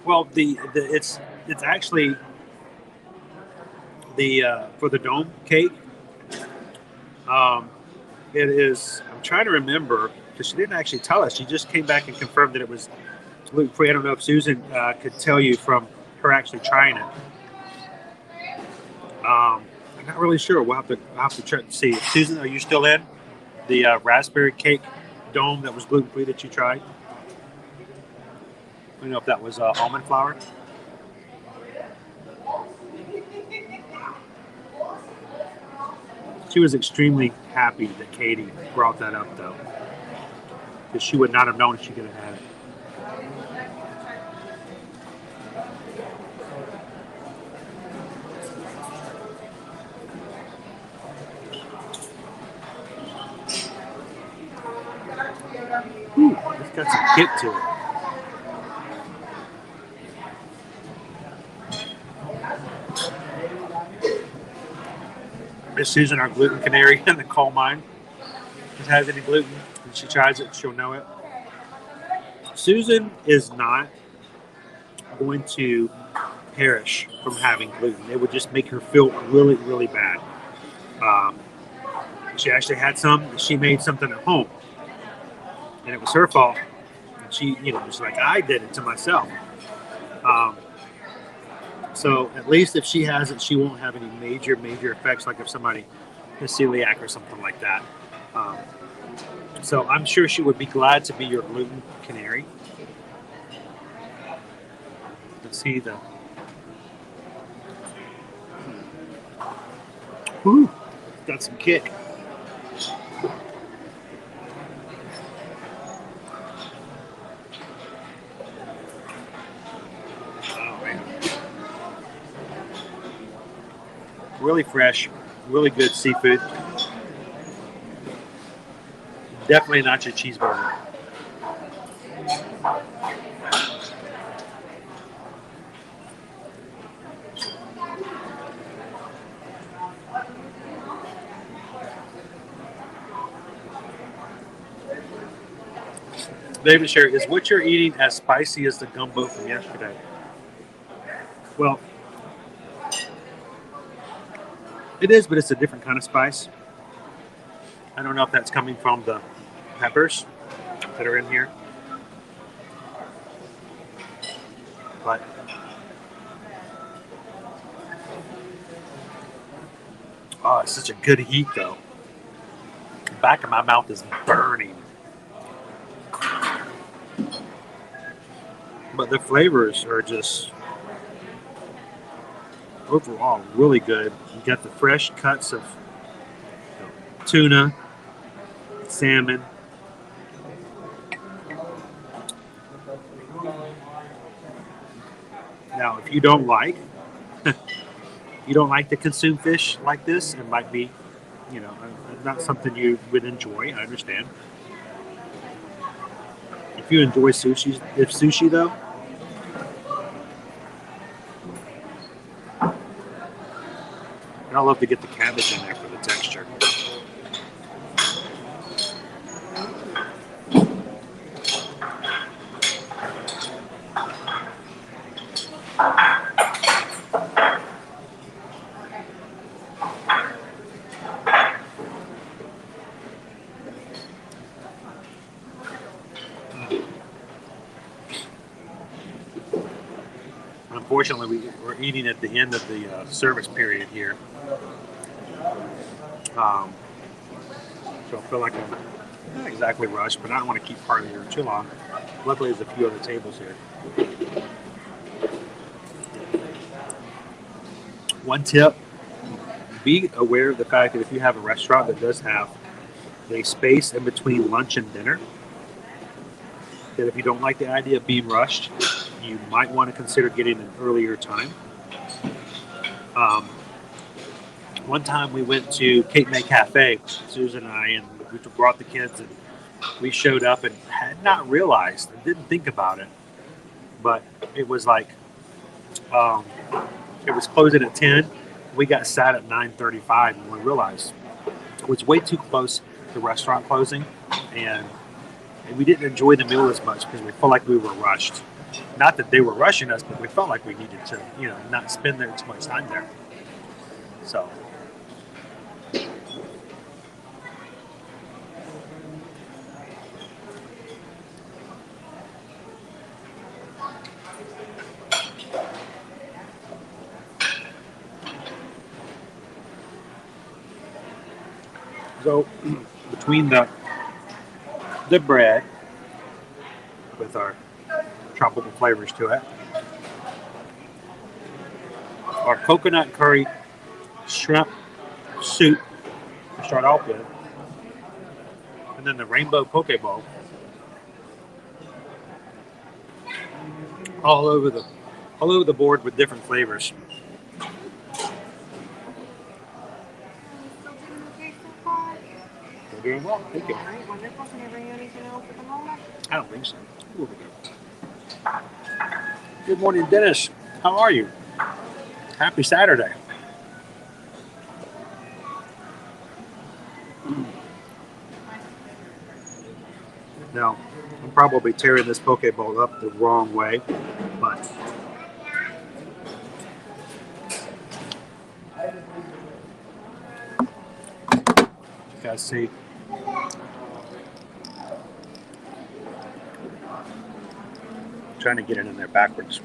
Well, it's actually the for the dome cake. It is. I'm trying to remember because she didn't actually tell us. She just came back and confirmed that it was gluten free. I don't know if Susan could tell you from her actually trying it. I'm not really sure. We'll have to check to see. Susan, are you still in? The raspberry cake dome that was gluten free that you tried? don't know if that was almond flour. She was extremely happy that Katie brought that up, though, because she would not have known she could have had it. Ooh, it's got some kick to it. Miss Susan, our gluten canary in the coal mine, if it has any gluten, and she tries it, she'll know it. Susan is not going to perish from having gluten. It would just make her feel really, really bad. She actually had some. She made something at home, and it was her fault. And she, was like, I did it to myself. So at least if she has it, she won't have any major effects, like if somebody is celiac or something like that. So I'm sure she would be glad to be your gluten canary. Let's see the. Ooh, got some kick. Really fresh, really good seafood. Definitely not your cheeseburger. David Sherry, is what you're eating as spicy as the gumbo from yesterday? Well, it is, but it's a different kind of spice. I don't know if that's coming from the peppers that are in here. But oh, it's such a good heat, though. The back of my mouth is burning. But the flavors are just overall really good. You got the fresh cuts of tuna, salmon. Now, if you don't like to consume fish like this, it might be, not something you would enjoy. I understand. If you enjoy sushi though, I love to get the cabbage in there for the texture. Unfortunately, we're eating at the end of the service period here. So I feel like I'm not exactly rushed, but I don't want to keep partying here too long. Luckily, there's a few other tables here. One tip, be aware of the fact that if you have a restaurant that does have a space in between lunch and dinner, that if you don't like the idea of being rushed, you might want to consider getting an earlier time. One time we went to Cape May Cafe, Susan and I, and we brought the kids, and we showed up and had not realized, and didn't think about it, but it was like, it was closing at 10. We got sat at 9:35, and we realized it was way too close to restaurant closing, and we didn't enjoy the meal as much because we felt like we were rushed. Not that they were rushing us, but we felt like we needed to, not spend there too much time there. So. So between the bread with our tropical flavors to it. Our coconut curry shrimp soup to start off with. And then the rainbow poke bowl. All over the board with different flavors. We're doing well. Thank you. Alright, wonderful. Can I bring you anything else at the moment? I don't think so. We'll be good. Good morning, Dennis. How are you? Happy Saturday. Now, I'm probably tearing this poke bowl up the wrong way, but you guys see. Trying to get it in there backwards.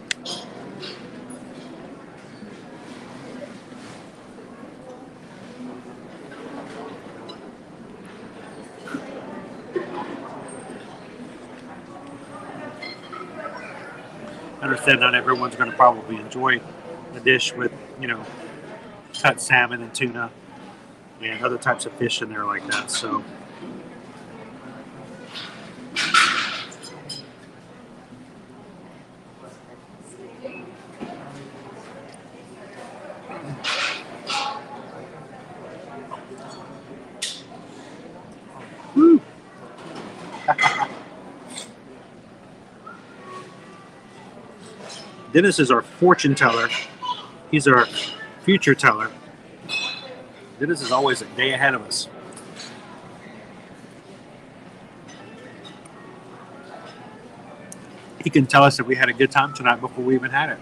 I understand not everyone's going to probably enjoy a dish with, cut salmon and tuna and other types of fish in there like that. So woo. Dennis is our fortune teller. He's our future teller. Dennis is always a day ahead of us. He can tell us if we had a good time tonight before we even had it.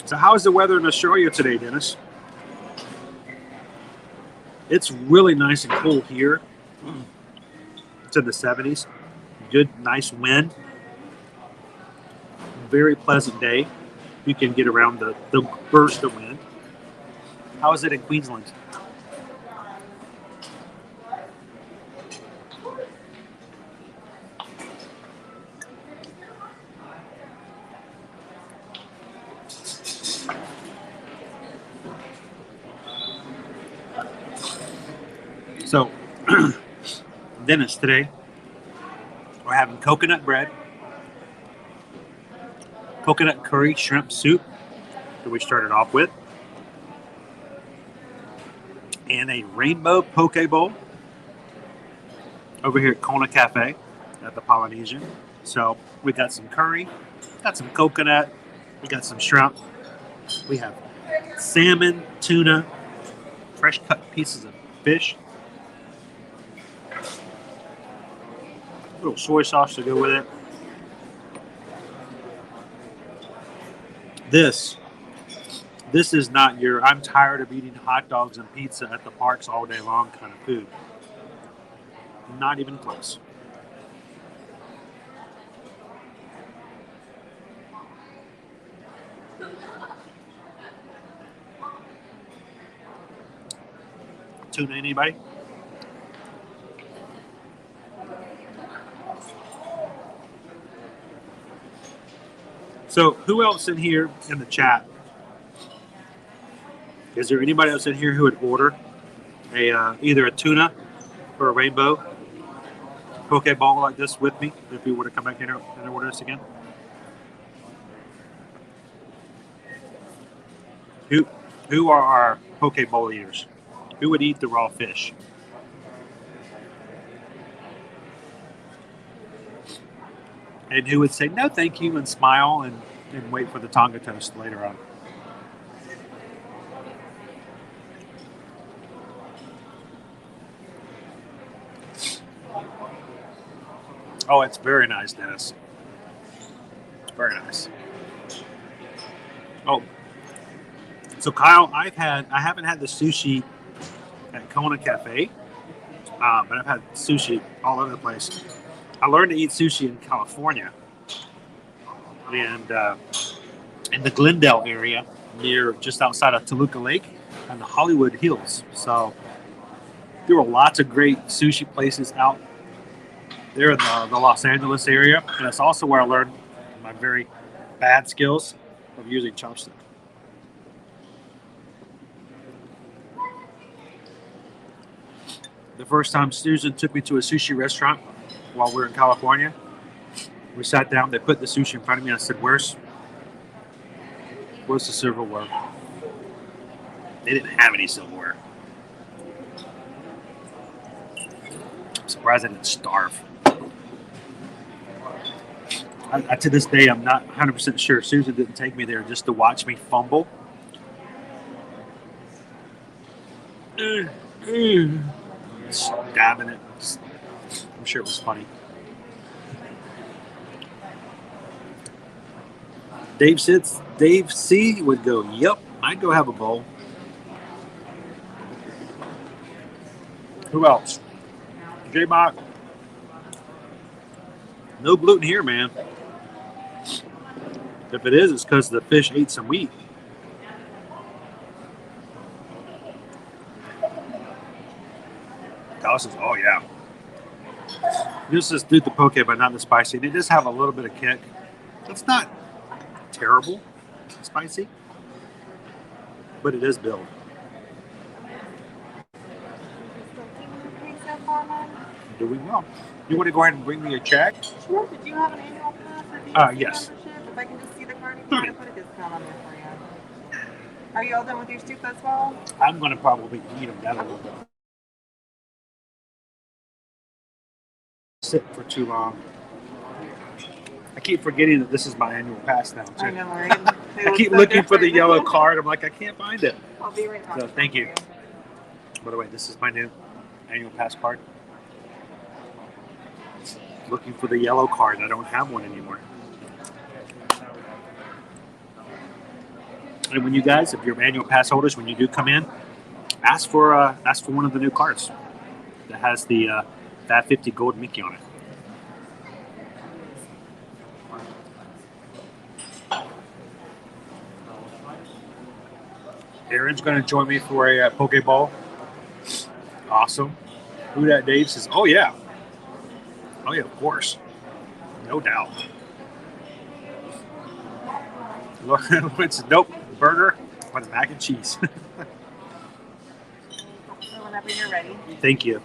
So how is the weather in Australia today, Dennis? It's really nice and cool here. It's in the 70s. Good, nice wind. Very pleasant day. You can get around the burst of wind. How is it in Queensland? So, Dennis, today we're having coconut bread, coconut curry shrimp soup that we started off with, and a rainbow poke bowl over here at Kona Cafe at the Polynesian. So we got some curry, got some coconut, we got some shrimp, we have salmon, tuna, fresh cut pieces of fish, a little soy sauce to go with it. This is not your I'm tired of eating hot dogs and pizza at the parks all day long kind of food. Not even close. Tuna, anybody? So who else in here in the chat? Is there anybody else in here who would order either a tuna or a rainbow poke bowl like this with me if you were to come back in here and order this again? Who are our poke bowl eaters? Who would eat the raw fish? And who would say no thank you and smile and wait for the Tonga toast later on? Oh, it's very nice, Dennis. Very nice. Oh, so Kyle, I haven't had the sushi at Kona Cafe, but I've had sushi all over the place. I learned to eat sushi in California, and in the Glendale area, near just outside of Toluca Lake and the Hollywood Hills. So there were lots of great sushi places out They're in the Los Angeles area, and it's also where I learned my very bad skills of using chopsticks. The first time Susan took me to a sushi restaurant while we were in California, we sat down, they put the sushi in front of me, and I said, where's the silverware? They didn't have any silverware. I'm surprised I didn't starve. To this day, I'm not 100% sure Susan didn't take me there just to watch me fumble. Stabbing it. I'm sure it was funny. Dave C would go, yep, I'd go have a bowl. Who else? J-Mock. No gluten here, man. If it is, it's because the fish ate some wheat. Dallas says, oh yeah. This is the poke, but not the spicy. It does have a little bit of kick. It's not terrible spicy, but it is billed. Doing well. You want to go ahead and bring me a check? Sure. Did you have an annual pass? Yes. Membership? If I can just see the card, I can put a discount on there for you. Are you all done with your soup as well? I'm going to probably eat them down a little bit. Sit for too long. I keep forgetting that this is my annual pass now, too. I know, right? I keep looking for the yellow card. I'm like, I can't find it. I'll be right back. So, thank you. By the way, this is my new annual pass card. Looking for the yellow card. I don't have one anymore. And when you guys, if you're annual pass holders, when you do come in, ask for one of the new cards that has the Fat 50 Gold Mickey on it. Aaron's going to join me for a poke bowl. Awesome. Who that Dave says, oh yeah. Oh yeah, of course. No doubt. Lauren says, nope, burger with mac and cheese. So whenever you're ready. Thank you.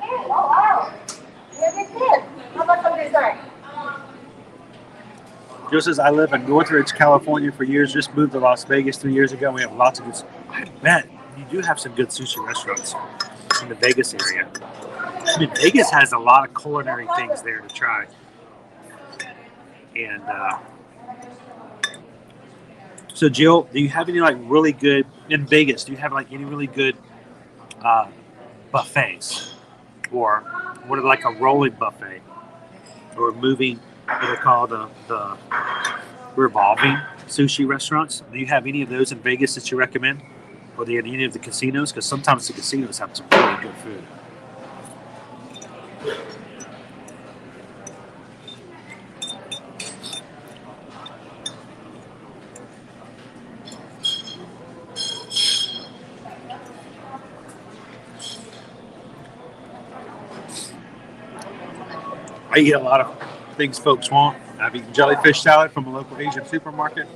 Oh, wow. How about some dessert? Joe says, I live in Northridge, California for years. Just moved to Las Vegas 3 years ago. We have lots of good. I bet you do have some good sushi restaurants in the Vegas area. I mean, Vegas has a lot of culinary things there to try. And so, Jill, do you have any like really good in Vegas? Do you have like any really good buffets, or what are like a rolling buffet, or moving? What they call the revolving sushi restaurants. Do you have any of those in Vegas that you recommend? Or in any of the casinos? Because sometimes the casinos have some really good food. I eat a lot of things folks want. I've eaten jellyfish salad from a local Asian supermarket.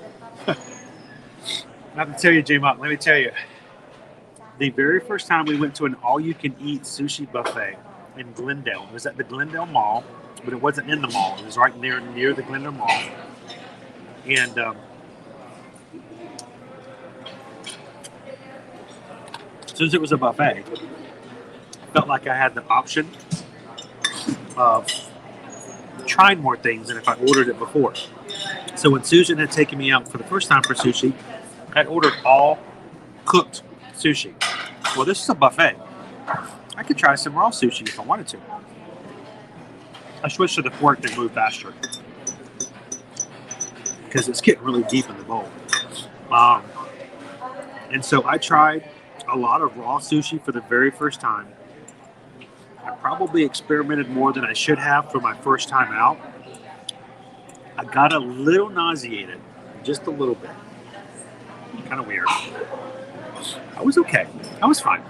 Not to tell you, J-Mop, let me tell you. The very first time we went to an all-you-can-eat sushi buffet in Glendale, it was at the Glendale Mall, but it wasn't in the mall. It was right near the Glendale Mall. And since it was a buffet, I felt like I had the option of trying more things than if I ordered it before. So when Susan had taken me out for the first time for sushi, I'd ordered all cooked sushi. Well, this is a buffet. I could try some raw sushi if I wanted to. I switched to the fork to move faster because it's getting really deep in the bowl. And so I tried a lot of raw sushi for the very first time. I probably experimented more than I should have for my first time out. I got a little nauseated just a little bit. Kind of weird. I was okay. I was fine.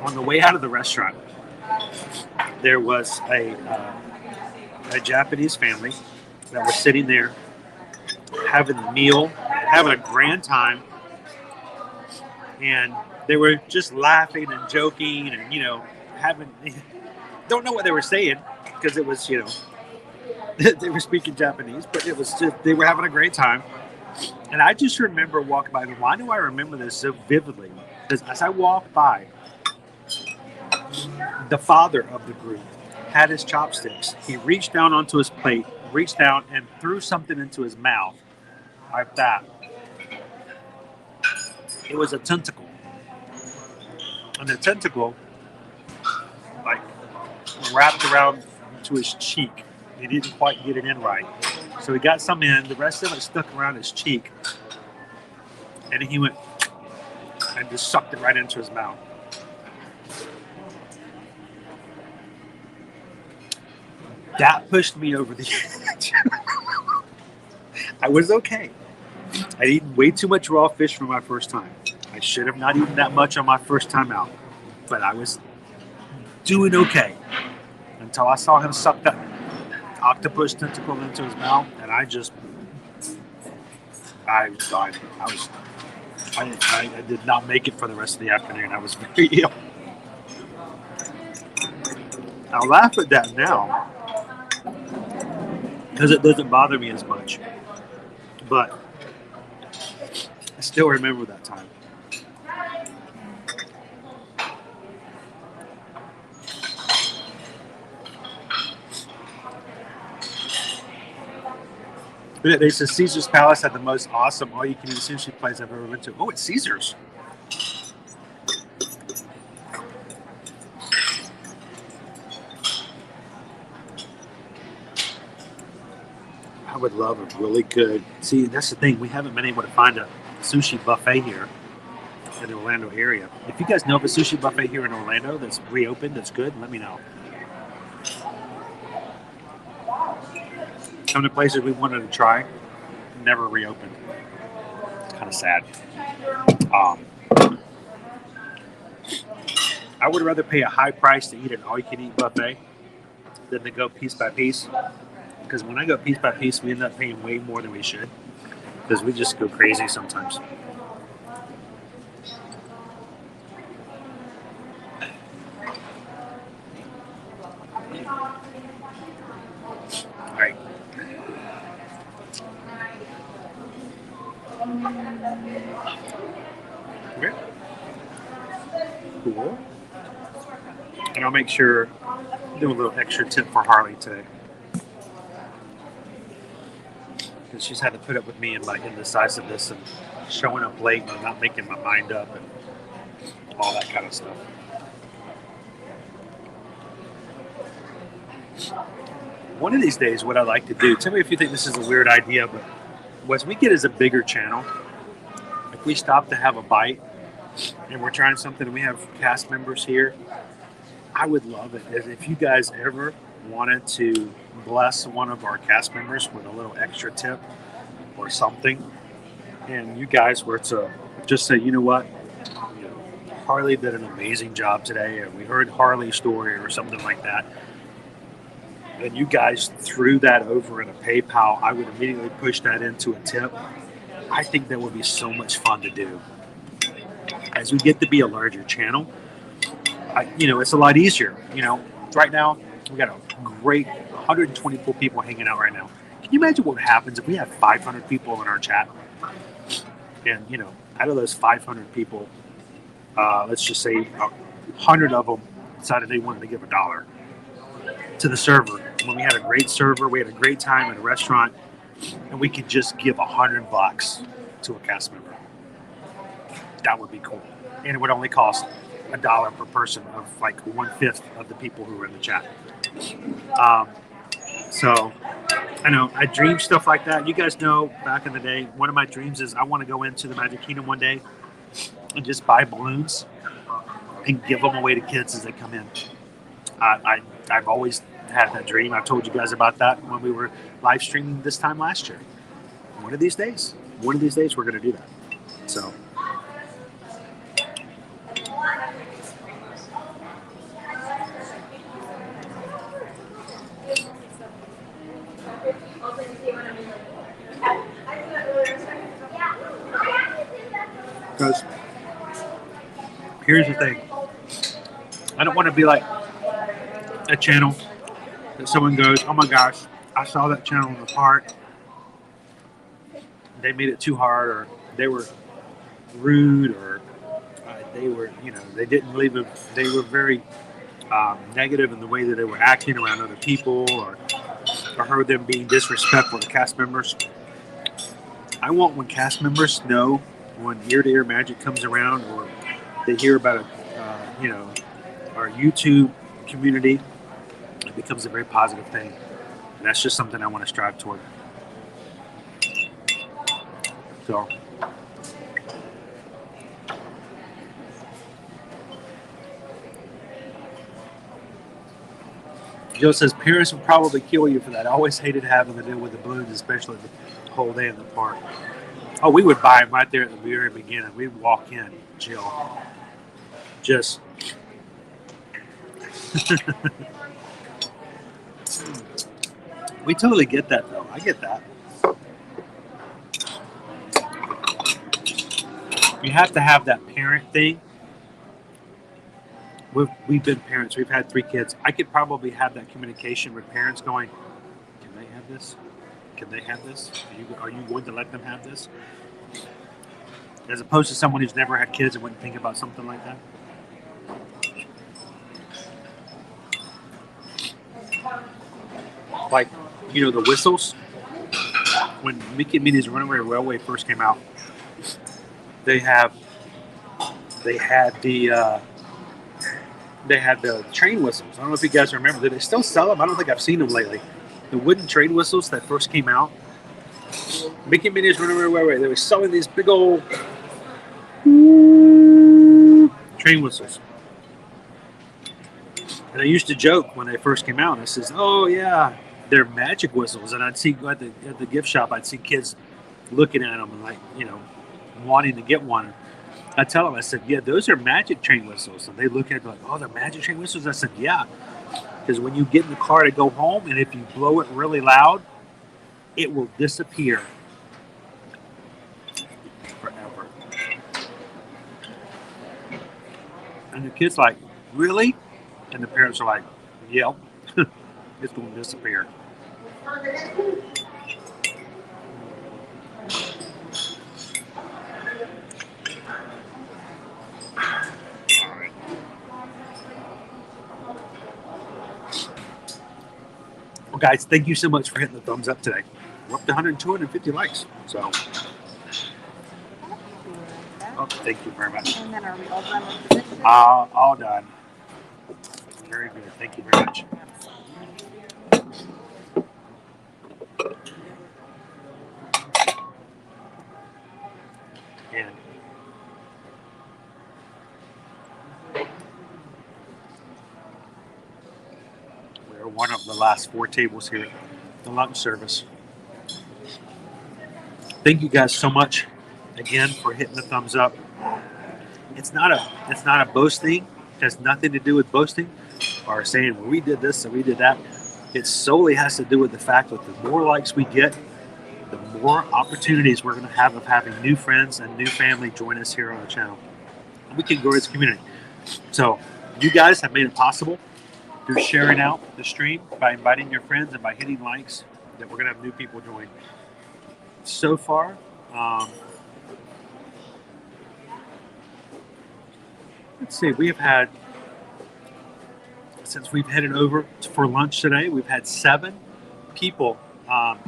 On the way out of the restaurant, there was a Japanese family that was sitting there having a meal, having a grand time, and they were just laughing and joking and, you know, don't know what they were saying because it was, you know, they were speaking Japanese, but it was just, they were having a great time. And I just remember walking by. Why do I remember this so vividly? Because as I walked by, the father of the group had his chopsticks. He reached down onto his plate, reached down and threw something into his mouth like that. It was a tentacle. And the tentacle, like, wrapped around to his cheek. He didn't quite get it in right. So he got some in, the rest of it stuck around his cheek. And he went and just sucked it right into his mouth. That pushed me over the edge. I was okay. I'd eaten way too much raw fish for my first time. I should have not eaten that much on my first time out. But I was doing okay until I saw him suck that octopus tentacle into his mouth, and I did not make it for the rest of the afternoon. I was very ill. I'll laugh at that now because it doesn't bother me as much, but I still remember that time. They said Caesar's Palace had the most awesome all-you-can-eat sushi place I've ever been to. Oh, it's Caesar's. I would love a really good... See, that's the thing. We haven't been able to find a sushi buffet here in the Orlando area. If you guys know of a sushi buffet here in Orlando that's reopened, that's good, let me know. Some of the places we wanted to try never reopened. It's kind of sad. I would rather pay a high price to eat an all-you-can-eat buffet than to go piece by piece. Because when I go piece by piece, we end up paying way more than we should. Because we just go crazy sometimes. All right. Okay. Cool. And I'll make sure do a little extra tip for Harley today. Because she's had to put up with me and my indecisiveness and showing up late and not making my mind up and all that kind of stuff. One of these days, what I like to do, tell me if you think this is a weird idea, but as we get as a bigger channel, if we stop to have a bite and we're trying something and we have cast members here, I would love it if you guys ever wanted to bless one of our cast members with a little extra tip or something, and you guys were to just say, you know what, Harley did an amazing job today, or we heard Harley's story or something like that, and you guys threw that over in a PayPal, I would immediately push that into a tip. I think that would be so much fun to do. As we get to be a larger channel, it's a lot easier. Right now, we got a great 124 people hanging out right now. Can you imagine what happens if we have 500 people in our chat? And, out of those 500 people, let's just say 100 of them decided they wanted to give $1 to the server. When we had a great server, we had a great time at a restaurant, and we could just give $100 to a cast member. That would be cool. And it would only cost $1 per person of like 1/5 of the people who were in the chat. So I know I dream stuff like that. You guys know back in the day, one of my dreams is I want to go into the Magic Kingdom one day and just buy balloons and give them away to kids as they come in. I've always had that dream. I told you guys about that when we were live streaming this time last year. one of these days we're going to do that. So because here's the thing, I don't want to be like a channel that someone goes, oh my gosh, I saw that channel in the park, they made it too hard, or they were rude, or they were, they didn't leave it, they were very negative in the way that they were acting around other people, or heard them being disrespectful to cast members. I want when cast members know when ear-to-ear magic comes around, or they hear about it, our YouTube community, it becomes a very positive thing. And that's just something I want to strive toward. So, Joe says, parents would probably kill you for that. I always hated having to deal with the balloons, especially the whole day in the park. Oh, we would buy them right there at the very beginning. We'd walk in, Jill. Just... We totally get that, though. I get that. You have to have that parent thing. We've been parents. We've had 3 kids. I could probably have that communication with parents going, can they have this? Can they have this? Are you going to let them have this? As opposed to someone who's never had kids and wouldn't think about something like that. Like, the whistles. When Mickey and Minnie's Runaway Railway first came out, they had the train whistles. I don't know if you guys remember. Do they still sell them? I don't think I've seen them lately. The wooden train whistles that first came out. Mickey and Minnie's Runaway Railway. They were selling these big old train whistles. And I used to joke when they first came out. I says, "Oh yeah, they're magic whistles." And I'd see at the gift shop, I'd see kids looking at them and like, wanting to get one. I tell them, I said, "Yeah, those are magic train whistles." And they look at it like, "Oh, they're magic train whistles." I said, "Yeah, because when you get in the car to go home, and if you blow it really loud, it will disappear forever." And the kid's like, "Really?" And the parents are like, "Yep, it's going to disappear." Well, guys, thank you so much for hitting the thumbs up today. We're up to 250 likes. So, thank you very much. And then are we all done with the dishes? All done. Very good. Thank you very much. And we're one of the last 4 tables here, the lunch service. Thank you guys so much again for hitting the thumbs up. It's not a boasting. It has nothing to do with boasting or saying, well, we did this and we did that. It solely has to do with the fact that the more likes we get, the more opportunities we're going to have of having new friends and new family join us here on the channel. And we can grow as a community. So you guys have made it possible through sharing out the stream, by inviting your friends, and by hitting likes, that we're going to have new people join. So far, let's see, we have had, since we've headed over for lunch today, we've had 7 people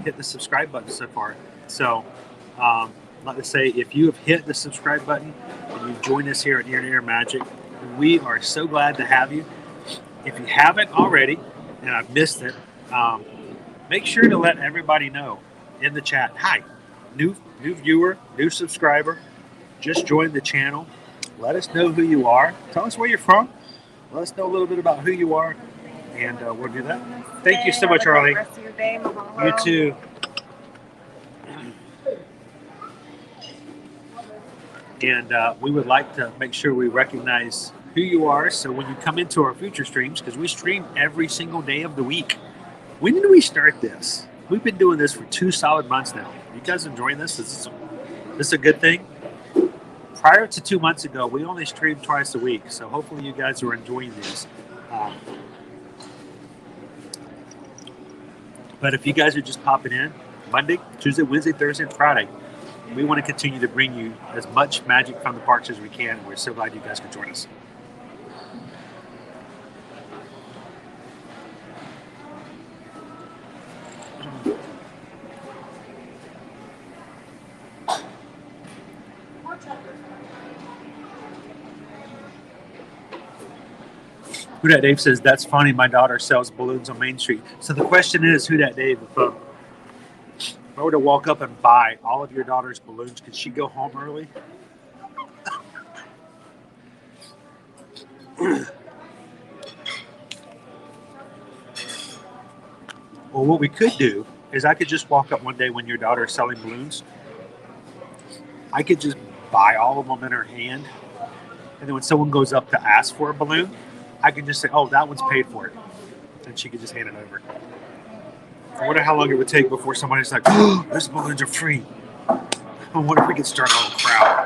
hit the subscribe button so far. So, like I say, if you have hit the subscribe button and you've joined us here at Ear to Ear Magic, we are so glad to have you. If you haven't already, and I've missed it, make sure to let everybody know in the chat, hi, new viewer, new subscriber, just joined the channel. Let us know who you are. Tell us where you're from. Let us know a little bit about who you are, and we'll do that. Thank you so much, Arlie. Rest of your day. You too. And we would like to make sure we recognize who you are. So when you come into our future streams, because we stream every single day of the week. When did we start this? We've been doing this for 2 solid months now. You guys enjoying this? Is this a good thing? Prior to 2 months ago, we only streamed twice a week. So hopefully you guys are enjoying these. But if you guys are just popping in, Monday, Tuesday, Wednesday, Thursday, and Friday, we want to continue to bring you as much magic from the parks as we can. We're so glad you guys could join us. Who Dat Dave says, that's funny. My daughter sells balloons on Main Street. So the question is, Who Dat Dave, if I were to walk up and buy all of your daughter's balloons, could she go home early? Well, what we could do is I could just walk up one day when your daughter is selling balloons. I could just buy all of them in her hand. And then when someone goes up to ask for a balloon, I can just say, oh, that one's paid for. And she could just hand it over. I wonder how long it would take before somebody's like, oh, those balloons are free. I wonder if we could start a little crowd.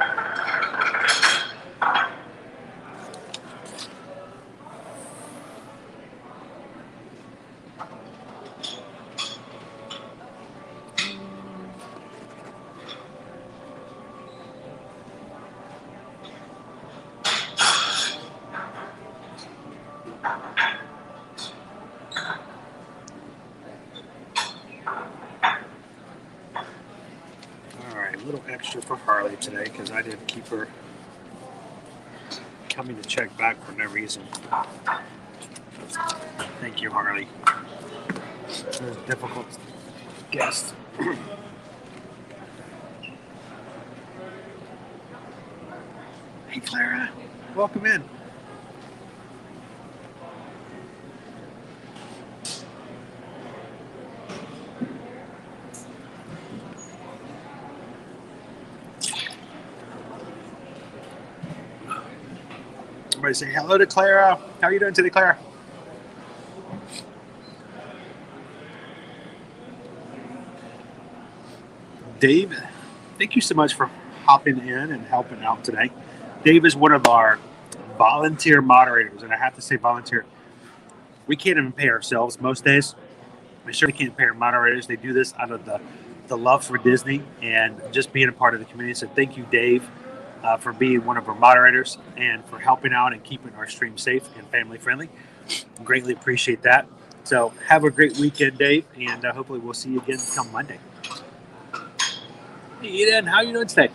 For Harley today because I didn't keep her coming to check back for no reason. Thank you, Harley. It was a difficult guest. Hey, Clara. Welcome in. Everybody say hello to Clara. How are you doing today, Clara? Dave, thank you so much for hopping in and helping out today. Dave is one of our volunteer moderators, and I have to say volunteer. We can't even pay ourselves most days. We certainly can't pay our moderators. They do this out of the love for Disney and just being a part of the community. So thank you, Dave. For being one of our moderators and for helping out and keeping our stream safe and family friendly. Greatly appreciate that. So have a great weekend, Dave, and hopefully we'll see you again come Monday. Hey, Eden, how are you doing today?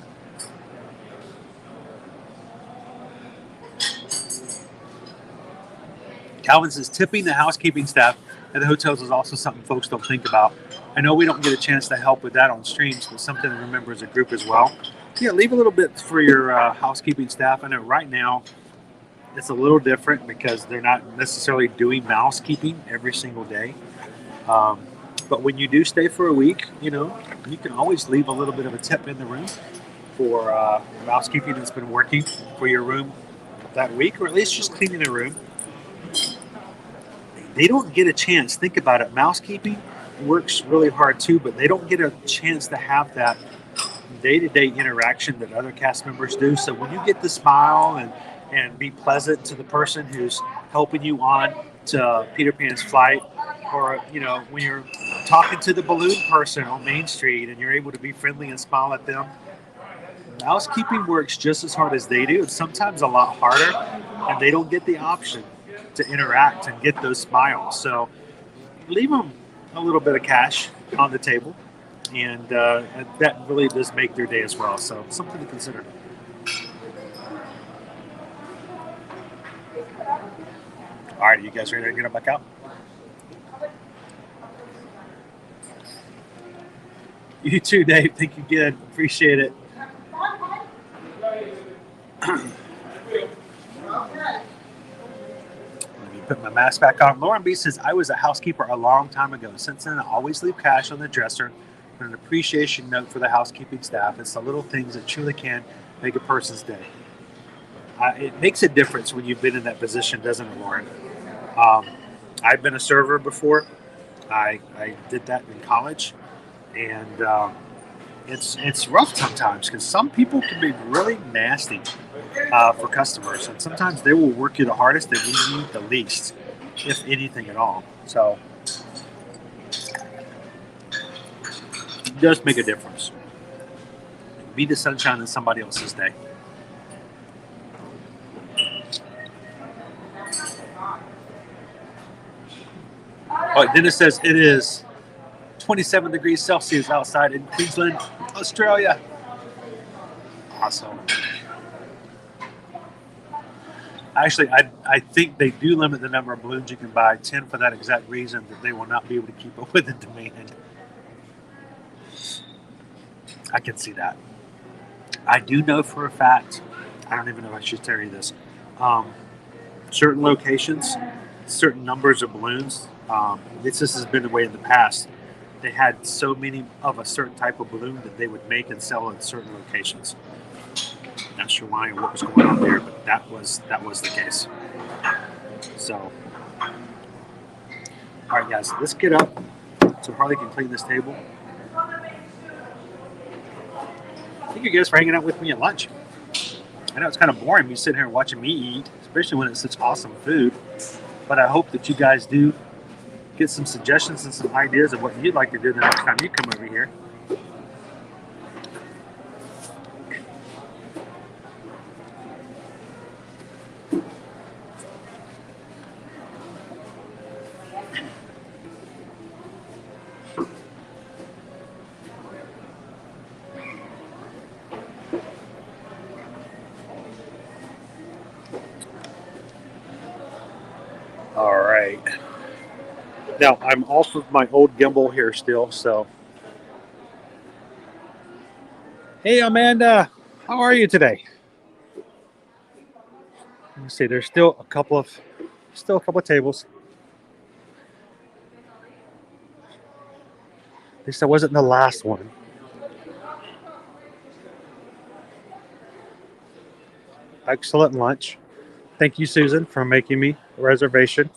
Calvin says tipping the housekeeping staff at the hotels is also something folks don't think about. I know we don't get a chance to help with that on streams, but something to remember as a group as well. Yeah, leave a little bit for your housekeeping staff. I know right now it's a little different because they're not necessarily doing mousekeeping every single day. But when you do stay for a week, you know, you can always leave a little bit of a tip in the room for mousekeeping that's been working for your room that week, or at least just cleaning the room. They don't get a chance. Think about it. Mousekeeping works really hard too, but they don't get a chance to have that day-to-day interaction that other cast members do. So when you get to smile and be pleasant to the person who's helping you on to Peter Pan's flight, or, you know, when you're talking to the balloon person on Main Street and you're able to be friendly and smile at them, housekeeping works just as hard as they do. It's sometimes a lot harder, and they don't get the option to interact and get those smiles. So leave them a little bit of cash on the table. And that really does make their day as well. So something to consider. All right, you guys ready to get back out? You too, Dave. Thank you again. Appreciate it. Let me put my mask back on. Lauren B says, I was a housekeeper a long time ago. Since then, I always leave cash on the dresser. An appreciation note for the housekeeping staff. It's the little things that truly can make a person's day. It makes a difference when you've been in that position, doesn't it, Lauren? I've been a server before. I did that in college, and it's rough sometimes because some people can be really nasty for customers, and sometimes they will work you the hardest and leave you the least, if anything at all. So it does make a difference. Be the sunshine in somebody else's day. Oh, then it says it is 27 degrees Celsius outside in Queensland, Australia. Awesome. Actually, I think they do limit the number of balloons you can buy, 10 for that exact reason, that they will not be able to keep up with the demand. I can see that. I do know for a fact, I don't even know if I should tell you this, certain locations, certain numbers of balloons, this has been the way in the past. They had so many of a certain type of balloon that they would make and sell in certain locations. Not sure why or what was going on there, but that was the case. So, all right, guys, let's get up so Harley can clean this table. Thank you guys for hanging out with me at lunch. I know it's kind of boring me sitting here watching me eat, especially when it's such awesome food. But I hope that you guys do get some suggestions and some ideas of what you'd like to do the next time you come over here. All right. Now, I'm off of my old gimbal here still, so. Hey, Amanda. How are you today? Let me see. There's still a couple of tables. At least I wasn't the last one. Excellent lunch. Thank you, Susan, for making me a reservation.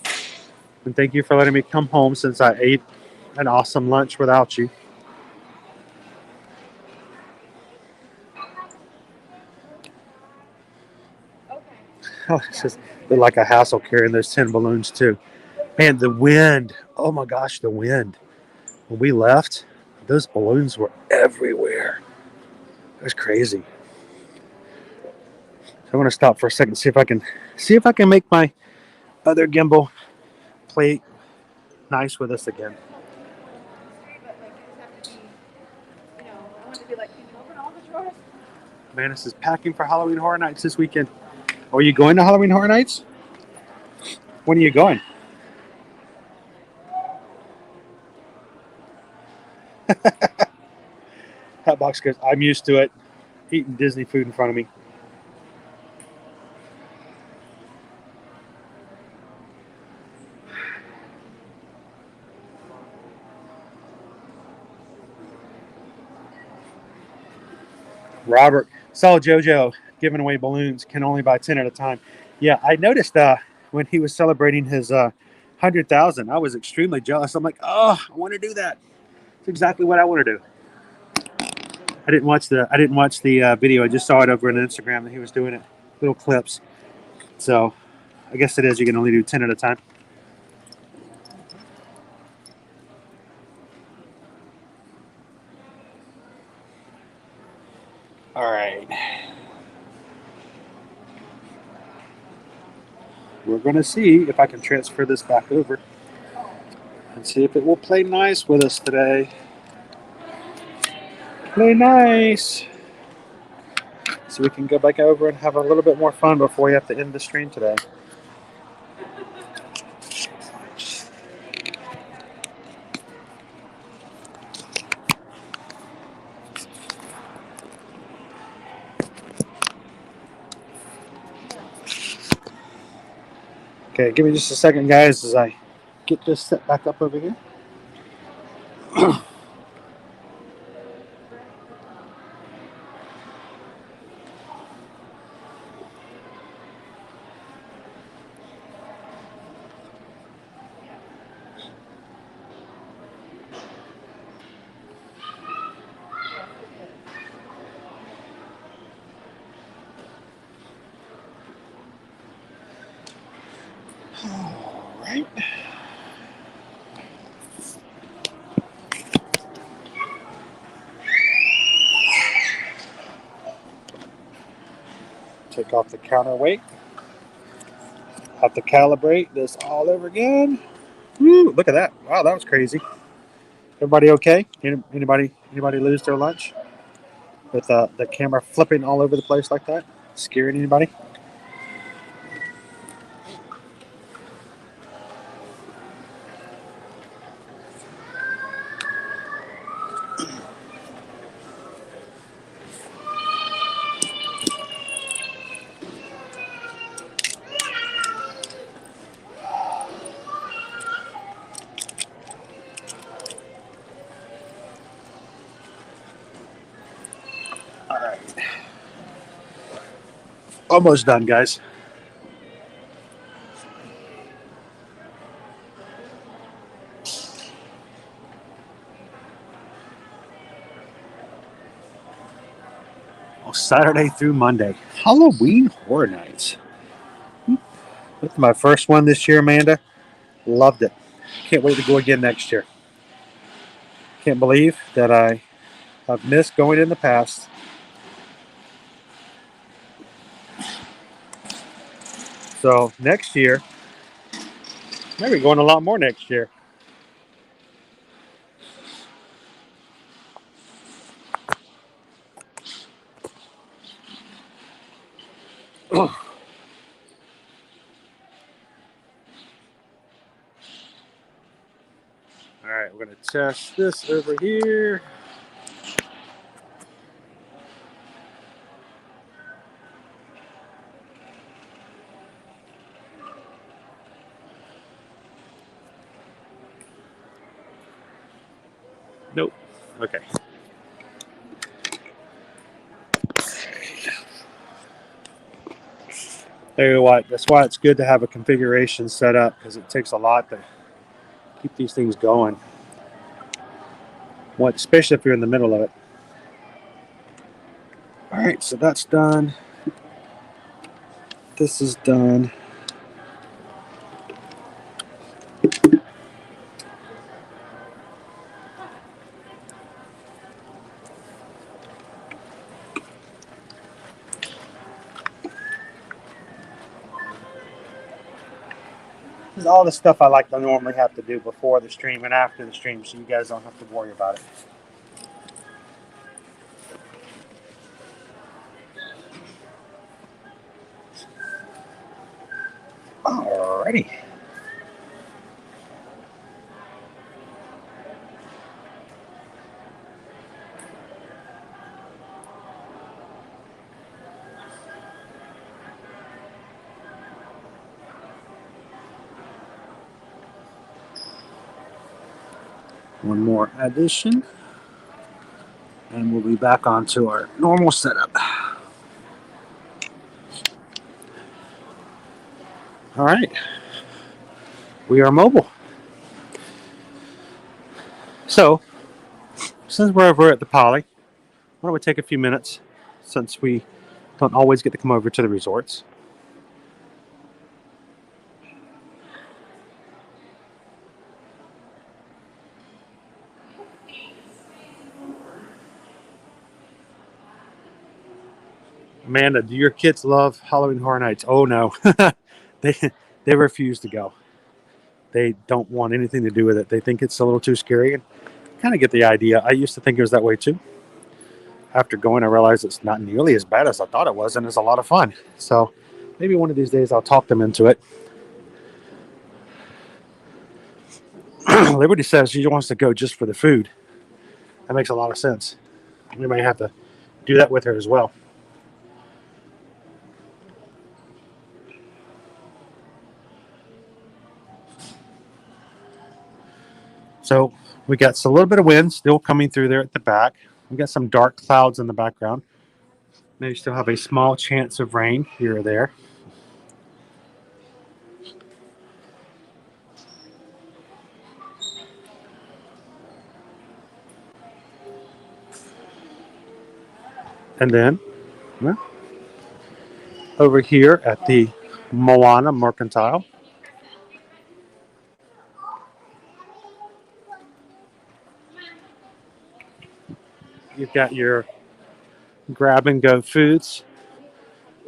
And thank you for letting me come home since I ate an awesome lunch without you. Oh, it's just like a hassle carrying those 10 balloons too. And the wind. Oh my gosh, the wind. When we left, those balloons were everywhere. It was crazy. So I'm going to stop for a second, see if I can make my other gimbal play nice with us again. Manus is packing for Halloween Horror Nights this weekend. Are you going to Halloween Horror Nights? When are you going? Hatbox goes, I'm used to it. Eating Disney food in front of me. Robert saw JoJo giving away balloons, can only buy 10 at a time. Yeah, I noticed when he was celebrating his 100,000, I was extremely jealous. I'm like, oh, I want to do that. It's exactly what I want to do. I didn't watch the video. I just saw it over on Instagram that he was doing it, little clips. So I guess it is. You can only do 10 at a time. All right. We're going to see if I can transfer this back over and see if it will play nice with us today. Play nice. So we can go back over and have a little bit more fun before we have to end the stream today. Okay, give me just a second, guys, as I get this set back up over here. right. Take off the counterweight. Have to calibrate this all over again. Woo, look at that. Wow, that was crazy. Everybody okay? Anybody lose their lunch? With the camera flipping all over the place like that? Scaring anybody? All right. Almost done, guys. Oh, Saturday through Monday. Halloween Horror Nights. That's my first one this year, Amanda. Loved it. Can't wait to go again next year. Can't believe that I have missed going in the past. So next year, maybe going a lot more next year. All right, we're going to test this over here. Nope. Okay. Tell you what, that's why it's good to have a configuration set up, because it takes a lot to keep these things going. What, especially if you're in the middle of it. All right, so that's done. This is done. This is all the stuff I like to normally have to do before the stream and after the stream, so you guys don't have to worry about it. Alrighty. One more addition, and we'll be back onto our normal setup. All right, we are mobile. So, since we're over at the Poly, why don't we take a few minutes, since we don't always get to come over to the resorts. Amanda, do your kids love Halloween Horror Nights? Oh no, they refuse to go. They don't want anything to do with it. They think it's a little too scary, and kind of get the idea. I used to think it was that way too. After going, I realized it's not nearly as bad as I thought it was, and it's a lot of fun. So maybe one of these days I'll talk them into it. Liberty says she wants to go just for the food. That makes a lot of sense. We might have to do that with her as well. So we got a little bit of wind still coming through there at the back. We got some dark clouds in the background. Maybe still have a small chance of rain here or there. And then, well, over here at the Moana Mercantile, You've got your grab and go foods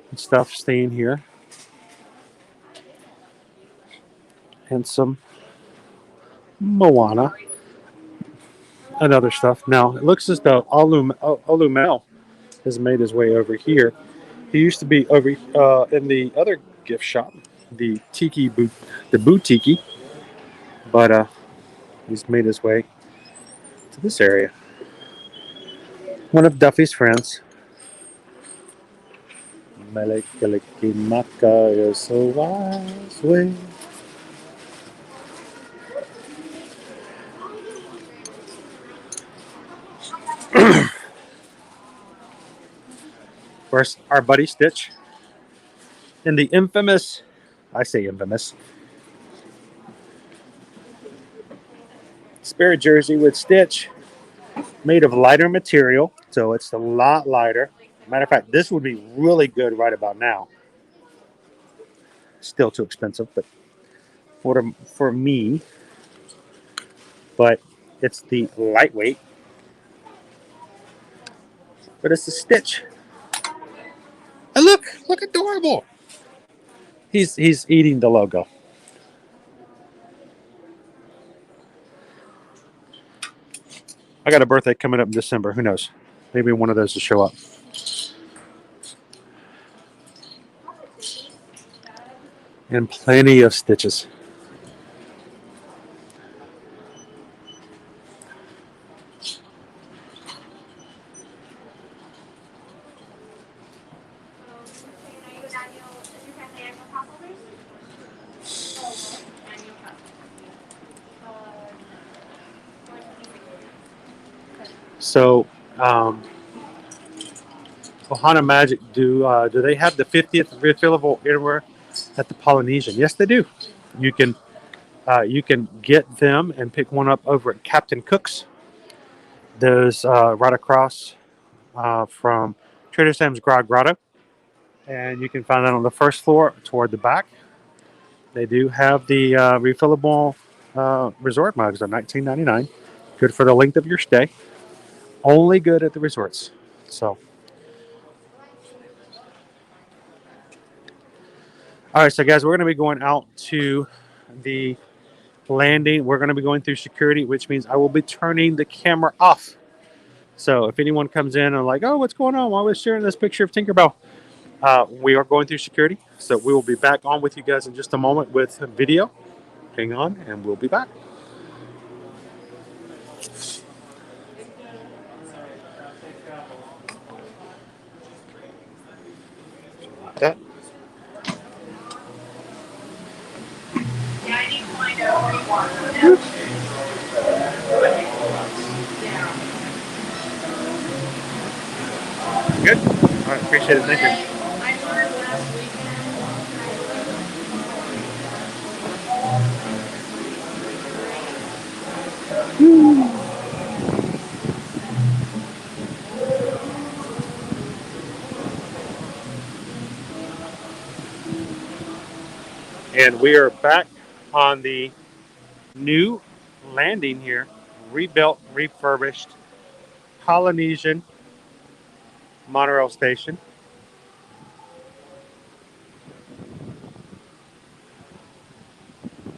and stuff staying here. And some Moana and other stuff. Now, it looks as though Olumel has made his way over here. He used to be over in the other gift shop, the Boutique, but he's made his way to this area. One of Duffy's friends. Melekelikimaka is a wise way. Where's our buddy Stitch? In the infamous, I say infamous, Spirit jersey with Stitch, made of lighter material, so it's a lot lighter. Matter of fact, this would be really good right about now. Still too expensive, but for me. But it's the lightweight. But it's the Stitch. And look adorable. He's eating the logo. I got a birthday coming up in December. Who knows? Maybe one of those will show up. And plenty of Stitches. So, Ohana Magic, do they have the 50th refillable innerwear at the Polynesian? Yes, they do. You can get them and pick one up over at Captain Cook's. There's right across from Trader Sam's Grotto, and you can find that on the first floor toward the back. They do have the refillable resort mugs. They're $19.99. Good for the length of your stay. Only good at the resorts. So, all right, so guys, we're going to be going out to the landing. We're going to be going through security, which means I will be turning the camera off. So if anyone comes in and like, oh, what's going on? Why was sharing this picture of Tinkerbell? We are going through security. So we will be back on with you guys in just a moment with video. Hang on, and we'll be back. That. Yeah, I need to find out where you want. Good? All right, appreciate it. Thank you. I learned last And we are back on the new landing here, rebuilt, refurbished Polynesian monorail station.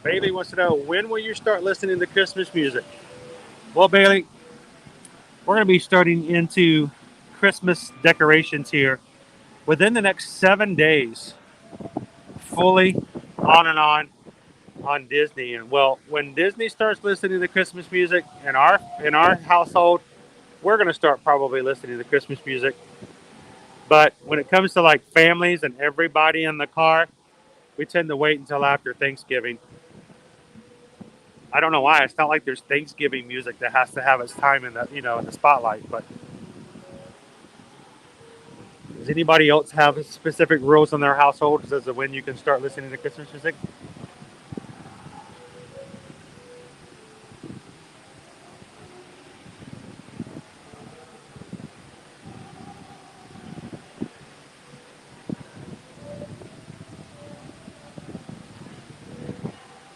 Bailey wants to know, when will you start listening to Christmas music? Well, Bailey, we're going to be starting into Christmas decorations here within the next 7 days, fully on and on Disney. And well, when Disney starts listening to Christmas music in our household, we're going to start probably listening to Christmas music. But when it comes to like families and everybody in the car, we tend to wait until after Thanksgiving. I don't know why. It's not like there's Thanksgiving music that has to have its time in the in the spotlight. But does anybody else have specific rules in their household as to when you can start listening to Christmas music?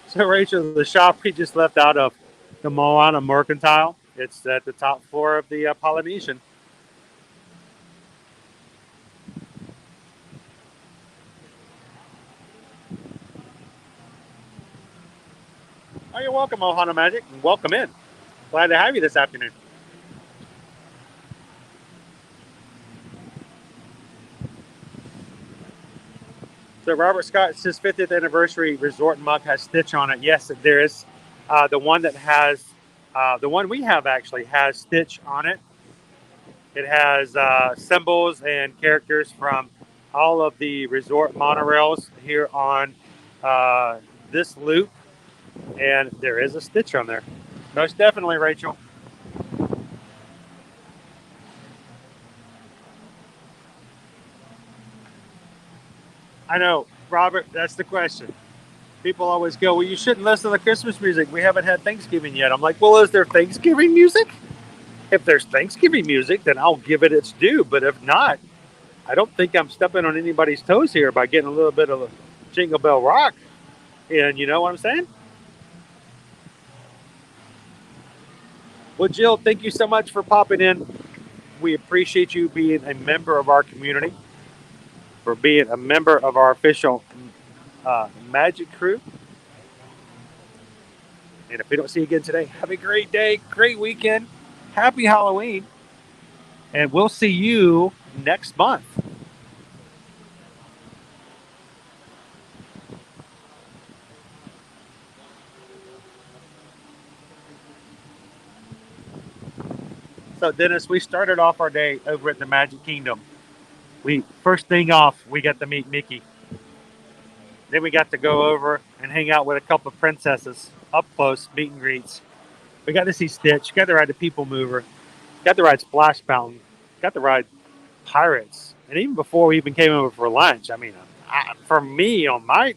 So Rachel, the shop we just left out of, the Moana Mercantile, it's at the top floor of the Polynesian. Oh, you're welcome, Ohana Magic, and welcome in. Glad to have you this afternoon. So Robert Scott's his 50th anniversary resort mug has Stitch on it. Yes, there is. The one that has, the one we have actually has Stitch on it. It has symbols and characters from all of the resort monorails here on this loop, and there is a Stitch on there. Most definitely, Rachel. I know, Robert, that's the question. People always go, well, you shouldn't listen to the Christmas music. We haven't had Thanksgiving yet. I'm like, well, is there Thanksgiving music? If there's Thanksgiving music, then I'll give it its due. But if not, I don't think I'm stepping on anybody's toes here by getting a little bit of a Jingle Bell Rock. And you know what I'm saying? Well, Jill, thank you so much for popping in. We appreciate you being a member of our community, for being a member of our official Magic Crew. And if we don't see you again today, have a great day, great weekend, happy Halloween, and we'll see you next month. So, Dennis, we started off our day over at the Magic Kingdom. First thing off, we got to meet Mickey. Then we got to go over and hang out with a couple of princesses up close, meet and greets. We got to see Stitch, got to ride the People Mover, got to ride Splash Mountain, got to ride Pirates. And even before we even came over for lunch, I mean, for me, on my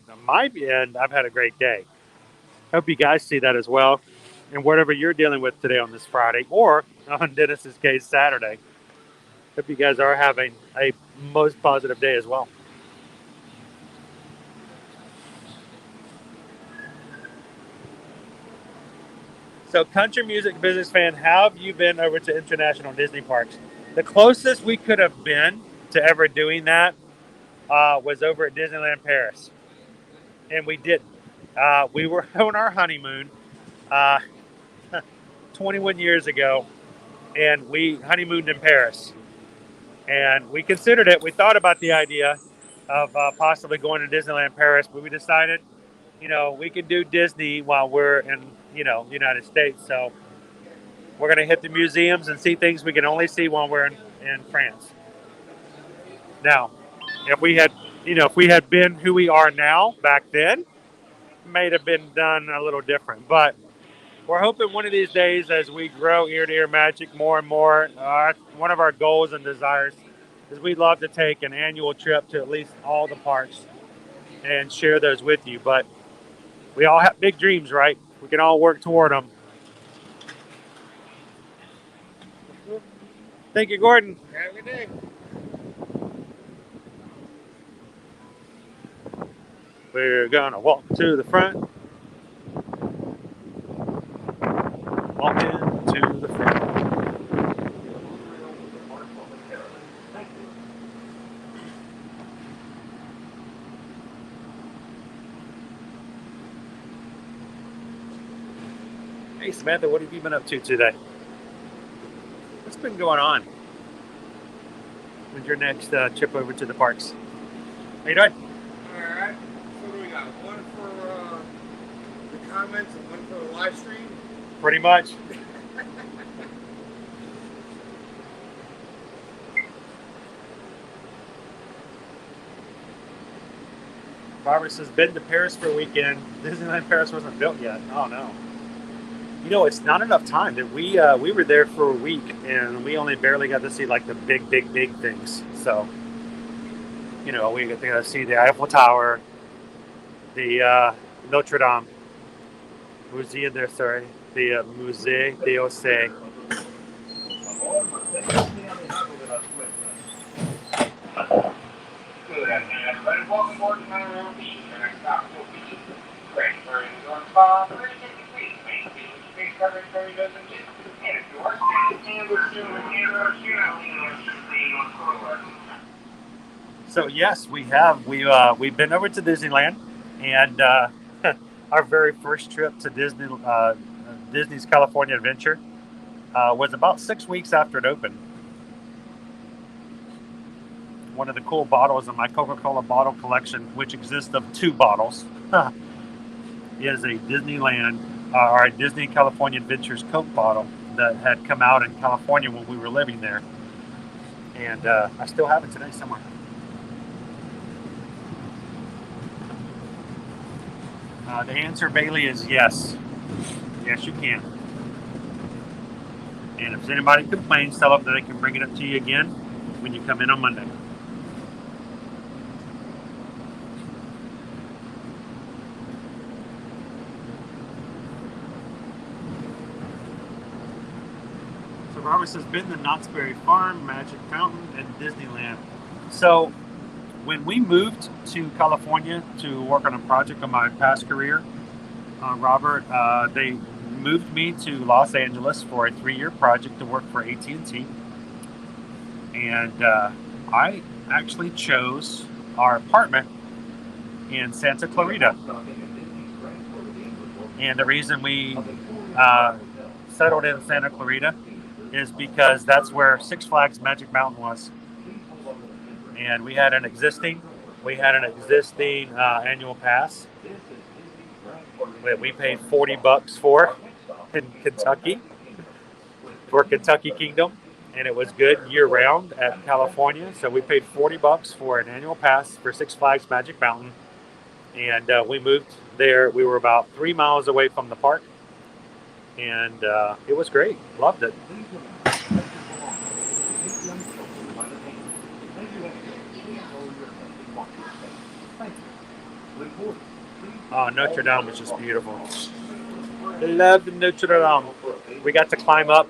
end, I've had a great day. Hope you guys see that as well. And whatever you're dealing with today on this Friday, or on Dennis's case, Saturday, hope you guys are having a most positive day as well. So, country music business fan, have you been over to international Disney parks? The closest we could have been to ever doing that was over at Disneyland Paris. And we didn't. We were on our honeymoon 21 years ago, and we honeymooned in Paris. And we considered it. We thought about the idea of possibly going to Disneyland Paris, but we decided, we can do Disney while we're in, the United States. So we're going to hit the museums and see things we can only see when we're in France. Now, if we had been who we are now back then, it may have been done a little different. But we're hoping one of these days, as we grow ear-to-ear magic more and more, one of our goals and desires is we'd love to take an annual trip to at least all the parks and share those with you. But we all have big dreams, right? We can all work toward them. Thank you, Gordon. Have a good day. We're going to walk to the front. Walk into the front. Hey, Samantha, what have you been up to today? What's been going on with your next trip over to the parks? How you doing? All right. So what do we got? One for the comments and one for the live stream? Pretty much. Barbara says, been to Paris for a weekend. Disneyland Paris wasn't built yet. Oh, no. It's not enough time. That we were there for a week, and we only barely got to see, like, the big things. So, we got to see the Eiffel Tower, the Notre Dame, the Musée d'Orsay. Good afternoon, everybody. Welcome aboard to Monorail Beach. Our next stop will be Great Furry Resort Spa, 353 Main Street, which is covering ferry goes into. And if you are standing, and we're still So yes, we have. We've been over to Disneyland, and our very first trip to Disney's California Adventure was about 6 weeks after it opened. One of the cool bottles in my Coca-Cola bottle collection, which consists of 2 bottles, is a Disneyland or a Disney California Adventures Coke bottle that had come out in California when we were living there. And I still have it today somewhere. The answer, Bailey, is yes. Yes, you can. And if anybody complains, tell them that they can bring it up to you again when you come in on Monday. So Robert says, been to Knott's Berry Farm, Magic Fountain, and Disneyland. So when we moved to California to work on a project on my past career, Robert, they moved me to Los Angeles for a 3-year project to work for AT&T. And I actually chose our apartment in Santa Clarita. And the reason we settled in Santa Clarita is because that's where Six Flags Magic Mountain was. And we had an existing annual pass that we paid $40 for in Kentucky for Kentucky Kingdom, and it was good year round at California. So we paid $40 for an annual pass for Six Flags Magic Mountain, and we moved there. We were about 3 miles away from the park, and it was great. Loved it. Oh, Notre Dame was just beautiful. I love Notre Dame. We got to climb up.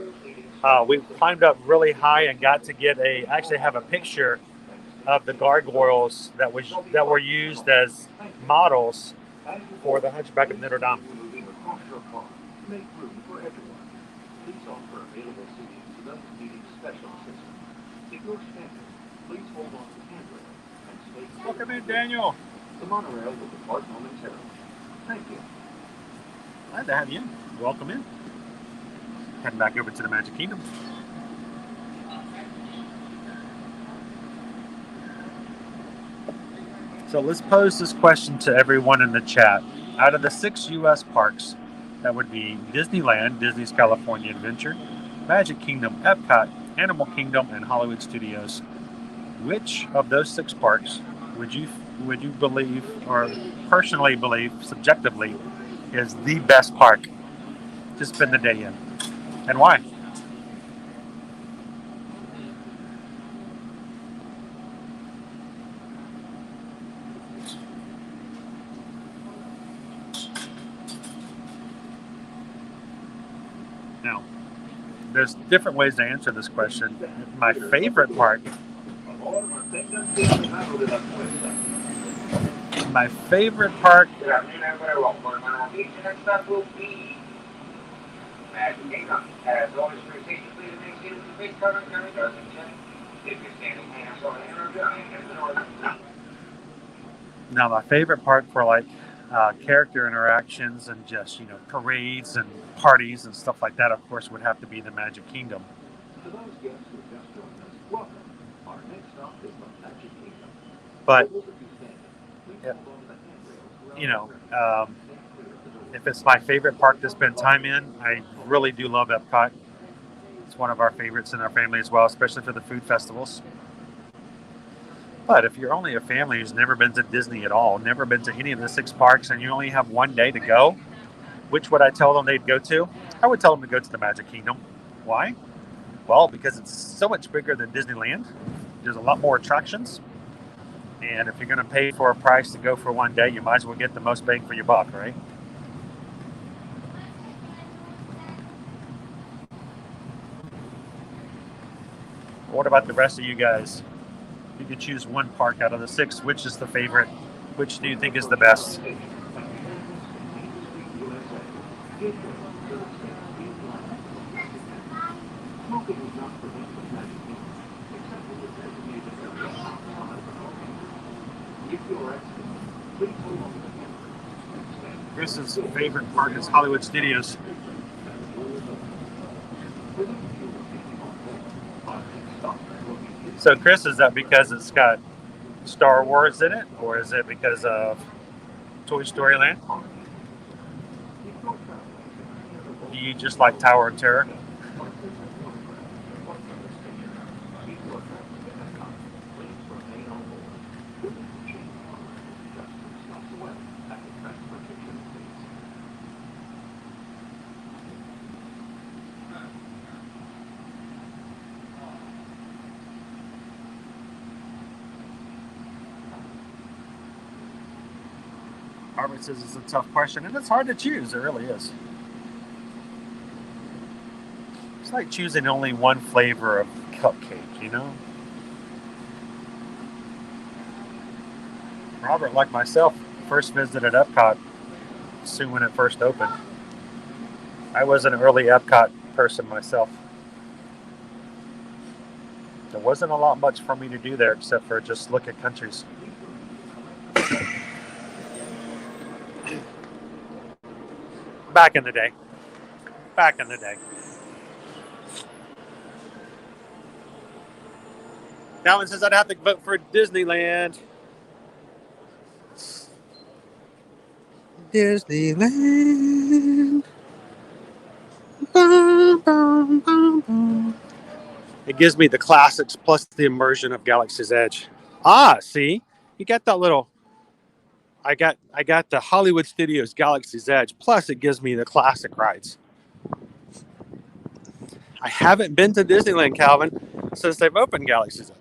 We climbed up really high and got to actually have a picture of the gargoyles that were used as models for the Hunchback of Notre Dame. Welcome in, Daniel. The monorail will depart momentarily. Thank you. Glad to have you. Welcome in. Heading back over to the Magic Kingdom. So let's pose this question to everyone in the chat. Out of the 6 U.S. parks, that would be Disneyland, Disney's California Adventure, Magic Kingdom, Epcot, Animal Kingdom, and Hollywood Studios, which of those 6 parks would you believe, or personally believe, subjectively, is the best park to spend the day in, and why? Now, there's different ways to answer this question. My favorite park Now, my favorite park for like character interactions and just, parades and parties and stuff like that, of course, would have to be the Magic Kingdom. But, if it's my favorite park to spend time in, I really do love Epcot. It's one of our favorites in our family as well, especially for the food festivals. But if you're only a family who's never been to Disney at all, never been to any of the 6 parks, and you only have one day to go, which would I tell them they'd go to? I would tell them to go to the Magic Kingdom. Why? Well, because it's so much bigger than Disneyland. There's a lot more attractions. And if you're going to pay for a price to go for one day, you might as well get the most bang for your buck, right? What about the rest of you guys? If you could choose one park out of the 6, which is the favorite? Which do you think is the best? Chris's favorite park is Hollywood Studios. So Chris, is that because it's got Star Wars in it, or is it because of Toy Story Land? Do you just like Tower of Terror? Robert says it's a tough question, and it's hard to choose. It really is. It's like choosing only one flavor of cupcake, you know? Robert, like myself, first visited Epcot soon when it first opened. I was an early Epcot person myself. There wasn't a lot much for me to do there except for just look at countries. Back in the day. Calvin says I'd have to vote for Disneyland. Disneyland. Bum, bum, bum, bum. It gives me the classics plus the immersion of Galaxy's Edge. See, you got that little. I got the Hollywood Studios Galaxy's Edge. Plus, it gives me the classic rides. I haven't been to Disneyland, Calvin, since they've opened Galaxy's Edge.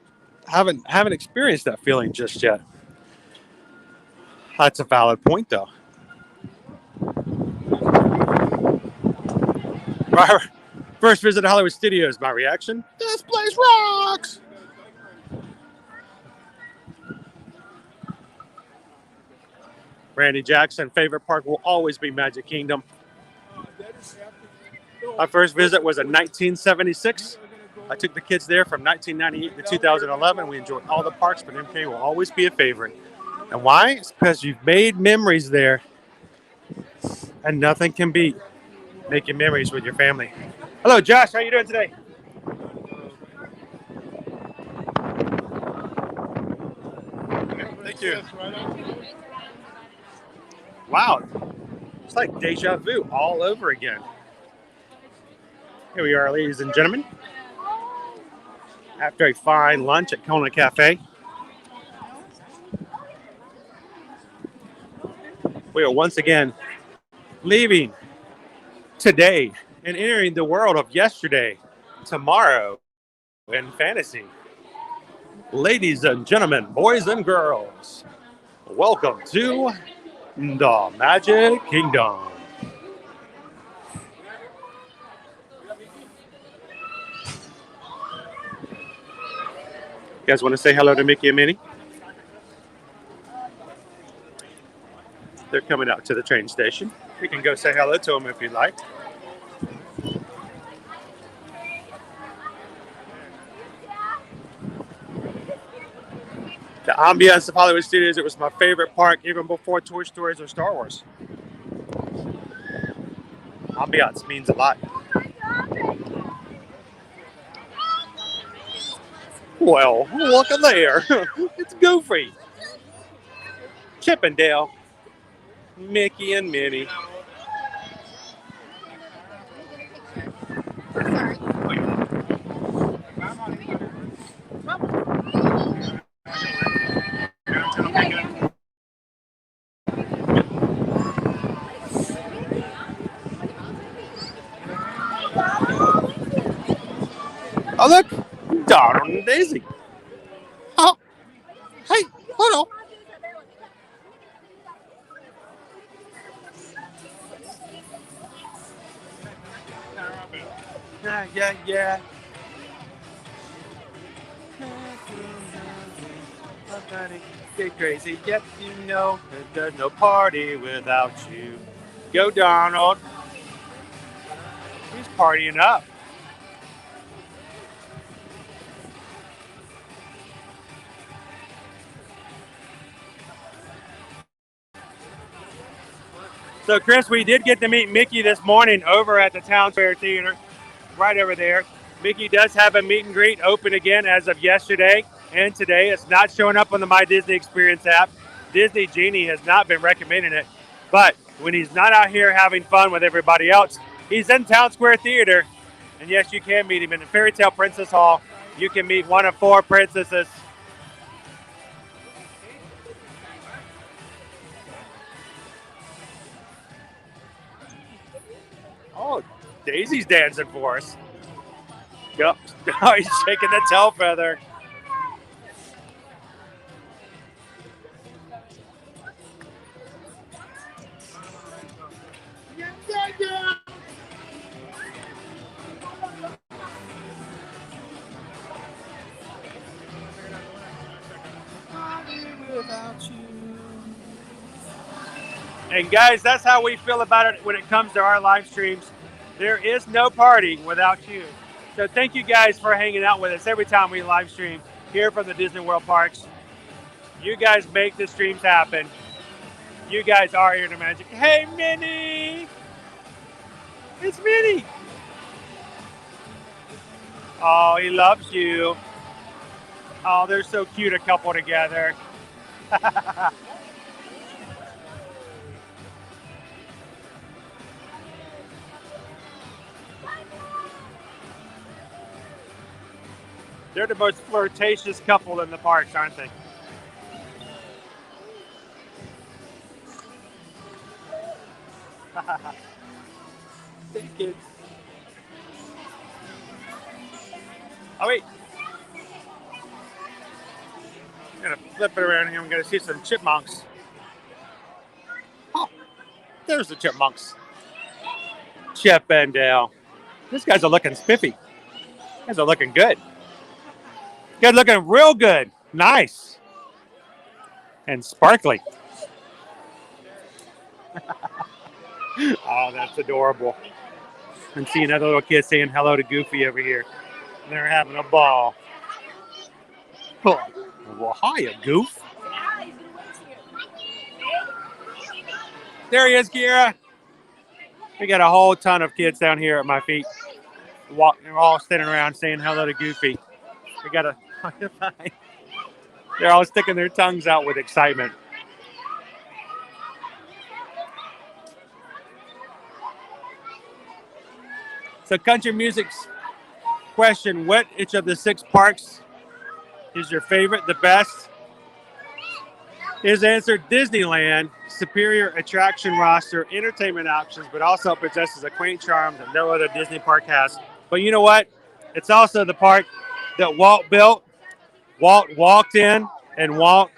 Haven't experienced that feeling just yet. That's a valid point, though. First visit to Hollywood Studios. My reaction: this place rocks. Randy Jackson, favorite park will always be Magic Kingdom. My first visit was in 1976. I took the kids there from 1998 to 2011. We enjoyed all the parks, but MK will always be a favorite. And why? It's because you've made memories there, and nothing can beat making memories with your family. Hello, Josh. How you doing today? Thank you. Wow. It's like deja vu all over again. Here we are, ladies and gentlemen. After a fine lunch at Kona Cafe, we are once again leaving today and entering the world of yesterday, tomorrow, and fantasy. Ladies and gentlemen, boys and girls, welcome to the Magic Kingdom. You guys want to say hello to Mickey and Minnie? They're coming out to the train station. You can go say hello to them if you'd like. The ambiance of Hollywood Studios, it was my favorite park even before Toy Stories or Star Wars. Ambiance means a lot. Well, look at there. It's Goofy. Chippendale. Mickey and Minnie. Oh, look. Donald and Daisy. Oh. Hey, hold on. Yeah. Get crazy, yet you know that there's no party without you. Go, Donald. He's partying up. So, Chris, we did get to meet Mickey this morning over at the Town Square Theater, right over there. Mickey does have a meet and greet open again as of yesterday and today. It's not showing up on the My Disney Experience app. Disney Genie has not been recommending it. But when he's not out here having fun with everybody else, he's in Town Square Theater. And yes, you can meet him in the Fairy Tale Princess Hall. You can meet one of 4 princesses. Oh, Daisy's dancing for us. Yep. Oh, he's shaking the tail feather. And guys, that's how we feel about it when it comes to our live streams. There is no party without you. So thank you guys for hanging out with us every time we live stream here from the Disney World Parks. You guys make the streams happen. You guys are here to magic. Hey, Minnie! It's Minnie! Oh, he loves you. Oh, they're so cute, a couple together. They're the most flirtatious couple in the parks, aren't they? Thank you. Oh, wait. I'm going to flip it around here. I'm going to see some chipmunks. Oh, there's the chipmunks. Chip and Dale. These guys are looking spiffy. These guys are looking good. Good looking real good. Nice. And sparkly. Oh, that's adorable. And see another little kid saying hello to Goofy over here. And they're having a ball. Oh, well, hiya, Goof. There he is, Kira. We got a whole ton of kids down here at my feet. They're all standing around saying hello to Goofy. We got a They're all sticking their tongues out with excitement. So country music's question, which of the 6 parks is your favorite, the best? His answer, Disneyland, superior attraction roster, entertainment options, but also possesses a quaint charm that no other Disney park has. But you know what? It's also the park that Walt built, Walt walked in, and Walt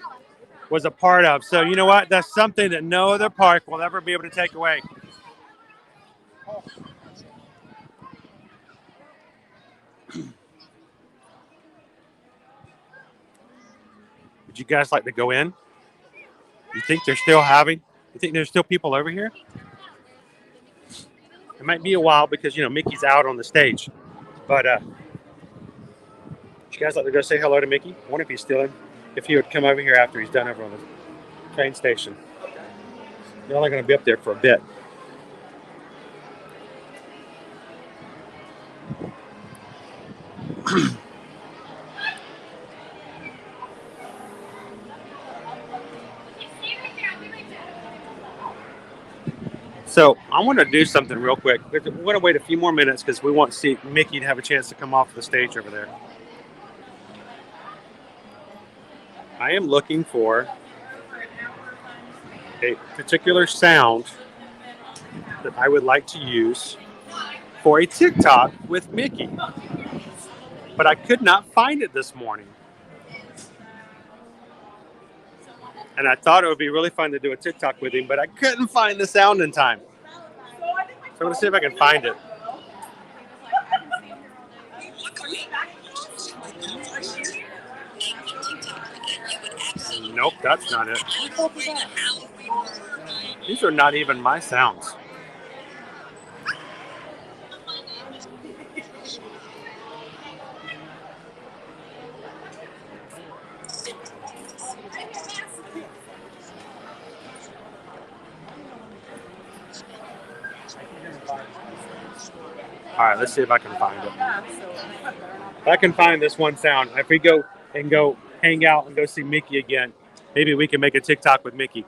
was a part of. So you know what? That's something that no other park will ever be able to take away. Would you guys like to go in? You think they're still you think there's still people over here? It might be a while because, you know, Mickey's out on the stage. But, would you guys like to go say hello to Mickey? I wonder if he's still in. If he would come over here after he's done over on the train station. They're only going to be up there for a bit. So I want to do something real quick. We're going to wait a few more minutes because we want to see Mickey to have a chance to come off the stage over there. I am looking for a particular sound that I would like to use for a TikTok with Mickey. But I could not find it this morning. And I thought it would be really fun to do a TikTok with him, but I couldn't find the sound in time. So I'm going to see if I can find it. Nope, that's not it. These are not even my sounds. All right, let's see if I can find it. If I can find this one sound, if we go hang out and go see Mickey again, maybe we can make a TikTok with Mickey.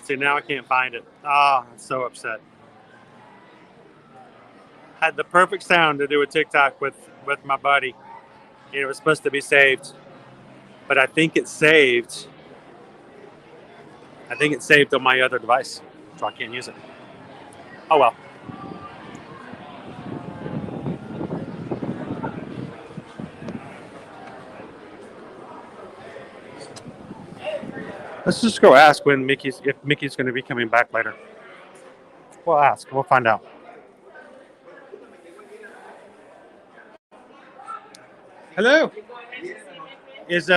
See, now I can't find it. Ah, I'm so upset. Had the perfect sound to do a TikTok with my buddy. And it was supposed to be saved. But I think it's saved. I think it's saved on my other device. So I can't use it. Oh well. Let's just go ask if Mickey's going to be coming back later. We'll ask. We'll find out. Hello. Is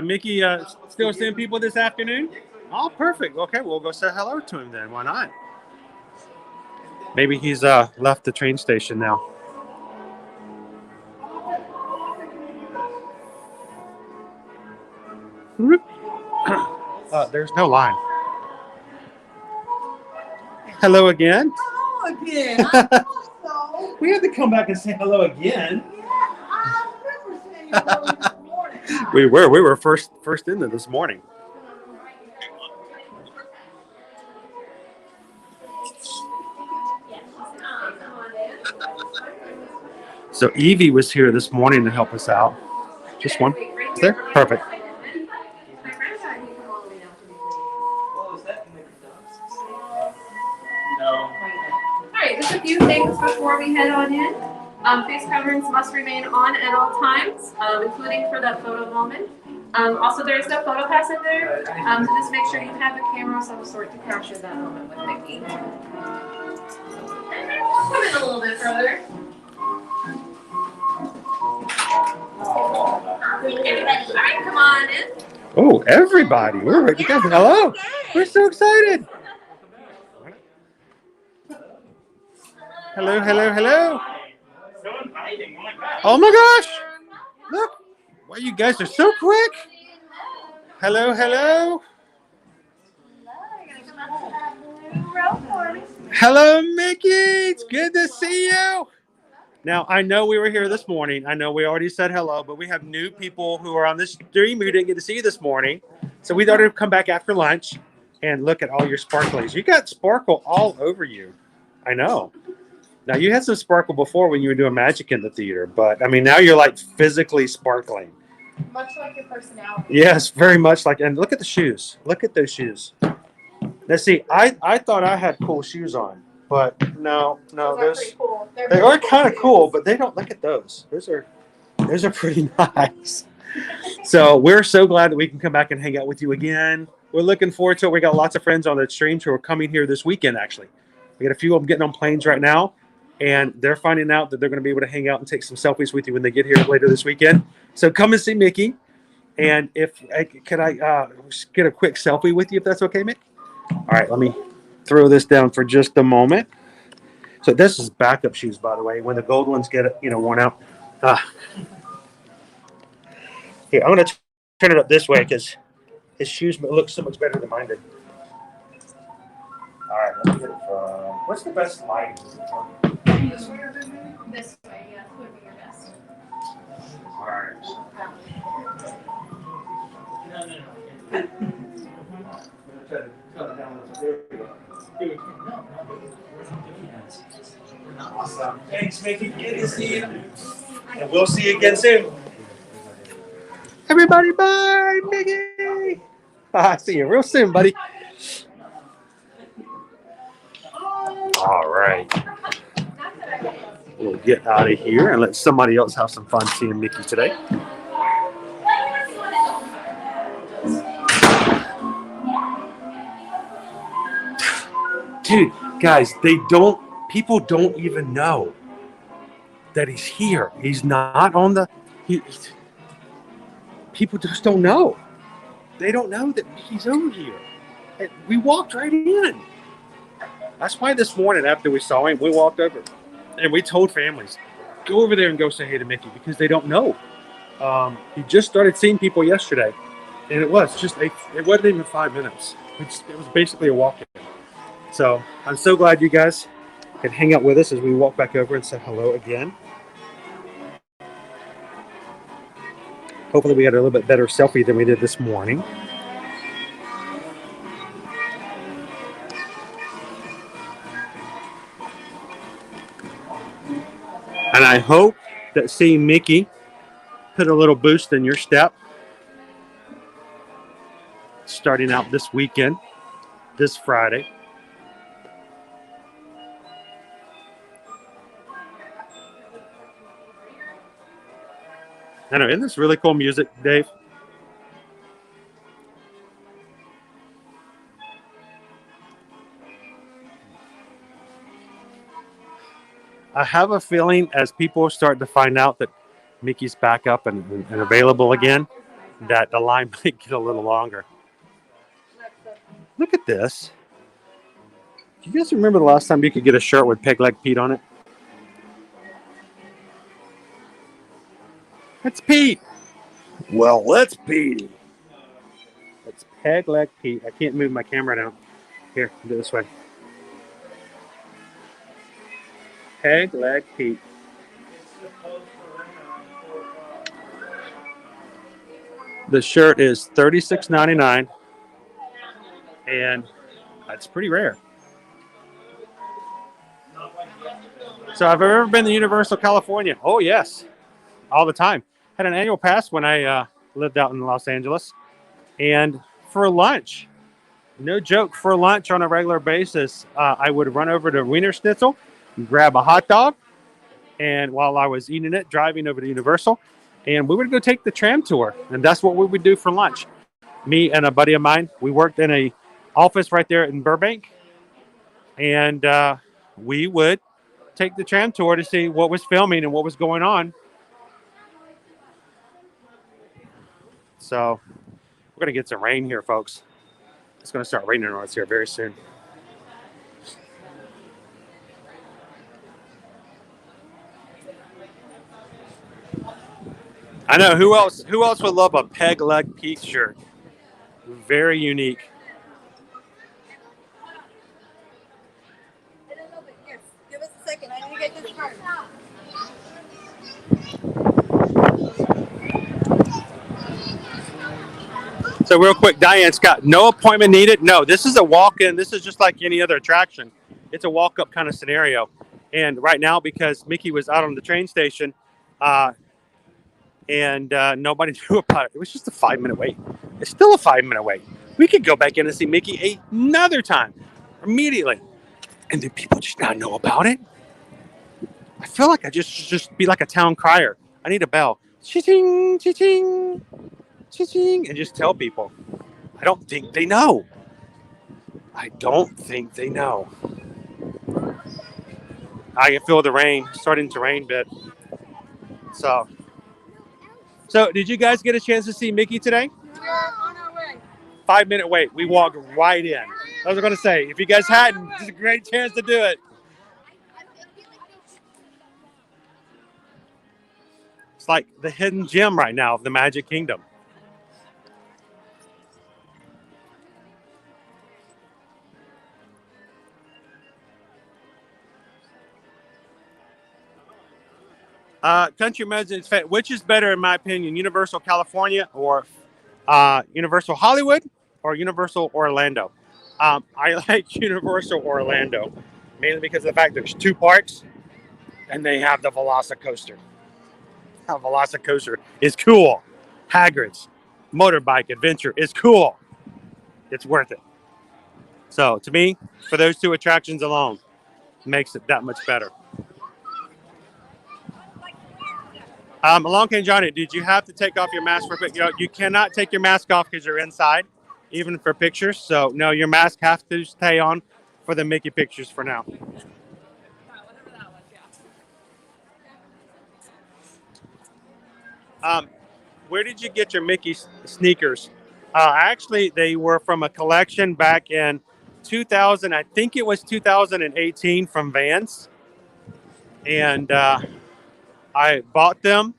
Mickey still seeing people this afternoon? Oh, perfect. Okay, we'll go say hello to him then. Why not? Maybe he's left the train station now. There's no line. Hello again. Hello again. I thought so. We had to come back and say hello again. Yeah, I remember saying hello this morning. We were first in there this morning. So Evie was here this morning to help us out. Just one. Is there? Perfect. Alright, just a few things before we head on in. Face coverings must remain on at all times, including for that photo moment. Also, there is no photo pass in there, so just make sure you have a camera of some sort to capture that moment with Mickey. Come in a little bit further. Everybody, alright, come on in. Oh, everybody. We're ready to go. Hello. We're so excited. Hello, hello, hello. Oh my gosh. Look. Wow, you guys are so quick. Hello, hello. Hello, Mickey. It's good to see you. Now, I know we were here this morning. I know we already said hello, but we have new people who are on this stream who didn't get to see you this morning. So we thought we'd come back after lunch and look at all your sparklies. You got sparkle all over you. I know. Now, you had some sparkle before when you were doing magic in the theater, but I mean, now you're like physically sparkling. Much like your personality. Yes, very much like, and look at the shoes. Look at those shoes. Now, see, I thought I had cool shoes on, but no, those cool. They are kind of cool, but they don't, look at those. Those are pretty nice. So we're so glad that we can come back and hang out with you again. We're looking forward to it. We got lots of friends on the stream who are coming here this weekend, actually. We got a few of them getting on planes right now, and they're finding out that they're going to be able to hang out and take some selfies with you when they get here later this weekend. So come and see Mickey. And can I get a quick selfie with you, if that's okay, Mick? All right, let me throw this down for just a moment. So this is backup shoes, by the way. When the gold ones get worn out. Here, I'm going to turn it up this way because his shoes look so much better than mine did. All right, let me get it from. What's the best light? This way, yeah, would be your best. All right. Awesome. Thanks, Mickey. Good to see you. And we'll see you again soon. Everybody, bye, Mickey. See you real soon, buddy. All right. We'll get out of here and let somebody else have some fun seeing Mickey today. Dude, guys, people don't even know that he's here. He's not on the, people just don't know. they don't know that Mickey's over here. We walked right in. That's why this morning after we saw him, we walked over and we told families, go over there and go say hey to Mickey because they don't know. He just started seeing people yesterday, and it wasn't even 5 minutes. It was basically a walk-in. So I'm so glad you guys can hang out with us as we walk back over and say hello again. Hopefully we got a little bit better selfie than we did this morning. And I hope that seeing Mickey put a little boost in your step starting out this weekend, this Friday. I know, isn't this really cool music, Dave? I have a feeling as people start to find out that Mickey's back up and available again, that the line might get a little longer. Look at this. Do you guys remember the last time you could get a shirt with Peg Leg Pete on it? It's Pete. Well, let's Pete. It's Peg Leg Pete. I can't move my camera now. Here, do it this way. Peg Leg Pete. The shirt is $36.99, and it's pretty rare. So have I ever been to Universal California? Oh, yes. All the time. Had an annual pass when I lived out in Los Angeles. And for lunch, no joke, for lunch on a regular basis, I would run over to Wiener Schnitzel, grab a hot dog, and while I was eating it, driving over to Universal, and we would go take the tram tour. And that's what we would do for lunch. Me and a buddy of mine, we worked in a office right there in Burbank, and we would take the tram tour to see what was filming and what was going on. So we're going to get some rain here, folks. It's going to start raining on us here very soon. I know, who else would love a Peg Leg Pete shirt? Very unique. Yes, give us a second. I need to get this card. So real quick, Diane Scott, no appointment needed. No, this is a walk-in. This is just like any other attraction. It's a walk-up kind of scenario. And right now, because Mickey was out on the train station, and nobody knew about it. It was just a 5-minute wait. It's still a 5-minute wait. We could go back in and see Mickey another time immediately. And do people just not know about it? I feel like I just be like a town crier. I need a bell. Ching, ching, ching, and just tell people. I don't think they know. I don't think they know. I can feel the rain starting to rain a bit. So did you guys get a chance to see Mickey today? We're on our way. 5-minute wait. We walked right in. I was going to say, if you guys hadn't, this is a great chance to do it. It's like the hidden gem right now of the Magic Kingdom. Country Residence, which is better in my opinion, Universal California or Universal Hollywood or Universal Orlando? I like Universal Orlando, mainly because of the fact there's 2 parks and they have the Velocicoaster. The Velocicoaster is cool. Hagrid's motorbike adventure is cool. It's worth it. So to me, for those 2 attractions alone, makes it that much better. Along came Johnny. Did you have to take off your mask for pictures? You cannot take your mask off because you're inside, even for pictures. So no, your mask has to stay on for the Mickey pictures for now. Where did you get your Mickey sneakers? Actually, they were from a collection back in 2000. I think it was 2018 from Vans, and I bought them.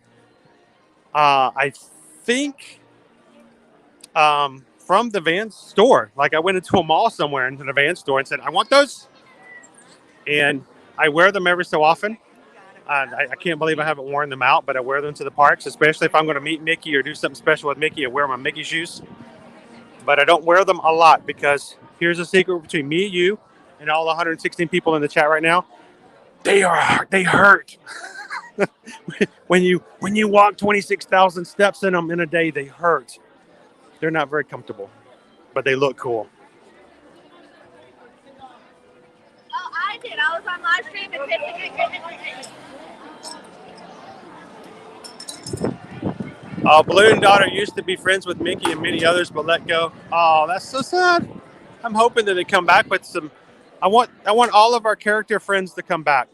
I think from the Vans store. Like I went into a mall somewhere into the Vans store and said, "I want those," and I wear them every so often. I can't believe I haven't worn them out, but I wear them to the parks, especially if I'm going to meet Mickey or do something special with Mickey. I wear my Mickey shoes, but I don't wear them a lot because here's a secret between me, you, and all the 116 people in the chat right now. They hurt. when you walk 26,000 steps in them in a day, they hurt. They're not very comfortable, but they look cool. Oh, I did. I was on live stream and Balloon Daughter used to be friends with Mickey and many others, but let go. Oh, that's so sad. I'm hoping that they come back with some. I want all of our character friends to come back.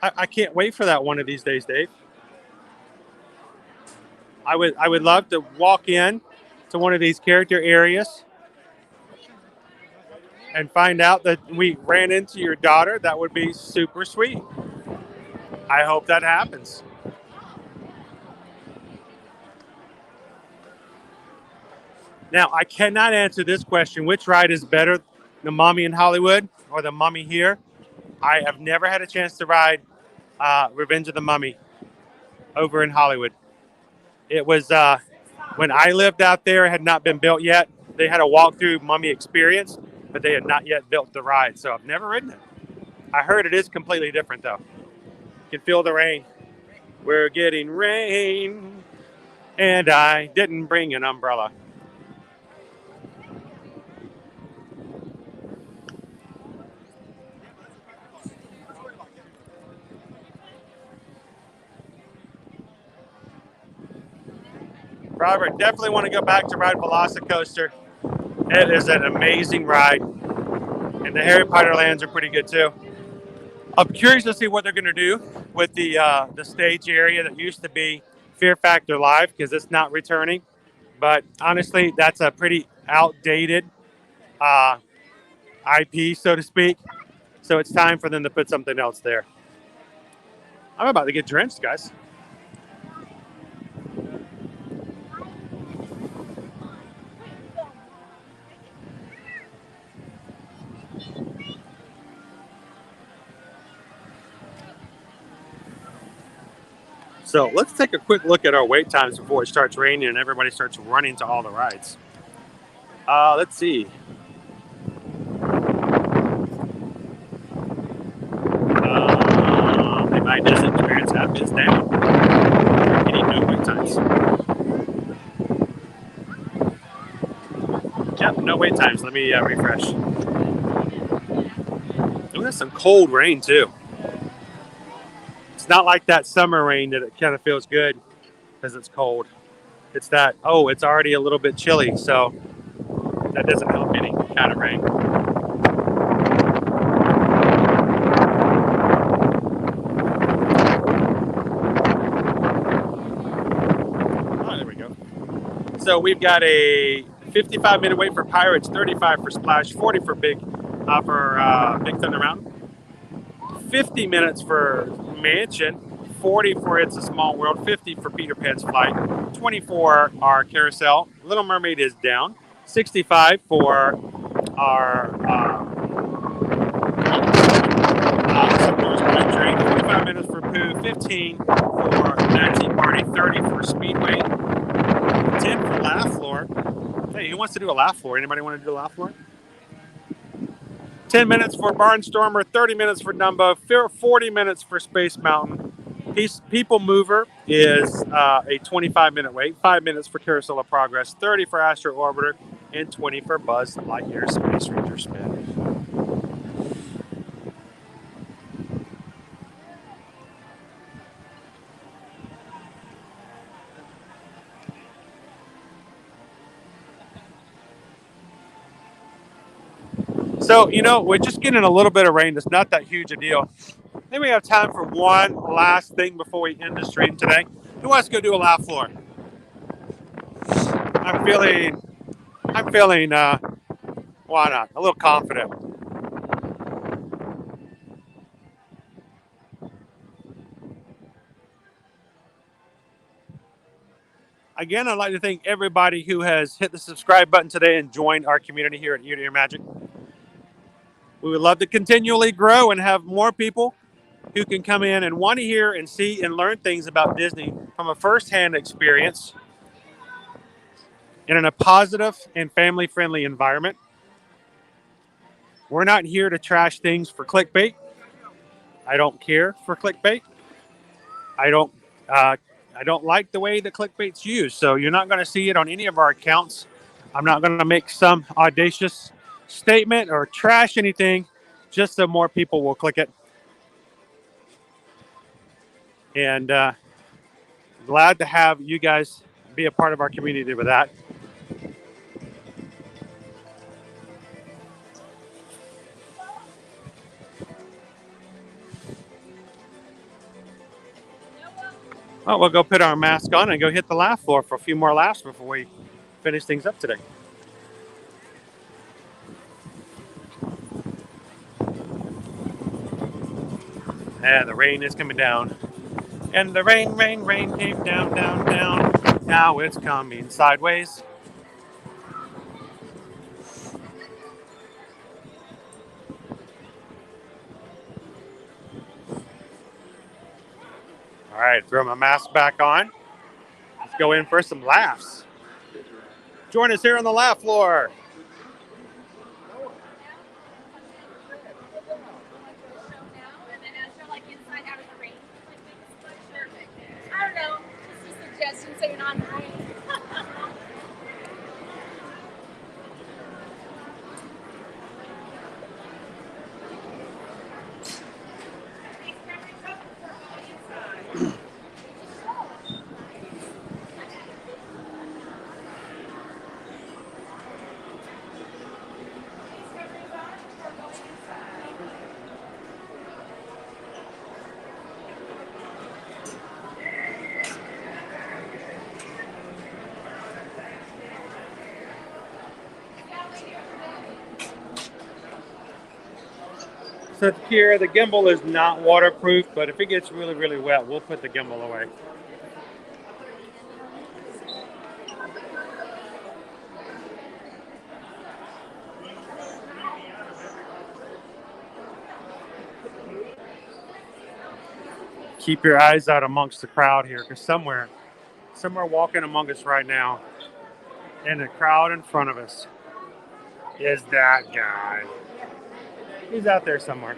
I can't wait for that one of these days, Dave. I would love to walk in to one of these character areas and find out that we ran into your daughter. That would be super sweet. I hope that happens. Now, I cannot answer this question. Which ride is better, the Mommy in Hollywood or the Mummy here? I have never had a chance to ride Revenge of the Mummy over in Hollywood. It was when I lived out there, it had not been built yet. They had a walkthrough Mummy experience, but they had not yet built the ride, so I've never ridden it. I heard it is completely different, though. You can feel the rain. We're getting rain, and I didn't bring an umbrella. Robert, definitely want to go back to ride Velocicoaster. It is an amazing ride. And the Harry Potter lands are pretty good too. I'm curious to see what they're going to do with the stage area that used to be Fear Factor Live, because it's not returning. But honestly, that's a pretty outdated IP, so to speak. So it's time for them to put something else there. I'm about to get drenched, guys. So let's take a quick look at our wait times before it starts raining and everybody starts running to all the rides. Let's see. My Disney Experience app is down. We're getting no wait times. Yep, no wait times. Let me refresh. Oh, that's some cold rain too. It's not like that summer rain that it kind of feels good because it's cold. It's that, oh, it's already a little bit chilly, so that doesn't help any kind of rain. Oh, there we go. So we've got a 55-minute wait for Pirates, 35 for Splash, 40 for Big Thunder Mountain, 50 minutes for Mansion, 40 for It's a Small World, 50 for Peter Pan's Flight, 24 our Carousel. Little Mermaid is down, 65 for our Submerged Night Train, 45 minutes for Pooh, 15 for Maxi Party, 30 for Speedway, 10 for Laugh Floor. Hey, who wants to do a Laugh Floor? Anybody want to do a Laugh Floor? 10 minutes for Barnstormer, 30 minutes for Dumbo, 40 minutes for Space Mountain. People Mover is a 25-minute wait, 5 minutes for Carousel of Progress, 30 for Astro Orbiter, and 20 for Buzz Lightyear Space Ranger Spin. So, you know, we're just getting a little bit of rain. It's not that huge a deal. I think we have time for one last thing before we end the stream today. Who wants to go do a Laugh Floor? I'm feeling, why not, a little confident. Again, I'd like to thank everybody who has hit the subscribe button today and joined our community here at Ear to Ear Magic. We would love to continually grow and have more people who can come in and want to hear and see and learn things about Disney from a first-hand experience and in a positive and family-friendly environment. We're not here to trash things for clickbait. I don't care for clickbait. I don't like the way the clickbait's used, so you're not going to see it on any of our accounts. I'm not going to make some audacious statement or trash anything just so more people will click it. And glad to have you guys be a part of our community with that. Well, we'll go put our mask on and go hit the laugh floor for a few more laughs before we finish things up today. And the rain is coming down. And the rain came down, down, down. Now it's coming sideways. All right, throw my mask back on. Let's go in for some laughs. Join us here on the laugh floor. I don't know. Just a suggestion so you're not annoying. So here, the gimbal is not waterproof, but if it gets really, really wet, we'll put the gimbal away. Keep your eyes out amongst the crowd here, because somewhere walking among us right now, in the crowd in front of us, is that guy. He's out there somewhere.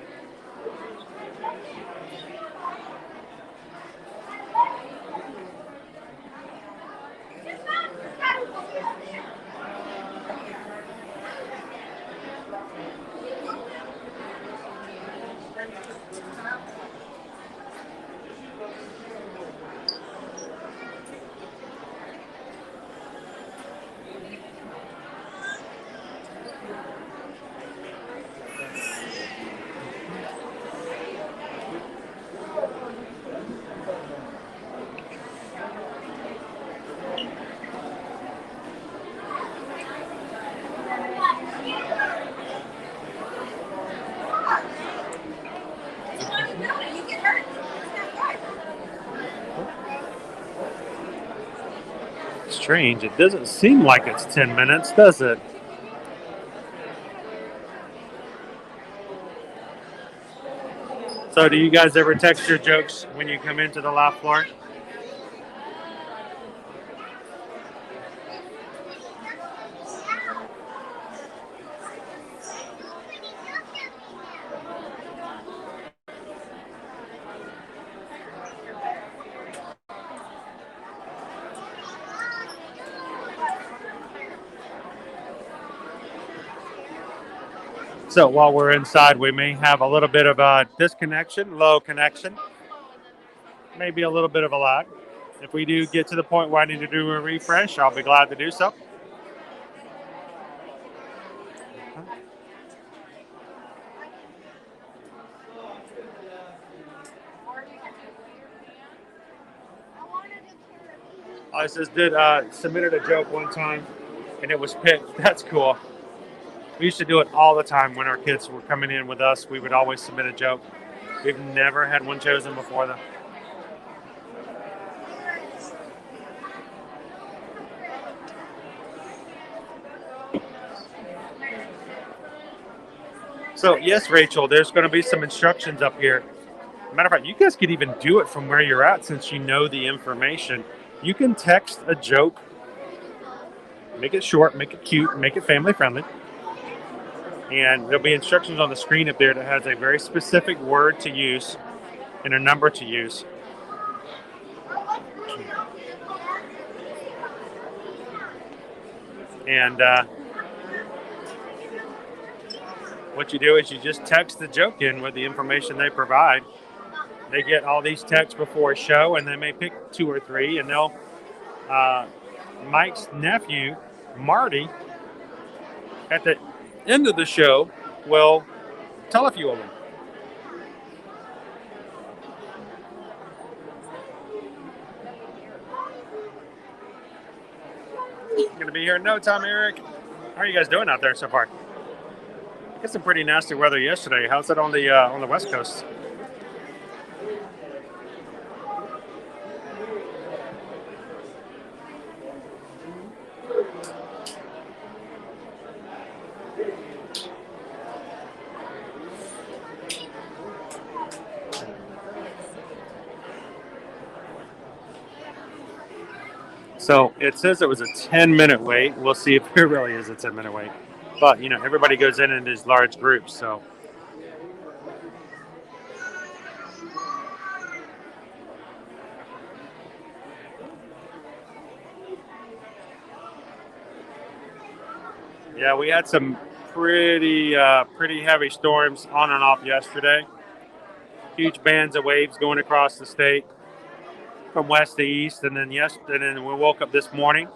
Strange. It doesn't seem like it's 10 minutes, does it? So do you guys ever text your jokes when you come into the laugh floor? So while we're inside, we may have a little bit of a disconnection, low connection, maybe a little bit of a lag. If we do get to the point where I need to do a refresh, I'll be glad to do so. I just did submitted a joke one time, and it was picked. That's cool. We used to do it all the time when our kids were coming in with us. We would always submit a joke. We've never had one chosen before, though. So, yes, Rachel, there's going to be some instructions up here. Matter of fact, you guys could even do it from where you're at since you know the information. You can text a joke, make it short, make it cute, make it family friendly. And there'll be instructions on the screen up there that has a very specific word to use and a number to use. And what you do is you just text the joke in with the information they provide. They get all these texts before a show, and they may pick 2 or 3, and they'll Mike's nephew, Marty, at the end of the show will tell a few of them. Going to be here in no time, Eric. How are you guys doing out there so far? Got some pretty nasty weather yesterday. How's it on the West Coast? So it says it was a 10-minute wait. We'll see if it really is a 10-minute wait. But, you know, everybody goes in these large groups, so. Yeah, we had some pretty heavy storms on and off yesterday. Huge bands of waves going across the state from west to east, and then we woke up this morning.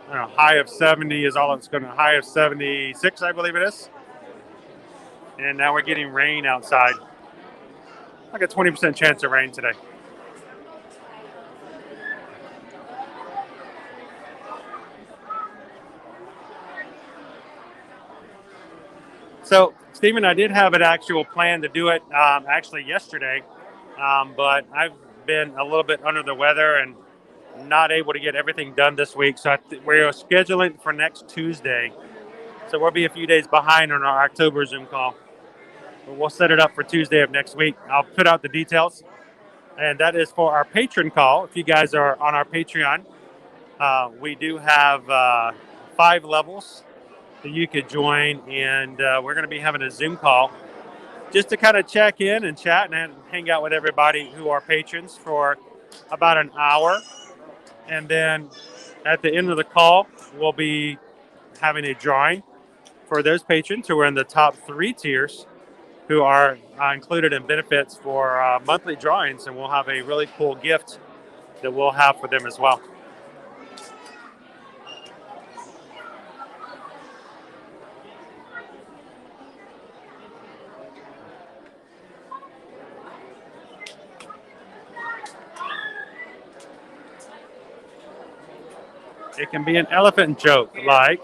High of 70 is all it's going to. High of 76, I believe it is. And now we're getting rain outside. Like a 20% chance of rain today. So, Stephen, I did have an actual plan to do it actually yesterday, but I've been a little bit under the weather and not able to get everything done this week. So we're scheduling for next Tuesday. So we'll be a few days behind on our October Zoom call. But we'll set it up for Tuesday of next week. I'll put out the details. And that is for our patron call. If you guys are on our Patreon, we do have 5 levels that you could join. And we're going to be having a Zoom call just to kind of check in and chat and hang out with everybody who are patrons for about an hour. And then at the end of the call, we'll be having a drawing for those patrons who are in the top 3 tiers who are included in benefits for monthly drawings. And we'll have a really cool gift that we'll have for them as well. It can be an elephant joke, like,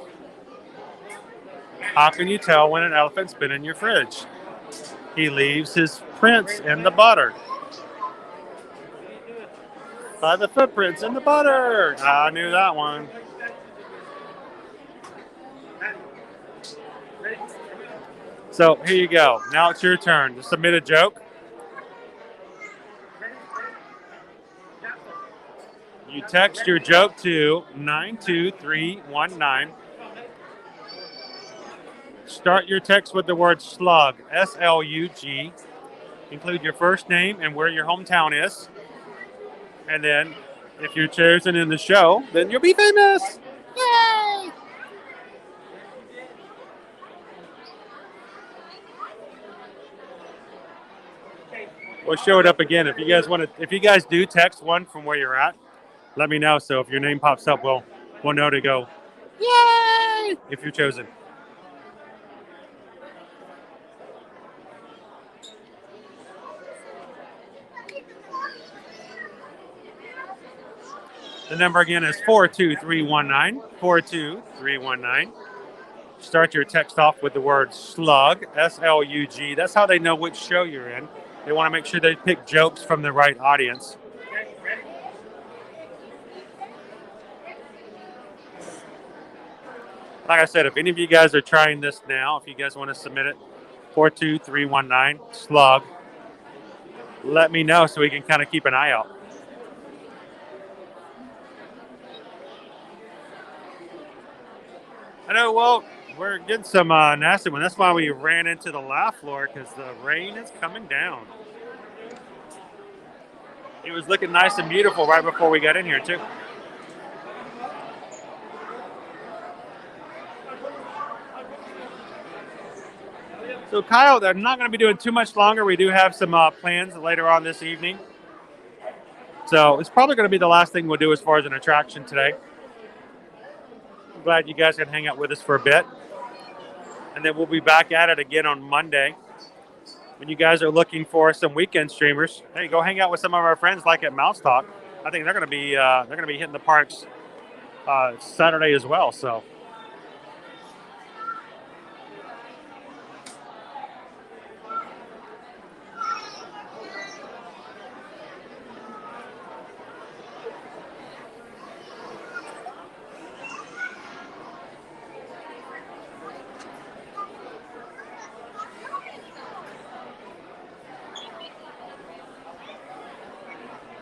how can you tell when an elephant's been in your fridge? He leaves his prints in the butter. By the footprints in the butter. I knew that one. So here you go. Now it's your turn to submit a joke. You text your joke to 92319. Start your text with the word slug, S-L-U-G. Include your first name and where your hometown is. And then, if you're chosen in the show, then you'll be famous. Yay! We'll show it up again. If you guys do text one from where you're at, let me know. So if your name pops up, we'll know to go, yay! If you're chosen. The number again is 42319, 42319. Start your text off with the word slug, S-L-U-G. That's how they know which show you're in. They want to make sure they pick jokes from the right audience. Like I said, if any of you guys are trying this now, if you guys want to submit it, 42319, slug, let me know so we can kind of keep an eye out. I know, well, we're getting some nasty one. That's why we ran into the laugh floor, because the rain is coming down. It was looking nice and beautiful right before we got in here, too. So, Kyle, they're not going to be doing too much longer. We do have some plans later on this evening. So, it's probably going to be the last thing we'll do as far as an attraction today. I'm glad you guys can hang out with us for a bit. And then we'll be back at it again on Monday. When you guys are looking for some weekend streamers, hey, go hang out with some of our friends like at Mouse Talk. I think they're going to be hitting the parks Saturday as well. So.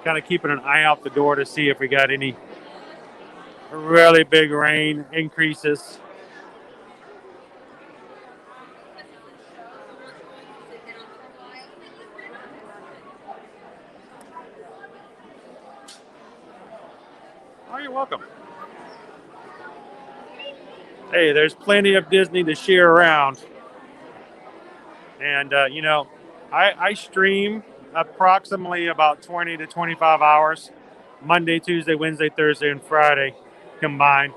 Kind of keeping an eye out the door to see if we got any really big rain increases. Oh, you're welcome. Hey, there's plenty of Disney to share around. And, you know, I stream approximately about 20 to 25 hours, Monday, Tuesday, Wednesday, Thursday, and Friday combined.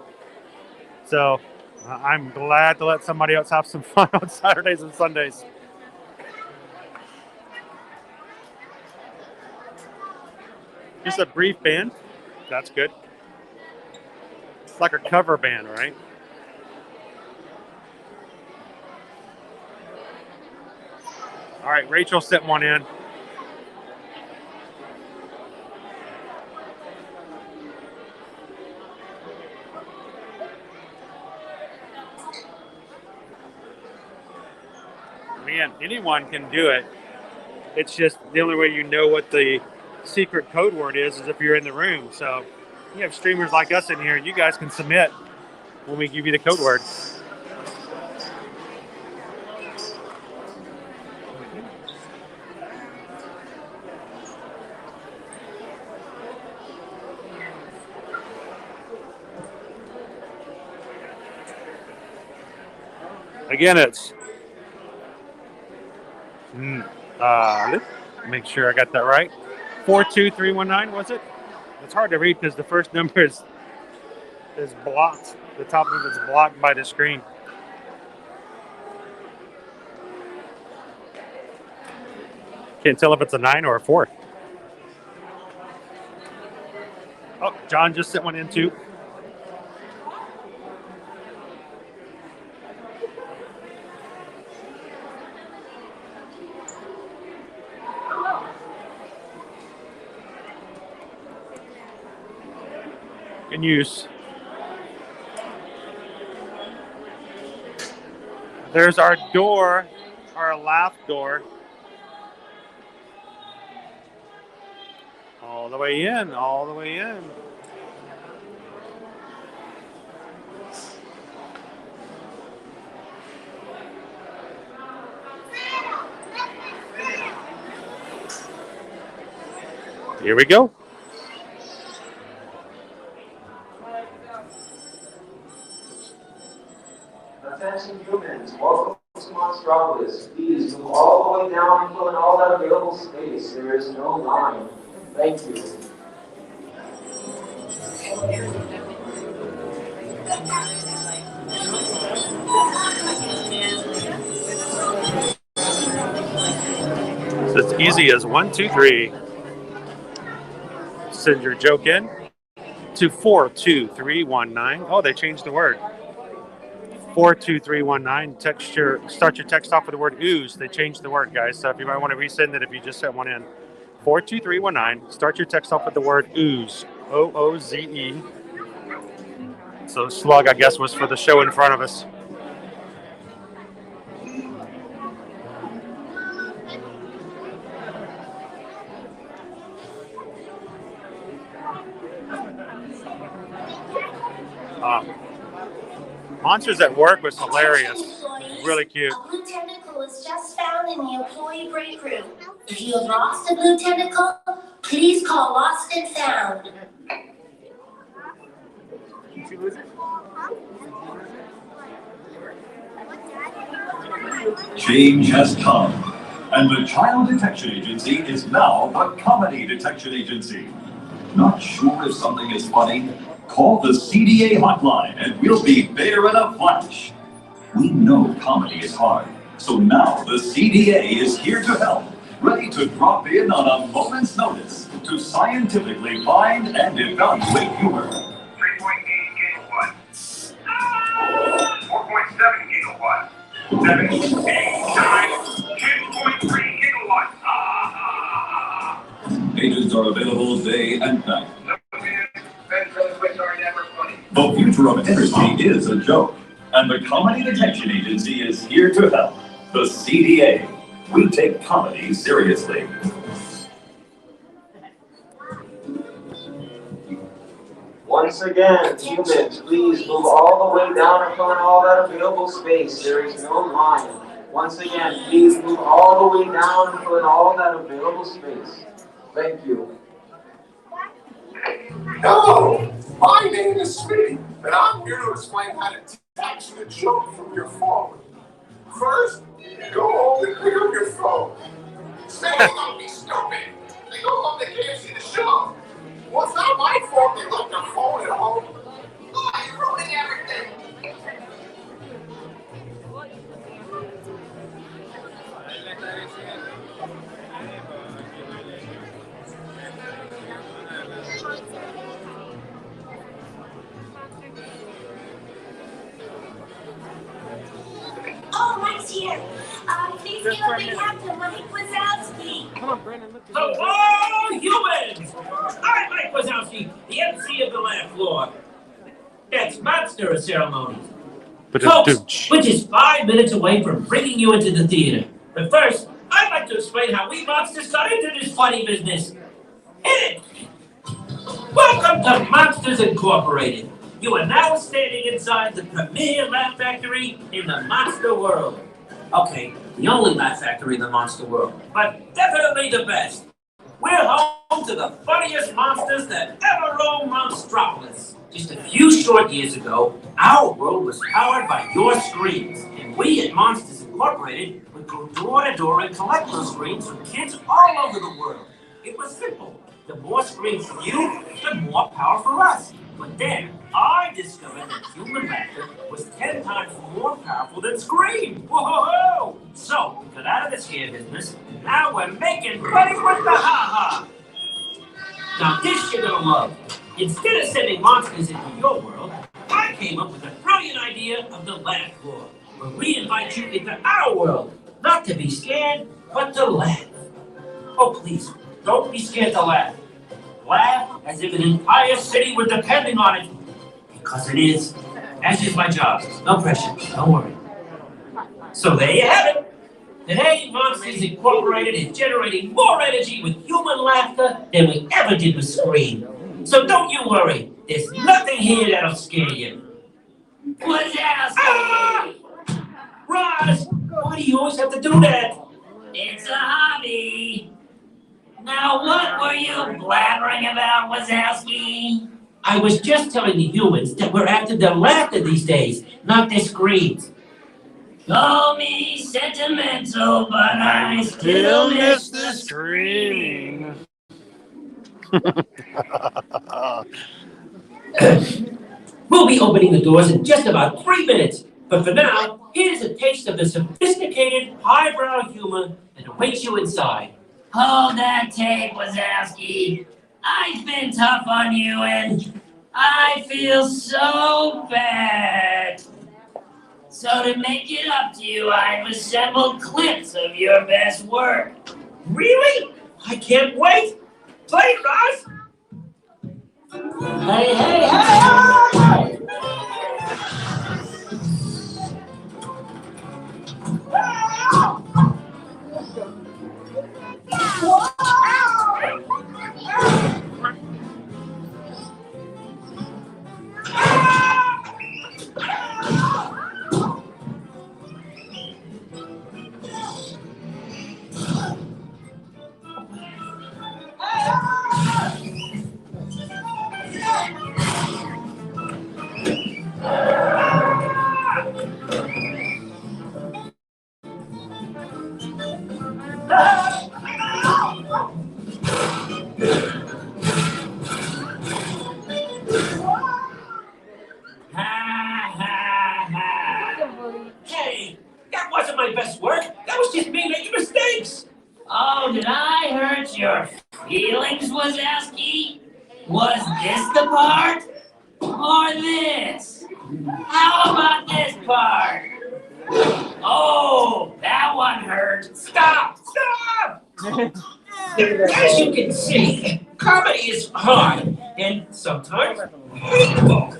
So I'm glad to let somebody else have some fun on Saturdays and Sundays. Just a brief band. That's good. It's like a cover band, right? All right, Rachel sent one in. Man, anyone can do it. It's just the only way you know what the secret code word is if you're in the room. So you have streamers like us in here. You guys can submit when we give you the code word. Again, it's make sure I got that right. 42319, was it? It's hard to read because the first number is blocked. The top of it is blocked by the screen. Can't tell if it's a 9 or a 4. Oh, John just sent one in too. In use. There's our door, our laugh door. All the way in, all the way in. Here we go. Attention humans, welcome to Monstropolis. Please move all the way down and fill in all that available space. There is no line. Thank you. So it's easy as 1, 2, 3. Send your joke in. to 42319. Oh, they changed the word. 42319. Start your text off with the word ooze. They changed the word, guys. So if you might want to resend it if you just sent one in. 42319. Start your text off with the word ooze. OOZE. So slug, I guess, was for the show in front of us. Monsters at Work was hilarious. Really cute. A blue tentacle was just found in the employee break room. If you have lost a blue tentacle, please call Lost and Found. Did you lose it? Change has come, and the Child Detection Agency is now the Comedy Detection Agency. Not sure if something is funny? Call the CDA hotline and we'll be there in a flash. We know comedy is hard, so now the CDA is here to help, ready to drop in on a moment's notice to scientifically find and evaluate humor. 3.8 gigawatts. 4.7 gigawatts. 7, 8, 9, 10.3 gigawatts. Agents are available day and night. The future of energy is a joke, and the Comedy Detection Agency is here to help. The CDA. We take comedy seriously. Once again, humans, please move all the way down and fill in all that available space. There is no line. Once again, please move all the way down and fill in all that available space. Thank you. Hello, my name is Smitty, and I'm here to explain how to detach the junk from your phone. First, go home and pick up your phone. Second, don't be stupid. They go home, they can't see the show. Well, it's not my fault they left their phone at home. Oh, you're ruining everything. Oh, Mike's here. Please give a big hand to Mike Wazowski. Come on, Brandon, look. Hello, humans! I'm Mike Wazowski, the MC of the laugh floor. It's monster ceremonies. Folks, which is 5 minutes away from bringing you into the theater. But first, I'd like to explain how we monsters got into this funny business. Hit it! Welcome to Monsters Incorporated. You are now standing inside the premier laugh factory in the monster world. Okay, the only laugh factory in the monster world, but definitely the best. We're home to the funniest monsters that ever roamed Monstropolis. Just a few short years ago, our world was powered by your screens, and we at Monsters Incorporated would go door to door and collect those screens from kids all over the world. It was simple. The more screens for you, the more power for us. But then, I discovered that human laughter was 10 times more powerful than scream. Whoa! So, we got out of the scare business, and now we're making money with the ha-ha! Now this you're gonna love. Instead of sending monsters into your world, I came up with a brilliant idea of the laugh floor, where we invite you into our world, not to be scared, but to laugh. Oh please, don't be scared to laugh. Laugh as if an entire city were depending on it. Because it is. As is my job. No pressure. Don't worry. So there you have it. Today, Monsters Incorporated is generating more energy with human laughter than we ever did with scream. So don't you worry. There's nothing here that'll scare you. Wazowski! Roz! Why do you always have to do that? It's a hobby. Now, what were you blabbering about, Wazowski? I was just telling the humans that we're after their laughter these days, not their screams. Call me sentimental, but I still miss the screaming. We'll be opening the doors in just about 3 minutes. But for now, here's a taste of the sophisticated, highbrow humor that awaits you inside. Hold that tape, Wazowski. I've been tough on you, and I feel so bad. So to make it up to you, I've assembled clips of your best work. Really? I can't wait. Play it, Ross. Hey, hey, hey! Hey, that wasn't my best work. That was just me making mistakes. Oh, did I hurt your feelings, Wazowski? Was this the part? Or this? How about this part? Oh, that one hurt. Stop! Stop! As you can see, comedy is hard and sometimes painful.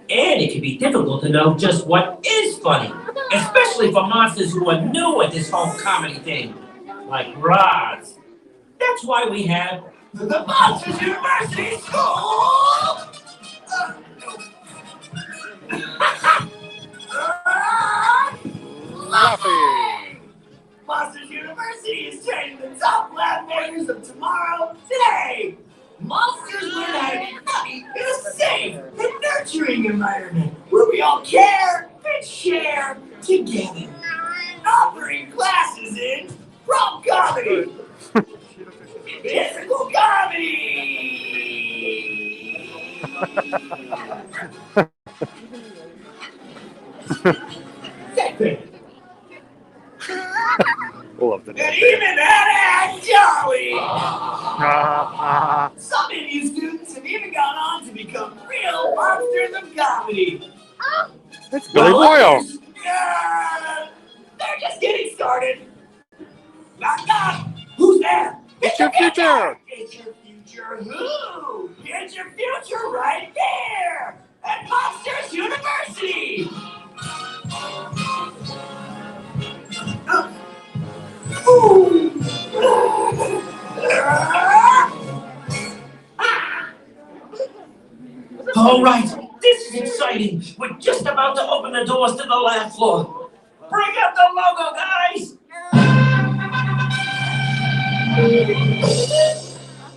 And it can be difficult to know just what is funny, especially for monsters who are new at this whole comedy thing, like Roz. That's why we have the Monsters University School! Laughing. Monsters University is training the top laugh makers of tomorrow today. Monsters learn how to be funny in a safe and nurturing environment where we all care and share together. Offering classes in prompt comedy, physical comedy. Love the And even that jolly! Some of you students have even gone on to become real monsters of comedy. It's Billy Boyle. They're just getting started. Knock, knock. Who's there? It's your future. It's your future who? It's your future right there at Monsters University. All right, this is exciting. We're just about to open the doors to the lab floor. Bring up the logo, guys!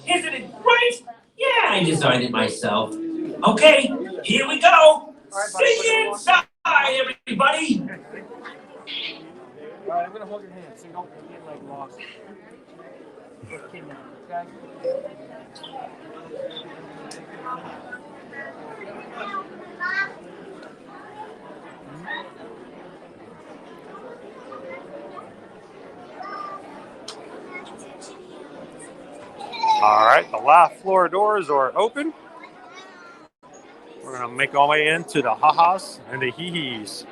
Isn't it great? Yeah, I designed it myself. Okay, here we go. See you inside, everybody. All right, I'm gonna hold your hand so you don't get like lost. Okay. All right, the last floor doors are open. We're gonna make our way into the ha-has and the hee-hees.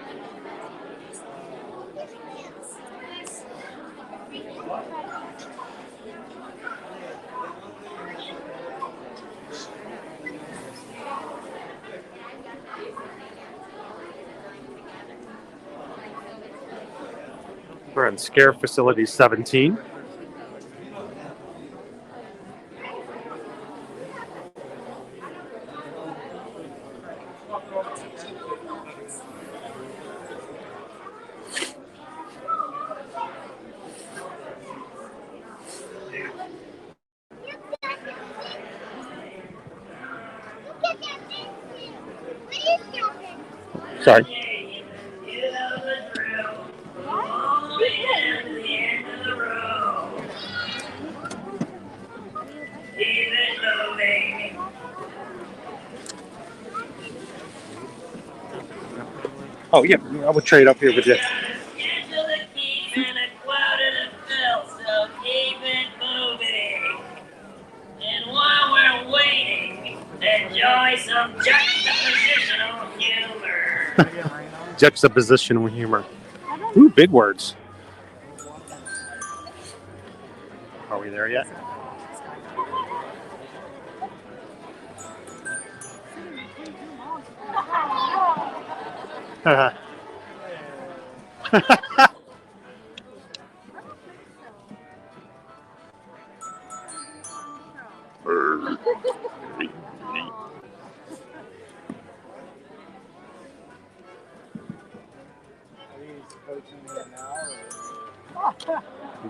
We're in Scare Facility 17. Sorry. Oh, yeah, I would trade up here with you. And while we're waiting, enjoy Juxtapositional humor. Ooh, big words. Are we there yet?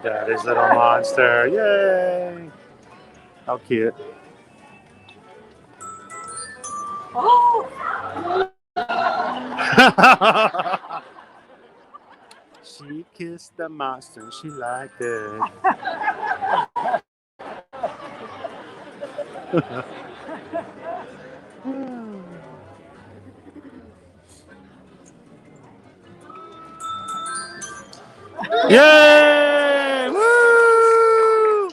Daddy's little monster. Yay! How cute. She kissed the monster and she liked it. Yay! Woo!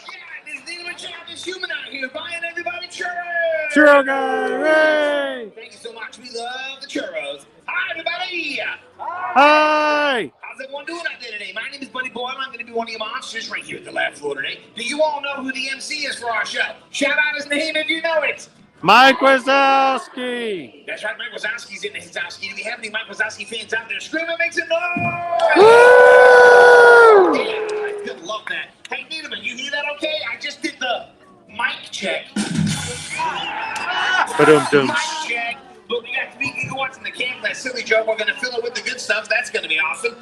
This human out here buying everybody churros. Churro guy! Hooray! Thank you so much. We love the churros. Hi, everybody. Hi! How's everyone doing out there today? My name is Buddy Boyle. I'm going to be one of your monsters right here at the lab floor today. Do you all know who the MC is for our show? Shout out his name if you know it. Mike Wazowski! That's right, Mike Wazowski's in the Wazowski. Do we have any Mike Wazowski fans out there? Screaming makes a noise! Woo! Yeah, I love that. Hey, Needleman, you hear that okay? I just did the mic check. Ba-dum-dum. Mic check. But we got 3 gigawatts in the camp. That silly joke, we're going to fill it with the good stuff. That's going to be awesome.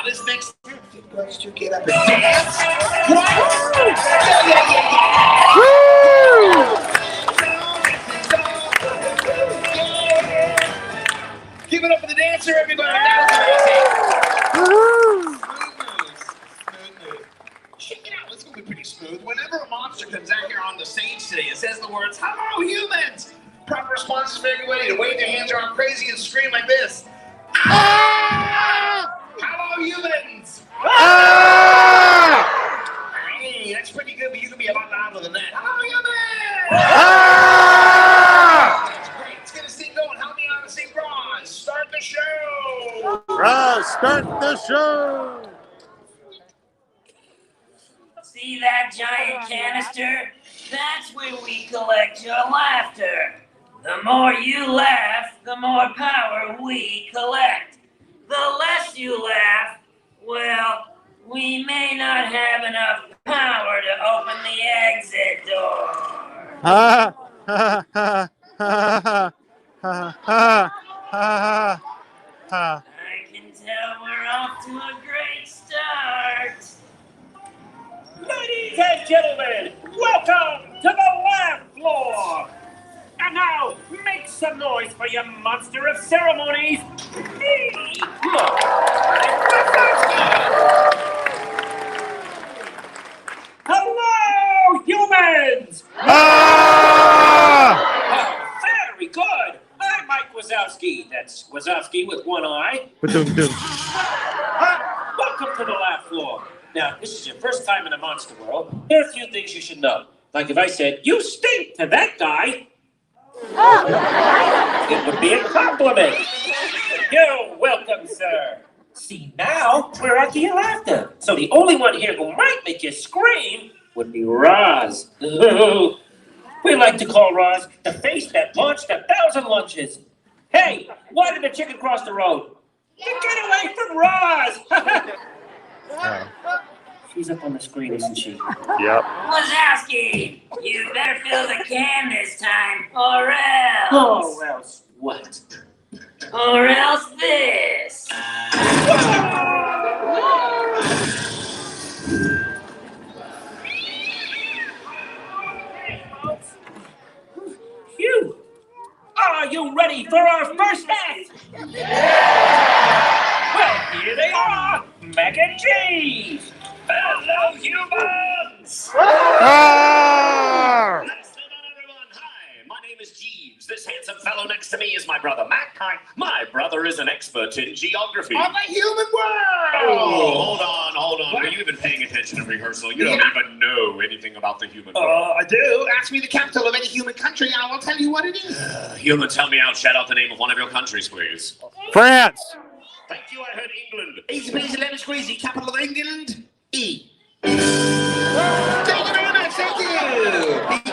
This next let's to get up and dance. What? Yeah. Woo! Give it up for the dancer, everybody. That was amazing. Check it out. It's going to be pretty smooth. Whenever a monster comes out here on the stage today, it says the words, "Hello, humans." Proper responses for everybody to wave their hands around crazy and scream like this. Ah! Hello, humans. Ah! Hey, that's pretty good, but you can be a lot louder than that. Hello, humans. Ah! That's great. It's going to sing going. Help me out to sing Roz. Start the show. Roz, start the show. See that giant canister? That's where we collect your laughter. The more you laugh, the more power we collect. The less you laugh, well, we may not have enough power to open the exit door. Ha ha ha ha ha ha ha ha. I can tell we're off to a great start. Ladies and gentlemen, welcome to the lab floor. And now, make some noise for your monster of ceremonies, me. Hello, humans! Ah! Very good. I'm Mike Wazowski. That's Wazowski with one eye. Ba-dum-dum. Welcome to the lab floor. Now, this is your first time in the monster world. There are a few things you should know. Like if I said, "You stink" to that guy, it would be a compliment. You're welcome, sir. See, now we're at the laughter. So the only one here who might make you scream would be Roz. We like to call Roz the face that launched 1,000 lunches. Hey, why did the chicken cross the road? Get away from Roz! She's up on the screen, isn't she? Yep. Wazowski, you better fill the can this time, or else. Or else what? Or else this. Phew! Are you ready for our first act? Well, here they are, mac and cheese. Hello, humans! Ah! Nicely done, everyone. Hi, my name is Jeeves. This handsome fellow next to me is my brother Matt. Hi. My brother is an expert in geography. On the human world! Oh, hold on. Were you even paying attention in rehearsal? You don't even know anything about the human world. I do. Ask me the capital of any human country, I will tell you what it is. Humans, help me out. Shout out the name of one of your countries, please. France. Thank you, I heard England. Easy peasy, lemon squeezy, capital of England, E. Thank you very much, thank you.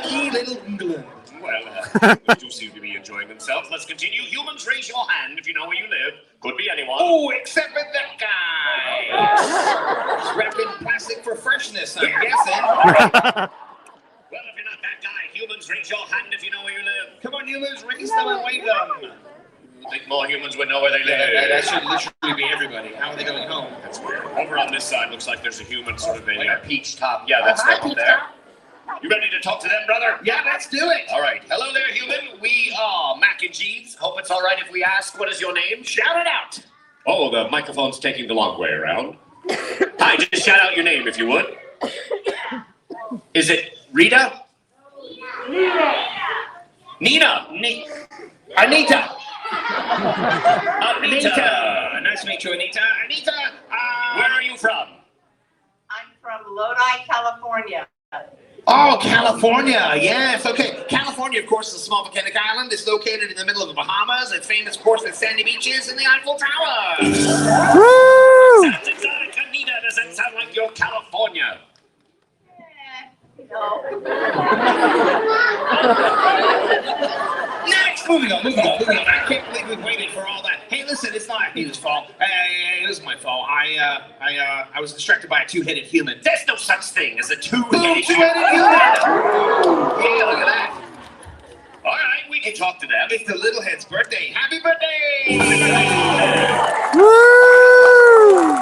Peaky little England. Well, we do seem to be enjoying themselves. Let's continue. Humans, raise your hand if you know where you live. Could be anyone. Oh, except for that guy. He's wrapped in plastic for freshness, I'm guessing. Well, if you're not that guy, humans, raise your hand if you know where you live. Come on, humans, raise them and wave them. I think more humans would know where they live. That should literally be everybody. How are they going home? That's weird. Over on this side, looks like there's a human sort of a peach top. Yeah, that's them up there. You ready to talk to them, brother? Yeah, let's do it. All right. Hello there, human. We are Mac and Jeeves. Hope it's all right if we ask, what is your name? Shout it out. Oh, the microphone's taking the long way around. Hi, just shout out your name if you would. Is it Rita? Nina. Anita. Anita. Nice to meet you, Anita. Anita, where are you from? I'm from Lodi, California. Oh, California. Yes, okay. California, of course, is a small volcanic island. It's located in the middle of the Bahamas. It's famous, of course, for sandy beaches and the Eiffel Tower. Woo! Sounds exotic, Anita. Does that sound like you're California? No. Next! Moving on. I can't believe we've waited for all that. Hey, listen, it's not Anita's fault. It is my fault. I was distracted by a two-headed human. There's no such thing as a two-headed human. Yeah, look at that. All right, we can talk to them. It's the little head's birthday. Happy birthday! Woo!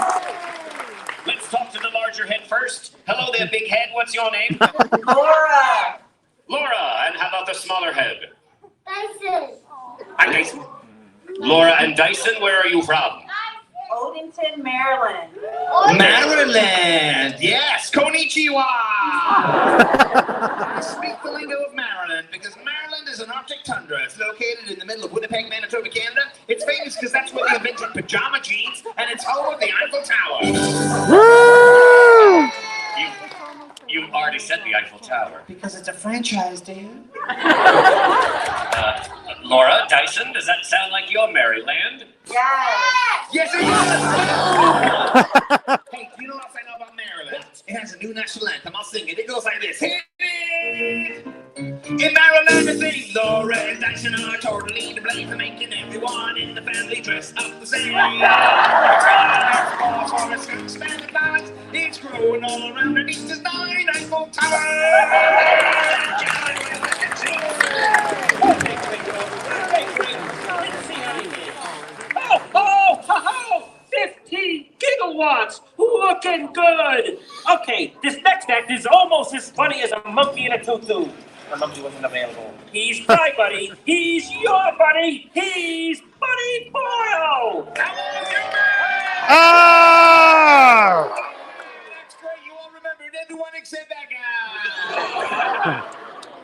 Let's talk to the larger head first. Hello there, big head. What's your name? Laura. Laura. And how about the smaller head? Dyson. Hi, Dyson. Laura and Dyson, where are you from? Odenton, Maryland. Maryland. Yes. Konnichiwa. I speak the lingo of Maryland because Maryland is an Arctic tundra. It's located in the middle of Winnipeg, Manitoba, Canada. It's famous because that's where they invented pajama jeans, and it's home of the Eiffel Tower. Woo! You already said the Eiffel Tower. Because it's a franchise, dude. Laura, Dyson, does that sound like your Maryland? Yes, it does. Hey, do you know what else I know about Maryland? It has a new national anthem. I'll sing it. It goes like this. Hit it! In Maryland, I think Laura and Dyson are totally to blame for making everyone in the family dress up the same. It's growing all around and it's designed Eiffel Oh, 15 gigawatts! Looking good! Okay, this next act is almost as funny as a monkey in a tutu. The monkey wasn't available. He's my buddy. He's your buddy. He's Buddy Boyle! Oh! That's great. You all remembered everyone except that guy.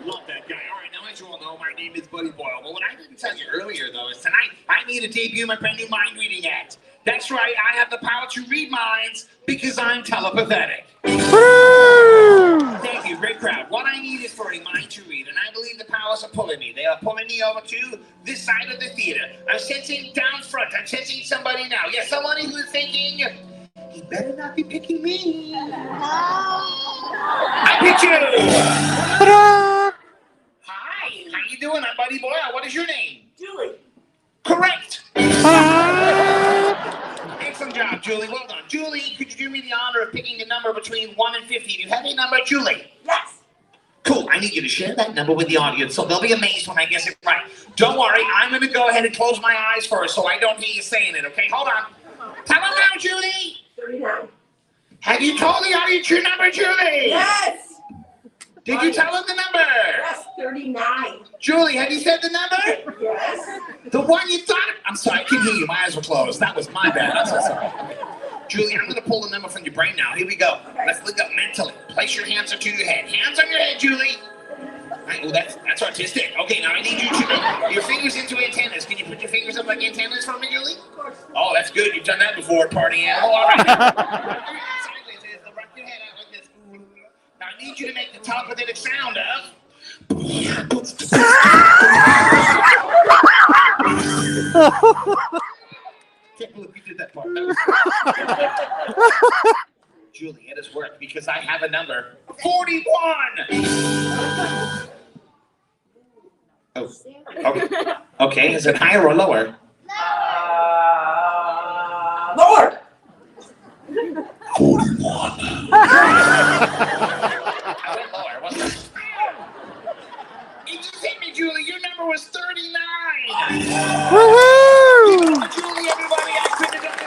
Love that guy. All right, now as you all know, my name is Buddy Boyle. But what I didn't tell you earlier, though, is tonight I need to debut my brand new mind reading act. That's right, I have the power to read minds because I'm telepathic. Thank you, great crowd. What I need is for a mind to read, and I believe the powers are pulling me. They are pulling me over to this side of the theater. I'm sensing down front. I'm sensing somebody now. Yes, somebody who is thinking, he better not be picking me. I pick you. Hi, how you doing? I'm Buddy Boyle. What is your name? Julie. Correct. Excellent job, Julie. Well done. Julie, could you do me the honor of picking a number between 1 and 50? Do you have a number, Julie? Yes. Cool. I need you to share that number with the audience, so they'll be amazed when I guess it right. Don't worry. I'm going to go ahead and close my eyes first so I don't hear you saying it, okay? Hold on. Tell them now, Julie. 39. Have you told the audience your number, Julie? Yes. Did you tell them the number? Yes, 39. Julie, have you said the number? Yes. The one you thought? I'm sorry, I couldn't hear you. My eyes were closed. That was my bad. I'm so sorry. Julie, I'm going to pull the number from your brain now. Here we go. Let's look up mentally. Place your hands up to your head. Hands on your head, Julie. Right, well, that's artistic. Okay, now I need you to put your fingers into antennas. Can you put your fingers up like antennas for me, Julie? Oh, that's good. You've done that before, party animal. All right. Now, wrap your head out like this. Now I need you to make the telepathetic sound of. Can't believe you did that part. Julie, it has worked because I have a number 41. Oh, okay. Okay, is it higher or lower? Lower. 41. I went lower, wasn't it? You just hit me, Julie. Your number was 39. Woohoo! Julie, everybody, I couldn't have done this.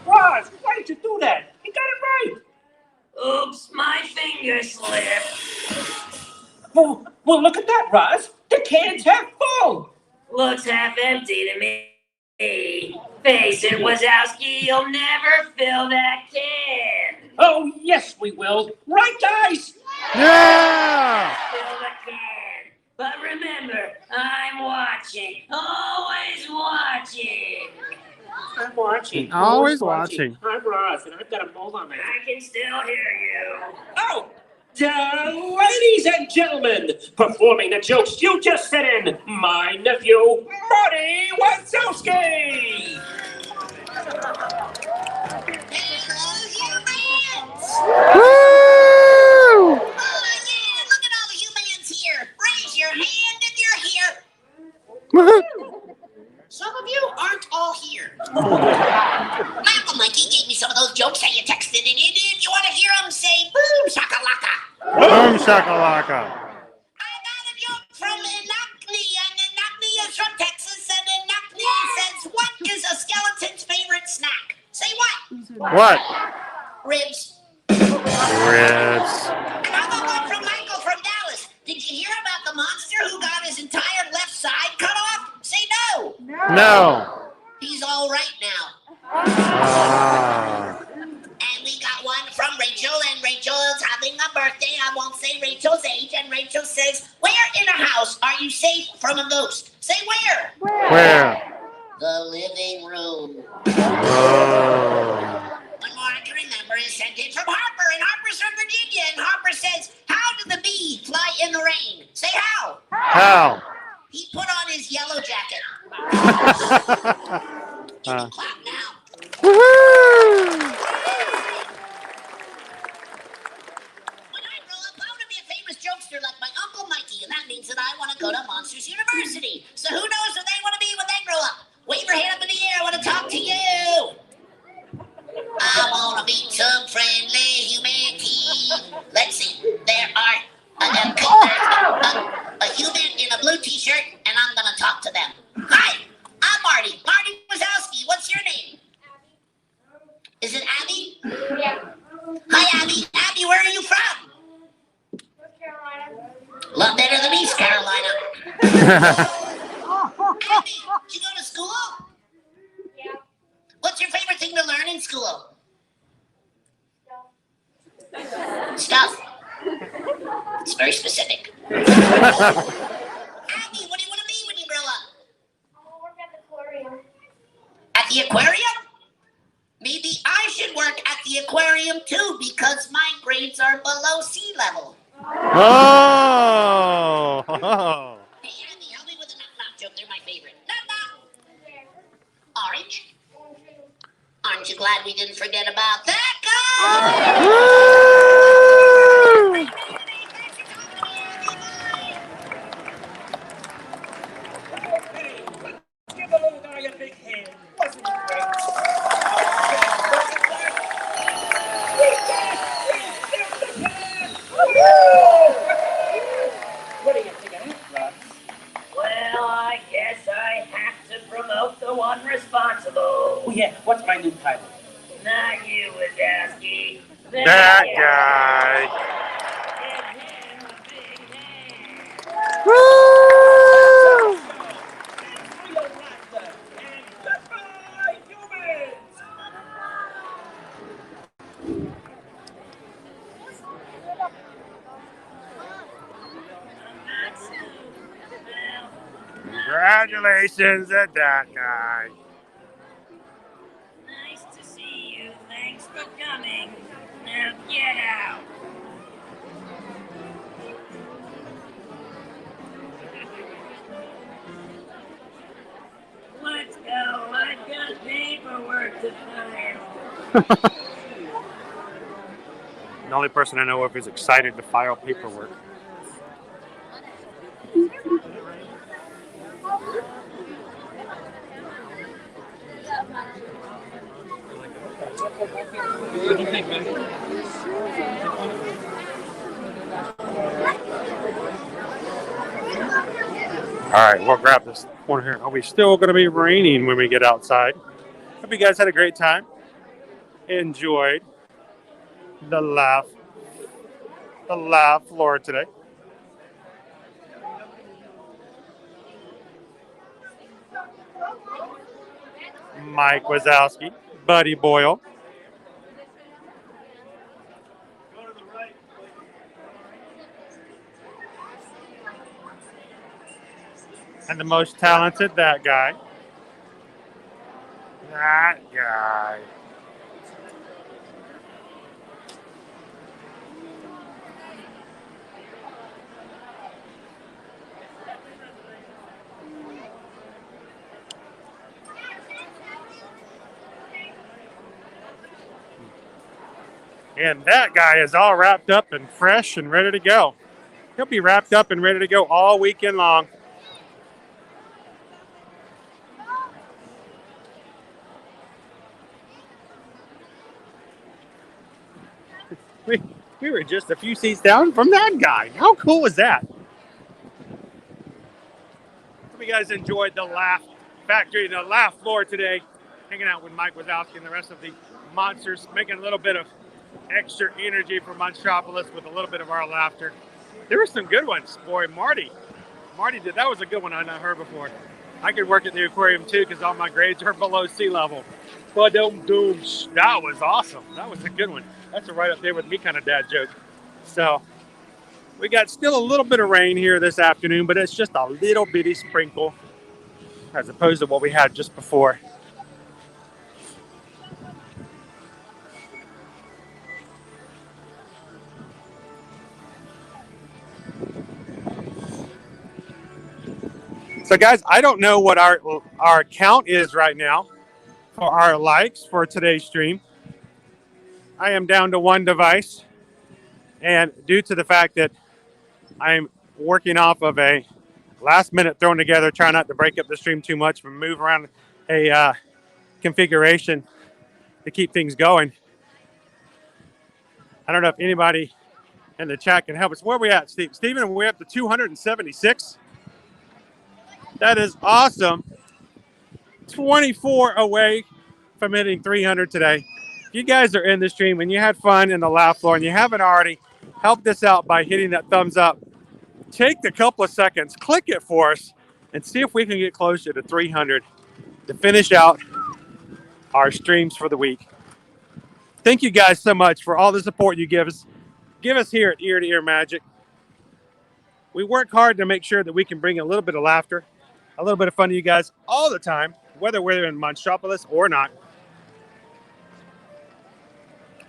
Roz, why did you do that? You got it right. Oops, my finger slipped. Well, look at that, Roz. The can's half full. Looks half empty to me. Face it, Wazowski, you'll never fill that can. Oh, yes, we will. Right, guys? Yeah! Fill the can. But remember, I'm watching. Always watching. I'm watching. Always watching. I'm Roz, and I've got a mole on my I can still hear you. Oh! Ladies and gentlemen, performing the jokes you just sent in, my nephew, Marty Wazowski! Woo! Oh, yeah, look at all the humans here. Raise your hand if you're here. Some of you aren't all here. Michael Mikey gave me some of those jokes that you texted it in. If you want to hear them, say boom shakalaka. Boom shakalaka. I got a joke from Inakni, and Inakni is from Texas, and Inakni says, what is a skeleton's favorite snack? Say what? What? Ribs. Ribs. And how about one from Michael from Dallas? Did you hear about the monster who got his entire left side cut off? Say no. No. He's all right now. And we got one from Rachel, and Rachel is having a birthday. I won't say Rachel's age, and Rachel says, where in a house are you safe from a ghost? Say where? Where? The living room. Oh. One more I can remember is sent in from Harper, and Harper's from Virginia, and Harper says, how did the bee fly in the rain? Say how? How? He put on his yellow jacket. You can clap now. Woohoo! When I grow up, I want to be a famous jokester like my Uncle Mikey, and that means that I want to go to Monsters University. So who knows what they want to be when they grow up? Wave your hand up in the air. I want to talk to you. I want to meet some friendly humanity. Let's see. There are a human in a blue t-shirt, and I'm going to talk to them. Hi, I'm Marty. Marty Wazowski. What's your name? Is it Abby? Yeah. Hi, Abby. Abby, where are you from? North Carolina. A lot better than East Carolina. Abby, did you go to school? Yeah. What's your favorite thing to learn in school? Stuff. It's very specific. Abby, what do you want to be when you grow up? I'll work at the aquarium. At the aquarium? Maybe I should work at the aquarium too, because my grades are below sea level. Oh. Hey, Abby, help me with a knock-knock joke. They're my favorite. Knock-knock. Orange. Aren't you glad we didn't forget about that guy? Give the little guy a big hand. Wasn't it great? What do you think of that, Rob? Well, I guess I have to promote the one responsible. Oh, yeah. What's my new title? Not you, Wazowski. That guy. Congratulations to that guy. Nice to see you. Thanks for coming. Now get out. Let's go. I've got paperwork to file. The only person I know of is excited to file paperwork. All right, we'll grab this one here. Are we still going to be raining when we get outside? Hope you guys had a great time. Enjoyed the laugh floor today. Mike Wazowski, Buddy Boyle. And the most talented, that guy. That guy. And that guy is all wrapped up and fresh and ready to go. He'll be wrapped up and ready to go all weekend long. We were just a few seats down from that guy. How cool was that? Hope you guys enjoyed the Laugh Factory, the Laugh Floor today. Hanging out with Mike Wazowski and the rest of the monsters, making a little bit of extra energy for Monstropolis with a little bit of our laughter. There were some good ones. Boy, Marty did. That was a good one I not heard before. I could work at the aquarium too because all my grades are below sea level. But that was awesome. That was a good one. That's a right up there with me kind of dad joke. So we got still a little bit of rain here this afternoon, but it's just a little bitty sprinkle as opposed to what we had just before. So guys, I don't know what our count is right now for our likes for today's stream. I am down to one device, and due to the fact that I'm working off of a last minute thrown together, trying not to break up the stream too much, but move around a configuration to keep things going. I don't know if anybody in the chat can help us. Where are we at, Steve? Steven, we're up to 276. That is awesome. 24 away from hitting 300 today. If you guys are in the stream and you had fun in the laugh floor and you haven't already, helped us out by hitting that thumbs up. Take the couple of seconds, click it for us, and see if we can get closer to 300 to finish out our streams for the week. Thank you guys so much for all the support you give us here at Ear to Ear Magic. We work hard to make sure that we can bring a little bit of laughter, a little bit of fun to you guys all the time, whether we're in Monstropolis or not.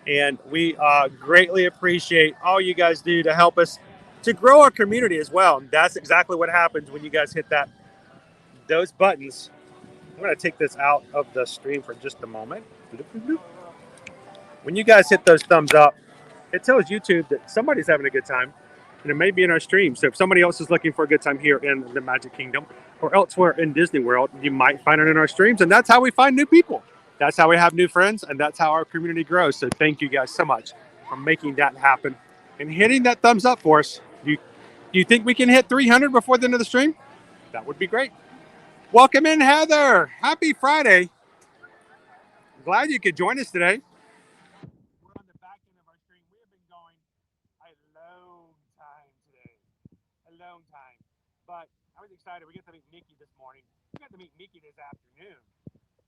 And we greatly appreciate all you guys do to help us to grow our community as well. And that's exactly what happens when you guys hit those buttons. I'm going to take this out of the stream for just a moment. When you guys hit those thumbs up, it tells YouTube that somebody's having a good time, and it may be in our stream. So if somebody else is looking for a good time here in the Magic Kingdom or elsewhere in Disney World, you might find it in our streams, and that's how we find new people. That's how we have new friends, and that's how our community grows. So thank you guys so much for making that happen and hitting that thumbs up for us. Do you think we can hit 300 before the end of the stream? That would be great. Welcome in, Heather. Happy Friday. Glad you could join us today. We're on the back end of our stream. We have been going a long time today. A long time. But I was excited. We got to meet Nikki this morning. We got to meet Nikki this afternoon.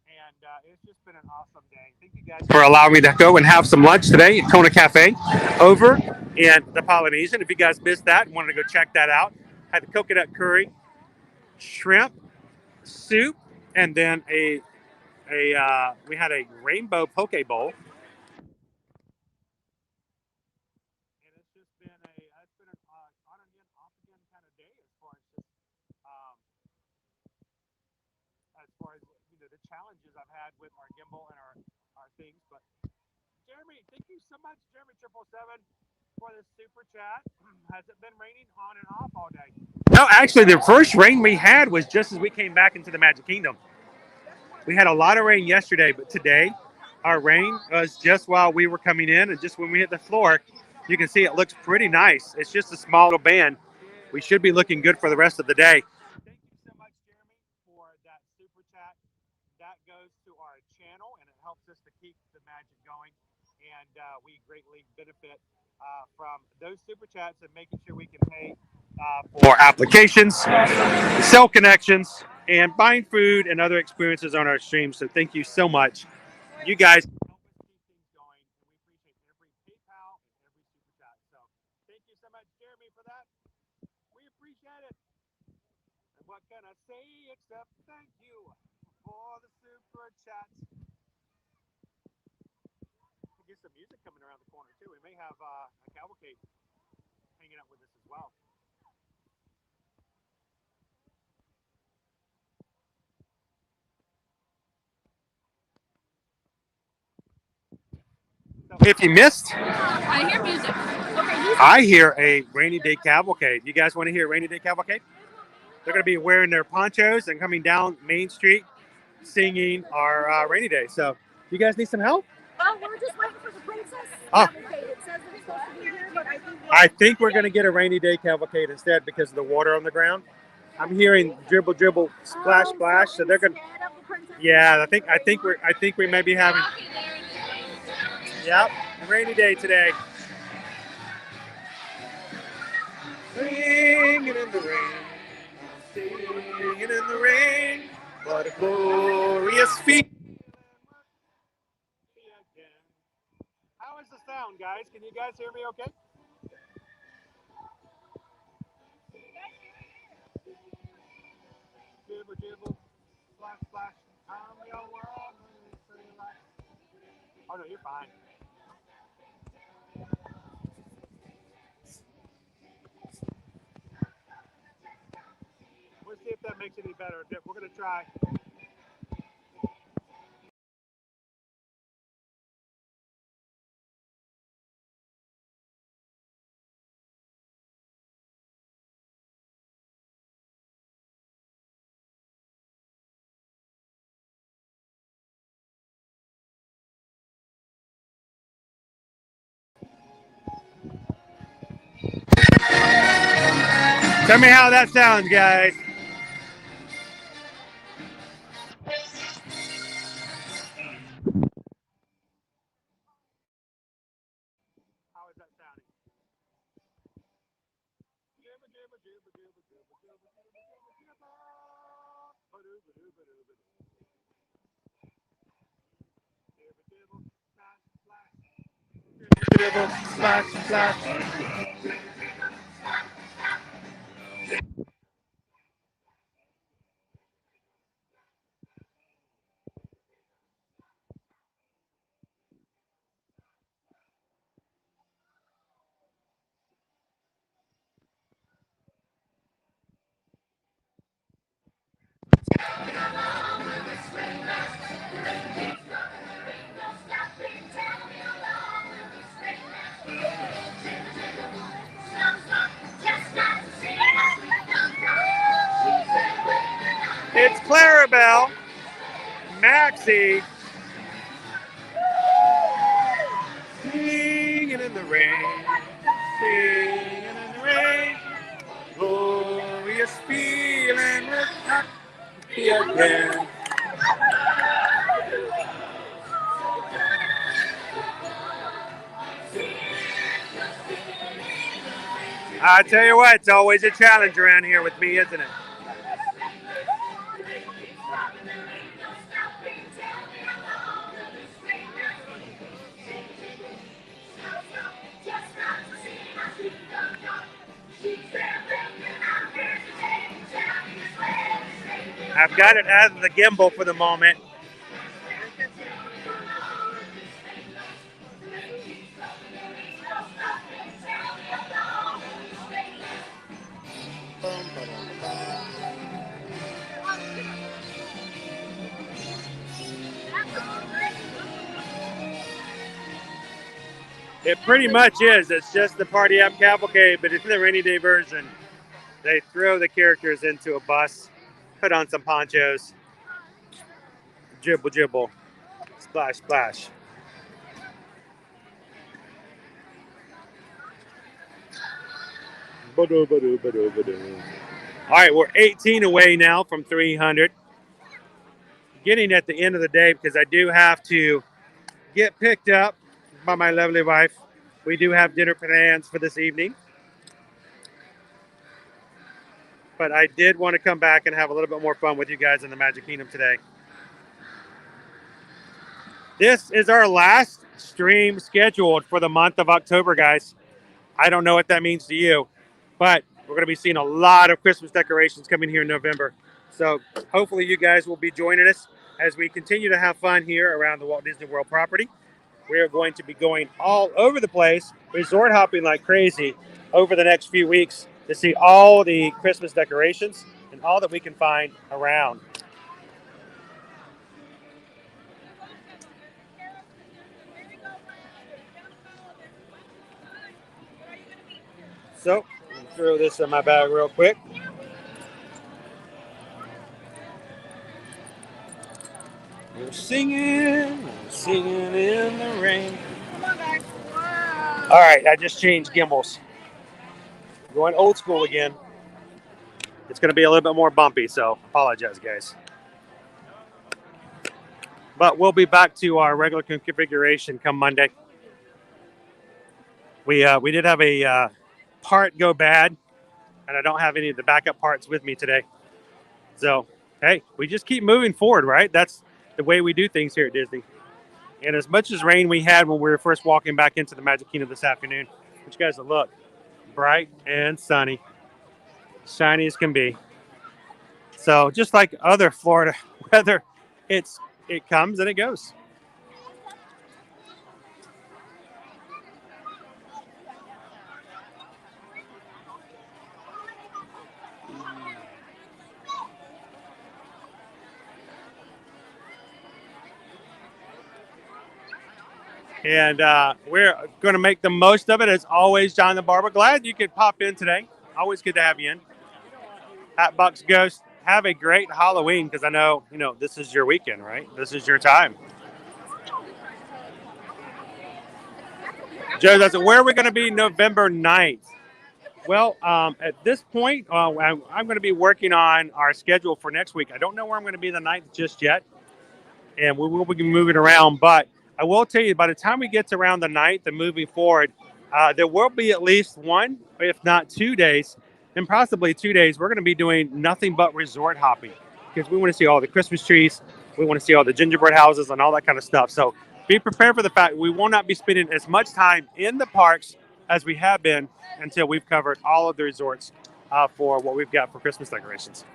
And it's just been an awesome day. Thank you guys for allowing me to go and have some lunch today at Kona Cafe over in the Polynesian. If you guys missed that and wanted to go check that out, had the coconut curry, shrimp, soup, and then we had a rainbow poke bowl. And it's just been an on again, off again kind of day as far as the challenges I've had with our gimbal and our things. But Jeremy, thank you so much, Jeremy 777, for this super chat. Has it been raining on and off all day? No, actually, the first rain we had was just as we came back into the Magic Kingdom. We had a lot of rain yesterday, but today our rain was just while we were coming in, and just when we hit the floor, you can see it looks pretty nice. It's just a small little band. We should be looking good for the rest of the day. Thank you so much, Jeremy, for that super chat. That goes to our channel, and it helps us to keep the magic going. And we greatly benefit from those super chats and making sure we can pay for applications, cell connections, and buying food and other experiences on our stream. So thank you so much. You guys help us keep things going, and we appreciate every PayPal and every super chat. So thank you so much, Jeremy, for that. We appreciate it. And what can I say except thank you for the super chats. We'll get some music coming around the corner too. We may have a cavalcade hanging out with us as well. If you missed, I hear music. Okay, I hear a rainy day cavalcade. You guys want to hear a rainy day cavalcade? They're going to be wearing their ponchos and coming down Main Street singing our rainy day. So, you guys need some help? We're just waiting for the princess. Oh. Cavalcade. It says it's supposed to be here, but I think we're going to get a rainy day cavalcade instead because of the water on the ground. I'm hearing dribble, dribble, splash, splash. So they're going to. Yeah, I think we may be having. Yep, rainy day today. Singing in the rain, singing in the rain, what a glorious feat. How is the sound, guys? Can you guys hear me okay? Dribble, dribble, splash, splash, I'm your world. Oh no, you're fine. Let's see if that makes it any better. We're going to try. Tell me how that sounds, guys. How is that sounding? Splash, splash. It's Clarabelle, Maxie, singing in the rain, singing in the rain, glorious feeling, we're happy again. I tell you what, it's always a challenge around here with me, isn't it? I've got it out of the gimbal for the moment. It pretty much is. It's just the Party Up Cavalcade, but it's the rainy day version. They throw the characters into a bus, put on some ponchos, jibble jibble, splash splash. All right, we're 18 away now from 300. Getting at the end of the day because I do have to get picked up by my lovely wife. We do have dinner plans for this evening. But I did want to come back and have a little bit more fun with you guys in the Magic Kingdom today. This is our last stream scheduled for the month of October, guys. I don't know what that means to you, but we're going to be seeing a lot of Christmas decorations coming here in November. So hopefully you guys will be joining us as we continue to have fun here around the Walt Disney World property. We are going to be going all over the place, resort hopping like crazy over the next few weeks to see all the Christmas decorations and all that we can find around. So, I'm gonna throw this in my bag real quick. We're singing in the rain. All right, I just changed gimbals. Going old school again. It's going to be a little bit more bumpy, so apologize, guys. But we'll be back to our regular configuration come Monday. We did have a part go bad, and I don't have any of the backup parts with me today. So, hey, we just keep moving forward, right? That's the way we do things here at Disney. And as much as rain we had when we were first walking back into the Magic Kingdom this afternoon, which guys will look bright and sunny, shiny as can be. So just like other Florida weather, it comes and it goes. And we're going to make the most of it. As always, John the Barber, glad you could pop in today. Always good to have you in. Hatbox Ghost, have a great Halloween because I know, this is your weekend, right? This is your time. Joe, that's where are we going to be November 9th? Well, at this point, I'm going to be working on our schedule for next week. I don't know where I'm going to be the 9th just yet. And we will be moving around, but I will tell you, by the time we get to around the 9th and moving forward, there will be at least one, if not 2 days, and possibly 2 days, we're going to be doing nothing but resort hopping because we want to see all the Christmas trees. We want to see all the gingerbread houses and all that kind of stuff. So be prepared for the fact we will not be spending as much time in the parks as we have been until we've covered all of the resorts for what we've got for Christmas decorations.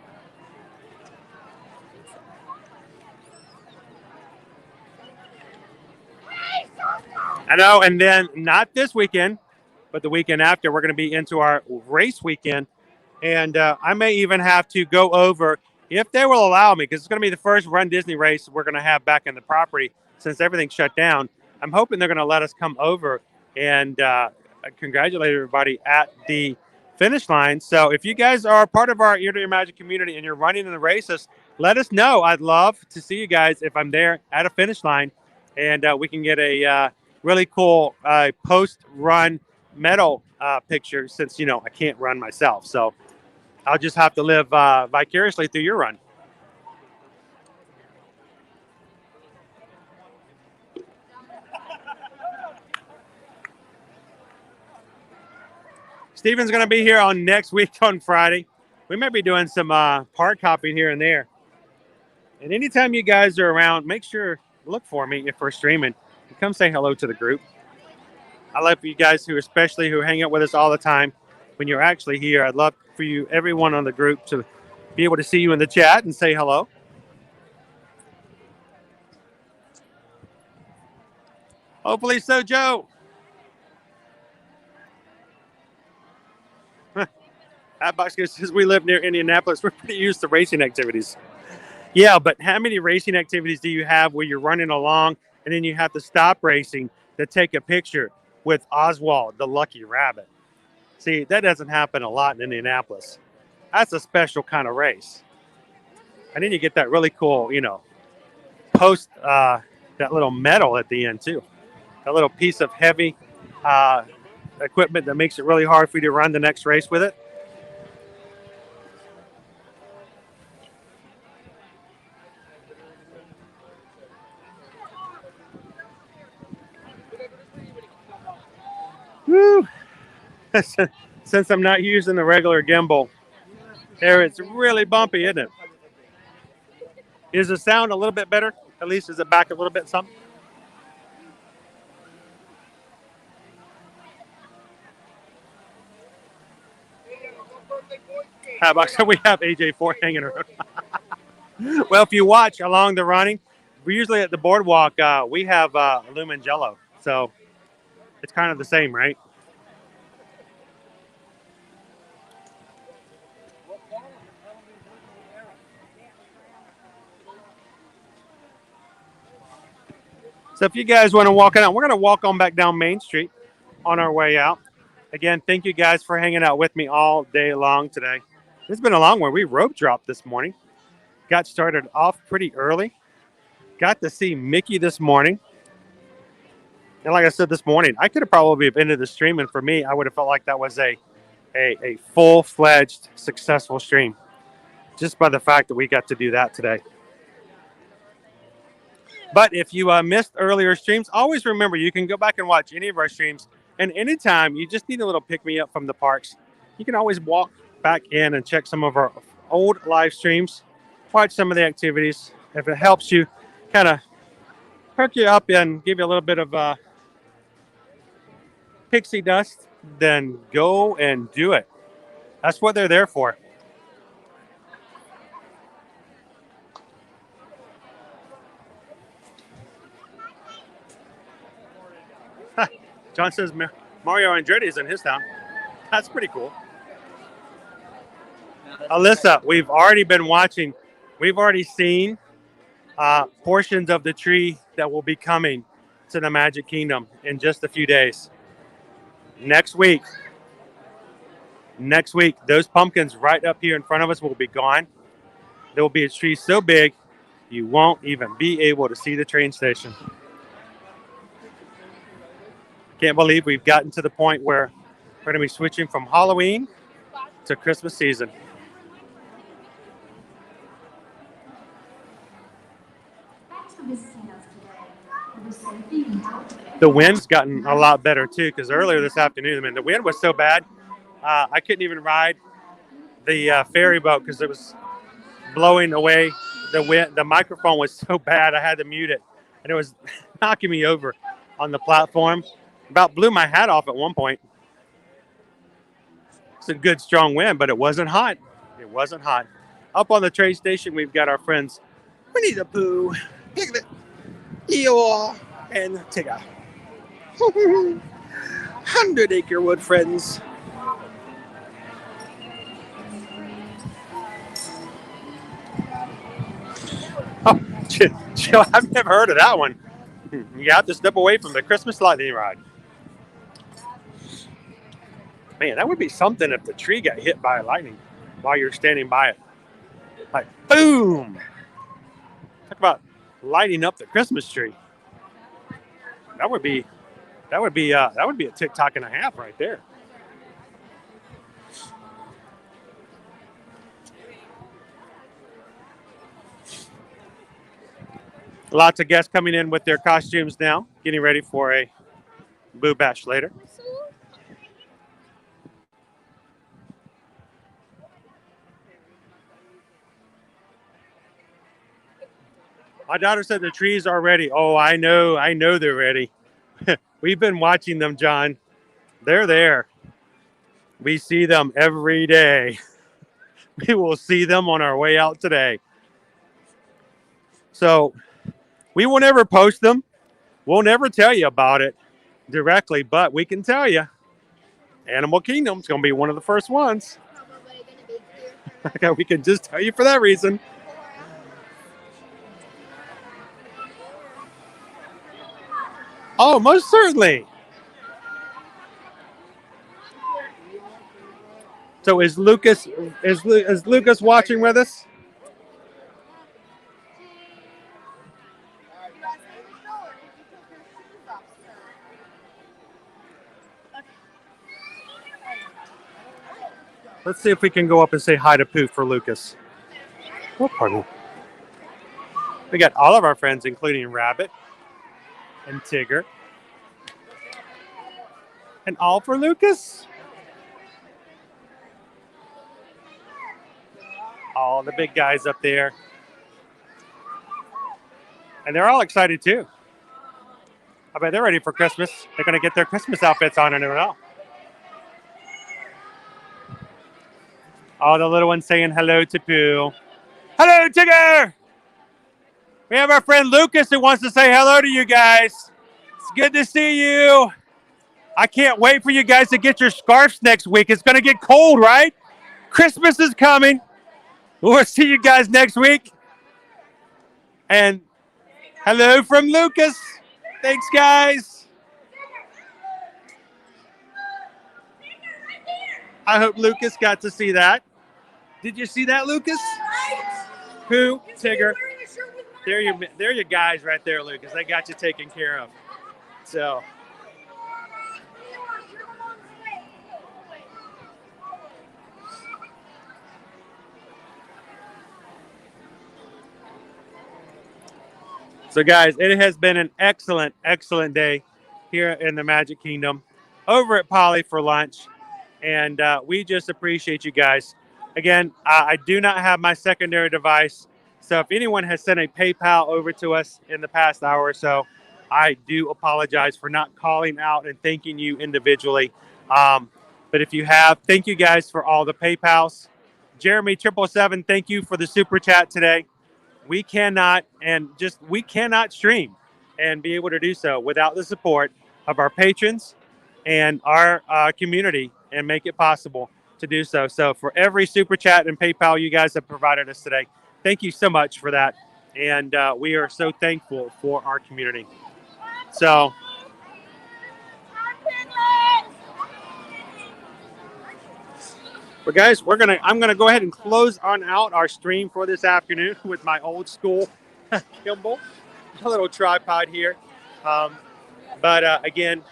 I know, and then not this weekend, but the weekend after, we're going to be into our race weekend. And I may even have to go over, if they will allow me, because it's going to be the first Run Disney race we're going to have back in the property since everything's shut down. I'm hoping they're going to let us come over and congratulate everybody at the finish line. So if you guys are part of our Ear to Your Magic community and you're running in the races, let us know. I'd love to see you guys if I'm there at a finish line, and we can get a really cool post-run medal picture since, I can't run myself. So I'll just have to live vicariously through your run. Steven's going to be here on next week on Friday. We may be doing some park hopping here and there. And anytime you guys are around, make sure, look for me if we're streaming. And come say hello to the group. I love you guys who hang out with us all the time. When you're actually here, I'd love for you, everyone on the group, to be able to see you in the chat and say hello. Hopefully so, Joe. Hatbox says we live near Indianapolis. We're pretty used to racing activities. Yeah, but how many racing activities do you have where you're running along and then you have to stop racing to take a picture with Oswald, the lucky rabbit? See, that doesn't happen a lot in Indianapolis. That's a special kind of race. And then you get that really cool, post, that little medal at the end too. A little piece of heavy equipment that makes it really hard for you to run the next race with it. Woo! Since I'm not using the regular gimbal, there it's really bumpy, isn't it? Is the sound a little bit better? At least is it back a little bit some? How about so we have AJ4 hanging around? Well, if you watch along the running, we usually at the boardwalk, we have Lumen Jello. So it's kind of the same, right? So if you guys want to walk out, we're going to walk on back down Main Street on our way out. Again, thank you guys for hanging out with me all day long today. It's been a long one. We rope dropped this morning. Got started off pretty early. Got to see Mickey this morning. And like I said this morning, I could have probably ended the stream. And for me, I would have felt like that was a full-fledged successful stream. Just by the fact that we got to do that today. But if you missed earlier streams, always remember you can go back and watch any of our streams. And anytime you just need a little pick-me-up from the parks, you can always walk back in and check some of our old live streams, watch some of the activities. If it helps you kind of perk you up and give you a little bit of pixie dust, then go and do it. That's what they're there for. John says Mario Andretti is in his town. That's pretty cool. Alyssa, we've already been watching. We've already seen portions of the tree that will be coming to the Magic Kingdom in just a few days. Next week, those pumpkins right up here in front of us will be gone. There will be a tree so big, you won't even be able to see the train station. Can't believe we've gotten to the point where we're going to be switching from Halloween to Christmas season. The wind's gotten a lot better too, because earlier this afternoon, the wind was so bad, I couldn't even ride the ferry boat because it was blowing away the wind. The microphone was so bad, I had to mute it, and it was knocking me over on the platform. About blew my hat off at one point. It's a good strong wind, but it wasn't hot. It wasn't hot. Up on the train station, we've got our friends Winnie the Pooh, Piglet, Eeyore, and Tigger. 100-acre wood friends. Oh, Jill, I've never heard of that one. You have to step away from the Christmas lightning rod. Man, that would be something if the tree got hit by lightning while you're standing by it. Like, boom! Talk about lighting up the Christmas tree. That would be a TikTok and a half right there. Lots of guests coming in with their costumes now, getting ready for a Boo Bash later. My daughter said the trees are ready. Oh, I know they're ready. We've been watching them, John. They're there. We see them every day. we will see them on our way out today. So we will never post them. We'll never tell you about it directly, but we can tell you Animal Kingdom's going to be one of the first ones. Okay, we can just tell you for that reason. Oh, most certainly. So is Lucas watching with us? Let's see if we can go up and say hi to Pooh for Lucas. Oh, pardon me. We got all of our friends, including Rabbit and Tigger. And all for Lucas. All the big guys up there. And they're all excited too. I bet they're ready for Christmas. They're going to get their Christmas outfits on and all. All the little ones saying hello to Pooh. Hello, Tigger! We have our friend Lucas who wants to say hello to you guys. It's good to see you. I can't wait for you guys to get your scarves next week. It's going to get cold, right? Christmas is coming. We'll see you guys next week. And hello from Lucas. Thanks, guys. I hope Lucas got to see that. Did you see that, Lucas? Pooh, Tigger. They're your guys right there, Lucas. They got you taken care of. So. So, guys, it has been an excellent, excellent day here in the Magic Kingdom over at Poly for lunch. And we just appreciate you guys. Again, I do not have my secondary device. So if anyone has sent a PayPal over to us in the past hour or so, I do apologize for not calling out and thanking you individually. But if you have, thank you guys for all the PayPals. Jeremy 777, thank you for the super chat today. We cannot stream and be able to do so without the support of our patrons and our community and make it possible to do so. So for every super chat and PayPal you guys have provided us today, thank you so much for that. And we are so thankful for our community. So but guys, I'm gonna go ahead and close on out our stream for this afternoon with my old school gimbal, a little tripod here. But again,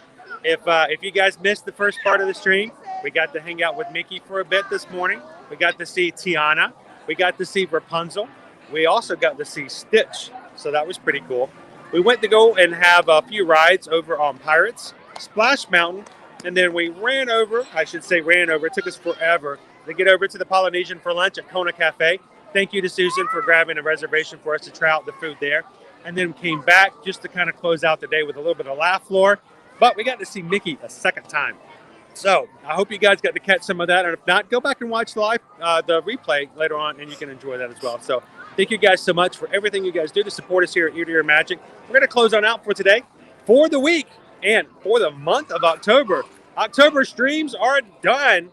if you guys missed the first part of the stream, we got to hang out with Mickey for a bit this morning. We got to see Tiana. We got to see Rapunzel. We also got to see Stitch. So that was pretty cool. We went to go and have a few rides over on Pirates, Splash Mountain, and then we ran over. It took us forever to get over to the Polynesian for lunch at Kona Cafe. Thank you to Susan for grabbing a reservation for us to try out the food there. And then came back just to kind of close out the day with a little bit of laugh floor. But we got to see Mickey a second time. So I hope you guys got to catch some of that. And if not, go back and watch the replay later on, and you can enjoy that as well. So thank you guys so much for everything you guys do to support us here at Ear to Ear Magic. We're going to close on out for today, for the week, and for the month of October. October streams are done.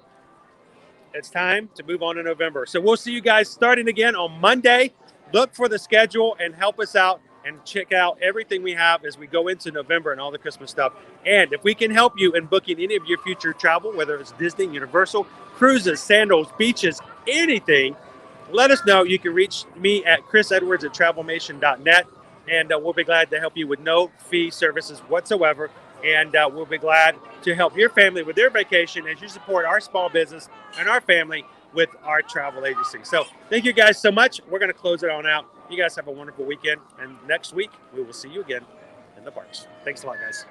It's time to move on to November. So we'll see you guys starting again on Monday. Look for the schedule and help us out and check out everything we have as we go into November and all the Christmas stuff. And if we can help you in booking any of your future travel, whether it's Disney, Universal, cruises, sandals, beaches, anything, let us know. You can reach me at chrisedwards@travelmation.net, and we'll be glad to help you with no fee services whatsoever. And we'll be glad to help your family with their vacation as you support our small business and our family with our travel agency. So thank you guys so much. We're going to close it on out. You guys have a wonderful weekend. And next week, we will see you again in the parks. Thanks a lot, guys.